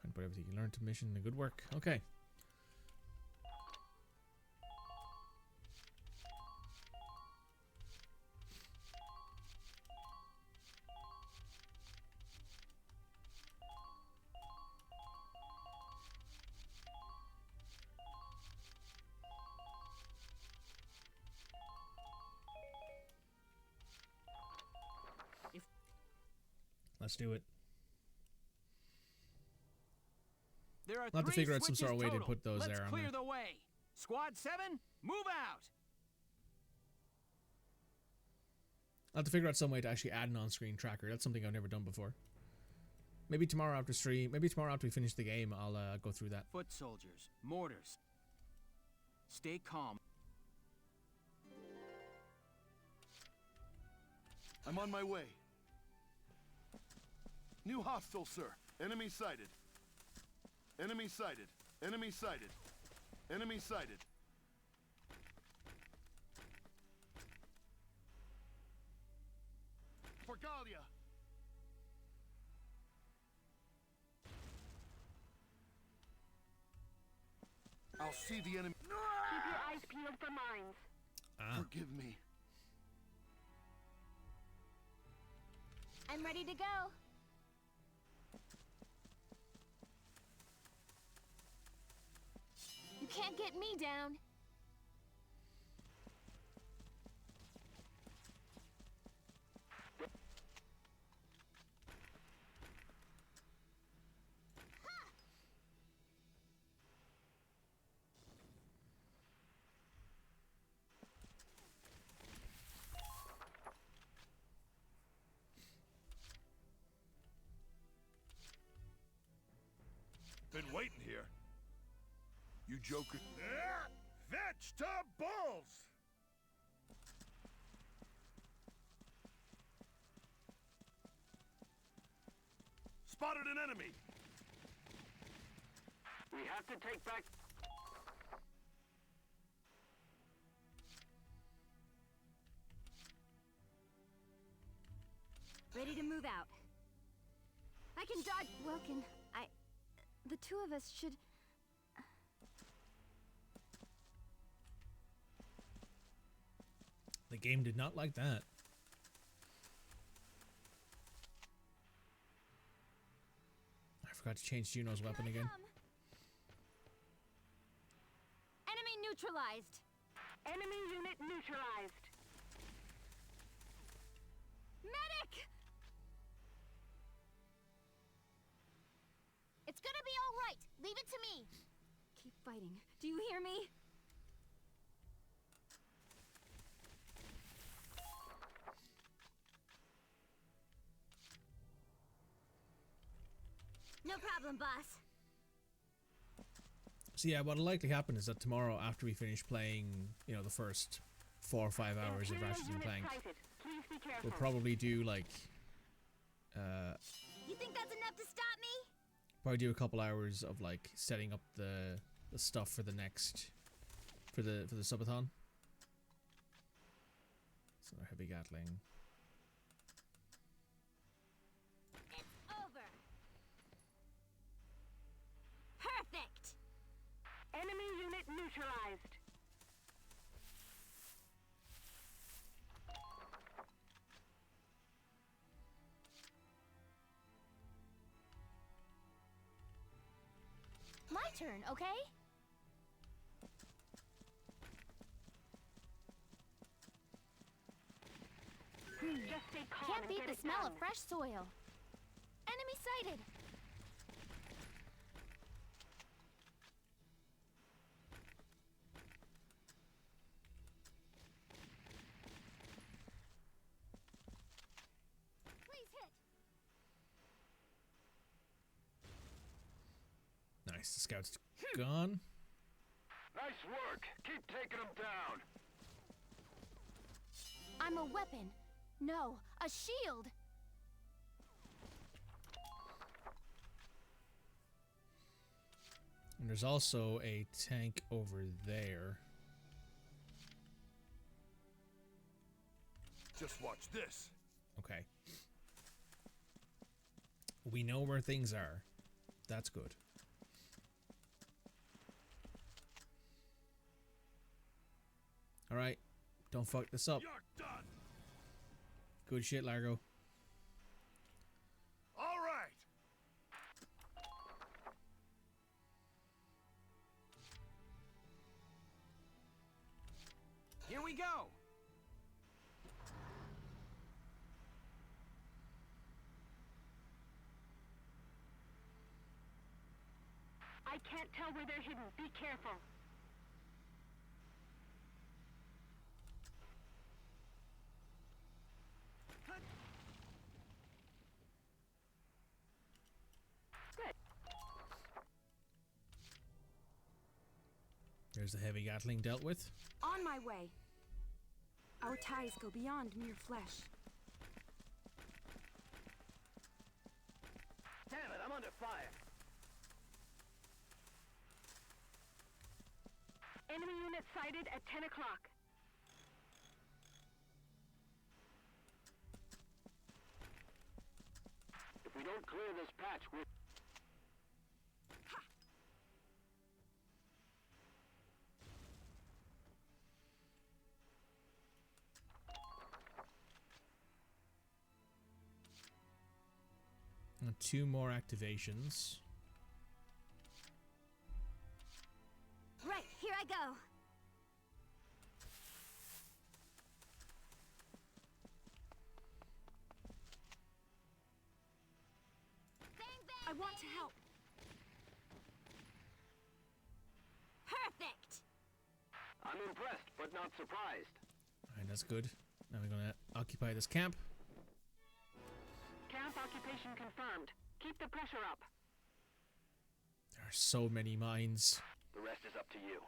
Trying to put everything you learned to mission in good work. Okay. Let's do it. There are I'll have to 3 figure out some sort of way to switches put those total. there on Let's clear there. the way. Squad 7, move out. I'll have to figure out some way to actually add an on-screen tracker. That's something I've never done before. Maybe tomorrow after stream. Maybe tomorrow after we finish the game, I'll go through that. Foot soldiers, mortars. Stay calm. I'm on my way. New hostile, sir. Enemy sighted. Enemy sighted. Enemy sighted. Enemy sighted. For Gallia. I'll see the enemy. Keep your eyes peeled for mines. Forgive me. I'm ready to go. You can't get me down. Been waiting here. You joker. Vegetables! Spotted an enemy! We have to take back... Ready to move out. I can dodge. Welken, the 2 of us should... The game did not like that. I forgot to change Juno's weapon again. neutralized. Enemy unit neutralized. Medic! It's gonna be all right. Leave it to me. Keep fighting. Do you hear me? No problem, boss. So yeah, what'll likely happen is that tomorrow, after we finish playing, you know, the first 4 or 5 hours of Ratchet and Clank, we'll probably do like You think that's enough to stop me? probably do a couple hours of like setting up the stuff for the next for the subathon. So heavy Gatling. It's over. Perfect. Enemy unit neutralized. My turn, okay? Just stay calm. Can't beat the smell of fresh soil. Enemy sighted. Please hit. Nice, the scout's gone. Nice work. Keep taking them down. I'm a weapon. No, a shield. And there's also a tank over there. Just watch this. Okay. We know where things are. That's good. Alright. Don't fuck this up. You're done. Good shit, Largo. All right. Here we go! I can't tell where they're hidden. Be careful. Good. There's the heavy Gatling dealt with. On my way. Our ties go beyond mere flesh. Damn it, I'm under fire. Enemy unit sighted at 10 o'clock. If we don't clear this patch, we're... And 2 more activations. Right, here I go. Bang, bang, I want to help. Perfect. I'm impressed, but not surprised. Alright, that's good. Now we're gonna occupy this camp. Camp occupation confirmed. Keep the pressure up. There are so many mines. The rest is up to you.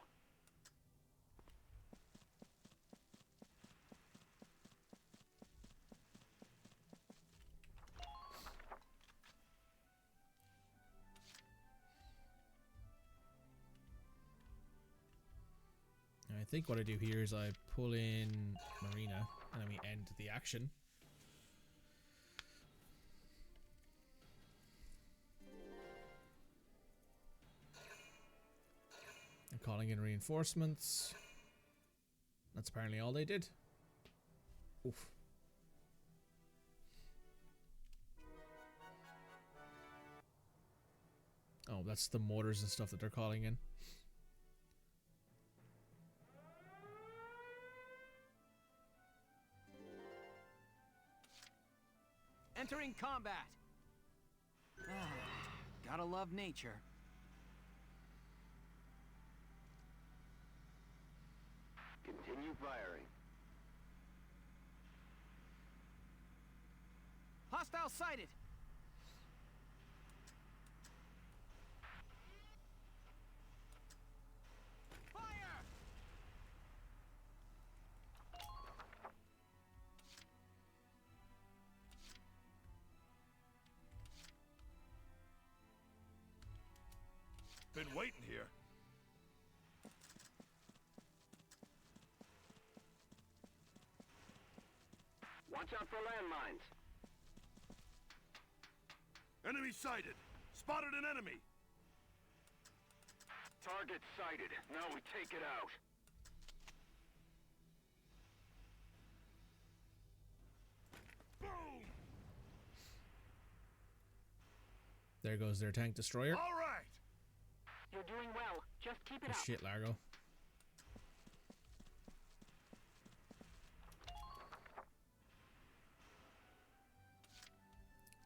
And I think what I do here is I pull in Marina and then we end the action. And calling in reinforcements. That's apparently all they did. Oof. Oh, that's the mortars and stuff that they're calling in. Entering combat. Gotta love nature. Continue firing. Hostile sighted. Fire! Been waiting here. Watch out for landmines. Enemy sighted. Spotted an enemy. Target sighted. Now we take it out. Boom! There goes their tank destroyer. All right. You're doing well. Just keep it Oh, up. shit, Largo.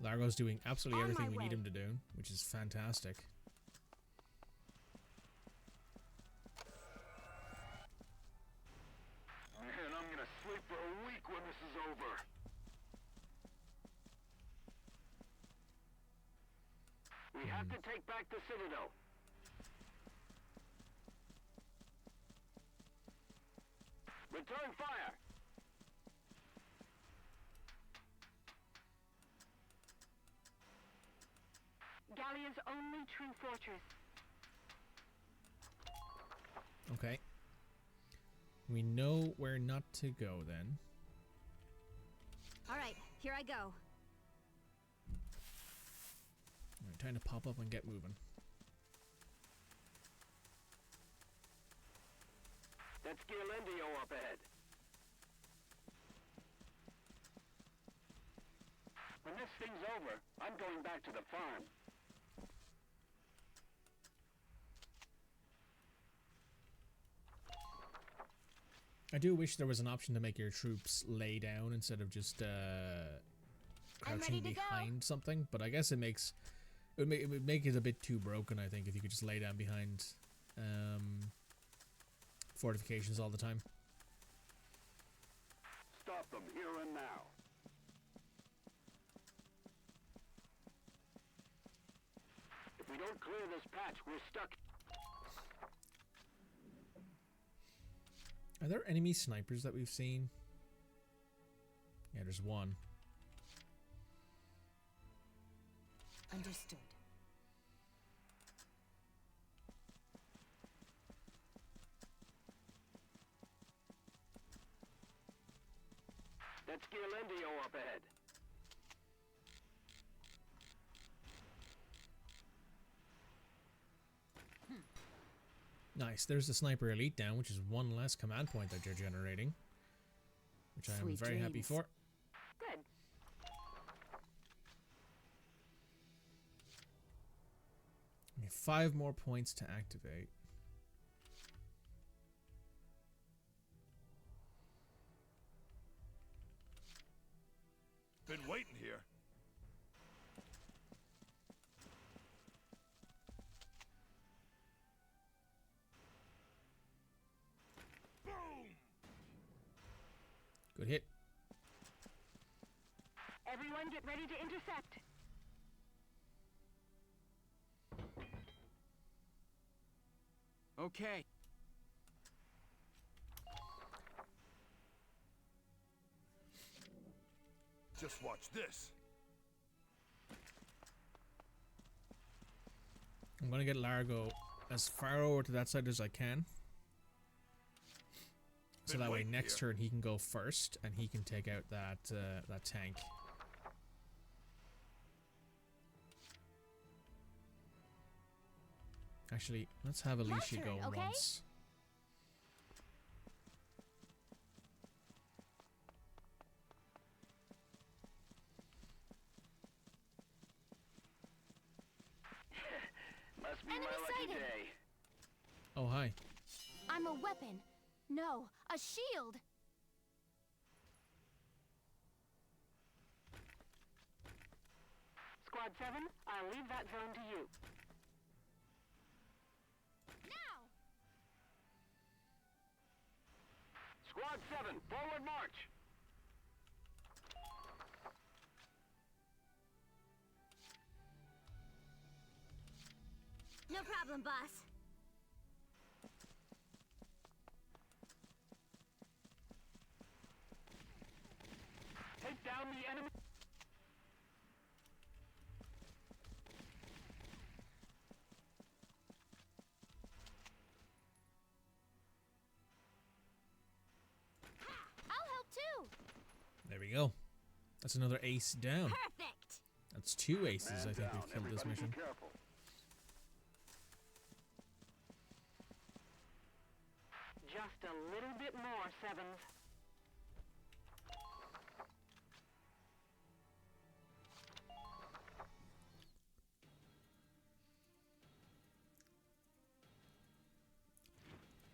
Largo's doing absolutely On my everything we need way. him to do, which is fantastic. Man, I'm gonna sleep for a week when this is over. We have to take back the Citadel. Return fire! Gallia's only true fortress. Okay. We know where not to go then. All right, here I go. Alright, time to pop up and get moving. That's Gearlendio up ahead. When this thing's over, I'm going back to the farm. I do wish there was an option to make your troops lay down instead of just crouching behind something, but I guess it would make it a bit too broken, I think, if you could just lay down behind fortifications all the time. Stop them here and now. If we don't clear this patch, we're stuck. Are there enemy snipers that we've seen? Yeah, there's one. Understood. That's Gearlendio up ahead. Nice. There's the sniper elite down, which is one less command point that you're generating, which I am Sweet very happy dreams. for. Good. We have 5 more points to activate. Been waiting here. Boom! Good hit. Everyone get ready to intercept. Okay. Just watch this. I'm gonna get Largo as far over to that side as I can. So Been that way waiting next here. turn he can go first and he can take out that that tank. Actually, let's have Alicia turn, go okay? once. Must be Enemy my lucky sighted. day. Oh, hi. I'm a weapon. No, a shield. Squad 7, I'll leave that zone to you. Now! Squad 7, forward march! No problem, boss. Take down the enemy. I'll help too! There we go. That's another ace down. Perfect! That's 2 aces, I think, down. we've killed this Everybody mission. be careful. Just a little bit more, Sevens.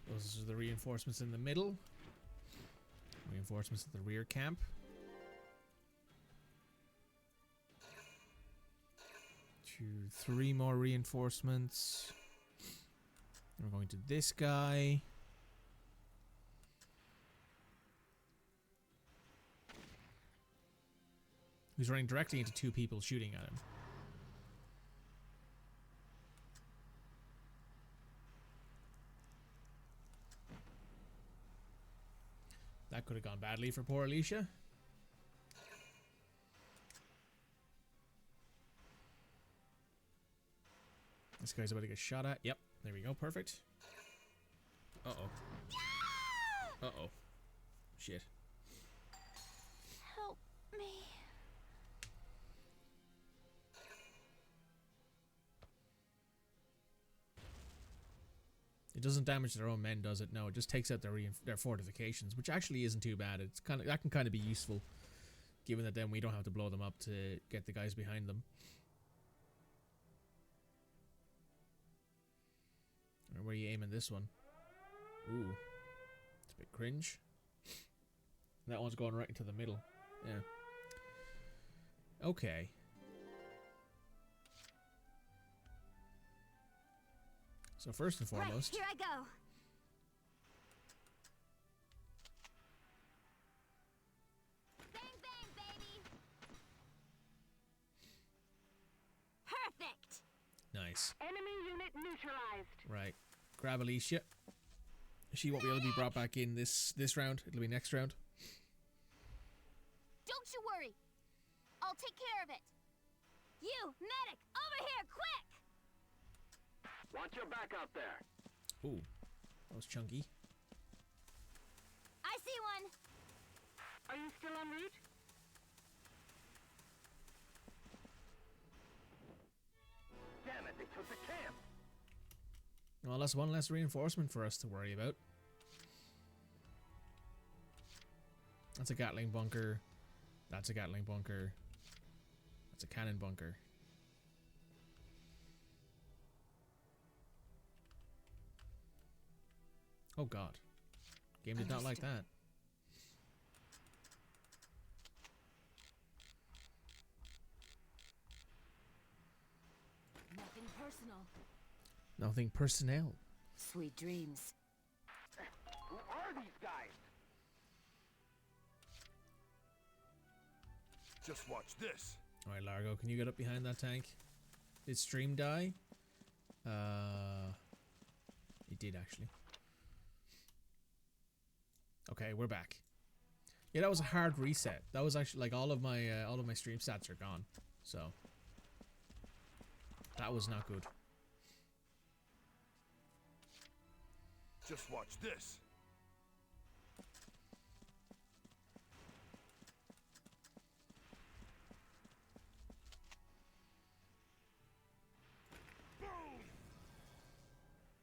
Those are the reinforcements in the middle. Reinforcements at the rear camp. 2, 3 more reinforcements. We're going to this guy. Who's running directly into 2 people shooting at him. That could have gone badly for poor Alicia. This guy's about to get shot at. Yep, there we go, perfect. Uh-oh. Uh-oh. Shit. Help me. It doesn't damage their own men, does it? No, it just takes out their fortifications, which actually isn't too bad. It's that can kind of be useful, given that then we don't have to blow them up to get the guys behind them. Or where are you aiming this one? Ooh, it's a bit cringe. That one's going right into the middle. Yeah. Okay. So first and foremost, Right, here I go. Bang, bang, baby. Perfect. nice. Enemy unit neutralized. Right, grab Alicia. She won't be able to be brought back in this round. It'll be next round. Don't you worry. I'll take care of it. You, medic, over here, quick! Watch your back out there. Ooh, that was chunky. I see one. Are you still en route? Damn it, they took the camp. Well, that's one less reinforcement for us to worry about. That's a Gatling bunker. That's a Gatling bunker. That's a cannon bunker. Oh god. Game did not like that. Nothing personal. Nothing personnel. Sweet dreams. Who are these guys? Just watch this. Alright, Largo, can you get up behind that tank? Did stream die? It did actually. Okay, we're back. Yeah, that was a hard reset. That was actually like all of my stream stats are gone. So that was not good. Just watch this.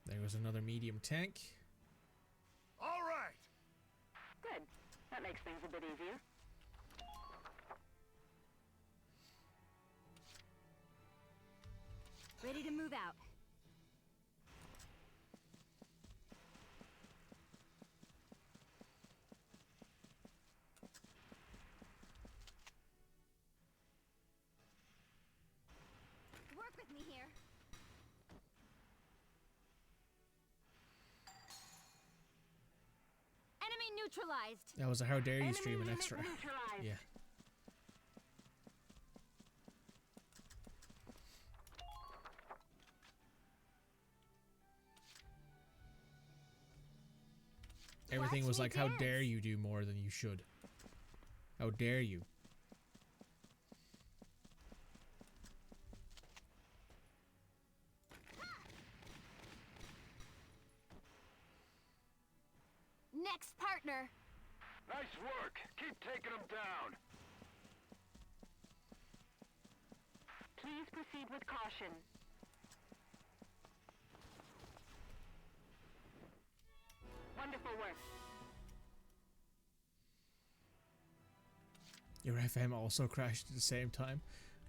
There was another medium tank. All right. Good. That makes things a bit easier. Ready to move out. me here. Enemy neutralized. That was a how dare you stream an extra. Yeah. Everything was like, how dare you do more than you should? How dare you? Next partner. Nice work. Keep taking them down. Please proceed with caution. Wonderful work. Your FM also crashed at the same time.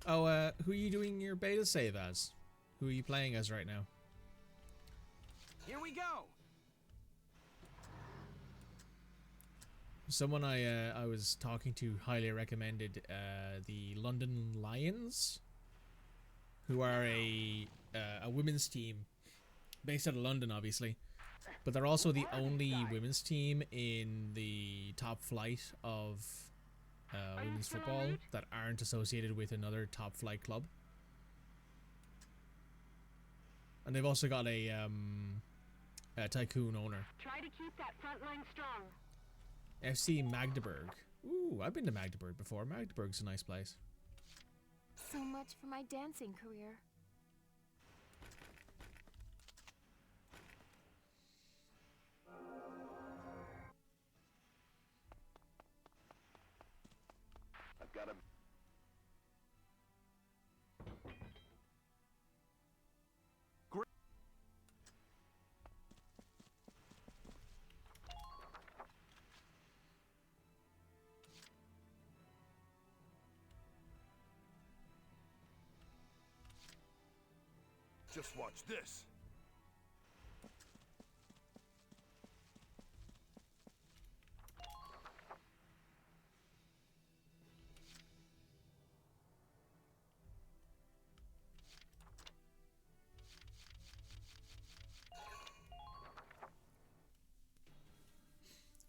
Oh, who are you doing your beta save as? Who are you playing as right now? Here we go. Someone I was talking to highly recommended the London Lions, who are a women's team based out of London, obviously, but they're also the only women's team in the top flight of women's football that aren't associated with another top flight club. And they've also got a tycoon owner. Try to keep that front line strong. FC Magdeburg. Ooh, I've been to Magdeburg before. Magdeburg's a nice place. So much for my dancing career. I've got a... Just watch this.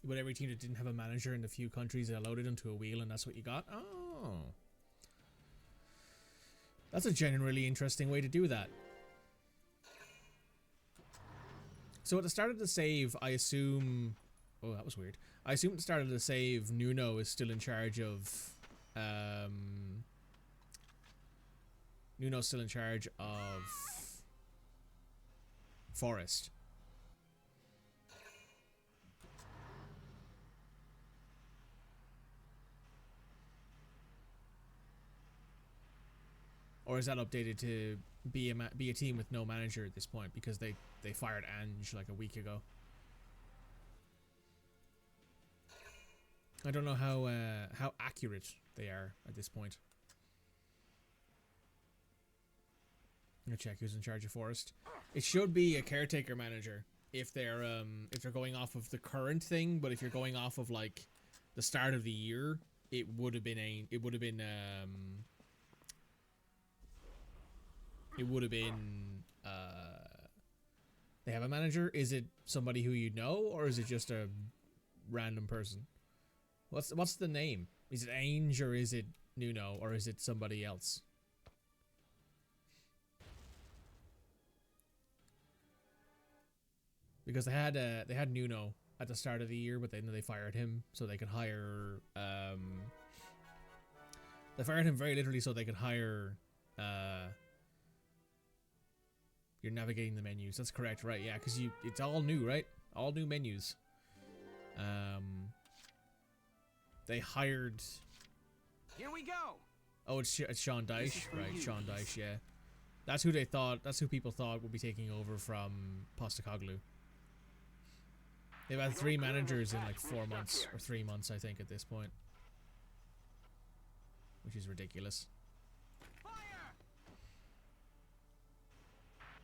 But every team that didn't have a manager in the few countries that loaded onto a wheel, and that's what you got? Oh. That's a genuinely interesting way to do that. So at the start of the save, I assume... Oh, that was weird. I assume at the start of the save, Nuno is still in charge of... Nuno's still in charge of... Forest. Or is that updated to be a team with no manager at this point because they fired Ange like a week ago? I don't know how accurate they are at this point. I'm gonna check who's in charge of Forest. It should be a caretaker manager if they're going off of the current thing, but if you're going off of like the start of the year, it would have been they have a manager. Is it somebody who you know, or is it just a random person? What's the name? Is it Ange, or is it Nuno, or is it somebody else? Because they had Nuno at the start of the year, but then they fired him so they could hire they fired him very literally so they could hire you're navigating the menus. That's correct, right? Yeah, because it's all new, right? All new menus. They hired. Here we go. Oh, it's Sean Dyche, right? Sean Dyche, yeah. That's who they thought. That's who people thought would be taking over from Postecoglou. They've had 3 managers in like 4 months or 3 months, I think, at this point, which is ridiculous.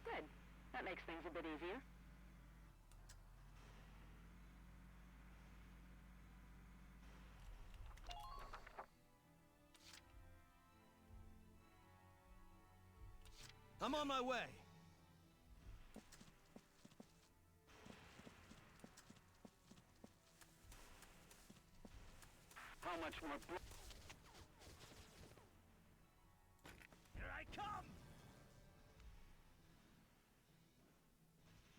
Good. That makes things a bit easier. I'm on my way. How much more? Here I come!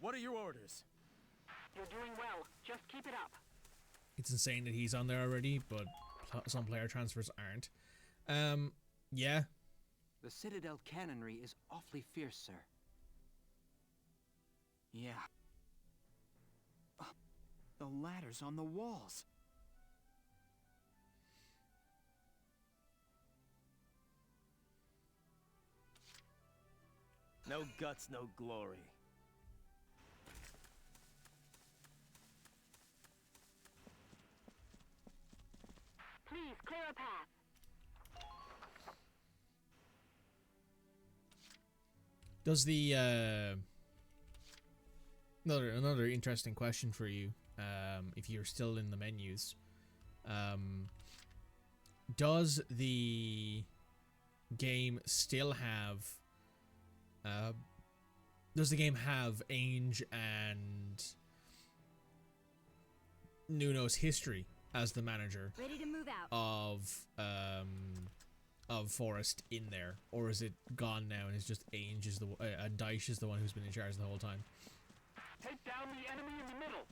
What are your orders? You're doing well. Just keep it up. It's insane that he's on there already, but some player transfers aren't. Yeah. The Citadel cannonry is awfully fierce, sir. Yeah. The ladders on the walls. No guts, no glory. Please, clear a path. Does the another interesting question for you, if you're still in the menus, does the game still have Ainge and Nuno's history as the manager Ready to move out. of Forest in there, or is it gone now and it's just Ainge is and Daesh is the one who's been in charge the whole time? Take down the enemy in the middle.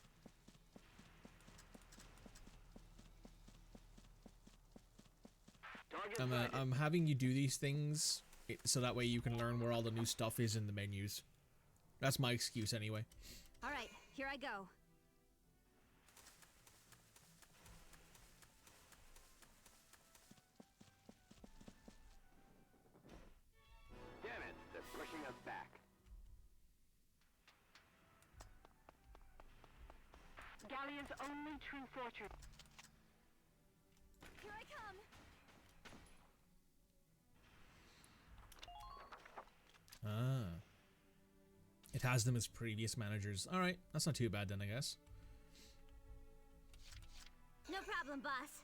Target I'm having you do these things so that way you can learn where all the new stuff is in the menus. That's my excuse anyway. All right, here I go. Damn it, they're pushing us back. Gallia's only true fortress. Here I come. Ah. It has them as previous managers. Alright, that's not too bad then, I guess. No problem, boss.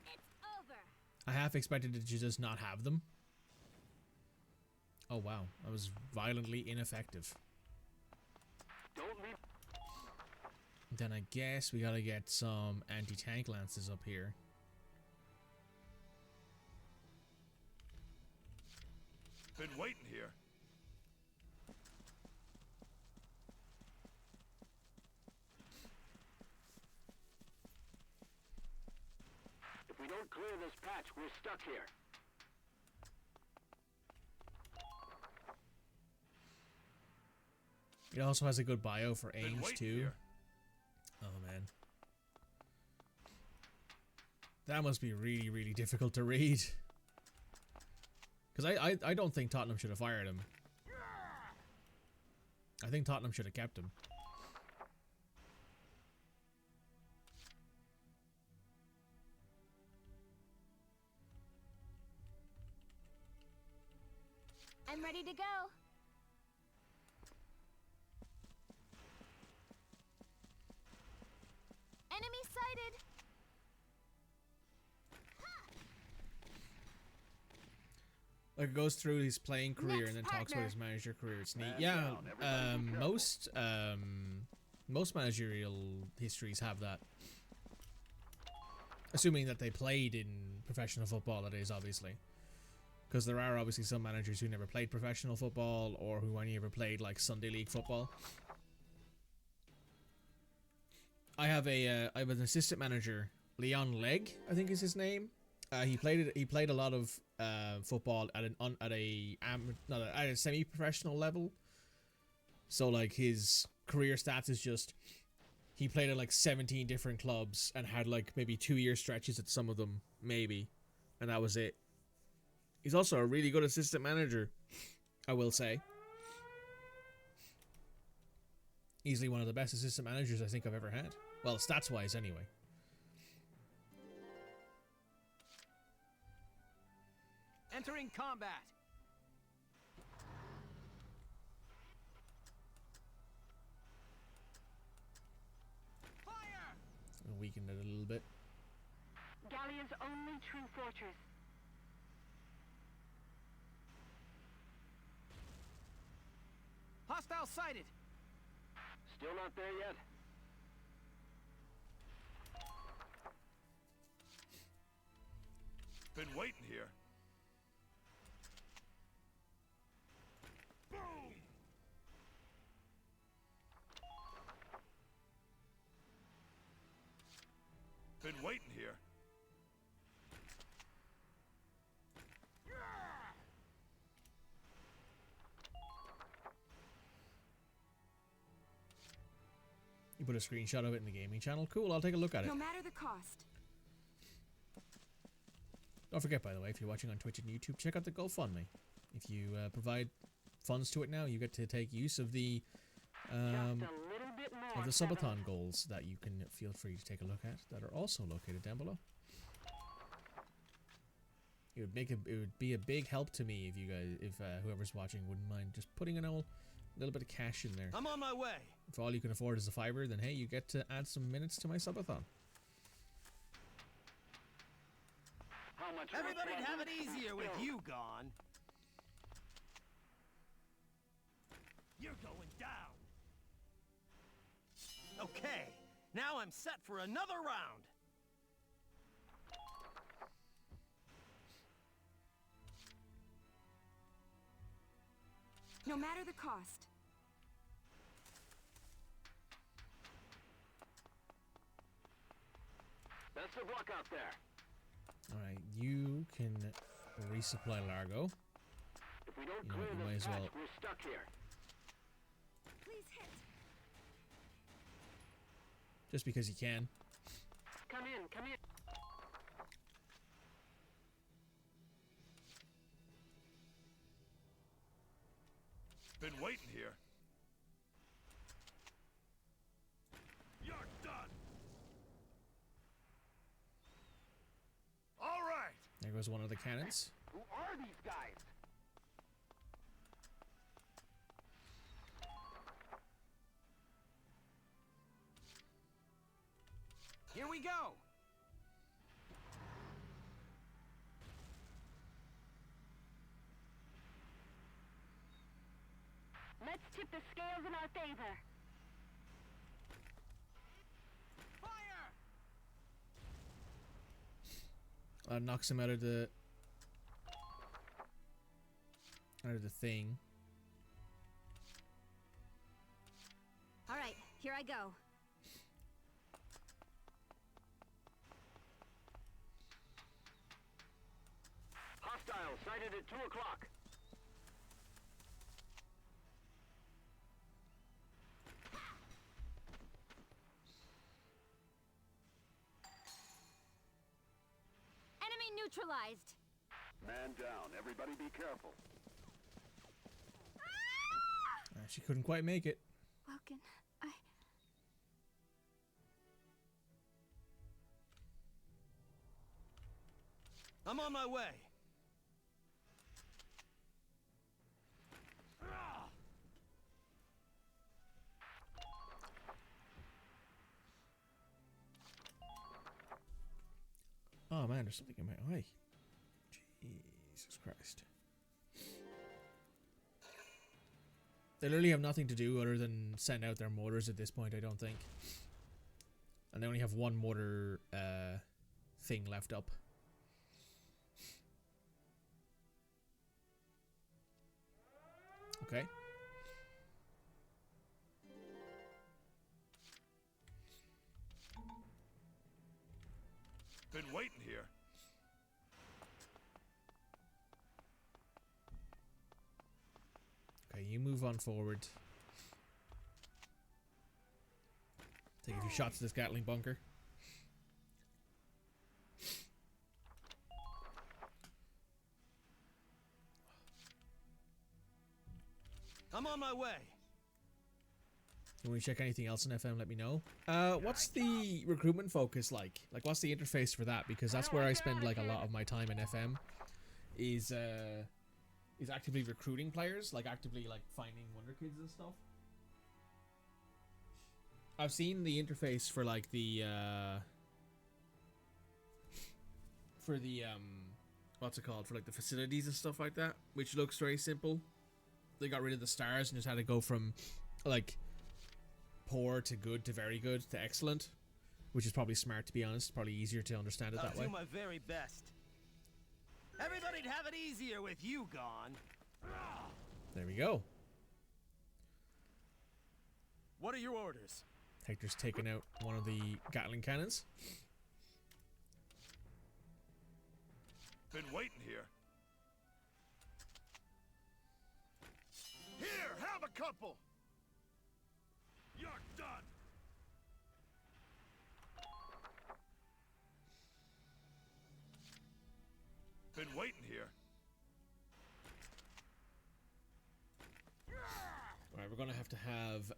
It's over. I half expected it to just not have them. Oh wow, that was violently ineffective. Don't leave. Then I guess we gotta get some anti-tank lances up here. Been waiting here. If we don't clear this patch, we're stuck here. It also has a good bio for Ainge too. Here. Oh man. That must be really, really difficult to read. Because I don't think Tottenham should have fired him. I think Tottenham should have kept him. I'm ready to go. Enemy sighted. Like it goes through his playing career Next and then talks about partner. his manager career. It's neat. Man Yeah, down, everybody be careful. most managerial histories have that. Assuming that they played in professional football, that is, obviously. Because there are obviously some managers who never played professional football or who only ever played like Sunday League football. I have an assistant manager, Leon Legg, I think is his name. He played a lot of football at a semi-professional level. So like his career stats is just he played at like 17 different clubs and had like maybe 2-year stretches at some of them, maybe, and that was it. He's also a really good assistant manager, I will say. Easily one of the best assistant managers I think I've ever had. Well, stats-wise, anyway. Entering combat. Fire! defend it a little bit. Gallia's only true fortress. Hostile sighted! Still not there yet? Been waiting here. Boom! Been waiting here. You put a screenshot of it in the gaming channel? Cool, I'll take a look at it. No matter the cost. Don't forget, by the way, if you're watching on Twitch and YouTube, check out the GoFundMe. If you provide funds to it now, you get to take use of the subathon goals that you can feel free to take a look at, that are also located down below. It would be a big help to me if whoever's watching wouldn't mind just putting a little bit of cash in there. I'm on my way. If all you can afford is a fiver, then hey, you get to add some minutes to my subathon. How much? Everybody'd have it easier with you gone. You're going down. Okay, now I'm set for another round. No matter the cost. Best of luck out there. Alright, you can resupply Largo. If we don't You know clear what, you might this as well. patch, we're stuck here. Please hit. Just because you can. Come in, come in. Been waiting here. You're done. All right. There goes one of the cannons. Who are these guys? Here we go! Let's tip the scales in our favor. Fire! Knocks him out of the thing. All right, here I go. Hostile sighted at 2 o'clock. Enemy neutralized. Man down. Everybody be careful. She couldn't quite make it. Welken, I'm on my way. Oh man, there's something in my eye. Jesus Christ. They literally have nothing to do other than send out their mortars at this point, I don't think. And they only have one mortar thing left up. Okay. Been waiting here. Okay, you move on forward. Take a few shots at this Gatling bunker. I'm on my way. You want to check anything else in FM, let me know. What's the recruitment focus like? Like, what's the interface for that? Because that's where I spend, like, a lot of my time in FM. Is actively recruiting players. Like, actively, like, finding Wonder Kids and stuff. I've seen the interface for, like, the for the what's it called, for like the facilities and stuff like that, which looks very simple. They got rid of the stars and just had to go from like poor to good to very good to excellent, which is probably smart, to be honest. Probably easier to understand it that way. I'll do my very best. Everybody'd have it easier with you gone. There we go. What are your orders? Hector's taken out one of the Gatling cannons. Been waiting here. Here, have a couple. You're done. Been waiting here. Alright, we're gonna have to have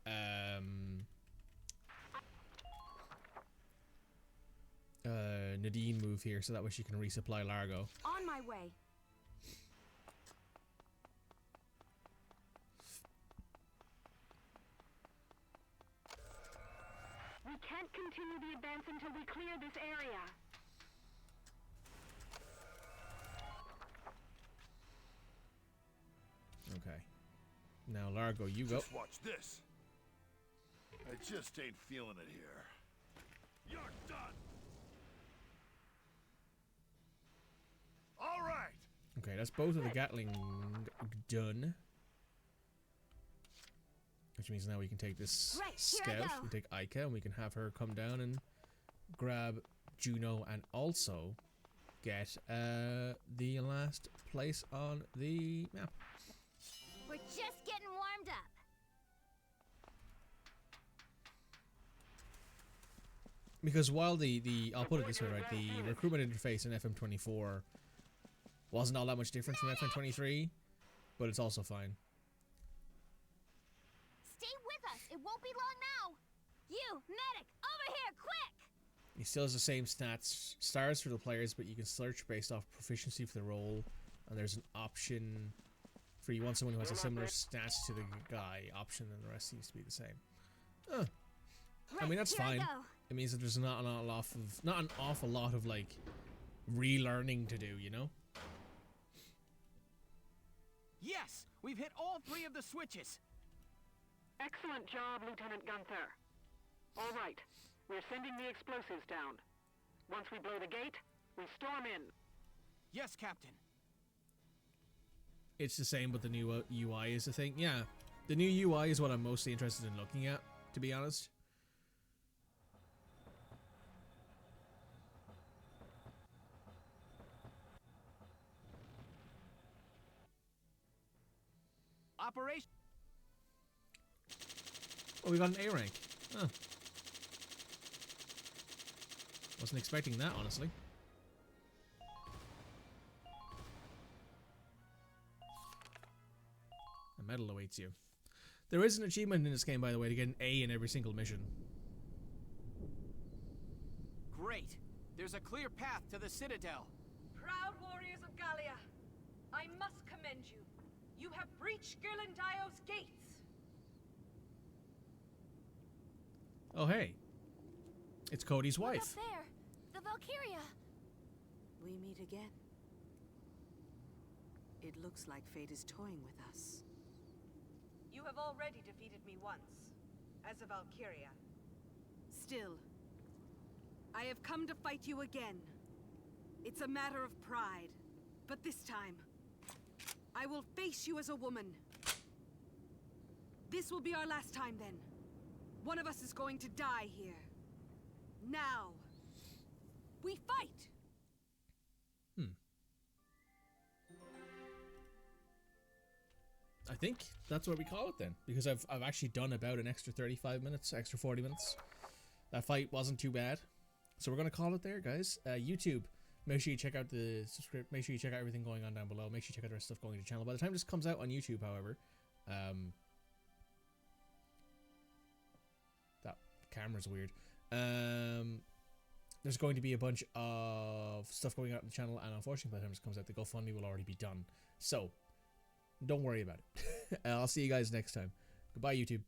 Nadine move here so that way she can resupply Largo. On my way. We can't continue the advance until we clear this area. Okay. Now, Largo, you go. Just watch this. I just ain't feeling it here. You're done. All right. Okay, that's both of the Gatling done. Which means now we can take this scout. We take Ica and we can have her come down and grab Juno and also get the last place on the map. We're just getting warmed up. Because while I'll put it this way, right, the recruitment interface in FM24 wasn't all that much different from FM23, but it's also fine. Stay with us. It won't be long now. You, medic, over here, quick! He still has the same stars for the players, but you can search based off proficiency for the role, and there's an option for you want someone who has a similar stats to the guy option, and the rest seems to be the same. I mean, that's fine. It means that there's not an awful lot of like relearning to do, you know? Yes, we've hit all 3 of the switches. Excellent job, Lieutenant Gunther. All right, we're sending the explosives down. Once we blow the gate, we storm in. Yes, Captain. It's the same, but the new UI is the thing. Yeah, the new UI is what I'm mostly interested in looking at, to be honest. Operation. Oh, we got an A rank. Huh. Wasn't expecting that, honestly. A medal awaits you. There is an achievement in this game, by the way, to get an A in every single mission. Great. There's a clear path to the Citadel. Proud warriors of Gallia, I must commend you. You have breached Ghirlandio's gates. Oh, hey. It's Cody's wife. Up there, the Valkyria. We meet again. It looks like fate is toying with us. You have already defeated me once, as a Valkyria. Still, I have come to fight you again. It's a matter of pride, but this time, I will face you as a woman. This will be our last time then. One of us is going to die here. Now, we fight! I think that's what we call it then, because I've actually done about an extra 35 minutes, extra 40 minutes. That fight wasn't too bad. So we're going to call it there, guys. YouTube, make sure you check out the make sure you check out everything going on down below. Make sure you check out the rest of stuff going to the channel. By the time this comes out on YouTube, however, that camera's weird. There's going to be a bunch of stuff going out on the channel, and unfortunately by the time this comes out, the GoFundMe will already be done. So don't worry about it. I'll see you guys next time. Goodbye, YouTube.